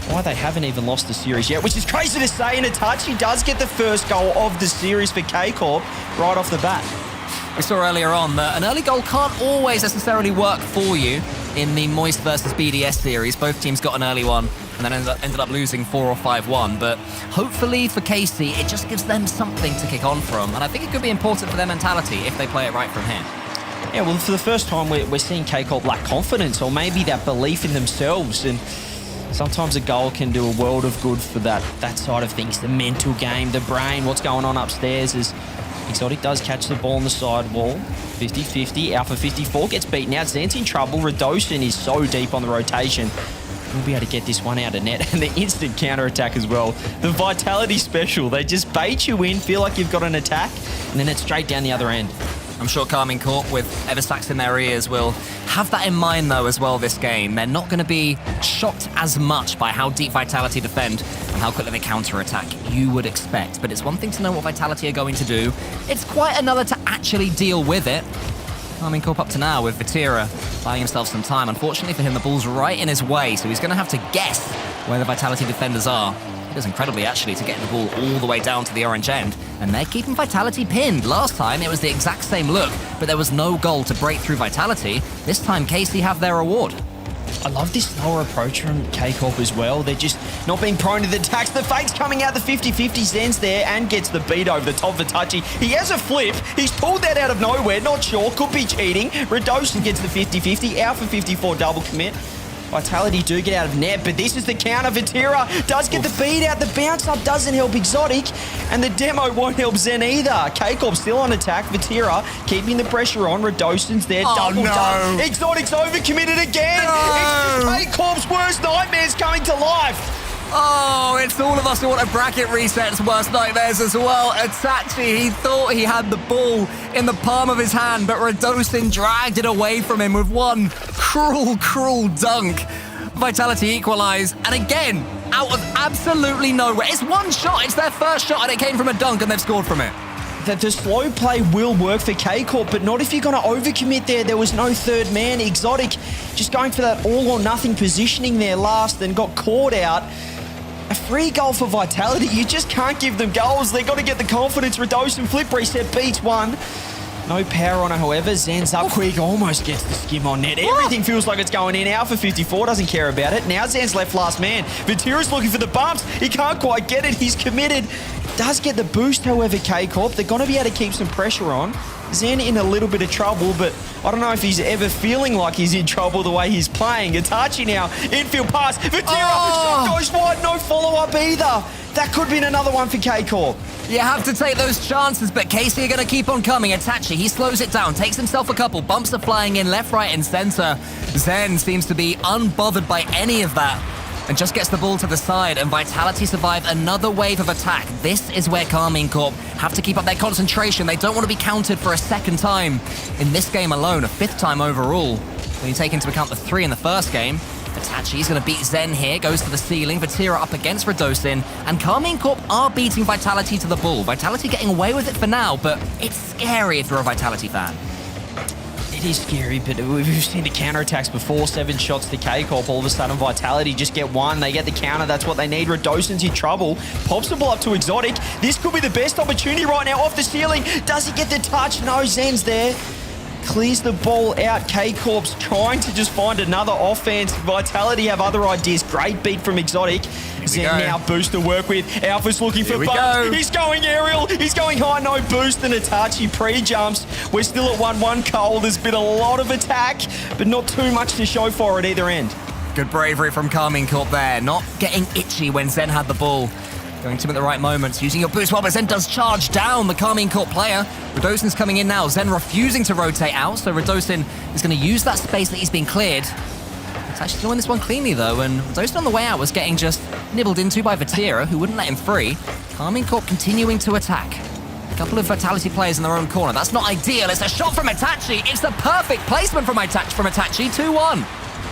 Speaker 4: why they haven't even lost the series yet, which is crazy to say. And Itachi does get the first goal of the series for K-Corp right off the bat.
Speaker 3: We saw earlier on that an early goal can't always necessarily work for you in the Moist versus BDS series. Both teams got an early one and then ended up losing 4 or 5-1. But hopefully for KC, it just gives them something to kick on from. And I think it could be important for their mentality if they play it right from here.
Speaker 4: Yeah, well, for the first time, we're seeing K-Corp lack confidence or maybe that belief in themselves. And sometimes a goal can do a world of good for that side of things. The mental game, the brain, what's going on upstairs is... Exotic does catch the ball on the side wall. 50-50. Alpha 54 gets beaten out. Zen's in trouble. Radosin is so deep on the rotation. We'll be able to get this one out of net. And the instant counter-attack as well. The Vitality special. They just bait you in, feel like you've got an attack, and then it's straight down the other end.
Speaker 3: I'm sure Karmine Corp, with Everstacks in their ears, will have that in mind, though, as well this game. They're not going to be shocked as much by how deep Vitality defend and how quickly they counter-attack you would expect. But it's one thing to know what Vitality are going to do. It's quite another to actually deal with it. Karmine Corp up to now with Vatira buying himself some time. Unfortunately for him, the ball's right in his way, so he's going to have to guess where the Vitality defenders are. It does incredibly, actually, to get the ball all the way down to the orange end. And they're keeping Vitality pinned. Last time, it was the exact same look, but there was no goal to break through Vitality. This time, KC have their reward.
Speaker 4: I love this slower approach from K-Corp as well. They're just not being prone to the attacks. The fake's coming out the 50-50. Zen's there and gets the beat over the top of Itachi. He has a flip. He's pulled that out of nowhere. Not sure. Could be cheating. Radosin gets the 50-50. Alpha 54 double commit. Vitality do get out of net, but this is the counter. Vatira does get the beat out. The bounce up doesn't help Exotic, and the demo won't help Zen either. K-Corp still on attack. Vatira keeping the pressure on. Radosin's there. Double done. Exotic's overcommitted again. No. It's just K-Corp's worst nightmares coming to life.
Speaker 3: Oh, it's all of us who want a bracket reset's worst nightmares as well. Itachi, he thought he had the ball in the palm of his hand, but Radosin dragged it away from him with one cruel, cruel dunk. Vitality equalize, and again, out of absolutely nowhere. It's one shot, it's their first shot, and it came from a dunk, and they've scored from it.
Speaker 4: The slow play will work for K-Corp, but not if you're going to overcommit there. There was no third man. Exotic just going for that all-or-nothing positioning there last and got caught out. A free goal for Vitality. You just can't give them goals. They've got to get the confidence. Radosin flip reset beats one. No power on it, however. Zen's up quick, almost gets the skim on net. Everything feels like it's going in. Alpha 54 doesn't care about it. Now Zen's left last man. Vatira's looking for the bumps. He can't quite get it. He's committed. Does get the boost, however, K-Corp. They're going to be able to keep some pressure on. Zen in a little bit of trouble, but I don't know if he's ever feeling like he's in trouble the way he's playing. Itachi now, infield pass. Vatira, shot goes wide, no follow-up either. That could have been another one for K-Corp.
Speaker 3: You have to take those chances, but KC are going to keep on coming. Itachi, he slows it down, takes himself a couple. Bumps are flying in left, right, and center. Zen seems to be unbothered by any of that and just gets the ball to the side, and Vitality survive another wave of attack. This is where Karmine Corp have to keep up their concentration. They don't want to be countered for a second time in this game alone, a fifth time overall. When you take into account the 3 in the first game, Itachi's going to beat Zen here, goes to the ceiling. Vatira up against Radosin, and Karmine Corp are beating Vitality to the ball. Vitality getting away with it for now, but it's scary if you're a Vitality fan.
Speaker 4: It is scary, but we've seen the counterattacks before. 7 shots to K-Corp. All of a sudden, Vitality just get one. They get the counter. That's what they need. Redosen's in trouble. Pops the ball up to Exotic. This could be the best opportunity right now off the ceiling. Does he get the touch? No, Zen's there. Clears the ball out. K-Corp's trying to just find another offense. Vitality have other ideas. Great beat from Exotic. Zen now boost to work with. Alpha's looking for bumps. He's going aerial. He's going high. No boost and Itachi pre-jumps. We're still at 1-1 Cole. There's been a lot of attack, but not too much to show for at either end.
Speaker 3: Good bravery from Karmine Corp there. Not getting itchy when Zen had the ball. Going to him at the right moments, using your boost well, but Zen does charge down the Karmine Corp player. Redosen's coming in now. Zen refusing to rotate out, so Redosen is going to use that space that he's been cleared. It's actually doing this one cleanly, though, and Redosen on the way out was getting just nibbled into by Vatira, who wouldn't let him free. Karmine Corp continuing to attack. A couple of Vitality players in their own corner. That's not ideal. It's a shot from Itachi. It's the perfect placement from Itachi. 2-1.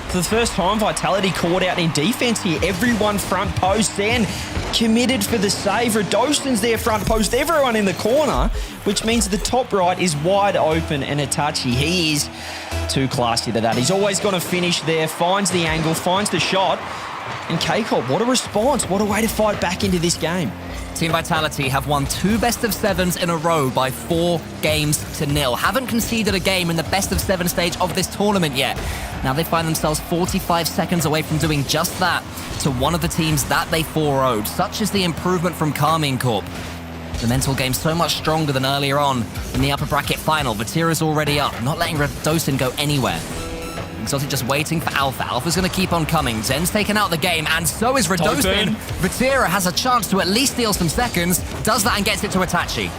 Speaker 4: For the first time, Vitality caught out in defense here. Everyone front post. Zen committed for the save. Redosen's there front post. Everyone in the corner, which means the top right is wide open. And Itachi, he is too classy to that. He's always going to finish there. Finds the angle, finds the shot. And K-Corp, what a response. What a way to fight back into this game.
Speaker 3: Team Vitality have won 2 best-of-7s in a row by 4 games to nil. Haven't conceded a game in the best-of-7 stage of this tournament yet. Now they find themselves 45 seconds away from doing just that to one of the teams that they 4-0'd. Such is the improvement from Karmine Corp. The mental game so much stronger than earlier on in the upper bracket final. Vatira's already up, not letting Redosen go anywhere. Exotic just waiting for Alpha. Alpha's going to keep on coming. Zen's taken out the game, and so is Redosen. Vatira has a chance to at least steal some seconds. Does that and gets it to Itachi.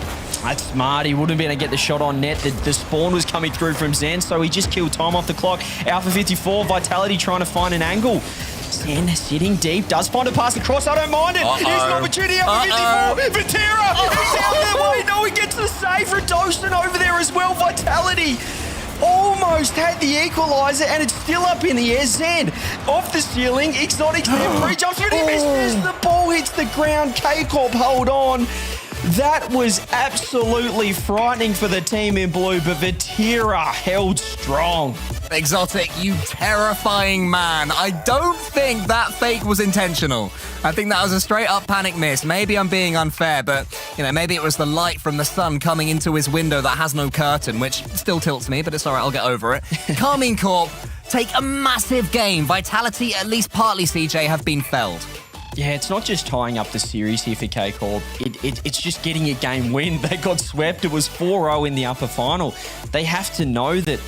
Speaker 4: That's smart. He wouldn't be able to get the shot on net. The spawn was coming through from Zen, so he just killed time off the clock. Alpha 54, Vitality trying to find an angle. Zen sitting deep, does find a pass across. I don't mind it. Here's an opportunity. Alpha 54. Vatira! He's out there. Wait, no, he gets the save. Redosen over there as well. Vitality almost had the equalizer, and it's still up in the air. Zen off the ceiling. Exotic's there. Pre-jumps, but he misses. The ball hits the ground. K-Corp hold on. That was absolutely frightening for the team in blue, but Vatira held strong.
Speaker 3: Exotic, you terrifying man. I don't think that fake was intentional. I think that was a straight-up panic miss. Maybe I'm being unfair, but, maybe it was the light from the sun coming into his window that has no curtain, which still tilts me, but it's all right, I'll get over it. Karmine Corp take a massive game. Vitality, at least partly, CJ, have been felled.
Speaker 4: Yeah, it's not just tying up the series here for K-Corp. It's just getting a game win. They got swept. It was 4-0 in the upper final. They have to know that,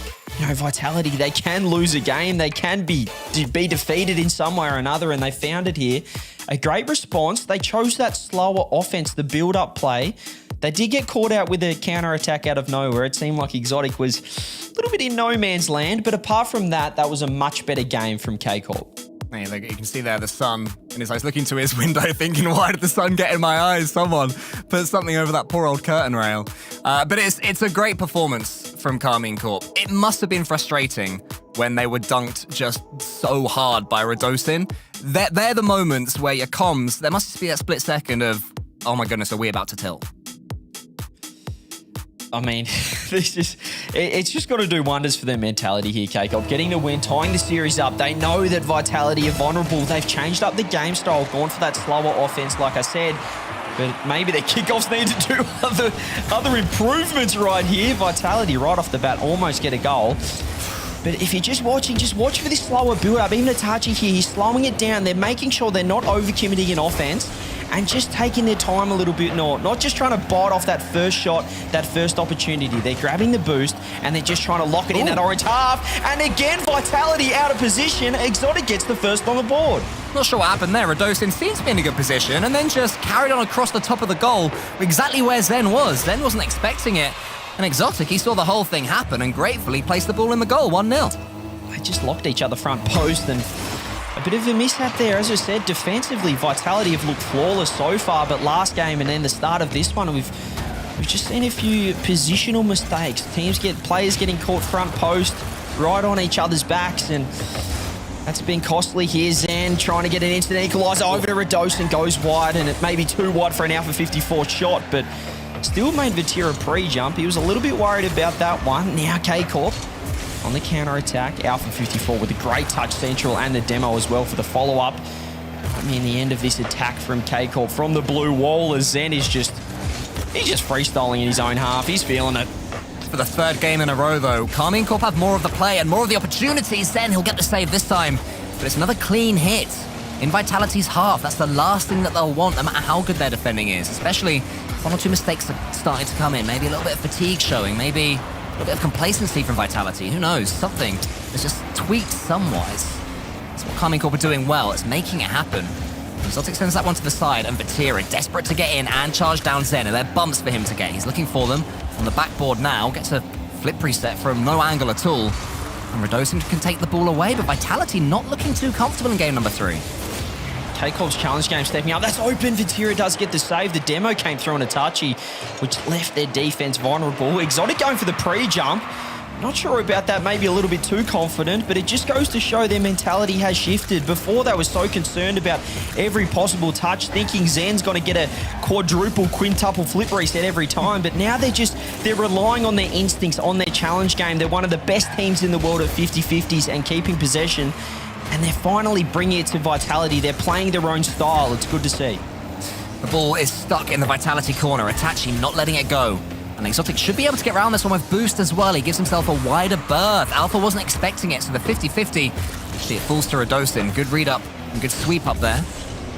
Speaker 4: Vitality, they can lose a game. They can be defeated in some way or another, and they found it here. A great response. They chose that slower offense, the build-up play. They did get caught out with a counter-attack out of nowhere. It seemed like Exotic was a little bit in no man's land, but apart from that, that was a much better game from K-Corp.
Speaker 3: You can see there the sun in his eyes, looking to his window, thinking, why did the sun get in my eyes? Someone put something over that poor old curtain rail. But it's a great performance from Karmine Corp. It must have been frustrating when they were dunked just so hard by Redosen. They're the moments where your comms, there must just be that split second of, oh my goodness, are we about to tilt?
Speaker 4: I mean, it's just got to do wonders for their mentality here, K-Corp. Getting the win, tying the series up. They know that Vitality are vulnerable. They've changed up the game style, gone for that slower offense, like I said. But maybe their kickoffs need to do other improvements right here. Vitality, right off the bat, almost get a goal. But if you're just watch for this slower build-up. Even Itachi here, he's slowing it down. They're making sure they're not over-committing in offense and just taking their time a little bit more. Not just trying to bite off that first shot, that first opportunity. They're grabbing the boost and they're just trying to lock it in that orange half. And again, Vitality out of position. Exotic gets the first on the board.
Speaker 3: Not sure what happened there. Redosen seems to be in a good position and then just carried on across the top of the goal exactly where Zen was. Zen wasn't expecting it. And Exotic, he saw the whole thing happen and gratefully placed the ball in the goal, 1-0.
Speaker 4: They just locked each other front post and a bit of a mishap there. As I said, defensively, Vitality have looked flawless so far, but last game and then the start of this one, we've just seen a few positional mistakes. Players getting caught front post, right on each other's backs, and that's been costly here. Zen trying to get an instant equalizer over to Redosen, goes wide, and it may be too wide for an Alpha 54 shot, but still made Vatira pre-jump. He was a little bit worried about that one. Now K-Corp on the counter-attack. Alpha 54 with a great touch central and the demo as well for the follow-up. I mean, the end of this attack from K-Corp from the blue wall as Zen is he's just freestyling in his own half. He's feeling it.
Speaker 3: For the third game in a row, though, Karmine Corp have more of the play and more of the opportunities. Zen, he'll get the save this time, but it's another clean hit in Vitality's half. That's the last thing that they'll want, no matter how good their defending is, especially one or two mistakes are starting to come in. Maybe a little bit of fatigue showing, maybe a little bit of complacency from Vitality. Who knows? Something is just tweaked somewise. That's what Karmine Corp are doing well. It's making it happen. Exotic sends that one to the side, and Vatira desperate to get in and charge down Zen, and they're bumps for him to get. He's looking for them on the backboard now. Gets a flip reset from no angle at all. And Radosin can take the ball away, but Vitality not looking too comfortable in game number 3.
Speaker 4: K-Corp's challenge game stepping up. That's open. Vatira does get the save. The demo came through on Itachi, which left their defense vulnerable. Exotic going for the pre-jump. Not sure about that, maybe a little bit too confident, but it just goes to show their mentality has shifted. Before, they were so concerned about every possible touch, thinking Zen's going to get a quadruple, quintuple flip reset every time, but now they're relying on their instincts, on their challenge game. They're one of the best teams in the world at 50-50s and keeping possession, and they're finally bringing it to Vitality. They're playing their own style. It's good to see.
Speaker 3: The ball is stuck in the Vitality corner. Itachi not letting it go. And Exotic should be able to get around this one with boost as well. He gives himself a wider berth. Alpha wasn't expecting it, so the 50-50. Actually, it falls to Radosin. Good read up and good sweep up there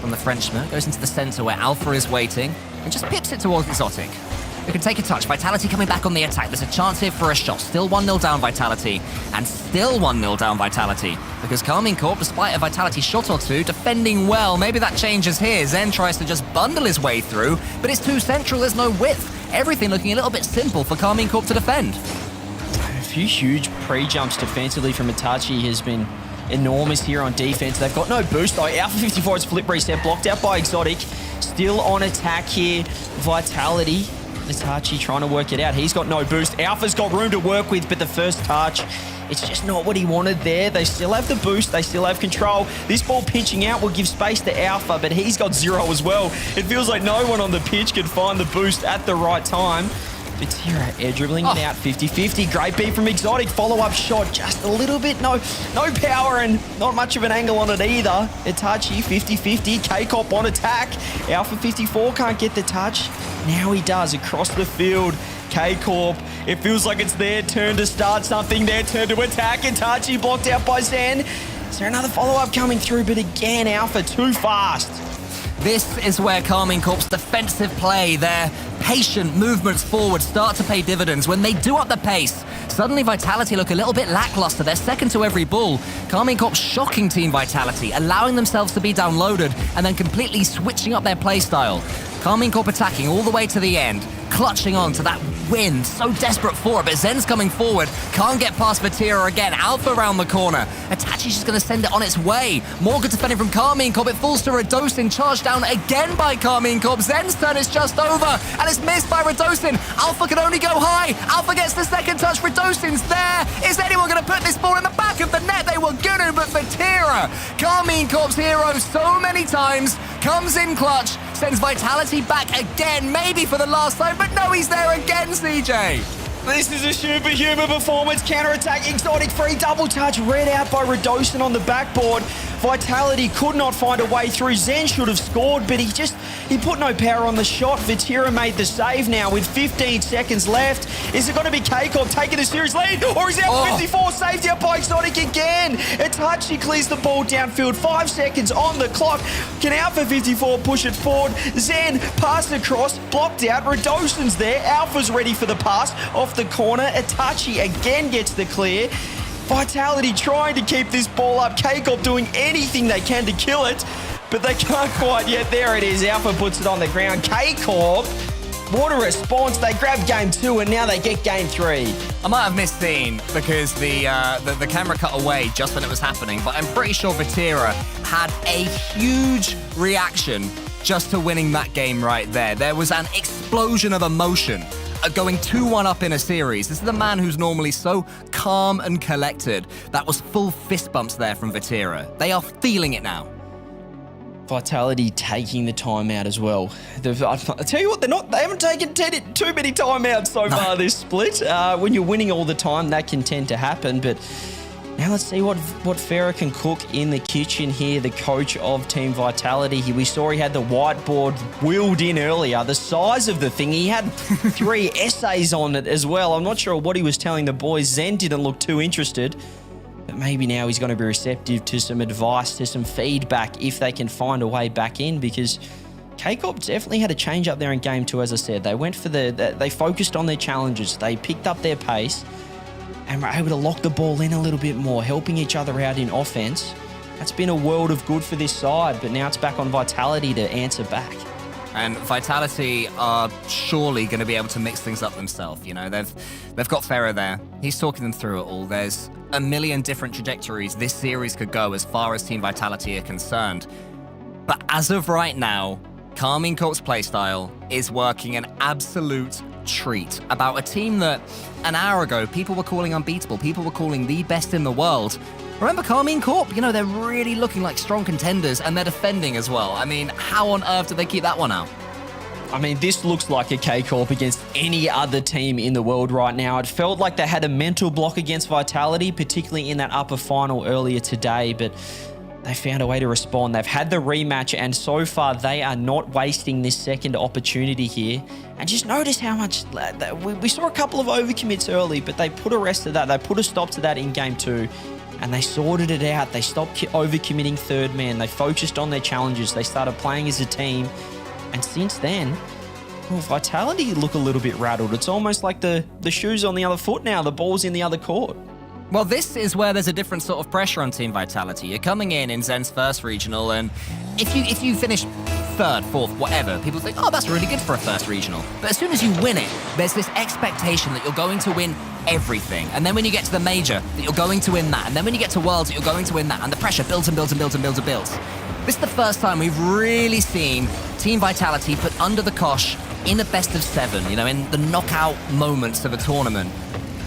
Speaker 3: from the Frenchman. Goes into the center where Alpha is waiting and just pips it towards Exotic, who can take a touch. Vitality coming back on the attack. There's a chance here for a shot. Still 1-0 down Vitality, and still 1-0 down Vitality, because Karmine Corp, despite a Vitality shot or two, defending well. Maybe that changes here. Zen tries to just bundle his way through, but it's too central. There's no width. Everything looking a little bit simple for Karmine Corp to defend.
Speaker 4: A few huge pre-jumps defensively from Itachi has been enormous here on defense. They've got no boost though. Alpha 54's flip reset blocked out by Exotic. Still on attack here. Vitality. Itachi trying to work it out. He's got no boost. Alpha's got room to work with, but the first touch, it's just not what he wanted there. They still have the boost. They still have control. This ball pinching out will give space to Alpha, but he's got 0 as well. It feels like no one on the pitch can find the boost at the right time. Vatira air dribbling it out 50-50. Great beat from Exotic. Follow-up shot just a little bit. No power and not much of an angle on it either. Itachi 50-50. K-Corp on attack. Alpha 54 can't get the touch. Now he does across the field. K-Corp, it feels like it's their turn to start something, their turn to attack. Itachi blocked out by Zen. Is there another follow-up coming through? But again, Alpha too fast.
Speaker 3: This is where Karmine Corp's defensive play, their patient movements forward, start to pay dividends. When they do up the pace, suddenly Vitality look a little bit lackluster. They're second to every ball. Karmine Corp shocking Team Vitality, allowing themselves to be downloaded and then completely switching up their play style. Karmine Corp attacking all the way to the end, clutching on to that win. So desperate for it, but Zen's coming forward. Can't get past Vatira again. Alpha around the corner. Itachi's just going to send it on its way. More good defending from Karmine Corp. It falls to Radosin. Charged down again by Karmine Corp. Zen's turn is just over, and it's missed by Radosin. Alpha can only go high. Alpha gets the second touch. Radosin's there. Is anyone going to put this ball in the back of the net? They were gonna, but Vatira, Karmine Corp's hero so many times, comes in clutch, sends Vitality back again, maybe for the last time, but no, he's there again, CJ.
Speaker 4: This is a superhuman performance. Counter-attack, Exotic free double touch, read out by Radosin on the backboard. Vitality could not find a way through. Zen should have scored, but he put no power on the shot. Vatira made the save now with 15 seconds left. Is it going to be K-Corp taking a series lead, or is Alpha 54 saved out by Exotic again? Itachi clears the ball downfield, 5 seconds on the clock. Can Alpha 54 push it forward? Zen passed across, blocked out. Radosin's there. Alpha's ready for the pass off the corner. Itachi again gets the clear. Vitality trying to keep this ball up. K-Corp doing anything they can to kill it, but they can't quite yet. There it is. Alpha puts it on the ground. K-Corp, what a response. They grabbed game 2 and now they get game 3.
Speaker 3: I might have missed scene because the camera cut away just when it was happening, but I'm pretty sure Vatira had a huge reaction just to winning that game right there. There was an explosion of emotion. Going 2-1 up in a series. This is the man who's normally so calm and collected. That was full fist bumps there from Vatira. They are feeling it now.
Speaker 4: Vitality taking the timeout as well. I tell you what, they haven't taken too many timeouts so far this split. When you're winning all the time, that can tend to happen. But now let's see what Farah can cook in the kitchen here, the coach of Team Vitality. We saw he had the whiteboard wheeled in earlier. The size of the thing, he had 3 essays on it as well. I'm not sure what he was telling the boys. Zen didn't look too interested. But maybe now he's going to be receptive to some advice, to some feedback if they can find a way back in, because K-Corp definitely had a change up there in game 2, as I said. They went for they focused on their challenges. They picked up their pace and were able to lock the ball in a little bit more, helping each other out in offense. That's been a world of good for this side, but now it's back on Vitality to answer back.
Speaker 3: And Vitality are surely going to be able to mix things up themselves. You know, they've got Ferro there. He's talking them through it all. There's a million different trajectories this series could go as far as Team Vitality are concerned. But as of right now, Karmine Corp's playstyle is working an absolute treat. About a team that an hour ago people were calling unbeatable, people were calling the best in the world. Remember Karmine Corp? You know, they're really looking like strong contenders, and they're defending as well. I mean, how on earth did they keep that one out?
Speaker 4: I mean, this looks like a K-Corp against any other team in the world right now. It felt like they had a mental block against Vitality, particularly in that upper final earlier today, but they found a way to respond. They've had the rematch, and so far they are not wasting this second opportunity here. And just notice how much... We saw a couple of overcommits early, but they put a rest to that. They put a stop to that in game 2. And they sorted it out. They stopped overcommitting third man. They focused on their challenges. They started playing as a team. And since then, well, Vitality look a little bit rattled. It's almost like the shoe's on the other foot now. The ball's in the other court.
Speaker 3: Well, this is where there's a different sort of pressure on Team Vitality. You're coming in Zen's first regional, and if you finish third, fourth, whatever, people think, oh, that's really good for a first regional. But as soon as you win it, there's this expectation that you're going to win everything. And then when you get to the major, that you're going to win that. And then when you get to Worlds, that you're going to win that. And the pressure builds and builds and builds and builds and builds. This is the first time we've really seen Team Vitality put under the cosh in a best of 7, you know, in the knockout moments of a tournament.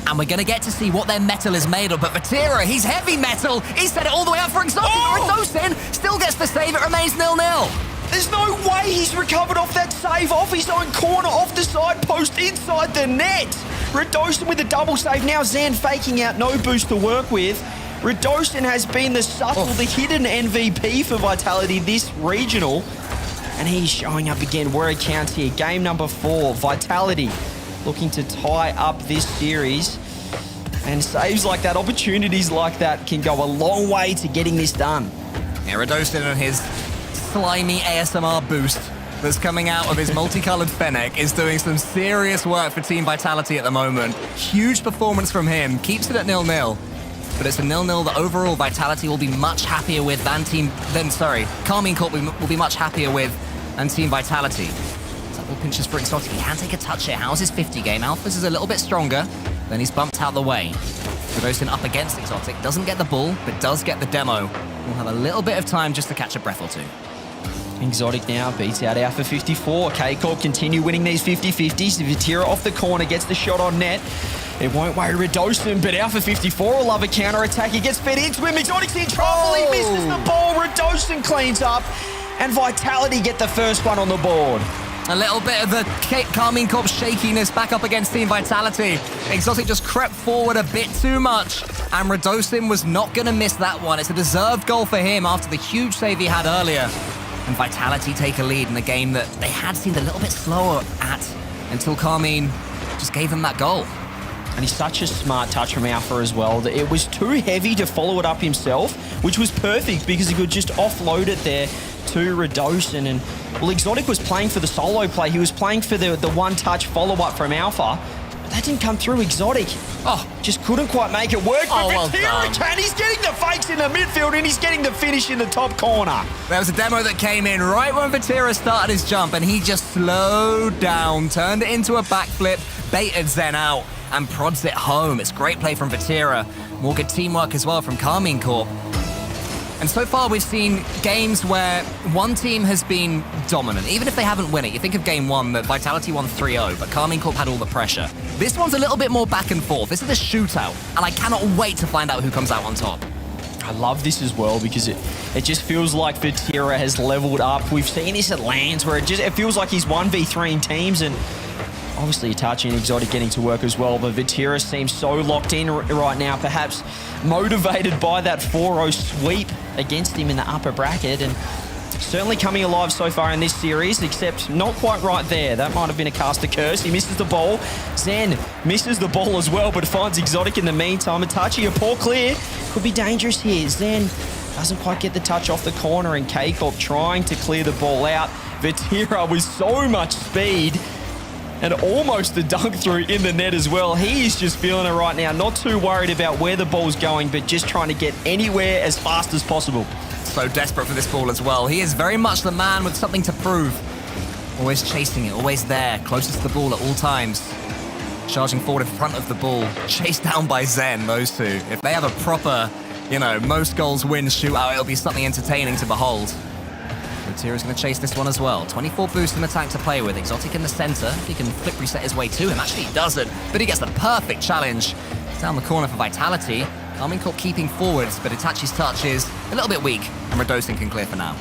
Speaker 3: And we're going to get to see what their metal is made of. But Vatira, he's heavy metal. He set it all the way up for Exotic. Redosin still gets the save. It remains 0-0.
Speaker 4: There's no way he's recovered off that save, off his own corner, off the side post, inside the net. Redosin with a double save. Now Zen faking out, no boost to work with. Redosin has been the subtle, the hidden MVP for Vitality this regional. And he's showing up again where it counts here. Game number 4, Vitality looking to tie up this series. And saves like that, opportunities like that can go a long way to getting this done.
Speaker 3: Yeah, Redosin and his slimy ASMR boost that's coming out of his multicolored Fennec is doing some serious work for Team Vitality at the moment. Huge performance from him, keeps it at 0-0. But it's a 0-0 that overall Vitality will be much happier with than Karmine Corp will be much happier with than Team Vitality. Double pinches for Exotic. He can take a touch here. How's his 50 game? Alphas is a little bit stronger. Then he's bumped out the way. Redosin up against Exotic. Doesn't get the ball, but does get the demo. We'll have a little bit of time just to catch a breath or two.
Speaker 4: Exotic now beats out Alpha 54. K-Corp continue winning these 50-50s. Vatira off the corner gets the shot on net. It won't worry Redosin, but Alpha 54 will love a counter-attack. He gets fed into him. Exotic's in trouble. He misses the ball. Redosin cleans up. And Vitality get the first one on the board.
Speaker 3: A little bit of the Karmine Corp shakiness back up against Team Vitality. Exotic just crept forward a bit too much, and Redosin was not going to miss that one. It's a deserved goal for him after the huge save he had earlier. And Vitality take a lead in the game that they had seemed a little bit slower at until Karmine just gave them that goal.
Speaker 4: And he's such a smart touch from Alpha as well that it was too heavy to follow it up himself, which was perfect because he could just offload it there to Redosin. And well, Exotic was playing for the solo play. He was playing for the one-touch follow-up from Alpha. But that didn't come through. Exotic, just couldn't quite make it work. But Vatira can. He's getting the fakes in the midfield and he's getting the finish in the top corner.
Speaker 3: There was a demo that came in right when Vatira started his jump, and he just slowed down, turned it into a backflip, baited Zen out, and prods it home. It's great play from Vatira. More good teamwork as well from Karmine Corp. And so far, we've seen games where one team has been dominant, even if they haven't won it. You think of game 1, that Vitality won 3-0, but Karmine Corp had all the pressure. This one's a little bit more back and forth. This is a shootout, and I cannot wait to find out who comes out on top.
Speaker 4: I love this as well because it just feels like Vatira has leveled up. We've seen this at LANs where it feels like he's 1v3 in teams, and obviously Itachi and Exotic getting to work as well, but Vatira seems so locked in right now, perhaps motivated by that 4-0 sweep against him in the upper bracket, and certainly coming alive so far in this series, except not quite right there. That might have been a caster curse. He misses the ball. Zen misses the ball as well, but finds Exotic in the meantime. Itachi, a poor clear. Could be dangerous here. Zen doesn't quite get the touch off the corner, and K-Corp trying to clear the ball out. Vatira with so much speed and almost a dunk through in the net as well. He is just feeling it right now. Not too worried about where the ball's going, but just trying to get anywhere as fast as possible.
Speaker 3: So desperate for this ball as well. He is very much the man with something to prove. Always chasing it, always there, closest to the ball at all times. Charging forward in front of the ball, chased down by Zen, those two. If they have a proper, most goals win shootout, it'll be something entertaining to behold. Vatira's going to chase this one as well. 24 boost and attack to play with. Exotic in the center. If he can flip reset his way to him. Actually, he doesn't, but he gets the perfect challenge. Down the corner for Vitality. Karmine Corp keeping forwards, but Itachi's touch is a little bit weak, and Radosin can clear for now.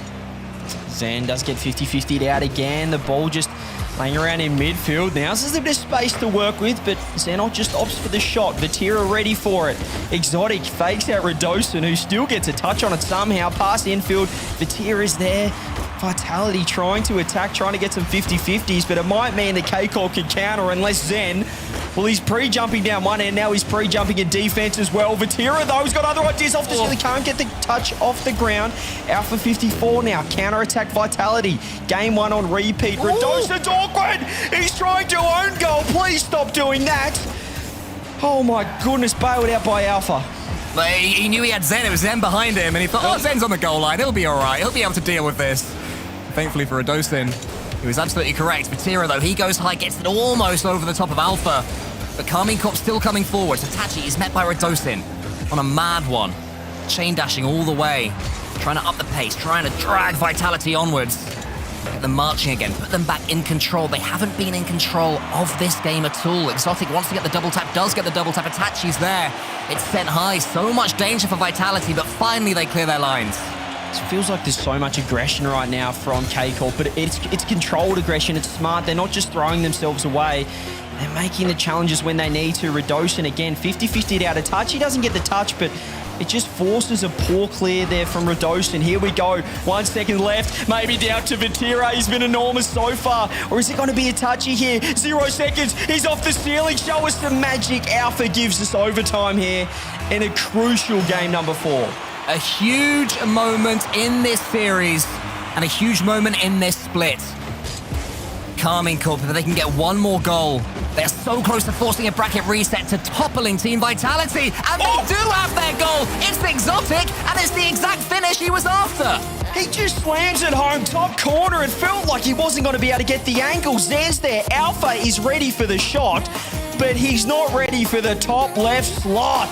Speaker 4: Zen does get 50-50'd out again. The ball just laying around in midfield. Now there's a bit of space to work with, but Zenot just opts for the shot. Vatira ready for it. Exotic fakes out Radosin, who still gets a touch on it somehow. Past infield. Vatira is there. Vitality trying to attack, trying to get some 50-50s, but it might mean that K-Corp can counter unless Zen... Well, he's pre-jumping down one end, now he's pre-jumping in defense as well. Vatira, though, he's got other ideas off the shield. He can't get the touch off the ground. Alpha 54 now, counter-attack Vitality. Game 1 on repeat. Radosin's awkward! He's trying to own goal. Please stop doing that. Oh my goodness, bailed out by Alpha.
Speaker 3: But he knew he had Zen, it was Zen behind him, and he thought, Zen's on the goal line, he'll be all right. He'll be able to deal with this. Thankfully for Radosin, he was absolutely correct. Vatira, though, he goes high, gets it almost over the top of Alpha. But Karmine Corp still coming forward. Itachi is met by Radosin on a mad one. Chain dashing all the way. Trying to up the pace, trying to drag Vitality onwards. Get them marching again, put them back in control. They haven't been in control of this game at all. Exotic wants to get the double tap, does get the double tap. Itachi's there. It's sent high. So much danger for Vitality, but finally they clear their lines.
Speaker 4: It feels like there's so much aggression right now from K-Corp, but it's controlled aggression. It's smart. They're not just throwing themselves away. They're making the challenges when they need to. Radosin again, 50-50'd out of touch. He doesn't get the touch, but it just forces a poor clear there from Radosin. Here we go. 1 second left. Maybe down to Vatira. He's been enormous so far. Or is it going to be Itachi here? 0 seconds. He's off the ceiling. Show us the magic. Alpha gives us overtime here in a crucial game number 4.
Speaker 3: A huge moment in this series and a huge moment in this split. Karmine Corp, if they can get one more goal, they're so close to forcing a bracket reset, to toppling Team Vitality, and they do have their goal. It's the Exotic, and it's the exact finish he was after.
Speaker 4: He just slams it home, top corner. It felt like he wasn't going to be able to get the angle. Zen's there. Alpha is ready for the shot, but he's not ready for the top left slot.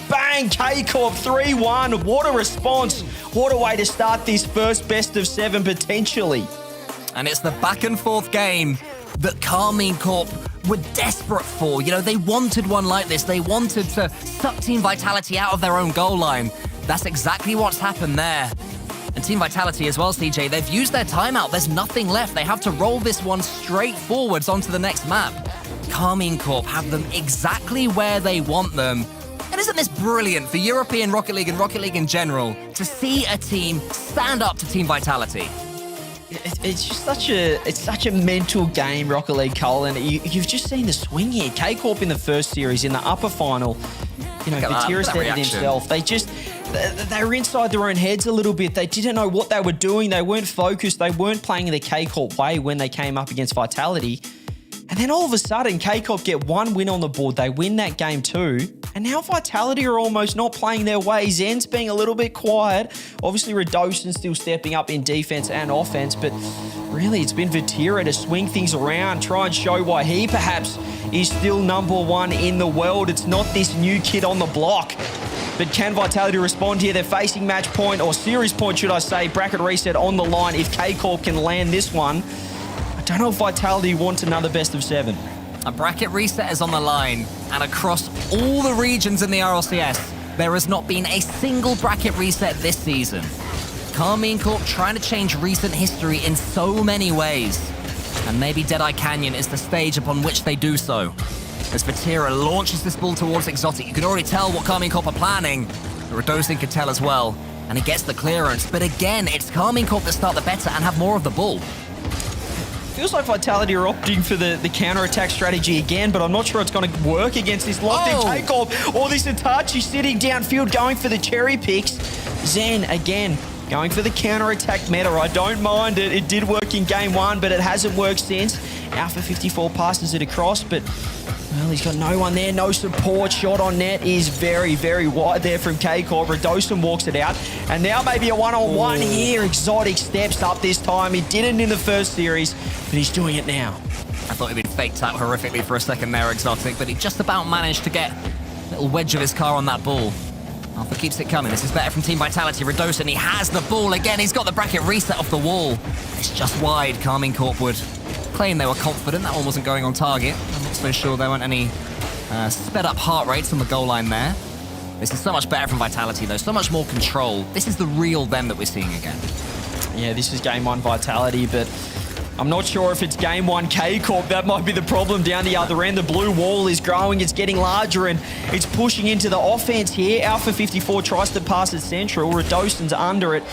Speaker 4: Bang, K-Corp 3-1. What a response. What a way to start this first best of 7 potentially.
Speaker 3: And it's the back and forth game that Karmine Corp were desperate for. They wanted one like this. They wanted to suck Team Vitality out of their own goal line. That's exactly what's happened there. And Team Vitality as well, CJ, they've used their timeout. There's nothing left. They have to roll this one straight forwards onto the next map. Karmine Corp have them exactly where they want them. And isn't this brilliant for European Rocket League and Rocket League in general to see a team stand up to Team Vitality?
Speaker 4: It's just such a mental game, Rocket League, Cole, and you've just seen the swing here. K-Corp in the first series, in the upper final, Vatira said it himself. They were inside their own heads a little bit. They didn't know what they were doing. They weren't focused. They weren't playing the K-Corp way when they came up against Vitality. And then all of a sudden, K-Corp get one win on the board. They win that game too. And now Vitality are almost not playing their way. Zen's being a little bit quiet. Obviously, Radosin's still stepping up in defense and offense. But really, it's been Vatira to swing things around, try and show why he perhaps is still #1 in the world. It's not this new kid on the block. But can Vitality respond here? They're facing match point, or series point, should I say. Bracket reset on the line if K-Corp can land this one. I don't know if Vitality wants another best of 7.
Speaker 3: A bracket reset is on the line, and across all the regions in the RLCS, There has not been a single bracket reset this season. Karmine Corp trying to change recent history in so many ways. And maybe Deadeye Canyon is the stage upon which they do so. As Vatira launches this ball towards Exotic, you can already tell what Karmine Corp are planning. Radosin could tell as well, and he gets the clearance. But again, it's Karmine Corp that start the better and have more of the ball.
Speaker 4: Feels like Vitality are opting for the counter-attack strategy again, but I'm not sure it's going to work against this locked-in takeoff. Or this Itachi sitting downfield going for the cherry picks. Zen, again, going for the counter-attack meta. I don't mind it. It did work in game one, but it hasn't worked since. Alpha 54 passes it across, but well, he's got no one there, no support. Shot on net is very, very wide there from K-Corp. Radosin walks it out. And now maybe a one-on-one here. Exotic steps up this time. He didn't in the first series, but he's doing it now.
Speaker 3: I thought he'd been faked out horrifically for a second there, Exotic, but he just about managed to get a little wedge of his car on that ball. Alpha keeps it coming. This is better from Team Vitality. Radosin, he has the ball again. He's got the bracket reset off the wall. It's just wide. Karmine Corp would claim they were confident. That one wasn't going on target. I'm not so sure there weren't any sped up heart rates on the goal line there. This is so much better from Vitality, though. So much more control. This is the real them that we're seeing again.
Speaker 4: Yeah, this is game one Vitality, but I'm not sure if it's game one K-Corp. That might be the problem down the other end. The blue wall is growing. It's getting larger, and it's pushing into the offense here. Alpha 54 tries to pass it central. Radosin's under it.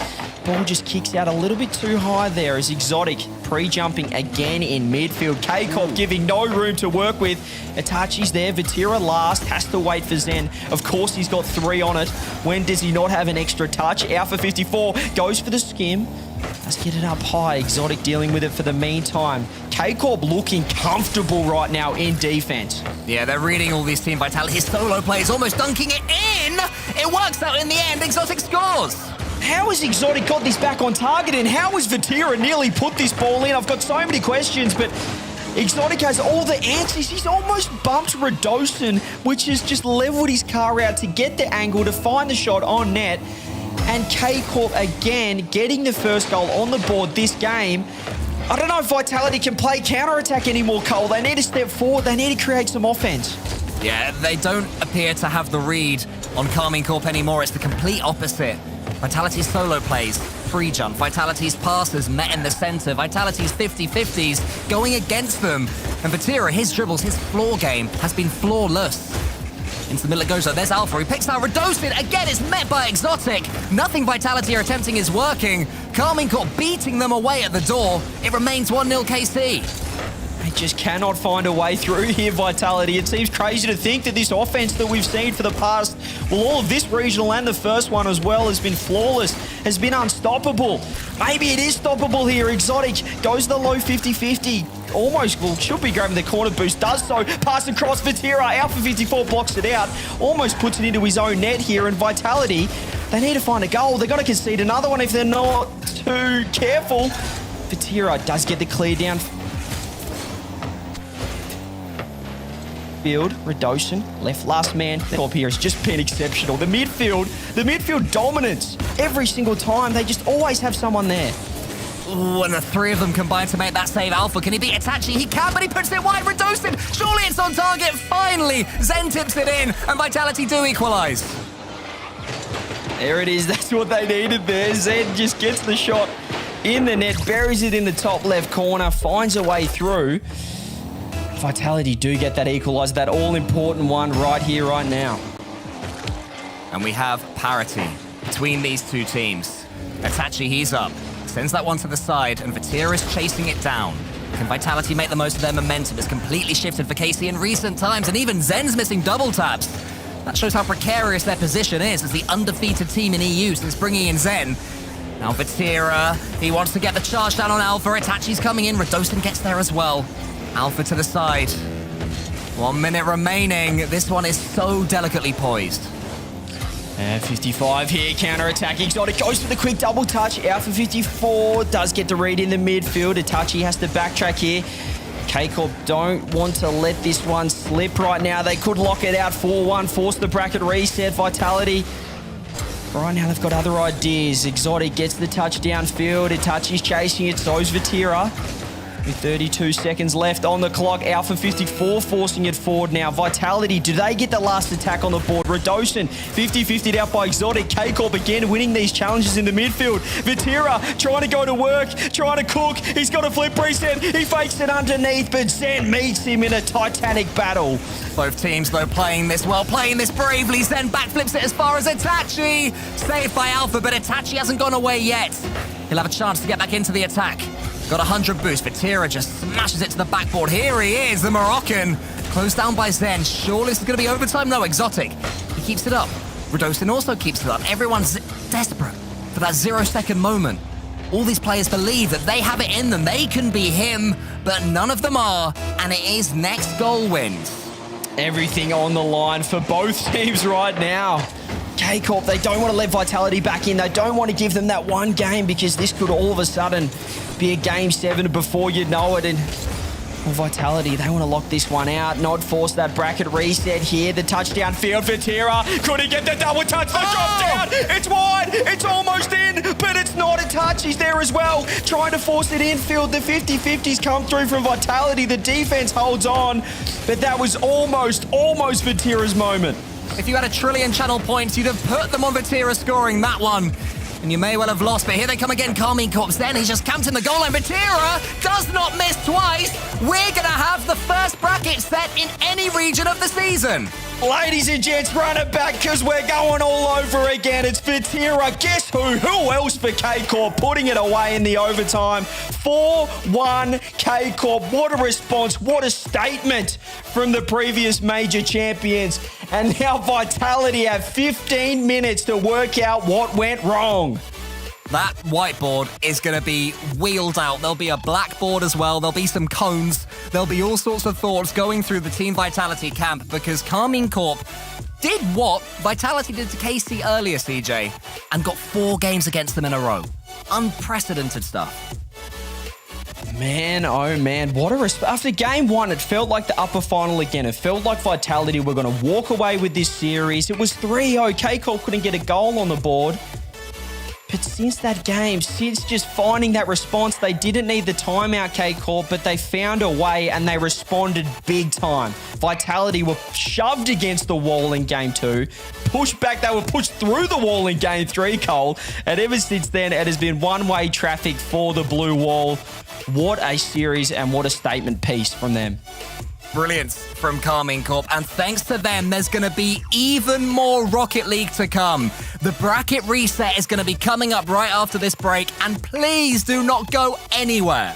Speaker 4: Ball just kicks out a little bit too high there as Exotic pre-jumping again in midfield. K-Corp giving no room to work with. Itachi's there. Vatira last. Has to wait for Zen. Of course, he's got 3 on it. When does he not have an extra touch? Alpha 54 goes for the skim. Let's get it up high. Exotic dealing with it for the meantime. K-Corp looking comfortable right now in defense.
Speaker 3: Yeah, they're reading all these Team Vitality. His solo plays almost dunking it in. It works out in the end. Exotic scores.
Speaker 4: How has Exotic got this back on target, and how has Vatira nearly put this ball in? I've got so many questions, but Exotic has all the answers. He's almost bumped Radosin, which has just leveled his car out to get the angle to find the shot on net. And K-Corp again getting the first goal on the board this game. I don't know if Vitality can play counter-attack anymore, Cole. They need to step forward. They need to create some offense.
Speaker 3: Yeah, they don't appear to have the read on Karmine Corp anymore. It's the complete opposite. Vitality's solo plays, pre-jump. Vitality's passes met in the center. Vitality's 50-50s going against them. And Vatira, his dribbles, his floor game has been flawless. Into the middle it goes, though. There's Alpha. He picks out Radosin. Again, it's met by Exotic. Nothing Vitality are attempting is working. Karmine Corp beating them away at the door. It remains 1-0 KC.
Speaker 4: They just cannot find a way through here, Vitality. It seems crazy to think that this offense that we've seen for the past, well, all of this regional and the first one as well, has been flawless, has been unstoppable. Maybe it is stoppable here. Exotic goes the low 50-50. Almost, well, should be grabbing the corner boost. Does so. Pass across Vatira. Alpha 54 blocks it out. Almost puts it into his own net here. And Vitality, they need to find a goal. They're going to concede another one if they're not too careful. Vatira does get the clear down. Radosin, left last man. The Corp here has just been exceptional. The midfield dominance. Every single time, they just always have someone there.
Speaker 3: Ooh, and the 3 of them combine to make that save. Alpha, can he beat Itachi? He can, but he puts it wide. Radosin, surely it's on target. Finally, Zen tips it in, and Vitality do equalize.
Speaker 4: There it is. That's what they needed there. Zen just gets the shot in the net, buries it in the top left corner, finds a way through. Vitality do get that equalizer, that all-important one right here, right now.
Speaker 3: And we have parity between these two teams. Itachi, he's up. Sends that one to the side, and Vatira is chasing it down. Can Vitality make the most of their momentum? It's completely shifted for KC in recent times, and even Zen's missing double taps. That shows how precarious their position is as the undefeated team in EU since bringing in Zen. Now Vatira, he wants to get the charge down on Alpha. Itachi's coming in. Radosin gets there as well. Alpha to the side. 1 minute remaining. This one is so delicately poised.
Speaker 4: 55 here, counter-attack. Exotic goes for the quick double touch. Alpha 54 does get the read in the midfield. Itachi has to backtrack here. K-Corp don't want to let this one slip right now. They could lock it out 4-1, force the bracket reset. Vitality, right now they've got other ideas. Exotic gets the touch downfield. Itachi's chasing it, so's Vatira. With 32 seconds left on the clock, Alpha 54 forcing it forward now. Vitality, do they get the last attack on the board? Radosin, 50-50'd out by Exotic. K-Corp again winning these challenges in the midfield. Vatira trying to go to work, trying to cook. He's got a flip reset. He fakes it underneath, but Zen meets him in a titanic battle.
Speaker 3: Both teams, though, playing this well, playing this bravely. Zen backflips it as far as Itachi. Saved by Alpha, but Itachi hasn't gone away yet. He'll have a chance to get back into the attack. Got 100 boost. Vatira just smashes it to the backboard. Here he is, the Moroccan. Closed down by Zen. Surely this is going to be overtime. No, Exotic. He keeps it up. Radosin also keeps it up. Everyone's desperate for that 0-second moment. All these players believe that they have it in them. They can be him, but none of them are. And it is next goal wins.
Speaker 4: Everything on the line for both teams right now. K-Corp, they don't want to let Vitality back in. They don't want to give them that one game because this could all of a sudden be a game 7 before you know it. And well, Vitality, they want to lock this one out, not force that bracket reset here. The touchdown field for Tira. Could he get the double touch? The drop down. It's wide. It's almost in, but it's not a touch. He's there as well. Trying to force it infield. The 50-50s come through from Vitality. The defense holds on, but that was almost for Tira's moment.
Speaker 3: If you had 1 trillion channel points, you'd have put them on Vatira scoring that one. And you may well have lost, but here they come again. Karmine Corp's then. He's just camped in the goal line. Vatira does not miss twice. We're going to have the first bracket set in any region of the season.
Speaker 4: Ladies and gents, run it back because we're going all over again. It's Vatira. Guess who? Who else for K-Corp? Putting it away in the overtime. 4-1 K-Corp. What a response. What a statement from the previous major champions. And now Vitality have 15 minutes to work out what went wrong.
Speaker 3: That whiteboard is going to be wheeled out. There'll be a blackboard as well. There'll be some cones. There'll be all sorts of thoughts going through the Team Vitality camp because Karmine Corp did what Vitality did to KC earlier, CJ, and got 4 games against them in a row. Unprecedented stuff.
Speaker 4: Man, oh man, what a after game 1, it felt like the upper final again. It felt like Vitality were going to walk away with this series. It was 3-0. K-Corp couldn't get a goal on the board. But since that game, since just finding that response, they didn't need the timeout, K-Corp, but they found a way and they responded big time. Vitality were shoved against the wall in game 2, pushed back, they were pushed through the wall in game 3, Cole, and ever since then, it has been one-way traffic for the blue wall. What a series and what a statement piece from them.
Speaker 3: Brilliance from Karmine Corp, and thanks to them, there's going to be even more Rocket League to come. The bracket reset is going to be coming up right after this break, and please do not go anywhere.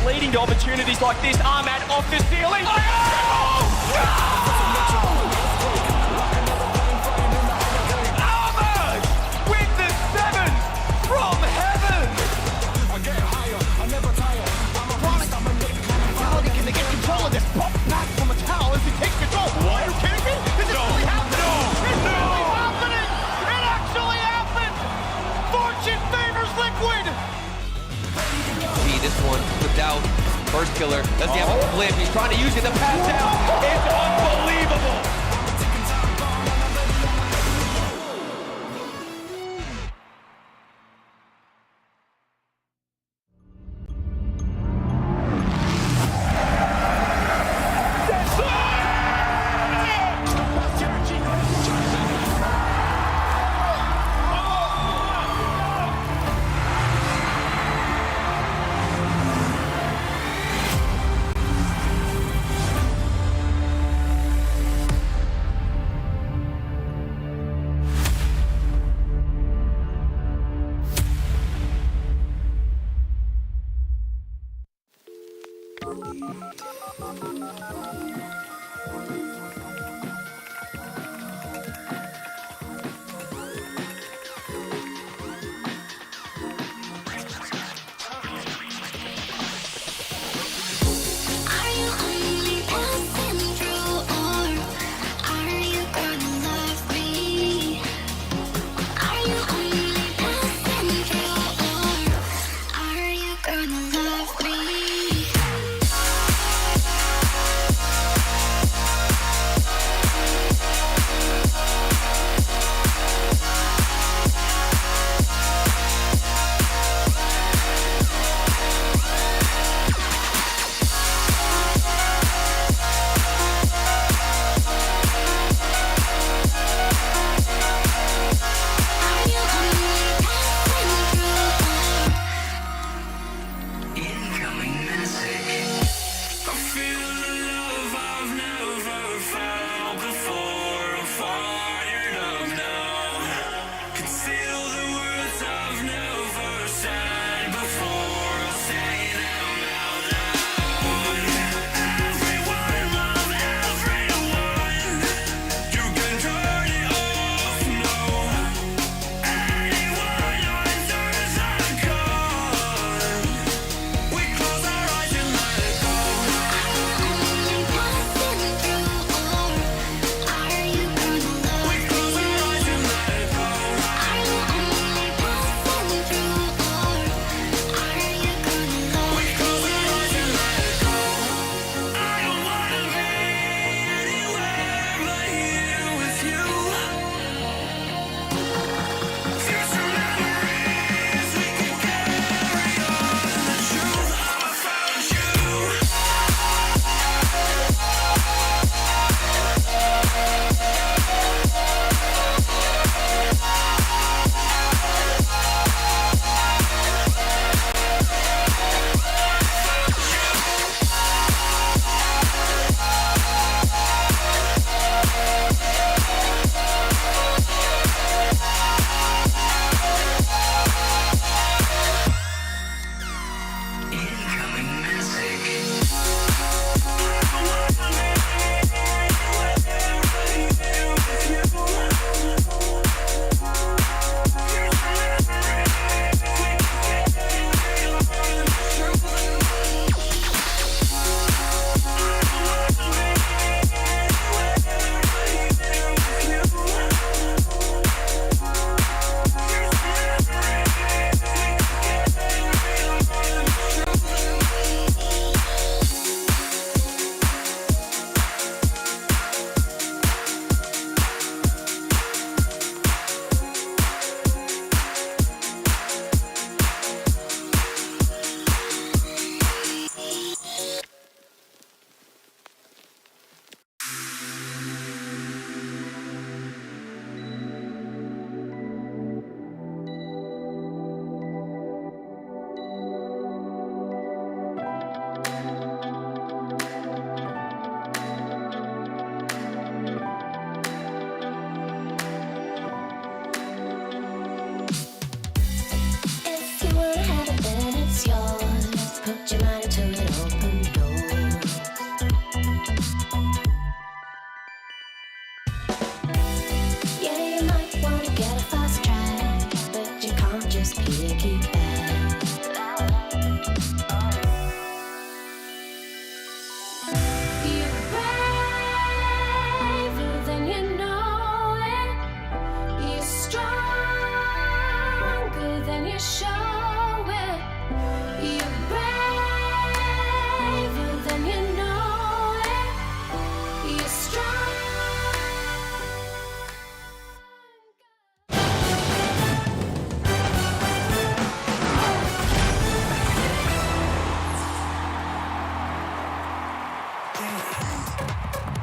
Speaker 4: Leading to opportunities like this. Ahmad off the ceiling.
Speaker 11: Ahmad with the 7 from heaven. I get higher, I never tire. I'm a promise, I'm a nick. Vitality, can they get control of this? Pop back from a towel as he takes control. Are you kidding me? This is really happening. It's really happening. It actually happened. Fortune favors Liquid.
Speaker 12: See this one flipped out. First killer. Does he have a flip? He's trying to use it. The pass down. It's unbelievable.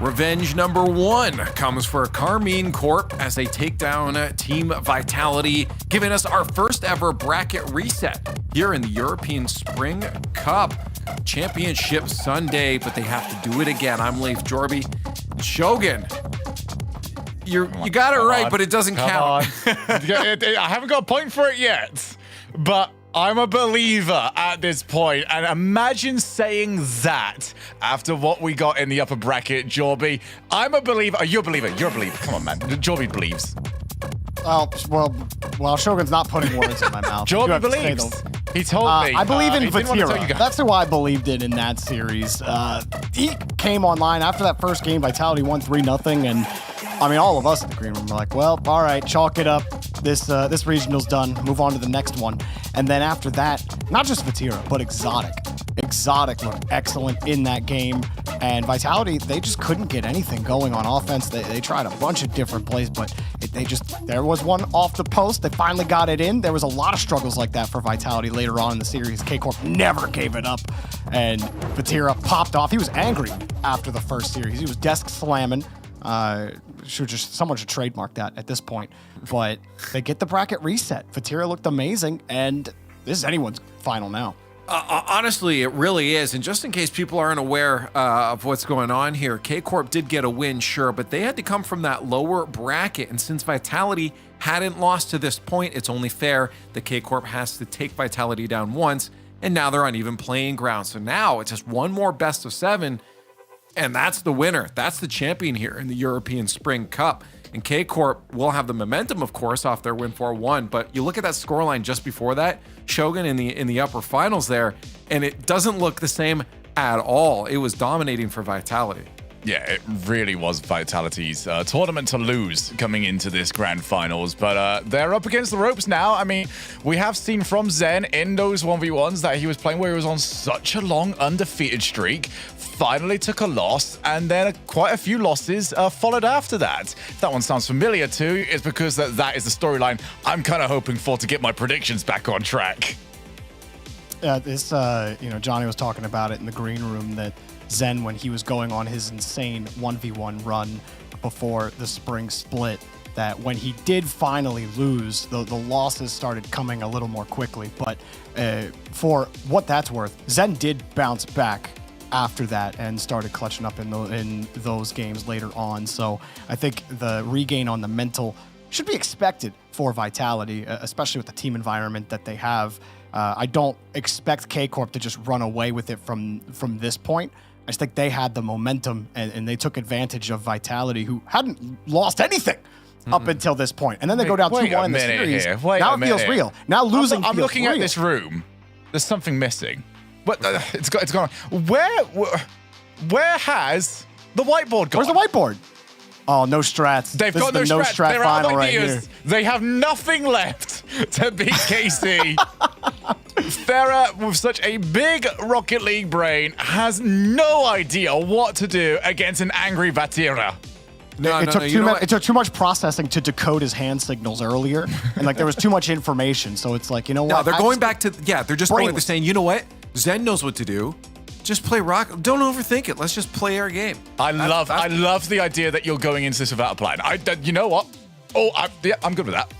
Speaker 6: Revenge number 1 comes for Karmine Corp as they take down Team Vitality, giving us our first ever bracket reset here in the European Spring Cup. Championship Sunday, but they have to do it again. I'm Leif Jorby. Shogun, you got it right, but it doesn't count.
Speaker 1: I haven't got a point for it yet, but I'm a believer at this point. And imagine saying that after what we got in the upper bracket, Jorby. I'm a believer. You're a believer. You're a believer. Come on, man. Jorby believes.
Speaker 10: Well, Shogun's not putting words in my mouth.
Speaker 1: Jorby believes. He told me.
Speaker 10: I believe in
Speaker 1: he didn't want to tell you
Speaker 10: Vatira.
Speaker 1: guys.
Speaker 10: That's who I believed in that series. He came online after that first game. Vitality won 3-0, and I mean, all of us in the green room were like, "Well, all right, chalk it up. This regional's done. Move on to the next one." And then after that, not just Vatira, but Exotic. Exotic looked excellent in that game, and Vitality, they just couldn't get anything going on offense. They tried a bunch of different plays, but there was one off the post. They finally got it in. There was a lot of struggles like that for Vitality later on in the series. K-Corp never gave it up, and Vatira popped off. He was angry after the first series. He was desk slamming. Someone should trademark that at this point. But they get the bracket reset. Vatira looked amazing, and this is anyone's final now.
Speaker 6: Honestly, it really is. And just in case people aren't aware of what's going on here, K-Corp did get a win, sure, but they had to come from that lower bracket. And since Vitality hadn't lost to this point, it's only fair that K-Corp has to take Vitality down once, and now they're on even playing ground. So now it's just one more best of 7, and that's the winner. That's the champion here in the European Spring Cup. And K-Corp will have the momentum, of course, off their win 4-1. But you look at that scoreline just before that, Shogun in the upper finals there, and it doesn't look the same at all. It was dominating for Vitality.
Speaker 1: Yeah, it really was Vitality's tournament to lose coming into this grand finals, but they're up against the ropes now. I mean, we have seen from Zen in those 1v1s that he was playing where he was on such a long undefeated streak, finally took a loss, and then quite a few losses followed after that. If that one sounds familiar too, it's because that is the storyline I'm kind of hoping for to get my predictions back on track.
Speaker 10: Johnny was talking about it in the green room that Zen, when he was going on his insane 1v1 run before the spring split, that when he did finally lose, the losses started coming a little more quickly. But for what that's worth, Zen did bounce back after that and started clutching up in those games later on. So I think the regain on the mental should be expected for Vitality, especially with the team environment that they have. I don't expect K-Corp to just run away with it from this point. I just think they had the momentum and they took advantage of Vitality, who hadn't lost anything up until this point. And then they go down 2-1 in the series. Now it feels real. Now losing feels real.
Speaker 1: I'm looking at this room. There's something missing. What? It's gone. Where has the whiteboard gone?
Speaker 10: Where's the whiteboard? Oh, no strats.
Speaker 1: They've
Speaker 10: This
Speaker 1: got
Speaker 10: is
Speaker 1: no
Speaker 10: the
Speaker 1: strats. They're out of
Speaker 10: final right
Speaker 1: ideas.
Speaker 10: here.
Speaker 1: They have nothing left to beat KC. Farah, with such a big Rocket League brain, has no idea what to do against an angry Vatira.
Speaker 10: It took too much processing to decode his hand signals earlier, and there was too much information. So it's like, you know what?
Speaker 6: No, they're going back to they're just going. They're saying, you know what? Zen knows what to do. Just play rock. Don't overthink it. Let's just play our game.
Speaker 1: I love the idea that you're going into this without a plan. You know what? I'm good with that.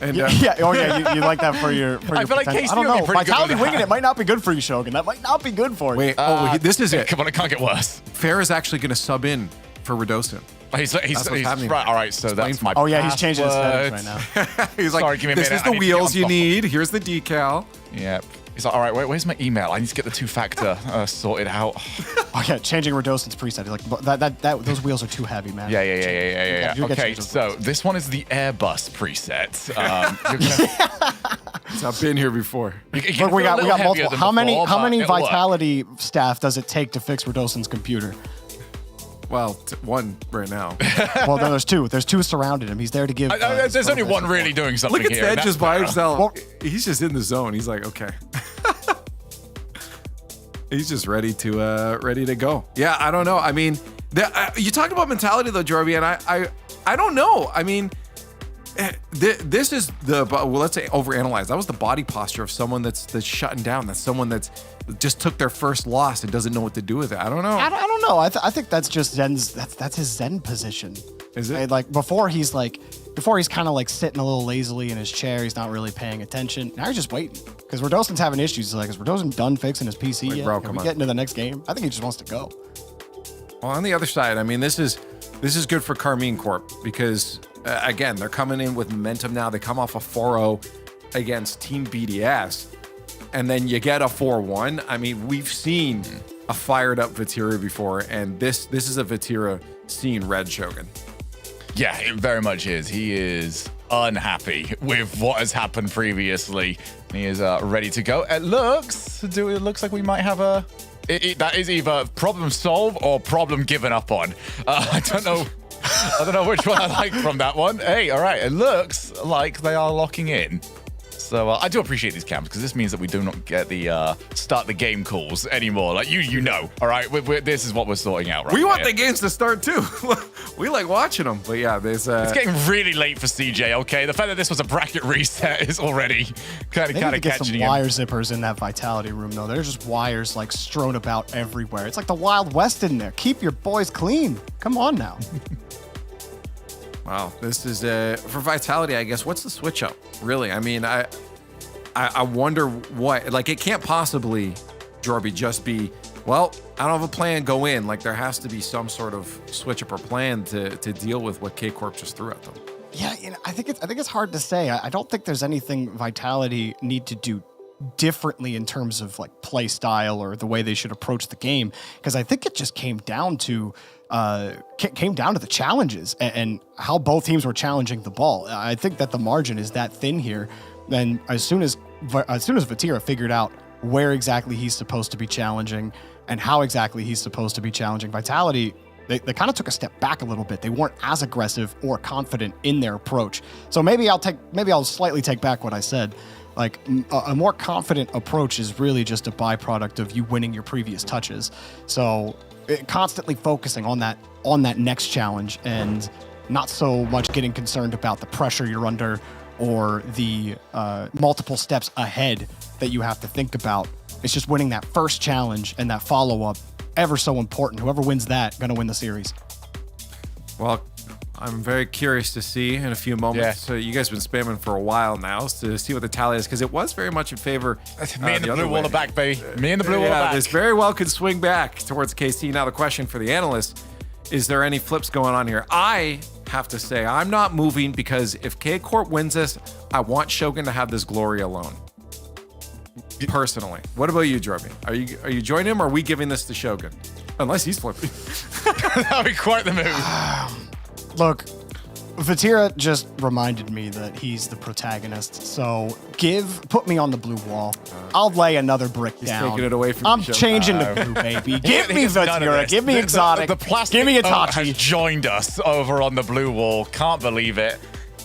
Speaker 6: And
Speaker 10: you like that for your.
Speaker 1: I feel like
Speaker 10: potential.
Speaker 1: KC
Speaker 10: I don't know. Vitality
Speaker 1: winging
Speaker 10: it might not be good for you, Shogun. That might not be good for you.
Speaker 6: Wait, this is it.
Speaker 1: Come on, it can't get worse.
Speaker 6: Fair is actually going to sub in for Redosin.
Speaker 1: He's right. All right, so that's my.
Speaker 10: Oh yeah, he's changing his settings right now.
Speaker 6: He's like,
Speaker 1: sorry, give me a minute.
Speaker 6: This is the wheels you need. Here's the decal.
Speaker 1: Yep. He's like, all right, where's my email? I need to get the 2-factor sorted out.
Speaker 10: Oh yeah, changing Redosin's preset. He's like, those wheels are too heavy, man.
Speaker 1: Yeah. Okay, so this one is the Airbus preset.
Speaker 6: I've been here before.
Speaker 10: Look, we got multiple. How many Vitality staff does it take to fix Redosin's computer?
Speaker 6: Well, one right now.
Speaker 10: Well, then there's two. There's two surrounding him. He's there to give.
Speaker 1: There's only one really doing something.
Speaker 6: Look at
Speaker 1: here,
Speaker 6: Ted just by himself. Well, he's just in the zone. He's like, okay. He's just ready to go. Yeah, I don't know. I mean, you talked about mentality though, Jorby, and I don't know. I mean, This is the, well, let's say overanalyze. That was the body posture of someone that's shutting down. That's someone that's just took their first loss and doesn't know what to do with it. I don't know.
Speaker 10: I don't know. I think that's just Zen's. That's his Zen position.
Speaker 6: Is it?
Speaker 10: Like before he's kind of like sitting a little lazily in his chair. He's not really paying attention. Now he's just waiting because Radosin's having issues. He's like, is Radosin done fixing his PC yet?
Speaker 6: Bro,
Speaker 10: Can we get into the next game? I think he just wants to go.
Speaker 6: Well, on the other side, I mean, this is good for Karmine Corp because again, they're coming in with momentum now. They come off a 4-0 against Team BDS, and then you get a 4-1. I mean, we've seen a fired up Vatira before, and this is a Vatira seeing red, Shogun.
Speaker 1: Yeah, it very much is. He is unhappy with what has happened previously. He is ready to go. It looks like we might have that is either problem solved or problem given up on. I don't know. I don't know which one I like from that one. Hey, all right. It looks like they are locking in. So I do appreciate these camps because this means that we do not get the start the game calls anymore. Like you know, all right. This is what we're sorting out right
Speaker 6: We want
Speaker 1: here.
Speaker 6: the games to start too. We like watching them, but yeah, there's.
Speaker 1: It's getting really late for CJ. Okay, the fact that this was a bracket reset is already kind of
Speaker 10: Get
Speaker 1: catching
Speaker 10: some
Speaker 1: him.
Speaker 10: wire zippers in that Vitality room though. There's just wires like strewn about everywhere. It's like the Wild West in there. Keep your boys clean. Come on now.
Speaker 6: Wow, this is for Vitality, I guess. What's the switch up? Really? I mean, I wonder what. Like, it can't possibly, Jorby, just be, well, I don't have a plan, go in. Like, there has to be some sort of switch up or plan to deal with what K Corp just threw at them.
Speaker 10: Yeah, I think it's hard to say. I don't think there's anything Vitality need to do differently in terms of like play style or the way they should approach the game, because I think it just came down to the challenges and how both teams were challenging the ball. I think that the margin is that thin here. And as soon as Vatira figured out where exactly he's supposed to be challenging and how exactly he's supposed to be challenging, Vitality, they kind of took a step back a little bit. They weren't as aggressive or confident in their approach. So maybe I'll slightly take back what I said. Like a more confident approach is really just a byproduct of you winning your previous touches. So constantly focusing on that next challenge and not so much getting concerned about the pressure you're under or the multiple steps ahead that you have to think about. It's just winning that first challenge and that follow-up, ever so important. Whoever wins that, gonna win the series.
Speaker 6: Well, I'm very curious to see in a few moments.
Speaker 1: Yeah.
Speaker 6: So you guys have been spamming for a while now to see what the tally is, because it was very much in favor.
Speaker 1: Me and the blue wall are back, baby. Me and the blue wall are back.
Speaker 6: This very well could swing back towards KC. Now the question for the analyst, is there any flips going on here? I have to say, I'm not moving because if K Corp wins this, I want Shogun to have this glory alone. Personally. What about you, Jorby? Are you joining him or are we giving this to Shogun? Unless he's flipping.
Speaker 1: That would be quite the move.
Speaker 10: Look, Vatira just reminded me that he's the protagonist. So put me on the blue wall. I'll lay another brick down.
Speaker 6: Taking it away from
Speaker 10: I'm
Speaker 6: the show.
Speaker 10: changing to blue, baby. Give me Vatira. Give me Exotic.
Speaker 1: The plastic
Speaker 10: give me
Speaker 1: oat has
Speaker 10: Itachi.
Speaker 1: joined us over on the blue wall. Can't believe it.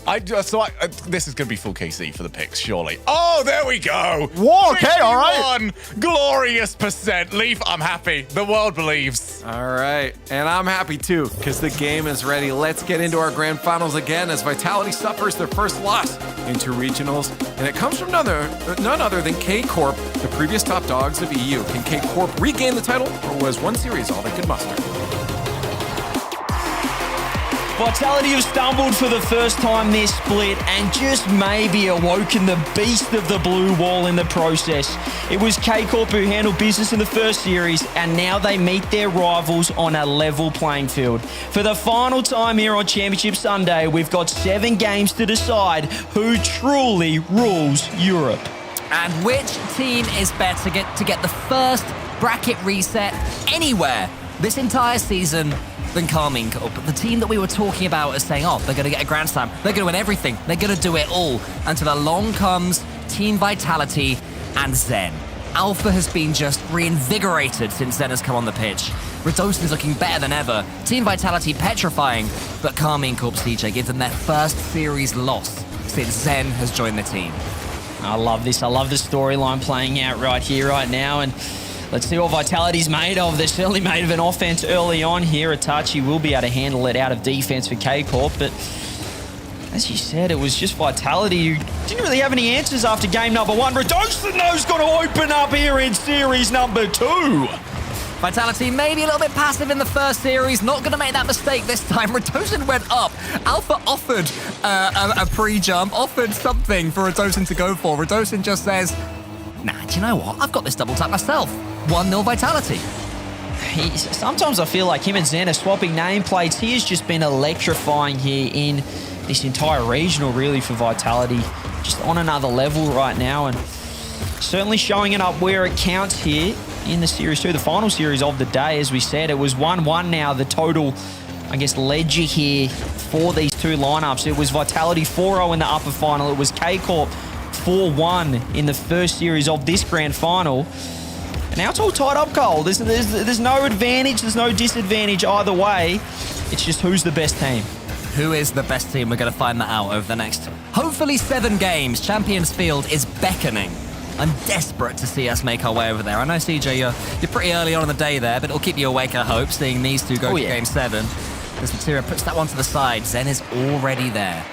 Speaker 1: This is going to be full KC for the picks, surely. Oh, there we go.
Speaker 10: Whoa, okay, all right.
Speaker 1: 51 glorious %. Leaf, I'm happy. The world believes.
Speaker 6: All right, and I'm happy too, because the game is ready. Let's get into our grand finals again as Vitality suffers their first loss into regionals, and it comes from none other than K Corp, the previous top dogs of EU. Can K Corp regain the title, or was one series all they could muster?
Speaker 4: Vitality have stumbled for the first time this split and just maybe awoken the beast of the blue wall in the process. It was K-Corp who handled business in the first series, and now they meet their rivals on a level playing field. For the final time here on Championship Sunday, we've got 7 games to decide who truly rules Europe.
Speaker 3: And which team is better to get the first bracket reset anywhere this entire season than Karmine Corp? The team that we were talking about as saying, oh, they're going to get a Grand Slam, they're going to win everything, they're going to do it all. Until along comes Team Vitality and Zen. Alpha has been just reinvigorated since Zen has come on the pitch. Radosin is looking better than ever. Team Vitality petrifying, but Karmine Corp CJ gives them their first series loss since Zen has joined the team.
Speaker 4: I love this. I love the storyline playing out right here, right now. And let's see what Vitality's made of. They're certainly made of an offense early on here. Itachi will be able to handle it out of defense for K-Corp, but as you said, it was just Vitality who didn't really have any answers after game number 1. Radosin though's going to open up here in series number 2.
Speaker 3: Vitality maybe a little bit passive in the first series, not going to make that mistake this time. Radosin went up. Alpha offered a pre-jump, offered something for Radosin to go for. Radosin just says, nah, do you know what? I've got this double tap myself. 1-0 Vitality.
Speaker 4: Sometimes I feel like him and Zen are swapping nameplates. He has just been electrifying here in this entire regional, really, for Vitality. Just on another level right now, and certainly showing it up where it counts here in the Series 2, the final series of the day. As we said, it was 1-1 now, the total, I guess, ledger here for these two lineups. It was Vitality 4-0 in the upper final. It was K-Corp 4-1 in the first series of this grand final. And now it's all tied up, Cole. There's no advantage, there's no disadvantage either way. It's just who's the best team.
Speaker 3: Who is the best team? We're going to find that out over the next, hopefully, 7 games. Champions Field is beckoning. I'm desperate to see us make our way over there. I know, CJ, you're pretty early on in the day there, but it'll keep you awake, I hope, seeing these two go to Game 7. As Materia puts that one to the side, Zen is already there.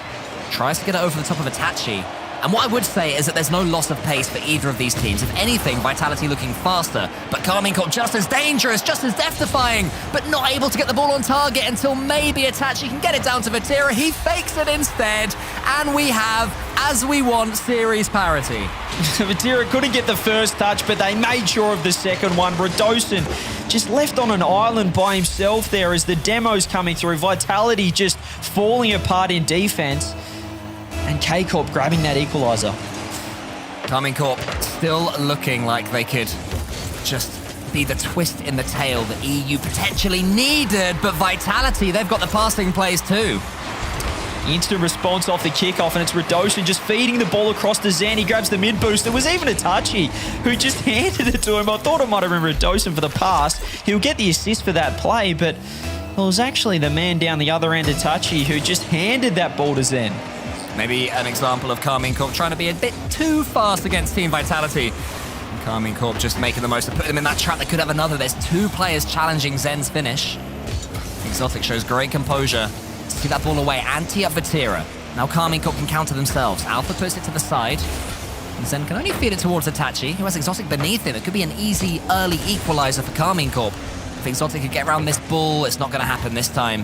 Speaker 3: Tries to get it over the top of Itachi. And what I would say is that there's no loss of pace for either of these teams. If anything, Vitality looking faster, but Karmine Corp just as dangerous, just as death-defying, but not able to get the ball on target until maybe Itachi can get it down to Vatira. He fakes it instead, and we have, as we want, series parity.
Speaker 4: Vatira couldn't get the first touch, but they made sure of the second one. Radosin just left on an island by himself there as the demo's coming through. Vitality just falling apart in defense. And K-Corp grabbing that equalizer.
Speaker 3: Karmine Corp still looking like they could just be the twist in the tail that EU potentially needed, but Vitality, they've got the passing plays too.
Speaker 4: Instant response off the kickoff, and it's Radosin just feeding the ball across to Zen. He grabs the mid boost. There was even Itachi who just handed it to him. I thought it might have been Radosin for the pass. He'll get the assist for that play, but it was actually the man down the other end, Itachi, who just handed that ball to Zen.
Speaker 3: Maybe an example of Karmine Corp trying to be a bit too fast against Team Vitality. And Karmine Corp just making the most of putting them in that trap. They could have another. There's 2 players challenging Zen's finish. Exotic shows great composure to see that ball away and tee up Vatira. Now Karmine Corp can counter themselves. Alpha puts it to the side. And Zen can only feed it towards Itachi, who has Exotic beneath him. It could be an easy early equalizer for Karmine Corp. If Exotic could get around this ball, it's not going to happen this time.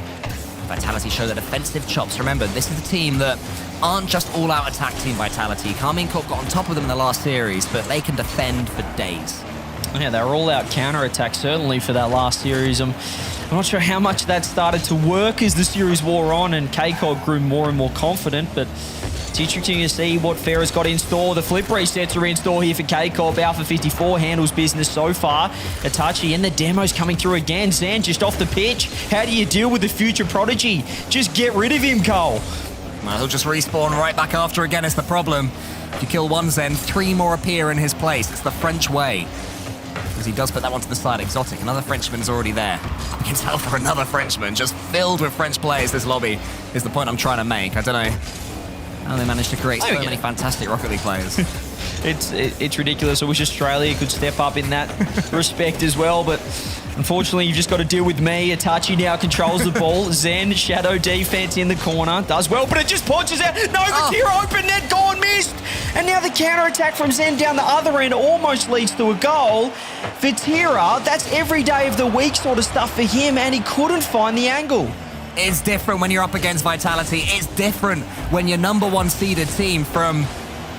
Speaker 3: Vitality show their defensive chops. Remember, this is a team that aren't just all-out attack team Vitality. Karmine Corp got on top of them in the last series, but they can defend for days.
Speaker 4: Yeah, they were all-out counter-attack, certainly, for that last series. I'm not sure how much that started to work as the series wore on and K-Corp grew more and more confident, but it's interesting to see what Farah's got in store. The flip resets are in store here for K-Corp. Alpha 54 handles business so far. Itachi and the demo's coming through again. Zan just off the pitch. How do you deal with the future prodigy? Just get rid of him, Cole.
Speaker 3: Well, he'll just respawn right back after again is the problem. If you kill one Zen, 3 more appear in his place. It's the French way. Because he does put that one to the side. Exotic, another Frenchman's already there. You can tell for another Frenchman, just filled with French players, this lobby is the point I'm trying to make. I don't know how they managed to create so many fantastic Rocket League players.
Speaker 4: It's ridiculous. I wish Australia could step up in that respect as well, but unfortunately you've just got to deal with me. Itachi now controls the ball. Zen, shadow defense in the corner. Does well, but it just punches out. No, Vatira open net, gone, missed. And now the counter-attack from Zen down the other end almost leads to a goal. Vatira, that's every day of the week sort of stuff for him, and he couldn't find the angle.
Speaker 3: It's different when you're up against Vitality. It's different when your #1 seeded team from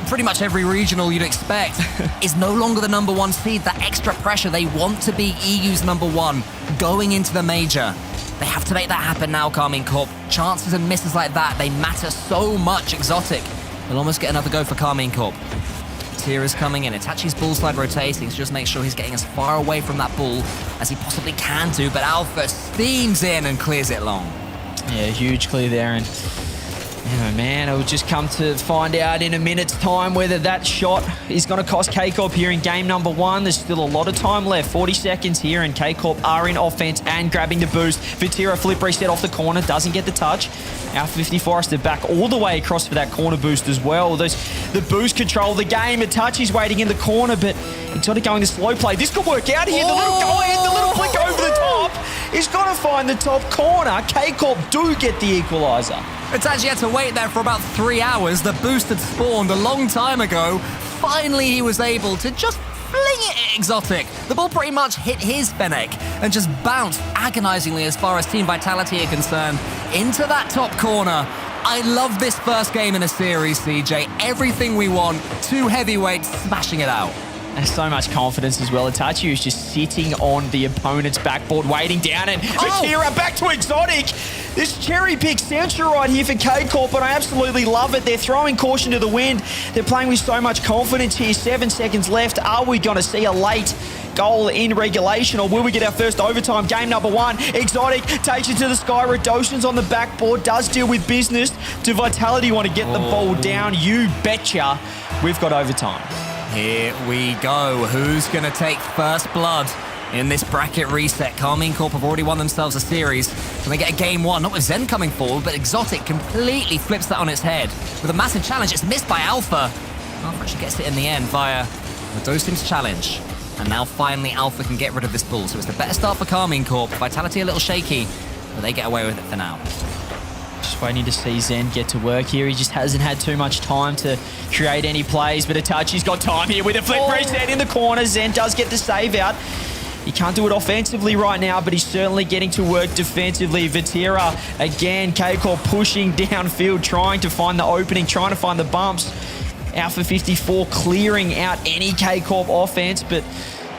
Speaker 3: pretty much every regional you'd expect is no longer the #1 seed. That extra pressure, they want to be EU's #1 going into the major. They have to make that happen now, Karmine Corp. Chances and misses like that, they matter so much. Exotic will almost get another go for Karmine Corp. Tira's coming in. Itachi's ball slide rotating, so just make sure he's getting as far away from that ball as he possibly can do, but Alpha steams in and clears it long.
Speaker 4: Yeah, huge clear there, and man, it'll just come to find out in a minute's time whether that shot is going to cost K-Corp here in game #1. There's still a lot of time left, 40 seconds here, and K-Corp are in offense and grabbing the boost. Vatira flip reset off the corner, doesn't get the touch. Alpha 54 has to back all the way across for that corner boost as well. The boost control the game. Itachi's waiting in the corner, but Exotic going the slow play. This could work out here. The little flick over the top. He's got to find the top corner. K-Corp do get the equaliser.
Speaker 3: Itachi had to wait there for about 3 hours. The boost had spawned a long time ago. Finally, he was able to just fling it at Exotic. The ball pretty much hit his Fennec and just bounced agonizingly as far as Team Vitality are concerned into that top corner. I love this first game in a series, CJ. Everything we want. 2 heavyweights smashing it out.
Speaker 4: And so much confidence as well. Itachi is just sitting on the opponent's backboard, waiting down, and Vakira back to Exotic. This cherry pick Central right here for K-Corp, but I absolutely love it. They're throwing caution to the wind. They're playing with so much confidence here. 7 seconds left. Are we going to see a late goal in regulation, or will we get our first overtime? Game number 1. Exotic takes it to the sky. Radoshan's on the backboard, does deal with business. Do Vitality want to get the ball down? You betcha. We've got overtime.
Speaker 3: Here we go. Who's going to take first blood in this bracket reset? Karmine Corp have already won themselves a series. Can they get a game 1? Not with Zen coming forward, but Exotic completely flips that on its head. With a massive challenge, it's missed by Alpha. Alpha actually gets it in the end via Radosin's challenge. And now finally Alpha can get rid of this bull. So it's the better start for Karmine Corp. Vitality a little shaky, but they get away with it for now.
Speaker 4: Just waiting to see Zen get to work here. He just hasn't had too much time to create any plays, but Itachi's got time here with a flip reset in the corner. Zen does get the save out. He can't do it offensively right now, but he's certainly getting to work defensively. Vatira, again, K-Corp pushing downfield, trying to find the opening, trying to find the bumps. Alpha 54 clearing out any K-Corp offense, but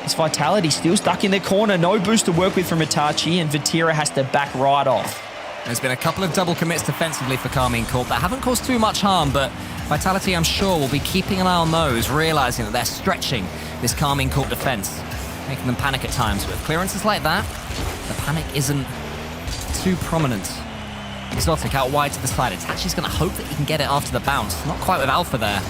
Speaker 4: it's Vitality still stuck in their corner. No boost to work with from Itachi, and Vatira has to back right off.
Speaker 3: There's been a couple of double commits defensively for Karmine Corp that haven't caused too much harm, but Vitality, I'm sure, will be keeping an eye on those, realizing that they're stretching this Karmine Corp defense, making them panic at times. With clearances like that, the panic isn't too prominent. Exotic out wide to the side. Itachi's going to hope that he can get it after the bounce. Not quite with Alpha there.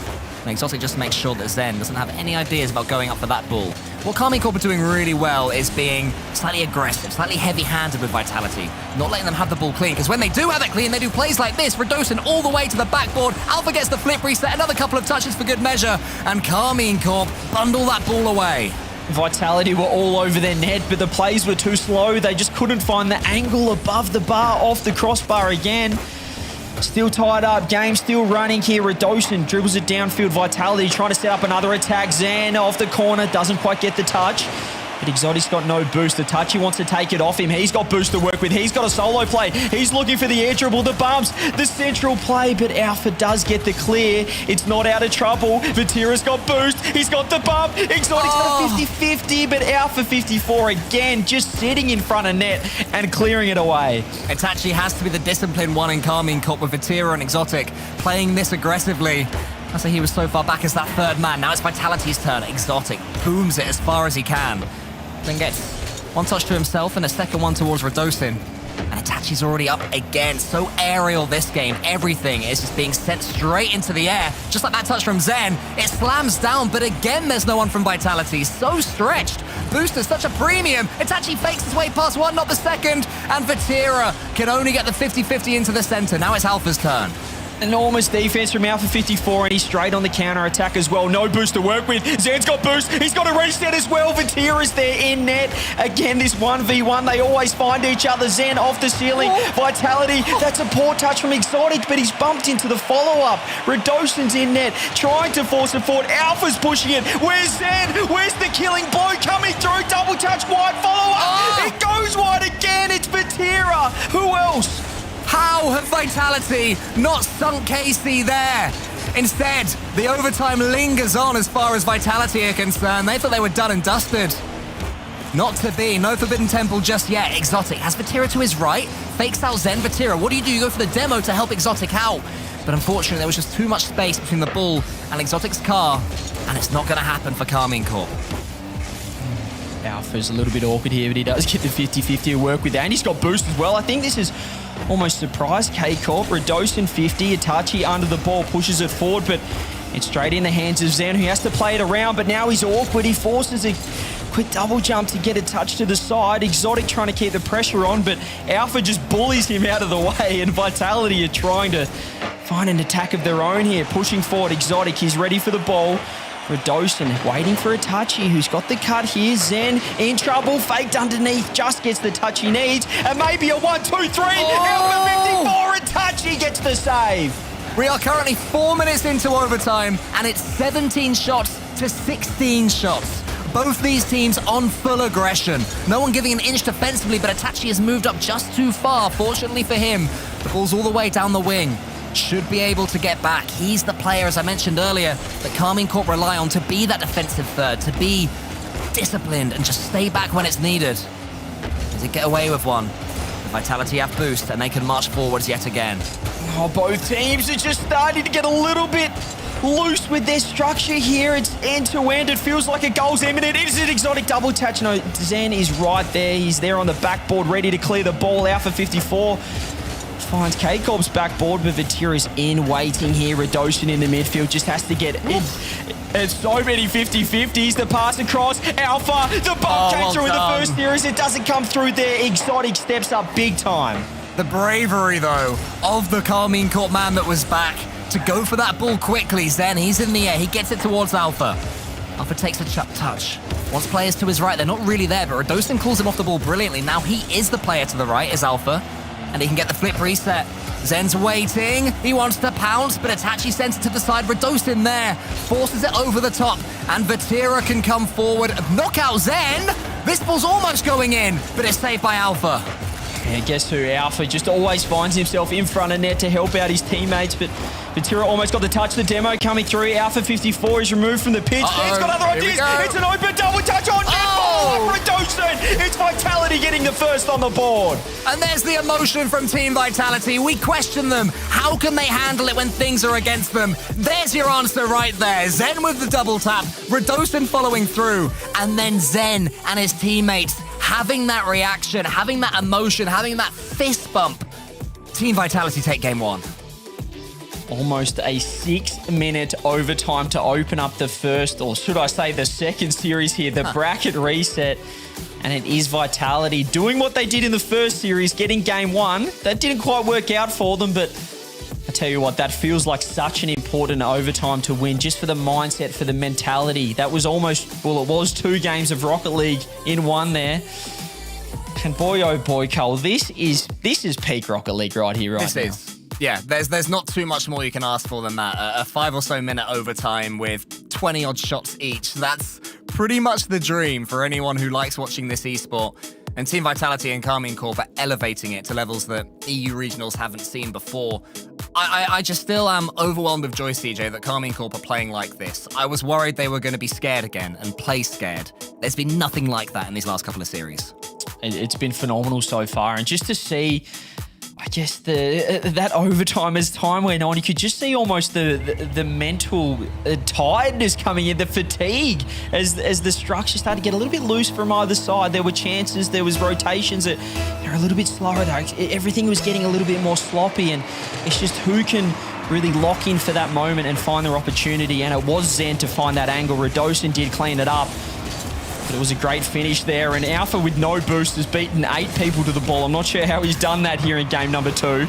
Speaker 3: And Exotic just makes sure that Zen doesn't have any ideas about going up for that ball. What Karmine Corp are doing really well is being slightly aggressive, slightly heavy-handed with Vitality, not letting them have the ball clean, because when they do have it clean, they do plays like this. Radosin all the way to the backboard. Alpha gets the flip reset, another couple of touches for good measure, and Karmine Corp bundle that ball away.
Speaker 4: Vitality were all over their net, but the plays were too slow. They just couldn't find the angle above the bar, off the crossbar again. Still tied up, game still running here. Radosin dribbles it downfield. Vitality trying to set up another attack. Zan off the corner, doesn't quite get the touch. But Exotic's got no boost. Itachi wants to take it off him. He's got boost to work with. He's got a solo play. He's looking for the air dribble, the bumps, the central play, but Alpha does get the clear. It's not out of trouble. Vatira's got boost. He's got the bump. Exotic's got a 50-50, but Alpha 54 again just sitting in front of net and clearing it away.
Speaker 3: Itachi has to be the disciplined one in Karmine Corp with Vatira and Exotic playing this aggressively. I say he was so far back as that third man. Now it's Vitality's turn. Exotic booms it as far as he can. Then gets one touch to himself and a second one towards Radosin. And Itachi's already up again. So aerial this game. Everything is just being sent straight into the air. Just like that touch from Zen. It slams down, but again, there's no one from Vitality. So stretched. Booster's such a premium. Itachi fakes his way past one, not the second. And Vatira can only get the 50-50 into the center. Now it's Alpha's turn.
Speaker 4: Enormous defense from Alpha 54, and he's straight on the counter attack as well. No boost to work with. Zen's got boost. He's got a reset as well. Vatira's there in net. Again, this 1v1, they always find each other. Zen off the ceiling. Vitality, that's a poor touch from Exotic, but he's bumped into the follow-up. Radosin's in net, trying to force it forward. Alpha's pushing it. Where's Zen? Where's the killing blow coming through? Double touch, wide follow-up. It goes wide again. It's Vatira. Who else?
Speaker 3: How have Vitality not sunk KC there? Instead, the overtime lingers on as far as Vitality are concerned. They thought they were done and dusted. Not to be. No Forbidden Temple just yet. Exotic has Vatira to his right. Fakes out Zen. Vatira, what do? You go for the demo to help Exotic out. But unfortunately, there was just too much space between the bull and Exotic's car. And it's not going to happen for Karmine Corp.
Speaker 4: Alpha's a little bit awkward here, but he does get the 50-50 to work with that. And he's got boost as well. I think this is almost surprised K-Corp. Radosin 50, Itachi under the ball, pushes it forward, but it's straight in the hands of Zen, who has to play it around, but now he's awkward. He forces a quick double jump to get a touch to the side. Exotic trying to keep the pressure on, but Alpha just bullies him out of the way, and Vitality are trying to find an attack of their own here, pushing forward. Exotic, he's ready for the ball. Radosin waiting for a touchy, who's got the cut here. Zen in trouble, faked underneath, just gets the touch he needs, and maybe a 1-2-3. Alpha 54, and touchy gets the save.
Speaker 3: We are currently 4 minutes into overtime, and it's 17 shots to 16 shots. Both these teams on full aggression. No one giving an inch defensively, but Itachi has moved up just too far. Fortunately for him, the ball's all the way down the wing. Should be able to get back. He's the player, as I mentioned earlier, that Karmine Corp rely on to be that defensive third, to be disciplined and just stay back when it's needed. Does it get away with one? The Vitality have boost, and they can march forwards yet again.
Speaker 4: Oh, both teams are just starting to get a little bit loose with their structure here. It's end-to-end. It feels like a goal's imminent. It is an exotic double touch. No, Zen is right there. He's there on the backboard, ready to clear the ball. Alpha 54 finds K-Corp's backboard, but Vatira's in waiting here. Radosin in the midfield just has to get it. It's so many 50-50s. The pass across. Alpha, the bump came through in the first series. It doesn't come through there. Exotic steps up big time.
Speaker 3: The bravery, though, of the Karmine Corp man that was back to go for that ball quickly. Zen, he's in the air. He gets it towards Alpha. Alpha takes a touch. Wants players to his right. They're not really there, but Radosin calls him off the ball brilliantly. Now he is the player to the right, is Alpha, and he can get the flip reset. Zen's waiting. He wants to pounce, but Itachi sends it to the side. Radosin there forces it over the top, and Vatira can come forward. Knock out Zen. This ball's almost going in, but it's saved by Alpha.
Speaker 4: Yeah, guess who? Alpha just always finds himself in front of net to help out his teammates, but Vatira almost got the touch. The demo coming through. Alpha 54 is removed from the pitch. He's got other ideas. It's an open double touch on net ball. Radosin. It's Vitality getting the first on the board.
Speaker 3: And there's the emotion from Team Vitality. We question them. How can they handle it when things are against them? There's your answer right there. Zen with the double tap. Radosin following through. And then Zen and his teammates having that reaction, having that emotion, having that fist bump. Team Vitality take game one.
Speaker 4: Almost a 6-minute overtime to open up the first, or should I say the second series here, the bracket reset. And it is Vitality doing what they did in the first series, getting game one. That didn't quite work out for them, but I tell you what, that feels like such an important overtime to win, just for the mindset, for the mentality. That was almost, well, it was 2 games of Rocket League in one there. And boy, oh boy, Cole, this is peak Rocket League right here, right now.
Speaker 3: Yeah, there's not too much more you can ask for than that. A 5 or so minute overtime with 20-odd shots each. That's pretty much the dream for anyone who likes watching this esport. And Team Vitality and Karmine Corp are elevating it to levels that EU regionals haven't seen before. I just still am overwhelmed with joy, CJ, that Karmine Corp are playing like this. I was worried they were going to be scared again and play scared. There's been nothing like that in these last couple of series.
Speaker 4: It's been phenomenal so far. And just to see, I guess, that overtime as time went on, you could just see almost the mental tiredness coming in, the fatigue as the structure started to get a little bit loose from either side. There were chances, there was rotations that they're a little bit slower. Everything was getting a little bit more sloppy, and it's just who can really lock in for that moment and find their opportunity. And it was Zen to find that angle. Radosin did clean it up. But it was a great finish there, and Alpha with no boost has beaten 8 people to the ball. I'm not sure how he's done that here in game number 2.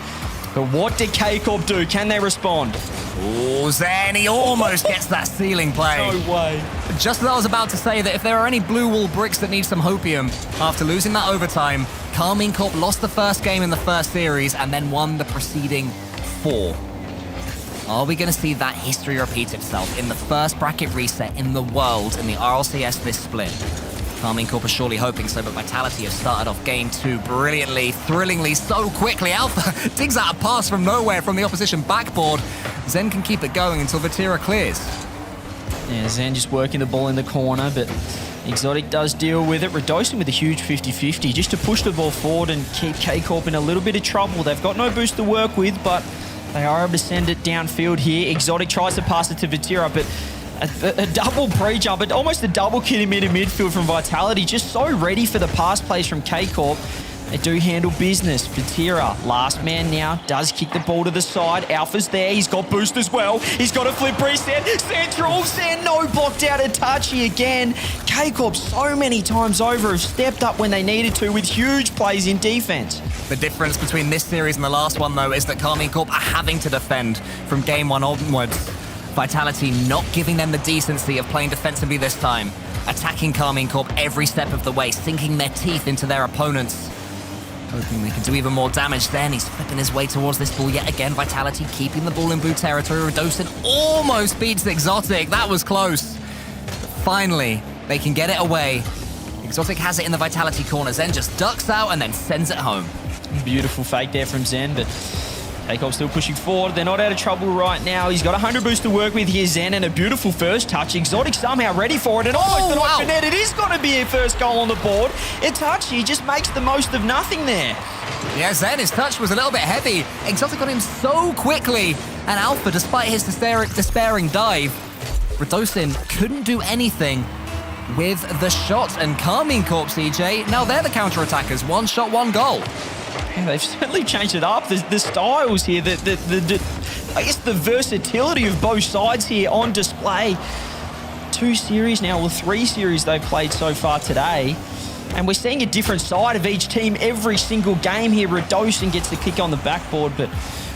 Speaker 4: But what did K-Corp do? Can they respond?
Speaker 3: Oh, Zen, he almost gets that ceiling play.
Speaker 4: No way.
Speaker 3: Just as I was about to say that if there are any blue wall bricks that need some hopium, after losing that overtime, Karmine Corp lost the first game in the first series and then won the preceding 4. Are we going to see that history repeat itself in the first bracket reset in the world in the RLCS this split? Karmine Corp are surely hoping so, but Vitality have started off game 2 brilliantly, thrillingly, so quickly. Alpha digs out a pass from nowhere from the opposition backboard. Zen can keep it going until Vatira clears.
Speaker 4: Yeah, Zen just working the ball in the corner, but Exotic does deal with it. Radosin with a huge 50-50 just to push the ball forward and keep K-Corp in a little bit of trouble. They've got no boost to work with, but they are able to send it downfield here. Exotic tries to pass it to Vatira, but a double pre-jump, almost a double kill in midfield from Vitality. Just so ready for the pass plays from K-Corp. They do handle business. Vatira, last man now, does kick the ball to the side. Alpha's there. He's got boost as well. He's got a flip reset. Central, Zen, no blocked out Itachi again. K-Corp so many times over have stepped up when they needed to with huge plays in defense.
Speaker 3: The difference between this series and the last one, though, is that Karmine Corp are having to defend from game 1 onwards. Vitality not giving them the decency of playing defensively this time. Attacking Karmine Corp every step of the way, sinking their teeth into their opponents. Hoping they can do even more damage. Then he's flipping his way towards this ball yet again. Vitality keeping the ball in blue territory. Redosin almost beats Exotic. That was close. But finally, they can get it away. Exotic has it in the Vitality corner. Zen just ducks out and then sends it home.
Speaker 4: Beautiful fake there from Zen, but K-Corp still pushing forward. They're not out of trouble right now. He's got 100 boost to work with here, Zen, and a beautiful first touch. Exotic somehow ready for it, and almost an open net. It is going to be a first goal on the board. Itachi just makes the most of nothing there.
Speaker 3: Yeah, Zen, his touch was a little bit heavy. Exotic got him so quickly, and Alpha, despite his despairing dive, Redosin couldn't do anything with the shot. And Karmine Corp, CJ, now they're the counter-attackers. One shot, one goal.
Speaker 4: Yeah, they've certainly changed it up. The styles here, I guess the versatility of both sides here on display. 2 series now, well 3 series they've played so far today. And we're seeing a different side of each team every single game here. Redosin gets the kick on the backboard, but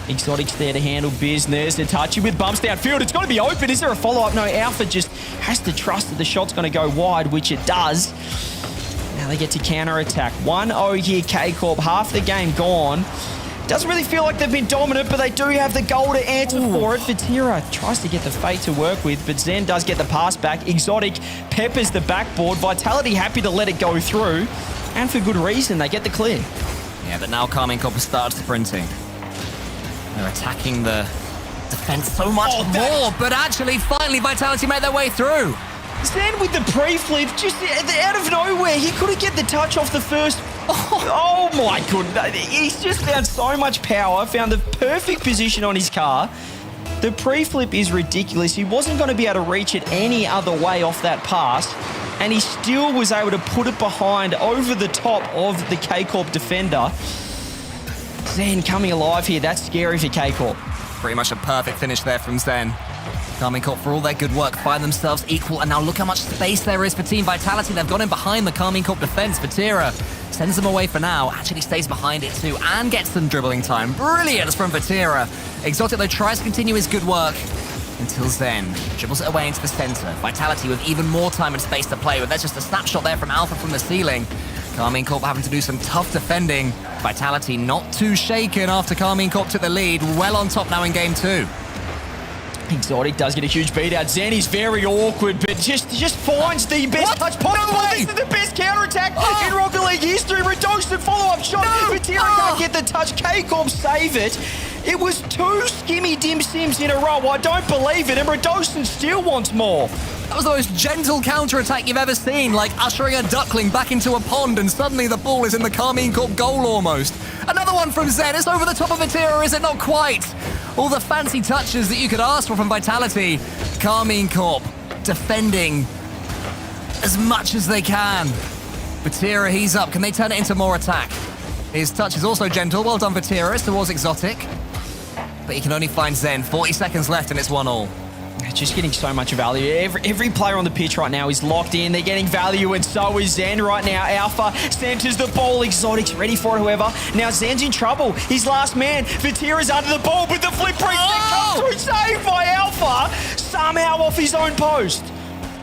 Speaker 4: Exotic's there to handle business. Itachi with bumps downfield. It's got to be open. Is there a follow-up? No, Alpha just has to trust that the shot's going to go wide, which it does. Now they get to counter-attack. 1-0 here, K-Corp. Half the game gone. Doesn't really feel like they've been dominant, but they do have the goal to answer for it. Vatira tries to get the fake to work with, but Zen does get the pass back. Exotic peppers the backboard. Vitality happy to let it go through, and for good reason. They get the clear.
Speaker 3: Yeah, but now Karmine Corp has started sprinting. They're attacking the defense so much more, but actually, finally, Vitality made their way through.
Speaker 4: Zen with the pre-flip, just out of nowhere. He couldn't get the touch off the first. Oh my goodness. He's just found so much power, found the perfect position on his car. The pre-flip is ridiculous. He wasn't going to be able to reach it any other way off that pass, and he still was able to put it behind over the top of the K-Corp defender. Zen coming alive here. That's scary for K-Corp.
Speaker 3: Pretty much a perfect finish there from Zen. Karmine Corp, for all their good work, find themselves equal, and now look how much space there is for Team Vitality. They've got in behind the Karmine Corp defense. Vatira sends them away for now, actually stays behind it too, and gets some dribbling time. Brilliant from Vatira. Exotic, though, tries to continue his good work until Zen dribbles it away into the center. Vitality with even more time and space to play with. There's just a snapshot there from Alpha from the ceiling. Karmine Corp having to do some tough defending. Vitality not too shaken after Karmine Corp took the lead. Well on top now in game 2.
Speaker 4: Exotic does get a huge beat out. Zen is very awkward, but just finds the best touch possible.
Speaker 3: No way!
Speaker 4: This is the best counterattack in Rocket League history. Redosin follow-up shot. Vatira can't get the touch. K-Corp save it. It was 2 skimmy dim sims in a row. I don't believe it, and Redosin still wants more.
Speaker 3: That was the most gentle counterattack you've ever seen, like ushering a duckling back into a pond, and suddenly the ball is in the Karmine Corp goal almost. Another one from Zen. It's over the top of Vatira, is it not quite? All the fancy touches that you could ask for from Vitality. Karmine Corp defending as much as they can. Vatira, he's up. Can they turn it into more attack? His touch is also gentle. Well done, Vatira. It's towards Exotic. But he can only find Zen. 40 seconds left, and it's 1-1.
Speaker 4: Just getting so much value. Every player on the pitch right now is locked in. They're getting value, and so is Zen right now. Alpha centers the ball. Exotic's ready for it, however. Now Zen's in trouble. He's last man. Vatira's under the ball, but the flip break comes through. Saved by Alpha. Somehow off his own post.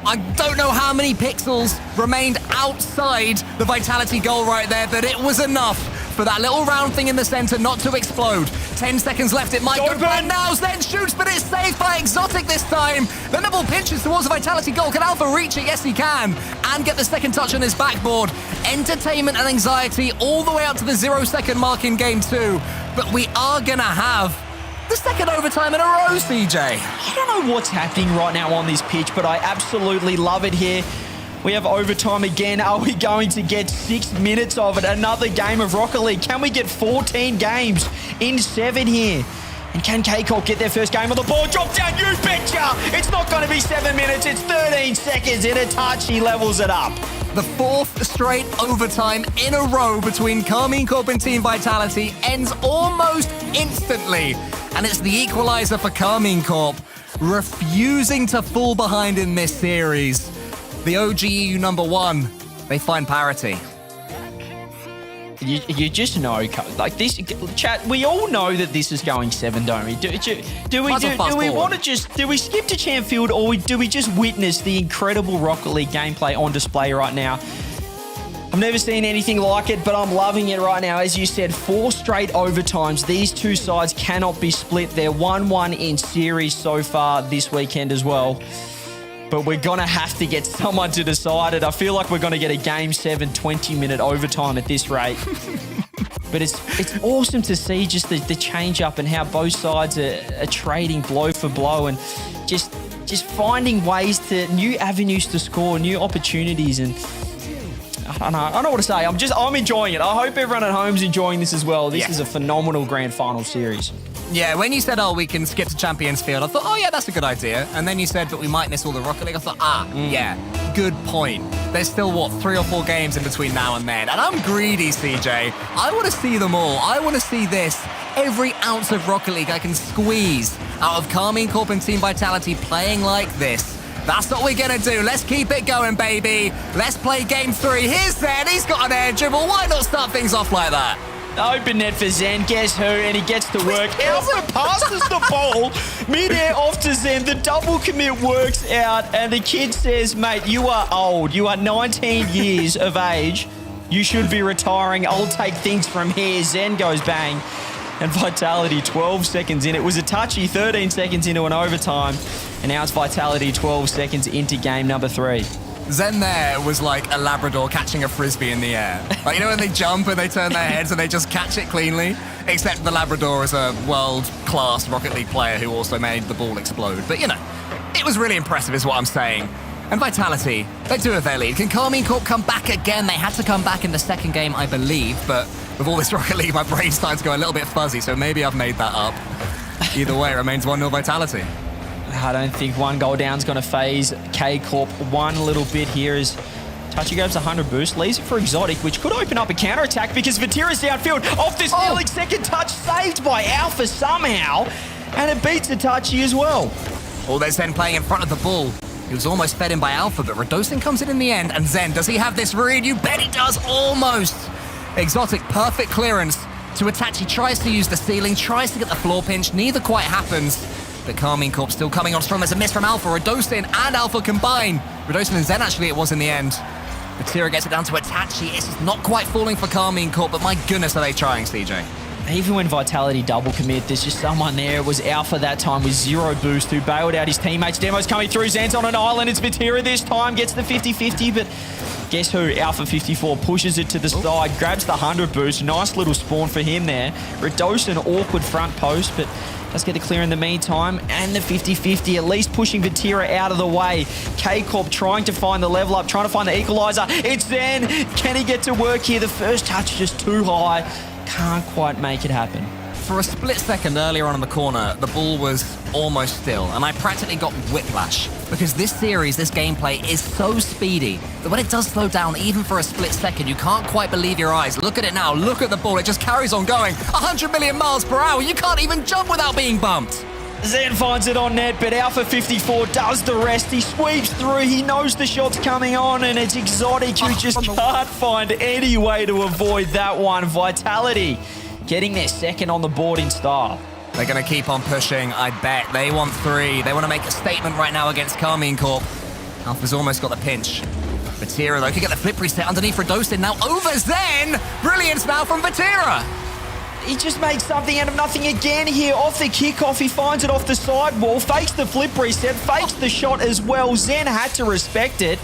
Speaker 3: I don't know how many pixels remained outside the Vitality goal right there, but it was enough for that little round thing in the center not to explode. 10 seconds left, it might go bad now. Zen shoots, but it's saved by Exotic this time. Then the ball pinches towards the Vitality goal. Can Alpha reach it? Yes, he can. And get the second touch on his backboard. Entertainment and anxiety all the way up to the 0-second mark in game 2. But we are gonna have the second overtime in a row, CJ.
Speaker 4: I don't know what's happening right now on this pitch, but I absolutely love it here. We have overtime again. Are we going to get 6 minutes of it? Another game of Rocket League. Can we get 14 games in 7 here? And can K-Corp get their first game on the board? Drop down, you betcha! It's not going to be 7 minutes, it's 13 seconds, and Itachi levels it up.
Speaker 3: The 4th straight overtime in a row between Karmine Corp and Team Vitality ends almost instantly. And it's the equalizer for Karmine Corp, refusing to fall behind in this series. The OGEU #1, they find parity.
Speaker 4: You just know, like this chat. We all know that this is going 7, don't we? Do we want to do we skip to Champions, or do we just witness the incredible Rocket League gameplay on display right now? I've never seen anything like it, but I'm loving it right now. As you said, 4 straight overtimes. These two sides cannot be split. They're 1-1 in series so far this weekend as well. But we're going to have to get someone to decide it. I feel like we're going to get a Game 7 20-minute overtime at this rate. But it's awesome to see just the change-up and how both sides are trading blow for blow and just finding ways to new avenues to score, new opportunities. And I don't know what to say. I'm enjoying it. I hope everyone at home's enjoying this as well. This is a phenomenal grand final series.
Speaker 3: Yeah, when you said, oh, we can skip to Champions Field, I thought, oh, yeah, that's a good idea. And then you said, but we might miss all the Rocket League. I thought, yeah, good point. There's still, 3 or 4 games in between now and then. And I'm greedy, CJ. I want to see them all. I want to see this. Every ounce of Rocket League I can squeeze out of Karmine Corp and Team Vitality playing like this. That's what we're going to do. Let's keep it going, baby. Let's play Game 3. Here's Zen. He's got an air dribble. Why not start things off like that?
Speaker 4: Open net for Zen. Guess who? And he gets to work. Alpha passes the ball. Mid-air off to Zen. The double commit works out. And the kid says, mate, you are old. You are 19 years of age. You should be retiring. I'll take things from here. Zen goes bang. And Vitality 12 seconds in. It was a touchy 13 seconds into an overtime. And now it's Vitality 12 seconds into game number 3.
Speaker 3: Zen there was like a Labrador catching a frisbee in the air. Like, you know when they jump and they turn their heads and they just catch it cleanly? Except the Labrador is a world-class Rocket League player who also made the ball explode. But, you know, it was really impressive is what I'm saying. And Vitality, they do have their lead. Can Karmine Corp come back again? They had to come back in the second game, I believe. But with all this Rocket League, my brain's starting to go a little bit fuzzy, so maybe I've made that up. Either way, it remains 1-0 Vitality.
Speaker 4: I don't think 1 goal down is going to phase K-Corp one little bit here as Touchy grabs a 100 boost, leaves it for Exotic, which could open up a counter-attack because Vatira's downfield off this stealing second touch, saved by Alpha somehow, and it beats the Touchy as well.
Speaker 3: Oh, there's Zen playing in front of the ball. He was almost fed in by Alpha, but Radosin comes in the end, and Zen, does he have this read? You bet he does, almost. Exotic, perfect clearance to Itachi, tries to use the ceiling, tries to get the floor pinch, neither quite happens. But Karmine Corp still coming on strong. There's a miss from Alpha. Radosin and Alpha combine. Radosin and Zen, actually, it was in the end. Vatira gets it down to Itachi. It's not quite falling for Karmine Corp, but my goodness, are they trying, CJ?
Speaker 4: Even when Vitality double commit, there's just someone there. It was Alpha that time with 0 boost who bailed out his teammates. Demo's coming through. Zen's on an island. It's Vatira this time. Gets the 50-50, but guess who? Alpha 54 pushes it to the side, grabs the 100 boost. Nice little spawn for him there. Radosin, awkward front post, but let's get the clear in the meantime. And the 50-50, at least pushing Vatira out of the way. K-Corp trying to find the level up, trying to find the equalizer. It's Zen. Can he get to work here? The first touch just too high. Can't quite make it happen.
Speaker 3: For a split second earlier on in the corner, the ball was almost still, and I practically got whiplash. Because this series, this gameplay is so speedy that when it does slow down, even for a split second, you can't quite believe your eyes. Look at it now. Look at the ball. It just carries on going. 100 million miles per hour. You can't even jump without being bumped.
Speaker 4: Zen finds it on net, but Alpha 54 does the rest. He sweeps through. He knows the shot's coming on, and it's Exotic who just can't find any way to avoid that one. Vitality getting their second on the board in style.
Speaker 3: They're going to keep on pushing, I bet. They want 3. They want to make a statement right now against Karmine Corp. Alpha's almost got the pinch. Vatira, though, could get the flip reset underneath Radosin. Now over Zen! Brilliance now from Vatira!
Speaker 4: He just makes something out of nothing again here. Off the kickoff, he finds it off the sidewall, fakes the flip reset, fakes the shot as well. Zen had to respect it.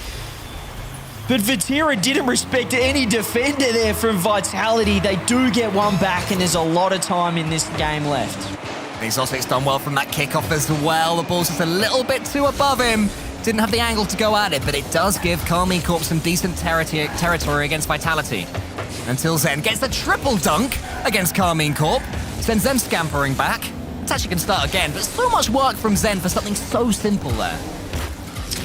Speaker 4: But Vatira didn't respect any defender there from Vitality. They do get one back, and there's a lot of time in this game left.
Speaker 3: Exotic's done well from that kickoff as well. The ball's just a little bit too above him. Didn't have the angle to go at it, but it does give Karmine Corp some decent territory against Vitality. Until Zen gets the triple dunk against Karmine Corp. Sends them scampering back. Itachi can start again, but so much work from Zen for something so simple there.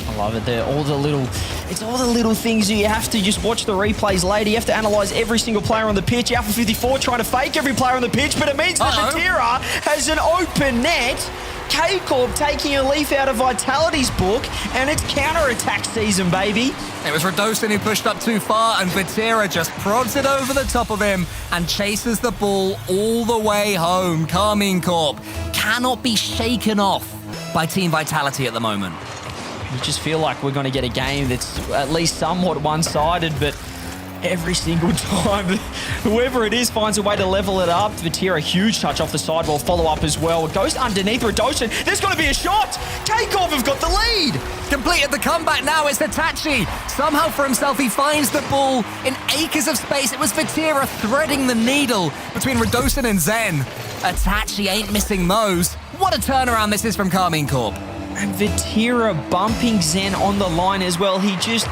Speaker 4: I love it there. All the little It's all the little things you have to just watch the replays later. You have to analyze every single player on the pitch. Alpha 54 trying to fake every player on the pitch, but it means that Vatira has an open net. K-Corp taking a leaf out of Vitality's book, and it's counter-attack season, baby.
Speaker 3: It was Radosin who pushed up too far, and Vatira just prods it over the top of him and chases the ball all the way home. Karmine Corp cannot be shaken off by Team Vitality at the moment.
Speaker 4: We just feel like we're going to get a game that's at least somewhat one-sided, but every single time, whoever it is finds a way to level it up. Vatira, huge touch off the sidewall, follow-up as well. It goes underneath Radosin. There's going to be a shot. K-Corp have got the lead.
Speaker 3: Completed the comeback now. It's Itachi. Somehow for himself, he finds the ball in acres of space. It was Vatira threading the needle between Radosin and Zen. Itachi ain't missing those. What a turnaround this is from Karmine Corp.
Speaker 4: And Vatira bumping Zen on the line as well. He just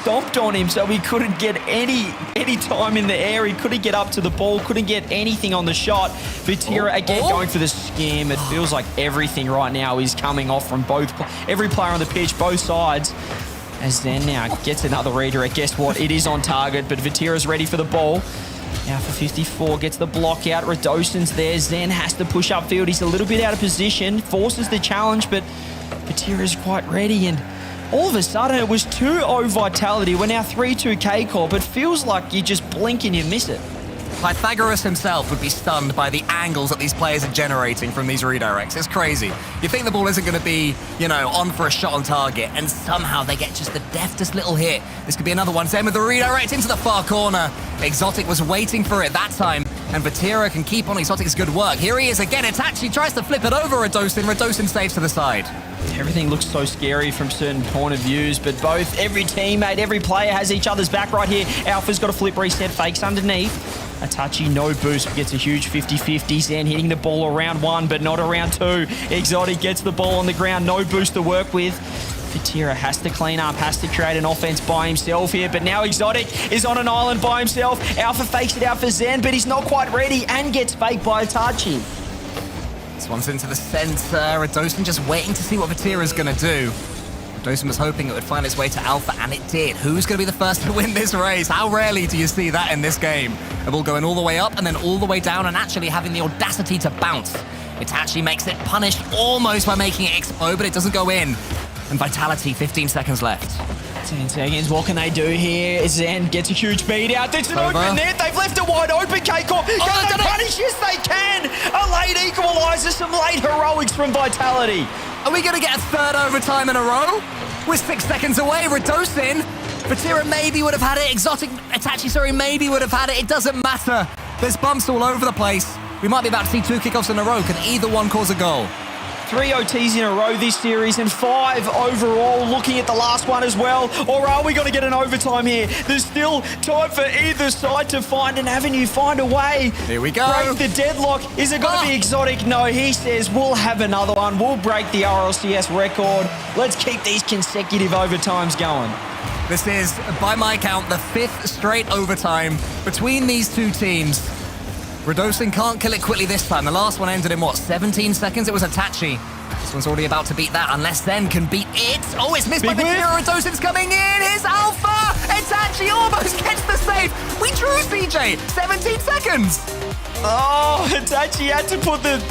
Speaker 4: stomped on him, so he couldn't get any time in the air. He couldn't get up to the ball, couldn't get anything on the shot. Vatira again going for the skim. It feels like everything right now is coming off from every player on the pitch, both sides. As Zen now gets another redirect. Guess what? It is on target, but Vatira's ready for the ball. Now for 54, gets the block out. Radosin's there. Zen has to push upfield. He's a little bit out of position, forces the challenge, but Vatira's quite ready. And all of a sudden, it was 2-0 Vitality. We're now 3-2 K-Corp. It feels like you just blink and you miss it.
Speaker 3: Pythagoras himself would be stunned by the angles that these players are generating from these redirects. It's crazy. You think the ball isn't going to be, on for a shot on target, and somehow they get just the deftest little hit. This could be another one. Zen with the redirect into the far corner. Exotic was waiting for it that time, and Vatira can keep on Exotic's good work. Here he is again. Itachi tries to flip it over Radosin. Radosin saves to the side.
Speaker 4: Everything looks so scary from certain point of views, but every teammate, every player has each other's back right here. Alpha's got a flip reset, fakes underneath. Itachi, no boost, gets a huge 50-50. Zen hitting the ball around 1, but not around 2. Exotic gets the ball on the ground, no boost to work with. Vatira has to clean up, has to create an offense by himself here, but now Exotic is on an island by himself. Alpha fakes it out for Zen, but he's not quite ready and gets faked by Itachi.
Speaker 3: This one's into the center. Radosin just waiting to see what Vatira's going to do. Radosin was hoping it would find its way to Alpha, and it did. Who's going to be the first to win this race? How rarely do you see that in this game? The ball going all the way up and then all the way down and actually having the audacity to bounce. Itachi makes it punished almost by making it explode, but it doesn't go in. And Vitality, 15 seconds left.
Speaker 4: 10 seconds, what can they do here? Zen gets a huge beat out. It's an open net. They've left it wide open, K-Corp. Can they punish? Yes, they can. A late equalizer, some late heroics from Vitality.
Speaker 3: Are we going to get a third overtime in a row? We're 6 seconds away. Radosin. Vatira maybe would have had it. Exotic, Itachi, maybe would have had it. It doesn't matter. There's bumps all over the place. We might be about to see 2 kickoffs in a row. Can either one cause a goal?
Speaker 4: 3 OTs in a row this series and 5 overall. Looking at the last one as well. Or are we going to get an overtime here? There's still time for either side to find an avenue, find a way.
Speaker 3: Here we go.
Speaker 4: Break the deadlock. Is it going to be Exotic? No, he says we'll have another one. We'll break the RLCS record. Let's keep these consecutive overtimes going.
Speaker 3: This is, by my count, the 5th straight overtime between these two teams. Radosin can't kill it quickly this time. The last one ended in, 17 seconds? It was Itachi. This one's already about to beat that, unless Zen can beat it. Oh, it's missed by Vatira. Radosin's coming in. Here's Alpha. Itachi almost gets the save. We drew, CJ. 17 seconds.
Speaker 4: Oh, Itachi had to put the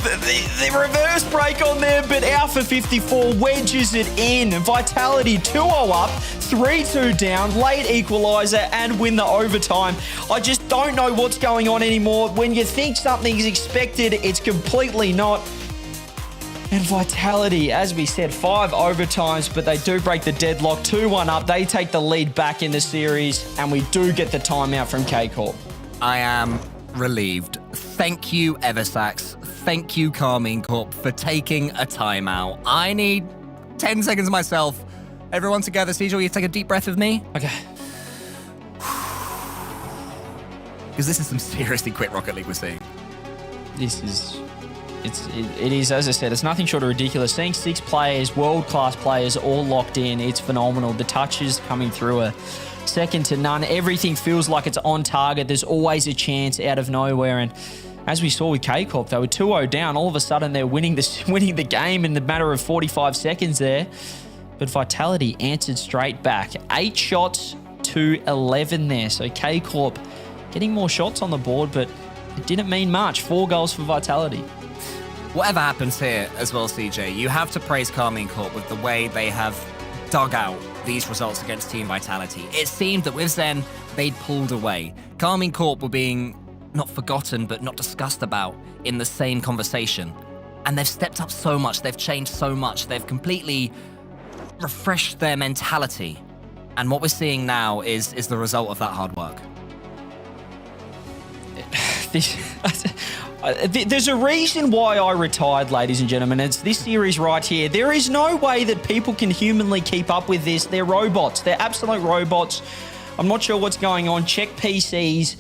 Speaker 4: reverse break on there, but Alpha 54 wedges it in. Vitality 2-0 up, 3-2 down, late equalizer, and win the overtime. I just don't know what's going on anymore. When you think something's expected, it's completely not. And Vitality, as we said, 5 overtimes, but they do break the deadlock. 2-1 up. They take the lead back in the series, and we do get the timeout from K-Corp.
Speaker 3: I am relieved. Thank you, Eversax. Thank you, Karmine Corp, for taking a timeout. I need 10 seconds myself. Everyone together. CJ, will you take a deep breath with me?
Speaker 4: Okay.
Speaker 3: Because this is some seriously quick Rocket League we're seeing.
Speaker 4: It is, as I said, it's nothing short of ridiculous. Seeing 6 players, world-class players, all locked in, it's phenomenal. The touches coming through are second to none. Everything feels like it's on target. There's always a chance out of nowhere. And as we saw with K-Corp, they were 2-0 down. All of a sudden, they're winning the game in the matter of 45 seconds there. but Vitality answered straight back. 8 shots to 11 there. So K-Corp getting more shots on the board, but it didn't mean much. 4 goals for Vitality.
Speaker 3: Whatever happens here as well, CJ, you have to praise Karmine Corp with the way they have dug out these results against Team Vitality. It seemed that with Zen, they'd pulled away. Karmine Corp were being not forgotten, but not discussed about in the same conversation. And they've stepped up so much, they've changed so much, they've completely refreshed their mentality. And what we're seeing now is the result of that hard work.
Speaker 4: There's a reason why I retired, ladies and gentlemen. It's this series right here. There is no way that people can humanly keep up with this. They're robots. They're absolute robots. I'm not sure what's going on. Check PCs.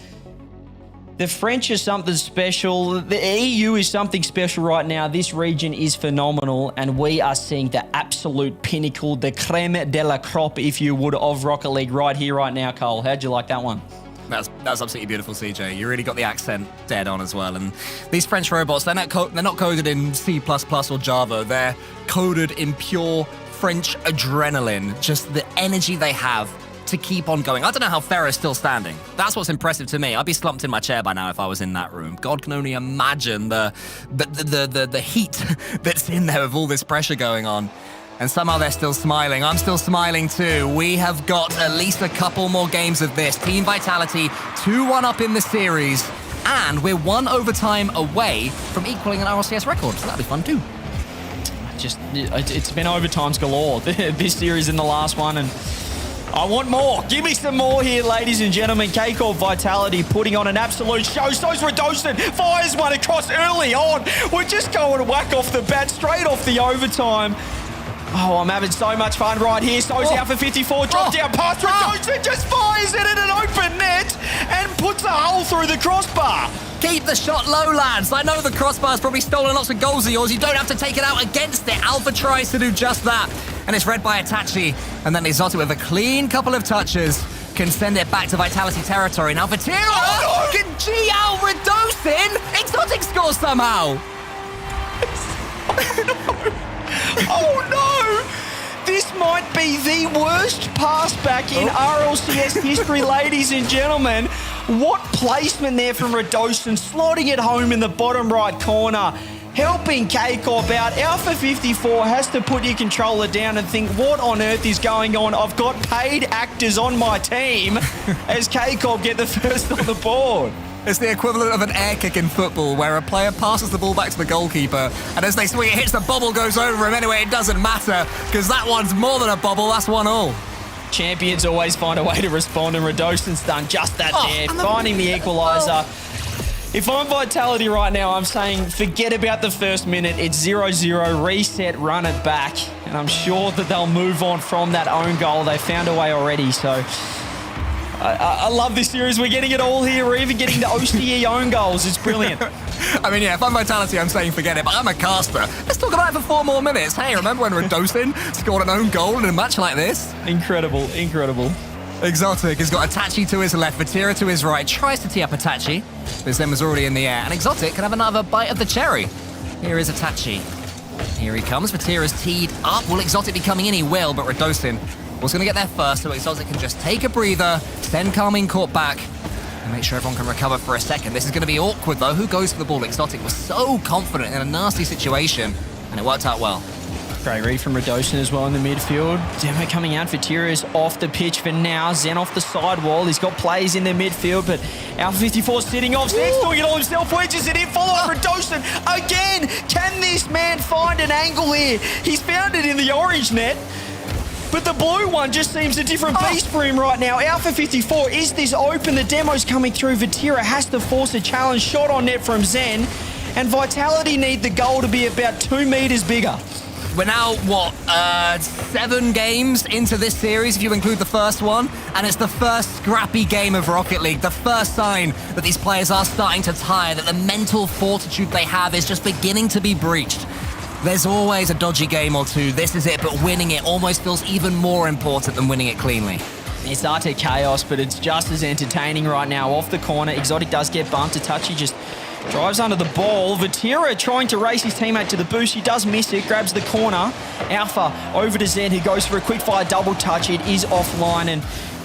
Speaker 4: The French is something special. The EU is something special right now. This region is phenomenal, and we are seeing the absolute pinnacle, the creme de la crop, if you would, of Rocket League right here, right now, Cole. How'd you like that one?
Speaker 3: That's absolutely beautiful, CJ. You really got the accent dead on as well. And these French robots, they're not coded in C++ or Java. They're coded in pure French adrenaline. Just the energy they have to keep on going. I don't know how Ferrer's still standing. That's what's impressive to me. I'd be slumped in my chair by now if I was in that room. God can only imagine the heat that's in there with all this pressure going on. And somehow they're still smiling. I'm still smiling too. We have got at least a couple more games of this. Team Vitality 2-1 up in the series. And we're 1 overtime away from equaling an RLCS record. So that'll be fun too.
Speaker 4: It's been overtimes galore, this series and the last one. And I want more. Give me some more here, ladies and gentlemen. K-Corp Vitality putting on an absolute show. So's Redostan. Fires one across early on. We're just going to whack off the bat straight off the overtime. Oh, I'm having so much fun right here. So's out for 54. Drop down pass. Redostan just fires it in an open net and puts a hole through the crossbar.
Speaker 3: Keep the shot low, lads. I know the crossbar's probably stolen lots of goals of yours. You don't have to take it out against it. Alpha tries to do just that. And it's read by Itachi. And then Exotic with a clean couple of touches can send it back to Vitality territory. Now Vatira can G out Redostan. Exotic scores somehow.
Speaker 4: Oh no! This might be the worst pass back in RLCS history, ladies and gentlemen. What placement there from Redostan, slotting it home in the bottom right corner, helping K-Corp out. Alpha 54 has to put your controller down and think, what on earth is going on? I've got paid actors on my team as K-Corp get the first on the board.
Speaker 3: It's the equivalent of an air kick in football where a player passes the ball back to the goalkeeper and as they swing it hits the bubble, goes over him. Anyway, it doesn't matter because that one's more than a bubble, that's 1-1.
Speaker 4: Champions always find a way to respond, and Redostan's done just that there, finding the equaliser. If I'm Vitality right now, I'm saying forget about the first minute. It's 0-0, reset, run it back. And I'm sure that they'll move on from that own goal. They found a way already, so I love this series. We're getting it all here. We're even getting the OCE own goals. It's brilliant.
Speaker 3: I mean, yeah, if I'm Vitality, I'm saying forget it, but I'm a caster. Let's talk about it for 4 more minutes. Hey, remember when Redostan scored an own goal in a match like this?
Speaker 4: Incredible, incredible.
Speaker 3: Exotic has got Itachi to his left, Vatira to his right, tries to tee up Itachi, but Zen was already in the air, and Exotic can have another bite of the cherry. Here is Itachi. Here he comes, Vatira's teed up. Will Exotic be coming in? He will, but Redostan was going to get there first, so Exotic can just take a breather, send Karmine Corp back, and make sure everyone can recover for a second. This is going to be awkward, though. Who goes for the ball? Exotic was so confident in a nasty situation, and it worked out well.
Speaker 4: Great read from Redostan as well in the midfield. Demo coming out. Vatira is off the pitch for now. Zen off the sidewall. He's got players in the midfield, but Alpha 54 sitting off. Zen's doing it all himself. Wedges it in. Follow up Redostan again. Can this man find an angle here? He's found it in the orange net. But the blue one just seems a different beast for him right now. Alpha 54, is this open? The demo's coming through. Vatira has to force a challenge. Shot on net from Zen. And Vitality need the goal to be about 2 meters bigger.
Speaker 3: We're now, 7 games into this series, if you include the first one, and it's the first scrappy game of Rocket League, the first sign that these players are starting to tire, that the mental fortitude they have is just beginning to be breached. There's always a dodgy game or two. This is it, but winning it almost feels even more important than winning it cleanly.
Speaker 4: It's utter chaos, but it's just as entertaining right now. Off the corner, Exotic does get bumped. Itachi just Drives under the ball. Vatira trying to race his teammate to the boost. He does miss it. Grabs the corner. Alpha over to Zen, who goes for a quick fire double touch. It is offline, and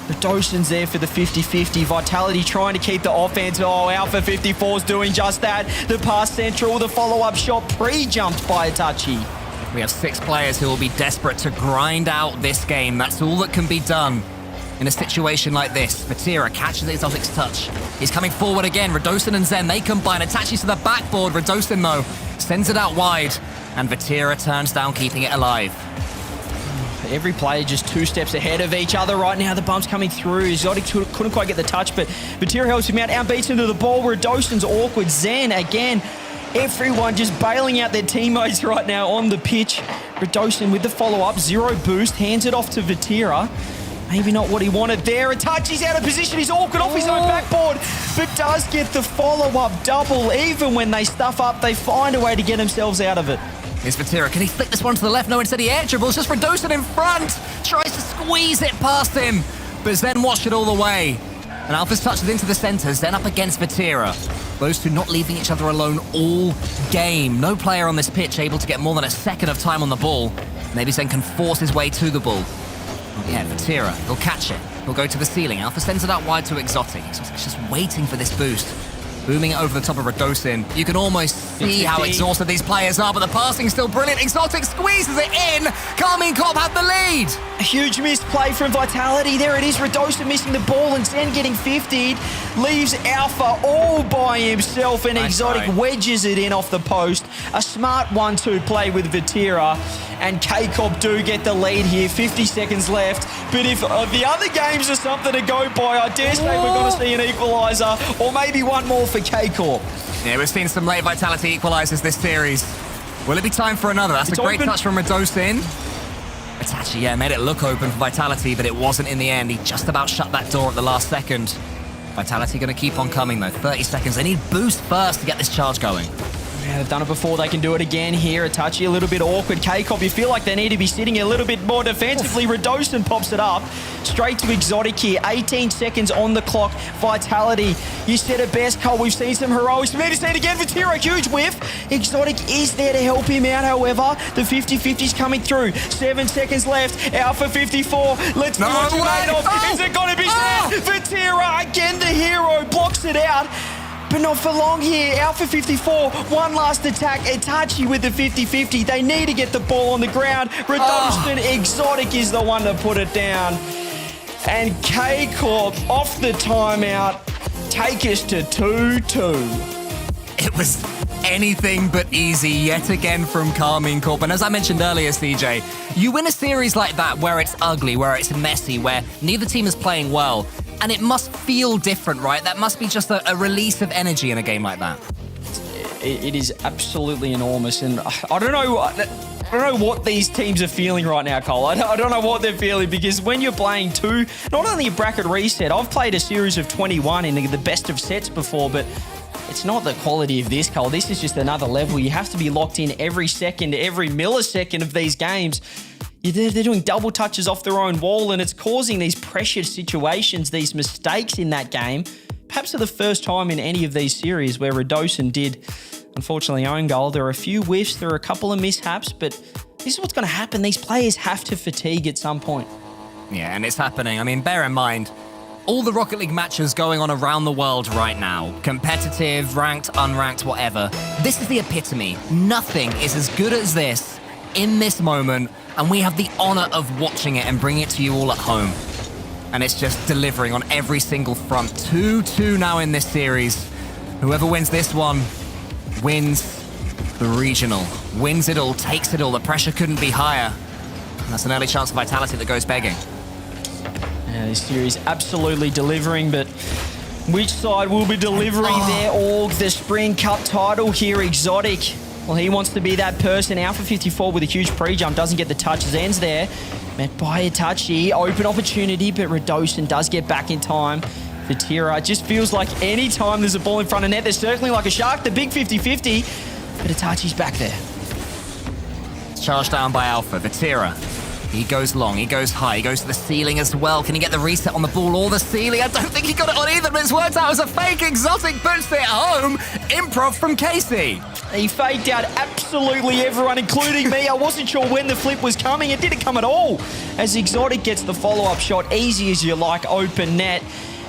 Speaker 4: Radosin's there for the 50-50. Vitality trying to keep the offense. Oh, Alpha 54's doing just that. The pass central, the follow-up shot pre-jumped by Itachi.
Speaker 3: We have 6 players who will be desperate to grind out this game. That's all that can be done in a situation like this. Vatira catches Exotic's touch. He's coming forward again. Radosin and Zen, they combine. Attaches to the backboard. Radosin, though, sends it out wide. And Vatira turns down, keeping it alive.
Speaker 4: Every player just 2 steps ahead of each other right now. The bump's coming through. Exotic couldn't quite get the touch, but Vatira helps him out. Outbeats him to the ball. Radosin's awkward. Zen, again, everyone just bailing out their teammates right now on the pitch. Radosin with the follow-up. 0 boost. Hands it off to Vatira. Maybe not what he wanted there. Itachi's out of position. He's awkward off his own backboard, but does get the follow-up double. Even when they stuff up, they find a way to get themselves out of it.
Speaker 3: Here's Vatira. Can he flick this one to the left? No, instead he air dribbles. Just Radosin in front. Tries to squeeze it past him, but Zen watched it all the way. And Alpha's touches into the center. Zen up against Vatira. Those two not leaving each other alone all game. No player on this pitch able to get more than a second of time on the ball. Maybe Zen can force his way to the ball. Yeah, Vatira, he'll catch it. He'll go to the ceiling. Alpha sends it out wide to Exotic. Exotic's just waiting for this boost. Booming it over the top of Radosin. You can almost see how exhausted these players are, but the passing's still brilliant. Exotic squeezes it in. Karmine Corp have the lead.
Speaker 4: A huge missed play from Vitality. There it is. Radosin missing the ball and Zen getting 50'd. Leaves Alpha all by himself, and Exotic wedges it in off the post. A smart 1-2 play with Vatira. And K-Corp do get the lead here. 50 seconds left. But if the other games are something to go by, I dare say we're going to see an equaliser, or maybe one more for K-Corp.
Speaker 3: Yeah, we've seen some late Vitality equalizers this series. Will it be time for another? That's a great touch from Radosin. Itachi, yeah, made it look open for Vitality, but it wasn't in the end. He just about shut that door at the last second. Vitality going to keep on coming, though. 30 seconds. They need boost first to get this charge going.
Speaker 4: Yeah, they've done it before. They can do it again here. Itachi a little bit awkward. K-Corp, you feel like they need to be sitting a little bit more defensively. Radosin pops it up. Straight to Exotic here. 18 seconds on the clock. Vitality, you said it best, Cole. We've seen some heroics. We need to see it again. Vatira, huge whiff. Exotic is there to help him out, however. The 50-50's coming through. 7 seconds left. Alpha 54. Let's do what you made of. Is it going to be Vatira, again, the hero, blocks it out. But not for long here. Alpha 54, one last attack. Itachi with the 50-50. They need to get the ball on the ground. Radosin, Exotic is the one to put it down. And K-Corp off the timeout. Take us to 2-2.
Speaker 3: It was anything but easy yet again from Karmine Corp. And as I mentioned earlier, CJ, you win a series like that where it's ugly, where it's messy, where neither team is playing well. And it must feel different, right? That must be just a release of energy in a game like that.
Speaker 4: It is absolutely enormous. And I don't know what these teams are feeling right now, Cole. I don't know what they're feeling, because when you're playing not only a bracket reset, I've played a series of 21 in the best of sets before, but it's not the quality of this, Cole. This is just another level. You have to be locked in every second, every millisecond of these games. They're doing double touches off their own wall, and it's causing these pressure situations, these mistakes in that game. Perhaps for the first time in any of these series where Radosin did, unfortunately, own goal. There are a few whiffs, there are a couple of mishaps, but this is what's going to happen. These players have to fatigue at some point.
Speaker 3: Yeah, and it's happening. I mean, bear in mind, all the Rocket League matches going on around the world right now, competitive, ranked, unranked, whatever, this is the epitome. Nothing is as good as this in this moment, and we have the honor of watching it and bringing it to you all at home. And it's just delivering on every single front. 2-2 now in this series. Whoever wins this one wins the regional, wins it all, takes it all. The pressure couldn't be higher. And that's an early chance of Vitality that goes begging.
Speaker 4: Yeah, this series absolutely delivering, but which side will be delivering their org, the Spring Cup title here? Exotic. Well, he wants to be that person. Alpha 54 with a huge pre-jump, doesn't get the touch. Zen's there. Met by Itachi. Open opportunity, but Radosin does get back in time. Vatira, it just feels like any time there's a ball in front of net, they're circling like a shark. The big 50-50, but Itachi's back there.
Speaker 3: It's charged down by Alpha. Vatira He goes long, he goes high, he goes to the ceiling as well. Can he get the reset on the ball or the ceiling? I don't think he got it on either, but it's worked out as a fake. Exotic puts it home. Improv from Casey.
Speaker 4: He faked out absolutely everyone, including me. I wasn't sure when the flip was coming. It didn't come at all. As Exotic gets the follow-up shot, easy as you like, open net.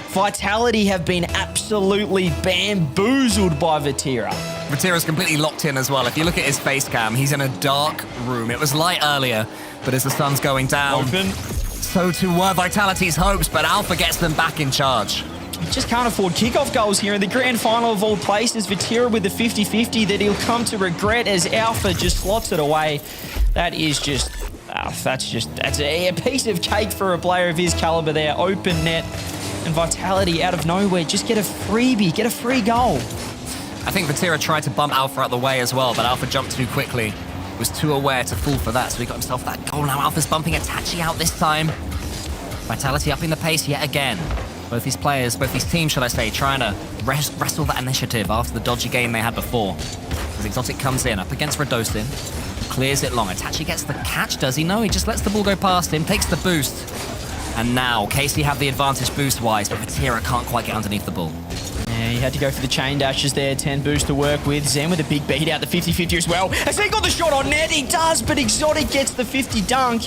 Speaker 4: Vitality have been absolutely bamboozled by Vatira.
Speaker 3: Vatira's completely locked in as well. If you look at his face cam, he's in a dark room. It was light earlier, but as the sun's going down,
Speaker 4: Open.
Speaker 3: so too were Vitality's hopes, but Alpha gets them back in charge.
Speaker 4: Just can't afford kickoff goals here in the grand final of all places. Vatira with the 50-50 that he'll come to regret as Alpha just slots it away. That is just, that's a piece of cake for a player of his caliber there. Open net. And Vitality out of nowhere just get a freebie, get a free goal.
Speaker 3: I think Vatira tried to bump Alpha out the way as well, but Alpha jumped too quickly. Was too aware to fall for that, so he got himself that goal. Now Alpha's bumping Itachi out this time. Vitality upping the pace yet again. Both these players, both these teams, should I say, trying to wrestle that initiative after the dodgy game they had before. As Exotic comes in, up against Radosin, clears it long. Itachi gets the catch, does he? No, he just lets the ball go past him, takes the boost. And now, Casey have the advantage boost-wise, but Vatira can't quite get underneath the ball.
Speaker 4: Yeah, he had to go for the chain dashes there, 10 boost to work with. Zen with a big beat out, the 50-50 as well. Has he got the shot on net? He does, but Exotic gets the 50 dunk.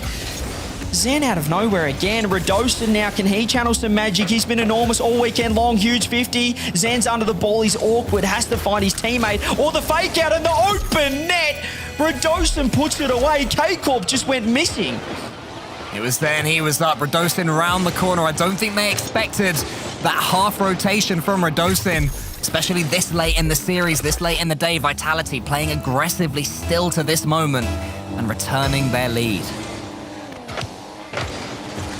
Speaker 4: Zen out of nowhere again. Radosin now, can he channel some magic? He's been enormous all weekend long, huge 50. Zen's under the ball, he's awkward, has to find his teammate. Or the fake out in the open net. Radosin puts it away. K-Corp just went missing.
Speaker 3: It was then he was up. Radosin round the corner. I don't think they expected that half rotation from Radosin, especially this late in the series, this late in the day. Vitality playing aggressively still to this moment and returning their lead.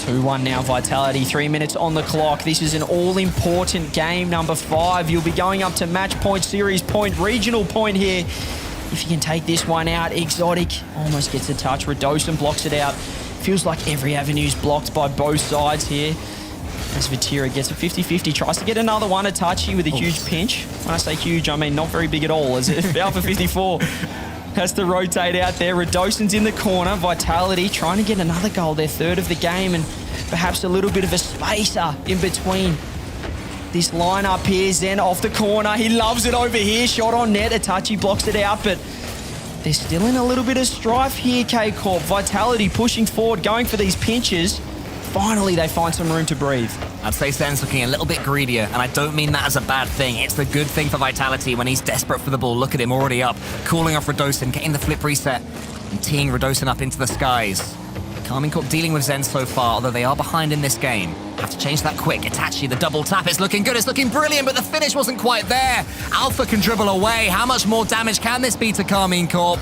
Speaker 4: 2-1 now, Vitality. 3 minutes on the clock. This is an all-important game, number 5. You'll be going up to match point, series point, regional point here. If you can take this one out, Exotic almost gets a touch. Radosin blocks it out. Feels like every avenue's blocked by both sides here. As Vatira gets a 50-50, tries to get another one, Itachi with a huge pinch. When I say huge, I mean not very big at all, as if Alpha 54 has to rotate out there. Radosin's in the corner. Vitality trying to get another goal, their third of the game, and perhaps a little bit of a spacer in between this lineup here. Zen off the corner. He loves it over here. Shot on net. Itachi blocks it out, but they're still in a little bit of strife here, K-Corp. Vitality pushing forward, going for these pinches. Finally, they find some room to breathe.
Speaker 3: I'd say Zen's looking a little bit greedier, and I don't mean that as a bad thing. It's the good thing for Vitality when he's desperate for the ball. Look at him, already up, calling off Radosin, getting the flip reset, and teeing Radosin up into the skies. Karmine Corp dealing with Zen so far, although they are behind in this game. Have to change that quick. Itachi, the double tap, it's looking good, it's looking brilliant, but the finish wasn't quite there. Alpha can dribble away. How much more damage can this be to Karmine Corp?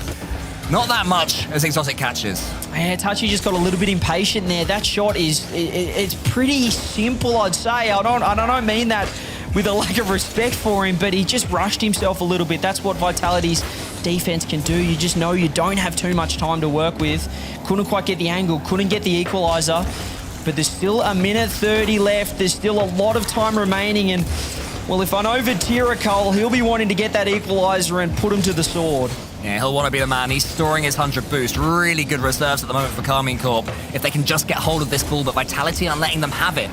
Speaker 3: Not that much as Exotic catches.
Speaker 4: Yeah, Itachi just got a little bit impatient there. That shot is, it's pretty simple, I'd say. I don't mean that with a lack of respect for him, but he just rushed himself a little bit. That's what Vitality's defense can do. You just know you don't have too much time to work with. Couldn't quite get the angle, couldn't get the equalizer, but there's still a minute 30 left. There's still a lot of time remaining, and well, if I know Vatira Cole, he'll be wanting to get that equalizer and put him to the sword.
Speaker 3: Yeah, he'll want to be the man. He's storing his 100 boost. Really good reserves at the moment for Karmine Corp. If they can just get hold of this ball, but Vitality aren't letting them have it.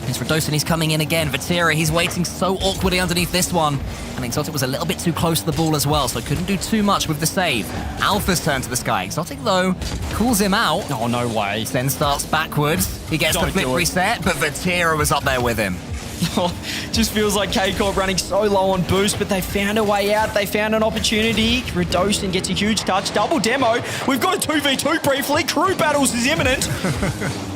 Speaker 3: It's Radosin, he's coming in again. Vatira, he's waiting so awkwardly underneath this one. And Exotic was a little bit too close to the ball as well, so couldn't do too much with the save. Alpha's turn to the sky. Exotic, though, calls him out.
Speaker 4: Oh, no way.
Speaker 3: Then starts backwards. He gets the flip reset, but Vatira was up there with him.
Speaker 4: Just feels like K-Corp running so low on boost, but they found a way out. They found an opportunity. Radosin gets a huge touch. Double demo. We've got a 2v2 briefly. Crew battles is imminent.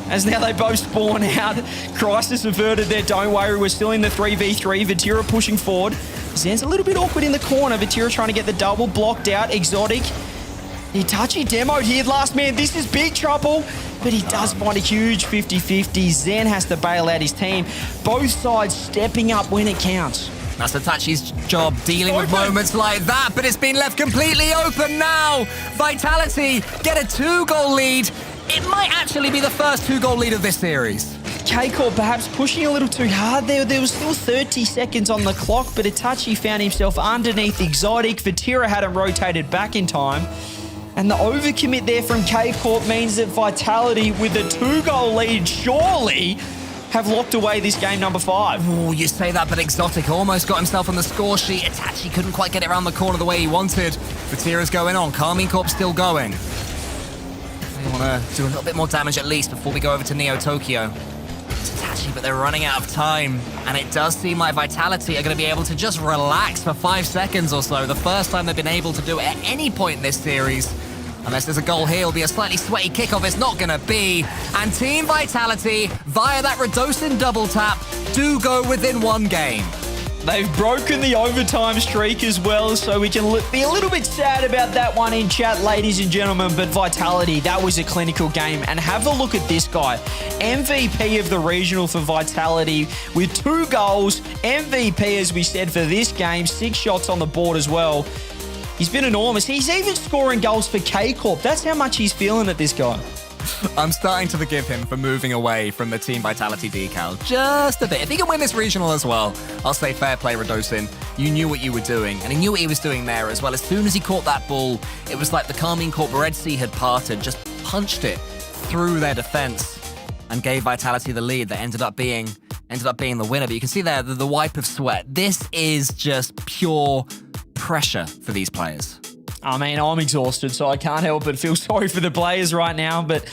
Speaker 4: As now they both spawn out. Crisis averted there. Don't worry, we're still in the 3v3. Vatira pushing forward. Zen's a little bit awkward in the corner. Vatira trying to get the double blocked out. Exotic. Itachi demoed here. Last man. This is big trouble. But he does find a huge 50-50. Zen has to bail out his team. Both sides stepping up when it counts.
Speaker 3: That's Itachi's job, dealing with moments like that, but it's been left completely open now. Vitality get a 2-goal lead. It might actually be the first 2-goal lead of this series.
Speaker 4: K-Corp perhaps pushing a little too hard there. There was still 30 seconds on the clock, but Itachi found himself underneath Exotic. Vatira hadn't rotated back in time. And the overcommit there from K-Corp means that Vitality, with a 2-goal lead, surely have locked away this game number 5.
Speaker 3: Oh, you say that, but Exotic almost got himself on the score sheet. Itachi couldn't quite get it around the corner the way he wanted. Vatira's going on. Karmine Corp still going. They want to do a little bit more damage at least before we go over to Neo Tokyo. It's Itachi, but they're running out of time. And it does seem like Vitality are going to be able to just relax for 5 seconds or so. The first time they've been able to do it at any point in this series. Unless there's a goal here, it'll be a slightly sweaty kickoff. It's not going to be. And Team Vitality, via that Radosin double tap, do go within 1 game.
Speaker 4: They've broken the overtime streak as well, so we can be a little bit sad about that one in chat, ladies and gentlemen. But Vitality, that was a clinical game. And have a look at this guy. MVP of the regional for Vitality with 2 goals. MVP, as we said, for this game. 6 shots on the board as well. He's been enormous. He's even scoring goals for K-Corp. That's how much he's feeling at this guy.
Speaker 3: I'm starting to forgive him for moving away from the Team Vitality decal just a bit. If he can win this regional as well, I'll say fair play, Radosin. You knew what you were doing, and he knew what he was doing there as well. As soon as he caught that ball, it was like the Karmine Corp Red Sea had parted, just punched it through their defense and gave Vitality the lead that ended up being the winner. But you can see there the wipe of sweat. This is just pure pressure for these players.
Speaker 4: I mean, I'm exhausted, so I can't help but feel sorry for the players right now. But,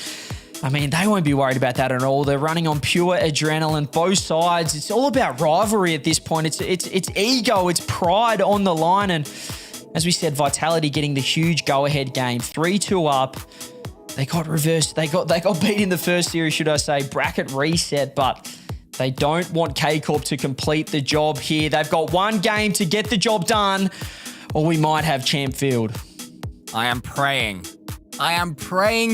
Speaker 4: I mean, they won't be worried about that at all. They're running on pure adrenaline, both sides. It's all about rivalry at this point. It's ego, it's pride on the line. And as we said, Vitality getting the huge go-ahead game, 3-2 up. They got reversed. They got beat in the first series, should I say. Bracket reset, but they don't want K-Corp to complete the job here. They've got 1 game to get the job done, or we might have Champ Field.
Speaker 3: I am praying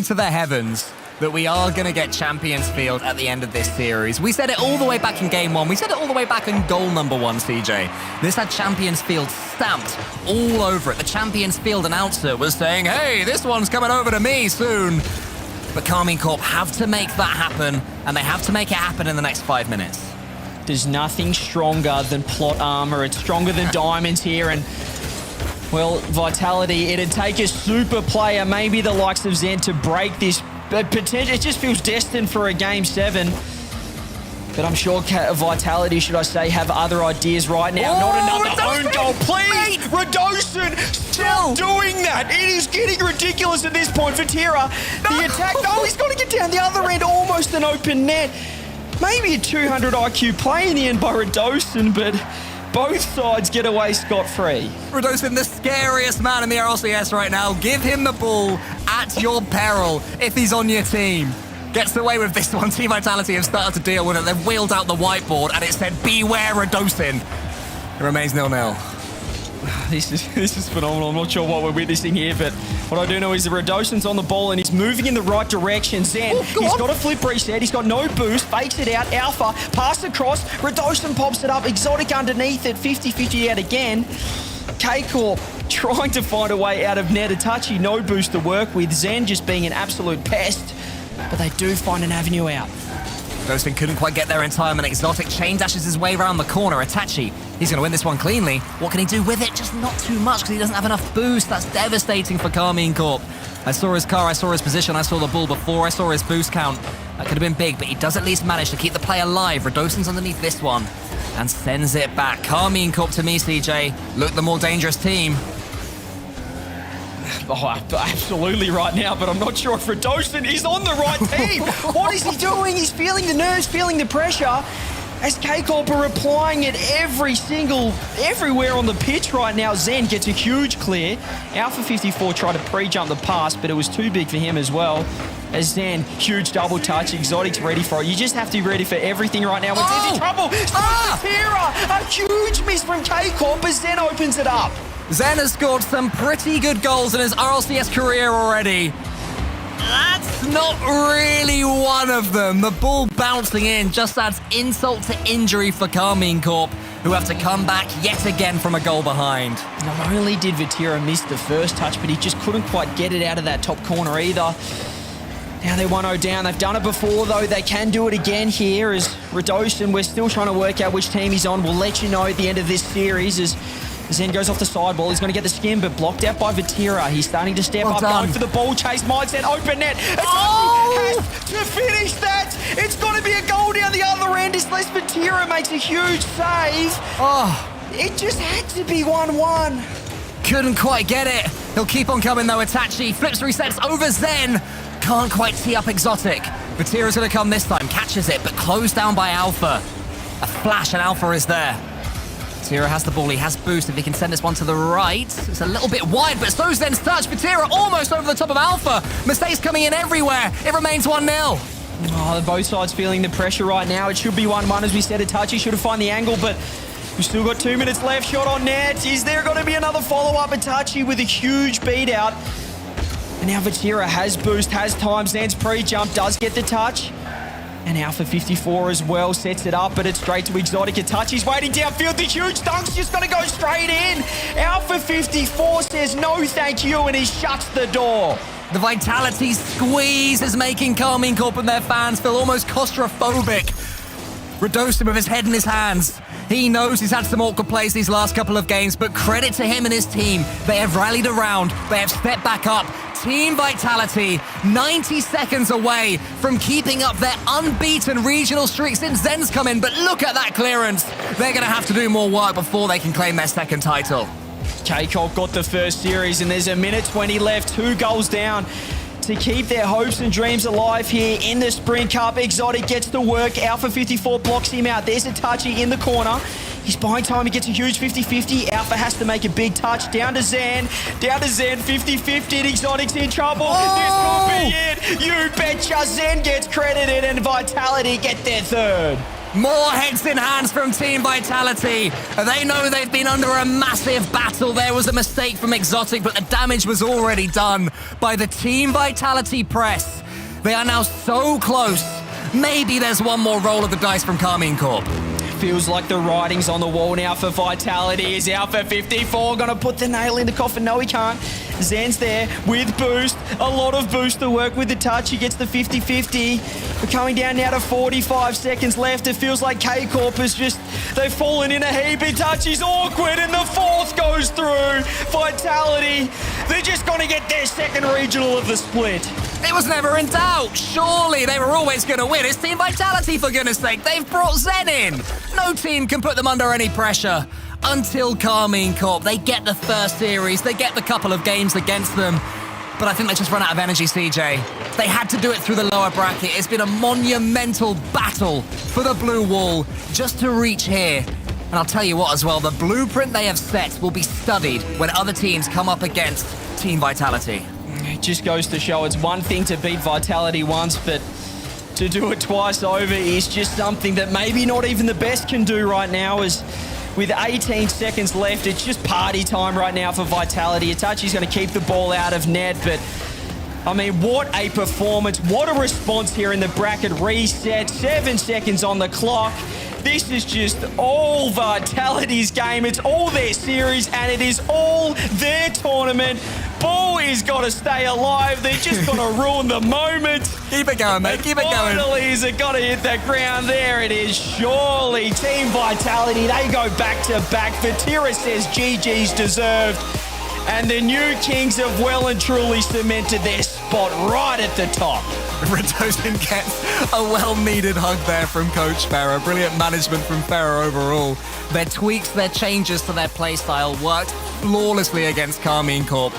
Speaker 3: to the heavens that we are going to get Champions Field at the end of this series. We said it all the way back in Game 1. We said it all the way back in goal number 1, CJ. This had Champions Field stamped all over it. The Champions Field announcer was saying, hey, this one's coming over to me soon. But Karmine Corp have to make that happen, and they have to make it happen in the next 5 minutes.
Speaker 4: There's nothing stronger than plot armor. It's stronger than diamonds here, and well, Vitality, it'd take a super player, maybe the likes of Zen, to break this. But potentially, it just feels destined for a Game 7. But I'm sure Vitality, should I say, have other ideas right now. Not another own goal, please! Radosin, stop doing that! It is getting ridiculous at this point for Tira. The attack, no, he's got to get down the other end, almost an open net. Maybe a 200 IQ play in the end by Radosin, but both sides get away scot-free.
Speaker 3: Radosin, the scariest man in the RLCS right now. Give him the ball at your peril if he's on your team. Gets away with this one. Team Vitality have started to deal with it. They've wheeled out the whiteboard and it said, beware Radosin. It remains 0-0.
Speaker 4: This is phenomenal. I'm not sure what we're witnessing here, but what I do know is that Radosin's on the ball and he's moving in the right direction. Zen, he's got a flip reset. He's got no boost. Fakes it out. Alpha, pass across. Radosin pops it up. Exotic underneath it. 50-50 out again. K-Corp trying to find a way out of net. Itachi, no boost to work with. Zen just being an absolute pest. But they do find an avenue out.
Speaker 3: Radosin couldn't quite get there in time, and Exotic chain dashes his way around the corner. Itachi, he's going to win this one cleanly. What can he do with it? Just not too much, because he doesn't have enough boost. That's devastating for Karmine Corp. I saw his car, I saw his position, I saw the ball before, I saw his boost count. That could have been big, but he does at least manage to keep the play alive. Radosin's underneath this one and sends it back. Karmine Corp to me, CJ. Look, the more dangerous team.
Speaker 4: Oh, absolutely right now, but I'm not sure if Radosin is on the right team. What is he doing? He's feeling the nerves, feeling the pressure. As K-Corp are applying it everywhere on the pitch right now. Zen gets a huge clear. Alpha 54 tried to pre-jump the pass, but it was too big for him as well. As Zen, huge double touch. Exotic's ready for it. You just have to be ready for everything right now. Zen's in trouble. A huge miss from K-Corp as Zen opens it up.
Speaker 3: Zen has scored some pretty good goals in his RLCS career already. That's not really one of them. The ball bouncing in just adds insult to injury for Karmine Corp, who have to come back yet again from a goal behind.
Speaker 4: Not only did Vatira miss the first touch, but he just couldn't quite get it out of that top corner either. Now they're 1-0 down. They've done it before, though. They can do it again here as Radosin. We're still trying to work out which team he's on. We'll let you know at the end of this series as Zen goes off the side ball. He's going to get the skin, but blocked out by Vatira. He's starting to step up,
Speaker 3: done.
Speaker 4: going for the ball chase mindset. Open net. Has to finish that. It's got to be a goal down the other end. Unless Vatira makes a huge save. It just had to be 1-1.
Speaker 3: Couldn't quite get it. He'll keep on coming though. Itachi flips, resets over Zen. Can't quite tee up Exotic. Vatira's going to come this time. Catches it, but closed down by Alpha. A flash and Alpha is there. Vatira has the ball. He has boost. If he can send this one to the right. It's a little bit wide, but so's Zen's touch. Vatira almost over the top of Alpha. Mistakes coming in everywhere. It remains 1-0.
Speaker 4: Oh, both sides feeling the pressure right now. It should be 1-1, as we said. Itachi should have found the angle, but we've still got 2 minutes left. Shot on net. Is there going to be another follow-up? Itachi with a huge beat out. And now Vatira has boost, has time. Zen's pre-jump does get the touch. And Alpha 54 as well sets it up, but it's straight to Exotic. Itachi's waiting downfield. The huge dunk's just going to go straight in. Alpha 54 says no thank you, and he shuts the door.
Speaker 3: The Vitality squeeze is making Karmine Corp and their fans feel almost claustrophobic. Radosin with his head in his hands. He knows he's had some awkward plays these last couple of games, but credit to him and his team. They have rallied around. They have stepped back up. Team Vitality, 90 seconds away from keeping up their unbeaten regional streak since Zen's come in, but look at that clearance. They're going to have to do more work before they can claim their second title.
Speaker 4: K-Corp got the first series, and there's a minute 20 left. 2 goals down to keep their hopes and dreams alive here in the Sprint Cup. Exotic gets to work. Alpha 54 blocks him out. There's Itachi in the corner. He's buying time. He gets a huge 50-50. Alpha has to make a big touch. Down to Zen. 50-50. And Exotic's in trouble. This could be it. You betcha. Zen gets credited, and Vitality get their third.
Speaker 3: More heads in hands from Team Vitality. They know they've been under a massive battle. There was a mistake from Exotic, but the damage was already done by the Team Vitality press. They are now so close. Maybe there's one more roll of the dice from Karmine Corp.
Speaker 4: Feels like the writing's on the wall now for Vitality. Is Alpha 54 going to put the nail in the coffin? No, he can't. Zen's there with boost. A lot of boost to work with the touch. He gets the 50-50. We're coming down now to 45 seconds left. It feels like K-Corp is just... They've fallen in a heap. Itachi's awkward, and the fourth goes through. Vitality, they're just going to get their second regional of the split.
Speaker 3: It was never in doubt. Surely they were always going to win. It's Team Vitality, for goodness sake. They've brought Zen in. No team can put them under any pressure. Until Karmine Corp, they get the first series. They get the couple of games against them. But I think they just run out of energy, CJ. They had to do it through the lower bracket. It's been a monumental battle for the blue wall just to reach here. And I'll tell you what as well, the blueprint they have set will be studied when other teams come up against Team Vitality.
Speaker 4: It just goes to show it's one thing to beat Vitality once, but to do it twice over is just something that maybe not even the best can do right now. As with 18 seconds left, it's just party time right now for Vitality. Itachi's going to keep the ball out of net, but I mean, what a performance. What a response here in the bracket reset. 7 seconds on the clock. This is just all Vitality's game. It's all their series, and it is all their tournament. Boys got to stay alive. They're just going to ruin the moment.
Speaker 3: Keep it going, mate. Keep it going.
Speaker 4: Finally, is it got to hit the ground? There it is. Surely, Team Vitality, they go back to back. Vatira says GG's deserved. And the new Kings have well and truly cemented their spot right at the top.
Speaker 3: Radosin gets a well-needed hug there from Coach Farah. Brilliant management from Farah overall. Their tweaks, their changes to their playstyle worked flawlessly against Karmine Corp.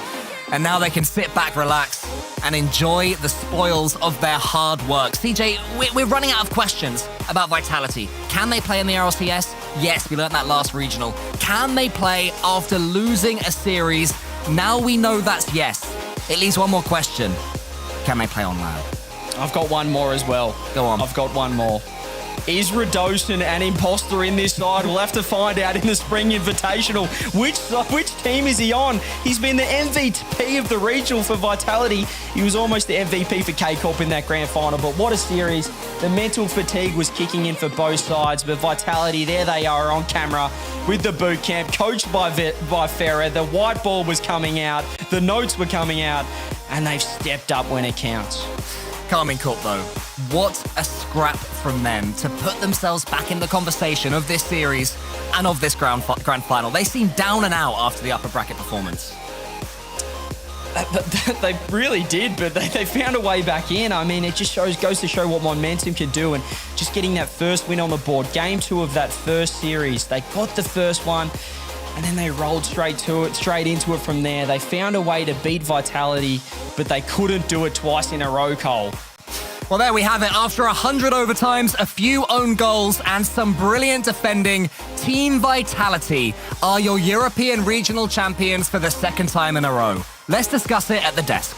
Speaker 3: And now they can sit back, relax, and enjoy the spoils of their hard work. CJ, we're running out of questions about Vitality. Can they play in the RLCS? Yes, we learned that last regional. Can they play after losing a series? Now we know that's yes. It leaves one more question. Can they play on LAN?
Speaker 4: I've got one more as well.
Speaker 3: Go on.
Speaker 4: I've got one more. Is Radosin an imposter in this side? We'll have to find out in the Spring Invitational. Which team is he on? He's been the MVP of the regional for Vitality. He was almost the MVP for K-Corp in that grand final, but what a series. The mental fatigue was kicking in for both sides, but Vitality, there they are on camera with the boot camp, coached by Farah. The white ball was coming out, the notes were coming out, and they've stepped up when it counts.
Speaker 3: Karmine Corp, though, what a scrap from them to put themselves back in the conversation of this series and of this grand final. They seem down and out after the upper bracket performance.
Speaker 4: They really did, but they found a way back in. I mean, it just goes to show what momentum can do, and just getting that first win on the board. Game 2 of that first series, they got the first one, and then they rolled straight into it from there. They found a way to beat Vitality, but they couldn't do it twice in a row, Cole.
Speaker 3: Well, there we have it. After 100 overtimes, a few own goals, and some brilliant defending, Team Vitality are your European regional champions for the second time in a row. Let's discuss it at the desk.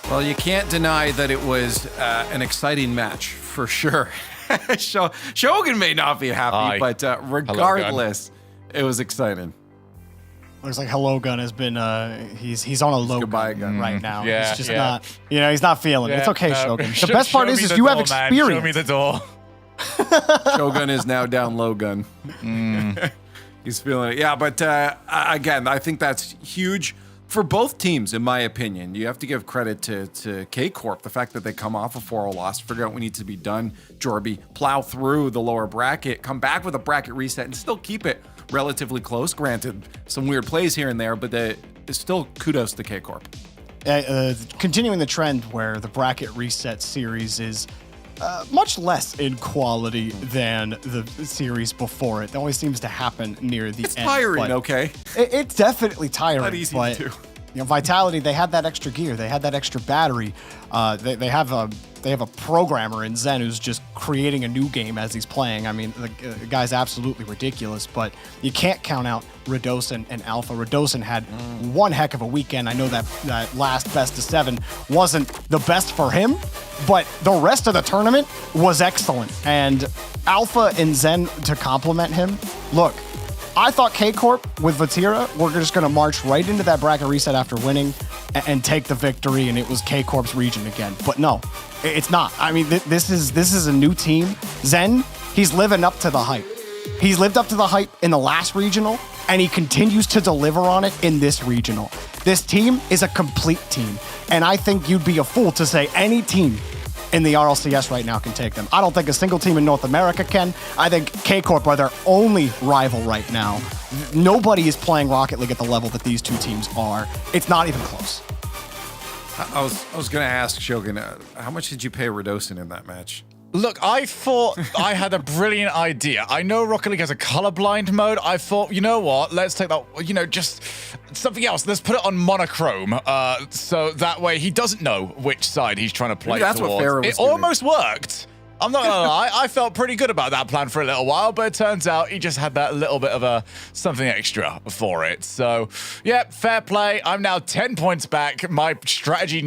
Speaker 6: Well, you can't deny that it was an exciting match, for sure. Shogun may not be happy, but regardless, it was exciting.
Speaker 10: Looks like Hello Gun has been, he's on a low gun right now.
Speaker 1: Yeah,
Speaker 10: he's just not, he's not feeling it. It's okay, Shogun. The best part is you have experience.
Speaker 1: Show me the door.
Speaker 6: Shogun is now down low gun. He's feeling it. Yeah, but again, I think that's huge for both teams, in my opinion. You have to give credit to K-Corp, the fact that they come off a 4-0 loss, figure out what needs to be done, Jorby, plow through the lower bracket, come back with a bracket reset, and still keep it relatively close. Granted, some weird plays here and there, but it's still kudos to K-Corp.
Speaker 10: Continuing the trend where the bracket reset series is much less in quality than the series before it. It always seems to happen near the end.
Speaker 6: It's tiring, okay?
Speaker 10: It's definitely tiring.
Speaker 6: Not easy
Speaker 10: but,
Speaker 6: to do.
Speaker 10: Vitality, they had that extra gear. They had that extra battery. They have a programmer in Zen who's just creating a new game as he's playing. I mean, the guy's absolutely ridiculous, but you can't count out Radosin and Alpha. Radosin had one heck of a weekend. I know that last best of 7 wasn't the best for him, but the rest of the tournament was excellent. And Alpha and Zen to complement him. Look, I thought K-Corp with Vatira were just going to march right into that bracket reset after winning and take the victory, and it was K-Corp's region again. But no, it's not. I mean, this is a new team. Zen, he's living up to the hype. He's lived up to the hype in the last regional, and he continues to deliver on it in this regional. This team is a complete team, and I think you'd be a fool to say any team in the RLCS right now can take them. I don't think a single team in North America can. I think K-Corp are their only rival right now. Nobody is playing Rocket League at the level that these two teams are. It's not even close.
Speaker 6: I was going to ask Shogun, how much did you pay Radosin in that match?
Speaker 1: Look, I thought I had a brilliant idea. I know Rocket League has a colorblind mode. I thought, you know what? Let's take that, just something else. Let's put it on monochrome. So that way he doesn't know which side he's trying to play.
Speaker 6: Maybe that's
Speaker 1: towards.
Speaker 6: what Farrah was
Speaker 1: It
Speaker 6: doing.
Speaker 1: almost worked. I'm not gonna lie. I felt pretty good about that plan for a little while, but it turns out he just had that little bit of something extra for it. So, yeah, fair play. I'm now 10 points back. My strategy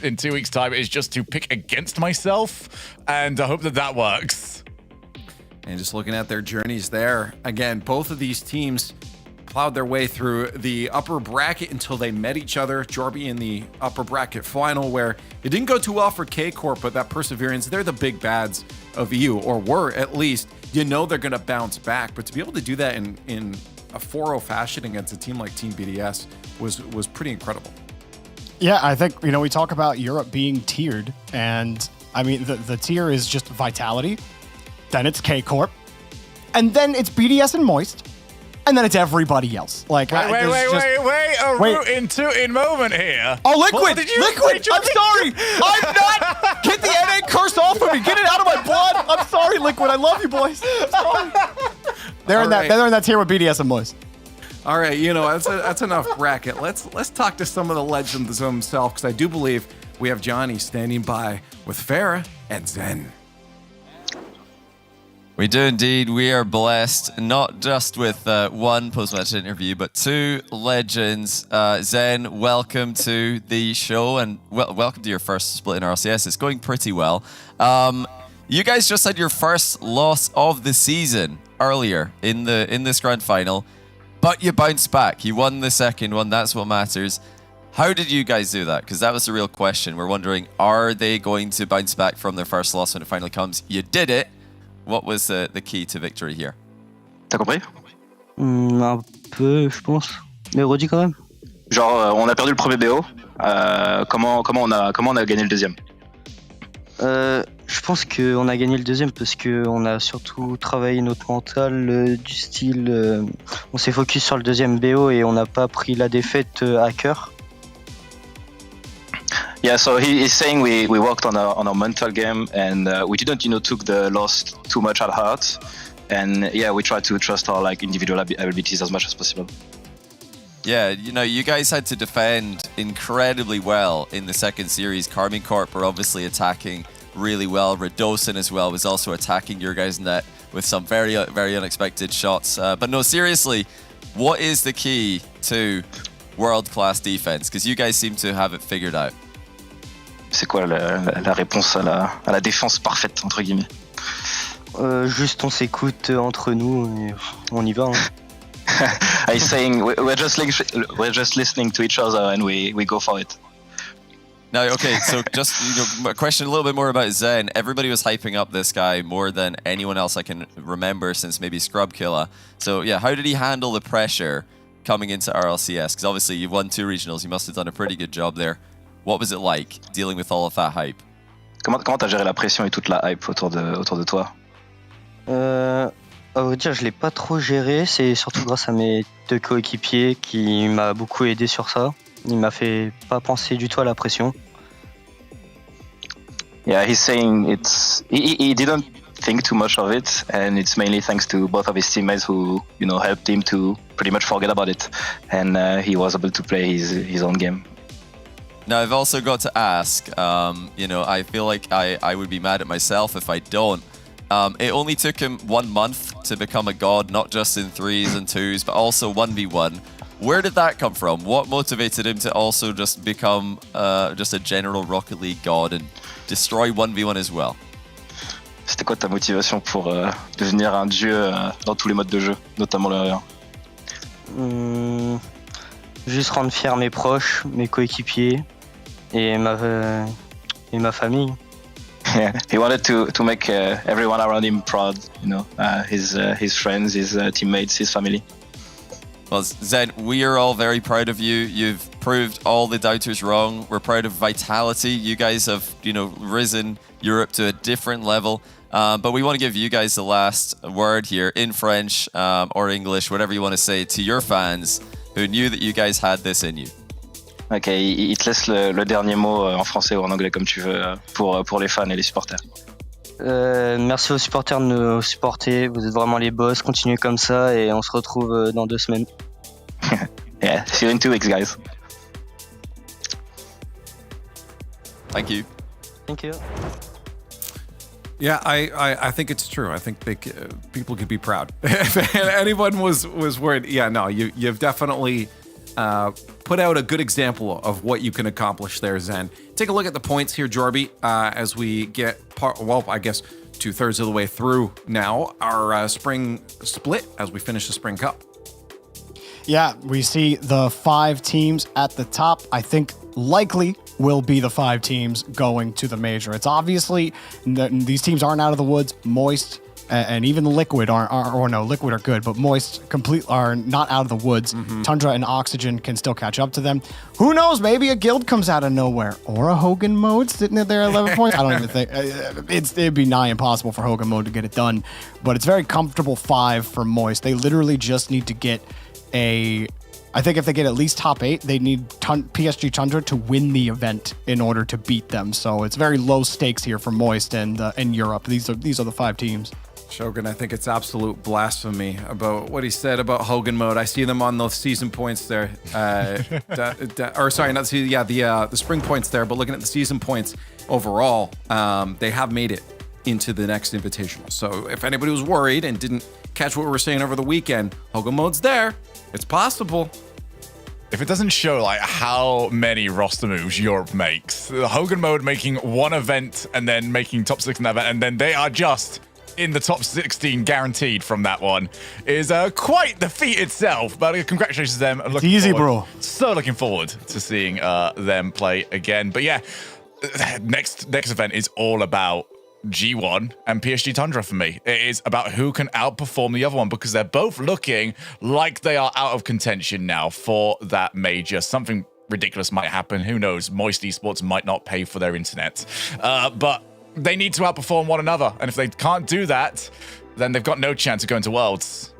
Speaker 1: in 2 weeks' time is just to pick against myself, and I hope that works.
Speaker 6: And just looking at their journeys there, again, both of these teams plowed their way through the upper bracket until they met each other. Jorby in the upper bracket final, where it didn't go too well for K-Corp, but that perseverance, they're the big bads of EU, or were at least. They're going to bounce back, but to be able to do that in a 4-0 fashion against a team like Team BDS was pretty incredible.
Speaker 10: Yeah, I think, we talk about Europe being tiered, and I mean, the tier is just Vitality, then it's K-Corp, and then it's BDS and Moist, and then it's everybody else. Like,
Speaker 1: wait, a rootin' moment here.
Speaker 10: Oh, Liquid! Liquid! I'm sorry! I'm not! Get the NA curse off of me! Get it out of my blood! I'm sorry, Liquid. I love you, boys. I'm sorry. They're in that tier with BDS and Moist.
Speaker 6: All right, that's enough bracket. Let's talk to some of the legends themselves, because I do believe we have Johnny standing by with Farrah and Zen.
Speaker 2: We do indeed. We are blessed not just with one post-match interview, but 2 legends. Zen, welcome to the show, and welcome to your first split in RLCS. It's going pretty well. You guys just had your first loss of the season. earlier in this grand final, but you bounced back. You won the second one. That's what matters. How did you guys do that? Because that was the real question. We're wondering, are they going to bounce back from their first loss when it finally comes? You did it. What was the key to victory here?
Speaker 14: T'as compris?
Speaker 15: Un peu, je pense. Mais redis quand même.
Speaker 14: Genre, on a perdu le premier BO. Comment on a gagné le deuxième?
Speaker 15: Je pense qu'on a gagné le deuxième parce qu'on a surtout travaillé notre mental du style. On s'est focus sur le deuxième BO et on n'a pas pris la défaite à cœur.
Speaker 14: Yeah, so he's saying we worked on our mental game and we didn't took the loss too much at heart, and yeah, we tried to trust our individual abilities as much as possible.
Speaker 2: Yeah, you guys had to defend incredibly well in the second series. Karmine Corp are obviously attacking really well. Radosin as well was also attacking your guys' net with some very, very unexpected shots. But no, seriously, what is the key to world-class defense? Because you guys seem to have it figured out.
Speaker 14: C'est quoi la réponse à la défense parfaite, entre guillemets?
Speaker 15: Juste on s'écoute entre nous et on y va. Hein.
Speaker 14: He's saying we're just listening to each other and we go for it.
Speaker 2: Now, okay, so just a question a little bit more about Zen. Everybody was hyping up this guy more than anyone else I can remember since maybe Scrub Killer. So yeah, how did he handle the pressure coming into RLCS? Because obviously you've won 2 regionals, you must have done a pretty good job there. What was it like dealing with all of that hype?
Speaker 14: Comment t'as géré la pression et toute la hype autour de toi?
Speaker 15: À vrai dire, je l'ai pas trop géré. C'est surtout grâce à mes 2 coéquipiers qui m'a beaucoup aidé sur ça. Il m'a fait pas penser du tout à la pression.
Speaker 14: Yeah, he's saying he didn't think too much of it, and it's mainly thanks to both of his teammates who helped him to pretty much forget about it, and he was able to play his own game.
Speaker 2: Now, I've also got to ask, I feel like I would be mad at myself if I don't. It only took him 1 month to become a god, not just in 3s and 2s, but also 1v1. Where did that come from? What motivated him to also just become just a general Rocket League god and destroy 1v1 as well?
Speaker 14: C'était quoi ta motivation pour devenir un dieu dans tous les modes de jeu, notamment le R1?
Speaker 15: Juste rendre fiers mes proches, mes coéquipiers et ma famille.
Speaker 14: Yeah, he wanted to make everyone around him proud, his friends, his teammates, his family.
Speaker 2: Well, Zen, we are all very proud of you. You've proved all the doubters wrong. We're proud of Vitality. You guys have, risen Europe to a different level. But we want to give you guys the last word here in French or English, whatever you want to say, to your fans who knew that you guys had this in you.
Speaker 14: Ok, il te laisse le dernier mot en français ou en anglais comme tu veux pour les fans et les supporters.
Speaker 15: Merci aux supporters de nous supporter, vous êtes vraiment les boss, continuez comme ça et on se retrouve dans 2 semaines.
Speaker 14: Yeah, see you in 2 weeks, guys.
Speaker 2: Thank you.
Speaker 15: Thank you.
Speaker 6: Yeah, I think it's true. I think people could be proud. If anyone was worried, yeah, no, you've definitely put out a good example of what you can accomplish there, Zen. Take a look at the points here, Jorby, as we get, I guess 2/3 of the way through now our spring split as we finish the Spring Cup.
Speaker 10: Yeah, we see the 5 teams at the top. I think likely will be the 5 teams going to the major. It's obviously, these teams aren't out of the woods. Moist and even Liquid Liquid are good, but Moist are not out of the woods. Tundra and Oxygen can still catch up to them. Who knows? Maybe a guild comes out of nowhere, or a Hogan Mode sitting there at 11 points. I don't even think it'd be nigh impossible for Hogan Mode to get it done. But it's very comfortable 5 for Moist. They literally just need to get I think if they get at least top 8, they need PSG Tundra to win the event in order to beat them. So it's very low stakes here for Moist and in Europe. These are the 5 teams.
Speaker 6: Shogun, I think it's absolute blasphemy about what he said about Hogan Mode. I see them on those season points there. Or sorry, not the season, the spring points there, but looking at the season points overall, they have made it into the next invitational. So if anybody was worried and didn't catch what we were saying over the weekend, Hogan Mode's there. It's possible.
Speaker 1: If it doesn't show how many roster moves Europe makes, Hogan Mode making one event and then making top 6 in that event, and then they are just in the top 16 guaranteed from that one is quite the feat itself. But congratulations to them.
Speaker 10: It's easy, bro.
Speaker 1: So looking forward to seeing them play again. But yeah, next event is all about G1 and PSG Tundra for me. It is about who can outperform the other one because they're both looking like they are out of contention now for that major. Something ridiculous might happen. Who knows? Moist Esports might not pay for their internet. But they need to outperform one another. And if they can't do that, then they've got no chance of going to Worlds.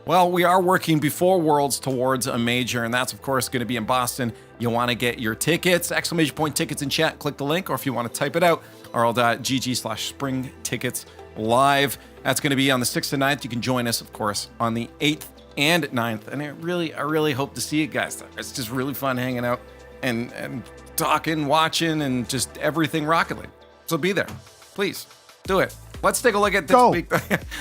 Speaker 6: Well, we are working before Worlds towards a major, and that's, of course, going to be in Boston. You want to get your tickets, ! Tickets in chat, click the link, or if you want to type it out, rl.gg/spring tickets live. That's going to be on the 6th and 9th. You can join us, of course, on the 8th and 9th. And I really hope to see you guys. It's just really fun hanging out and talking, watching, and just everything Rocket League. So be there. Please do it. Let's take a look at this week.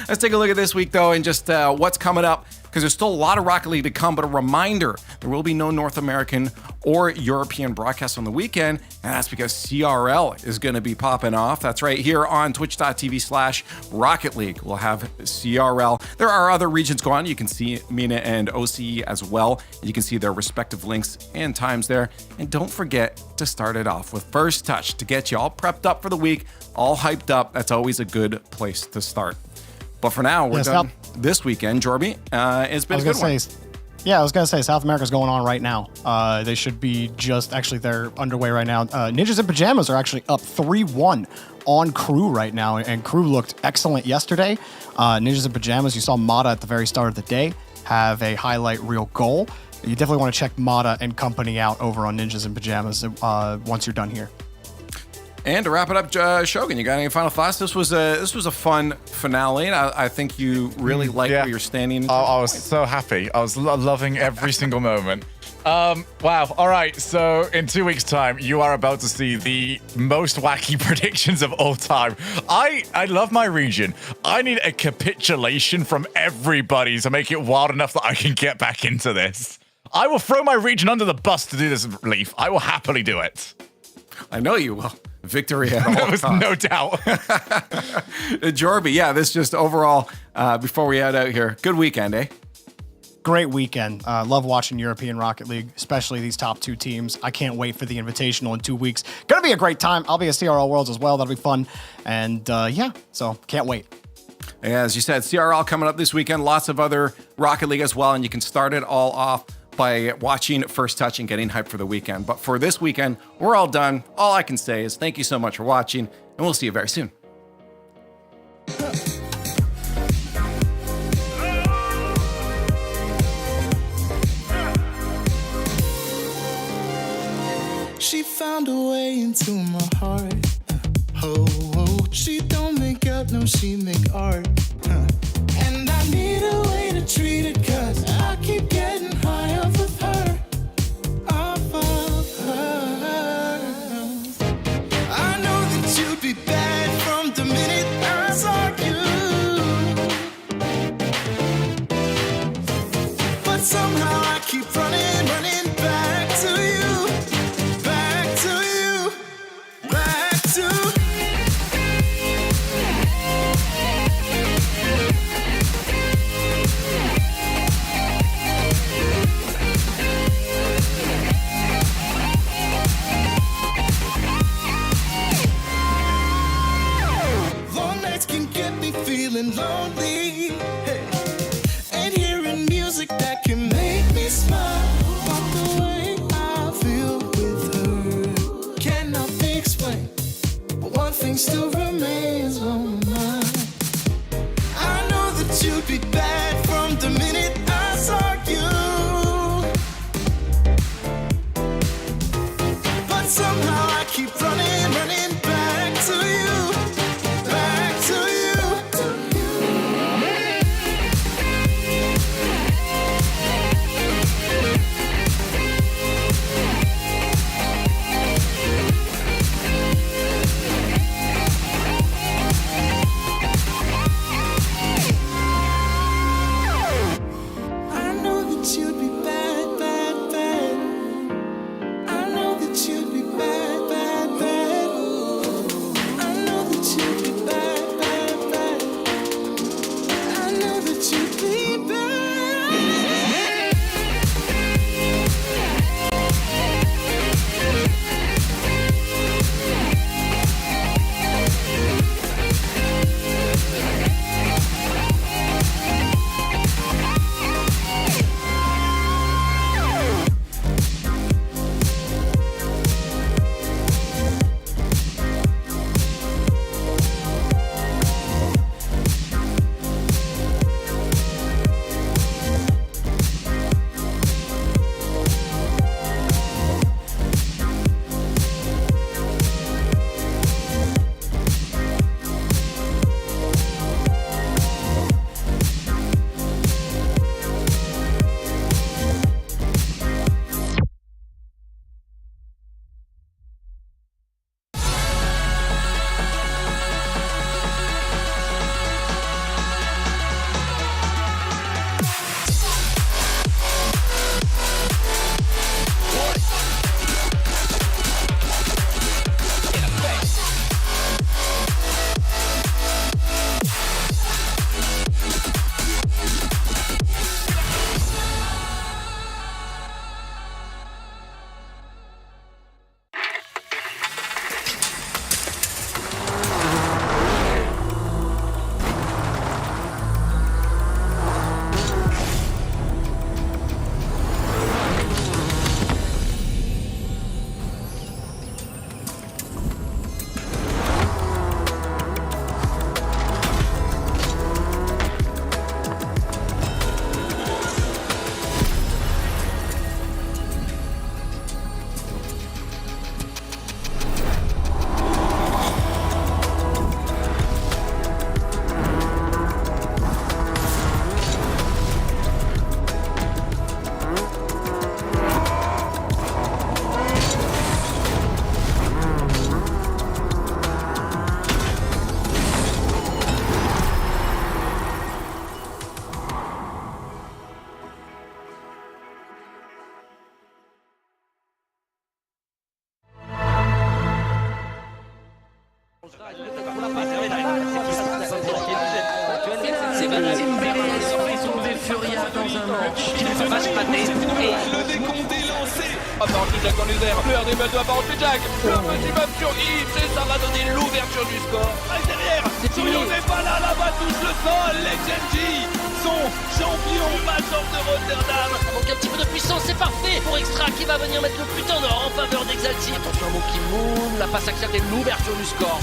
Speaker 6: Let's take a look at this week, though, and just what's coming up, because there's still a lot of Rocket League to come. But a reminder, there will be no North American or European broadcast on the weekend, and that's because CRL is going to be popping off. That's right, here on twitch.tv/Rocket League. We'll have CRL. There are other regions going on. You can see MENA and OCE as well. You can see their respective links and times there. And don't forget to start it off with First Touch to get you all prepped up for the week, all hyped up. That's always a good place to start. But for now, we're done this weekend. Jorby, it's been a good one.
Speaker 10: Yeah, I was going to say, South America's going on right now. They should be they're underway right now. Ninjas in Pajamas are actually up 3-1 on Crew right now, and Crew looked excellent yesterday. Ninjas in Pajamas, you saw Mata at the very start of the day have a highlight reel goal. You definitely want to check Mata and company out over on Ninjas in Pajamas once you're done here.
Speaker 6: And to wrap it up, Shogun, you got any final thoughts? This was a fun finale, and I think you really like where you're standing.
Speaker 1: I was so happy. I was loving every single moment. Wow. All right. So in 2 weeks' time, you are about to see the most wacky predictions of all time. I love my region. I need a capitulation from everybody to make it wild enough that I can get back into this. I will throw my region under the bus to do this, Leaf. I will happily do it.
Speaker 6: I know you will. Victory at all
Speaker 1: costs. No doubt.
Speaker 6: Jorby, yeah, this just overall, before we head out here, good weekend, eh?
Speaker 10: Great weekend. Love watching European Rocket League, especially these top two teams. I can't wait for the Invitational in 2 weeks. Gonna be a great time. I'll be at CRL Worlds as well. That'll be fun. And so can't wait.
Speaker 6: As you said, CRL coming up this weekend. Lots of other Rocket League as well, and you can start it all off by watching First Touch and getting hyped for the weekend. But for this weekend, we're all done. All I can say is thank you so much for watching, and we'll see you very soon.
Speaker 13: She found a way into my heart. She don't make up, no, she make art. And I need a way to treat it, 'cause I keep getting high off of her. Off of her. I know that you'd be bad from the minute I saw you. But somehow I keep running back to you. Back to you. Back to feeling lonely, hey. And hearing music that can make me smile. But the way I feel with her cannot be explained. But one thing still remains on my mind. I know that you'd be bad from the minute I saw you. But somehow I keep running back to you. Back to you.
Speaker 9: C'est banal. Ils sont des Furia dans un match. Il va se mater.
Speaker 11: Le décompte est lancé. Parole de Jack dans les airs. Le RDB de la parole de Jack. Le petit bump sur Yves. Et ça va donner l'ouverture du score. Ah, derrière. Soyo n'est pas là. Là-bas touche le sol. Les GMG sont champions majors de Rotterdam.
Speaker 9: Ça manque un petit peu de puissance. C'est parfait pour Extra qui va venir mettre le but en or en faveur d'Exalti. Attention à Monkey Moon. La passe axiale et l'ouverture du score.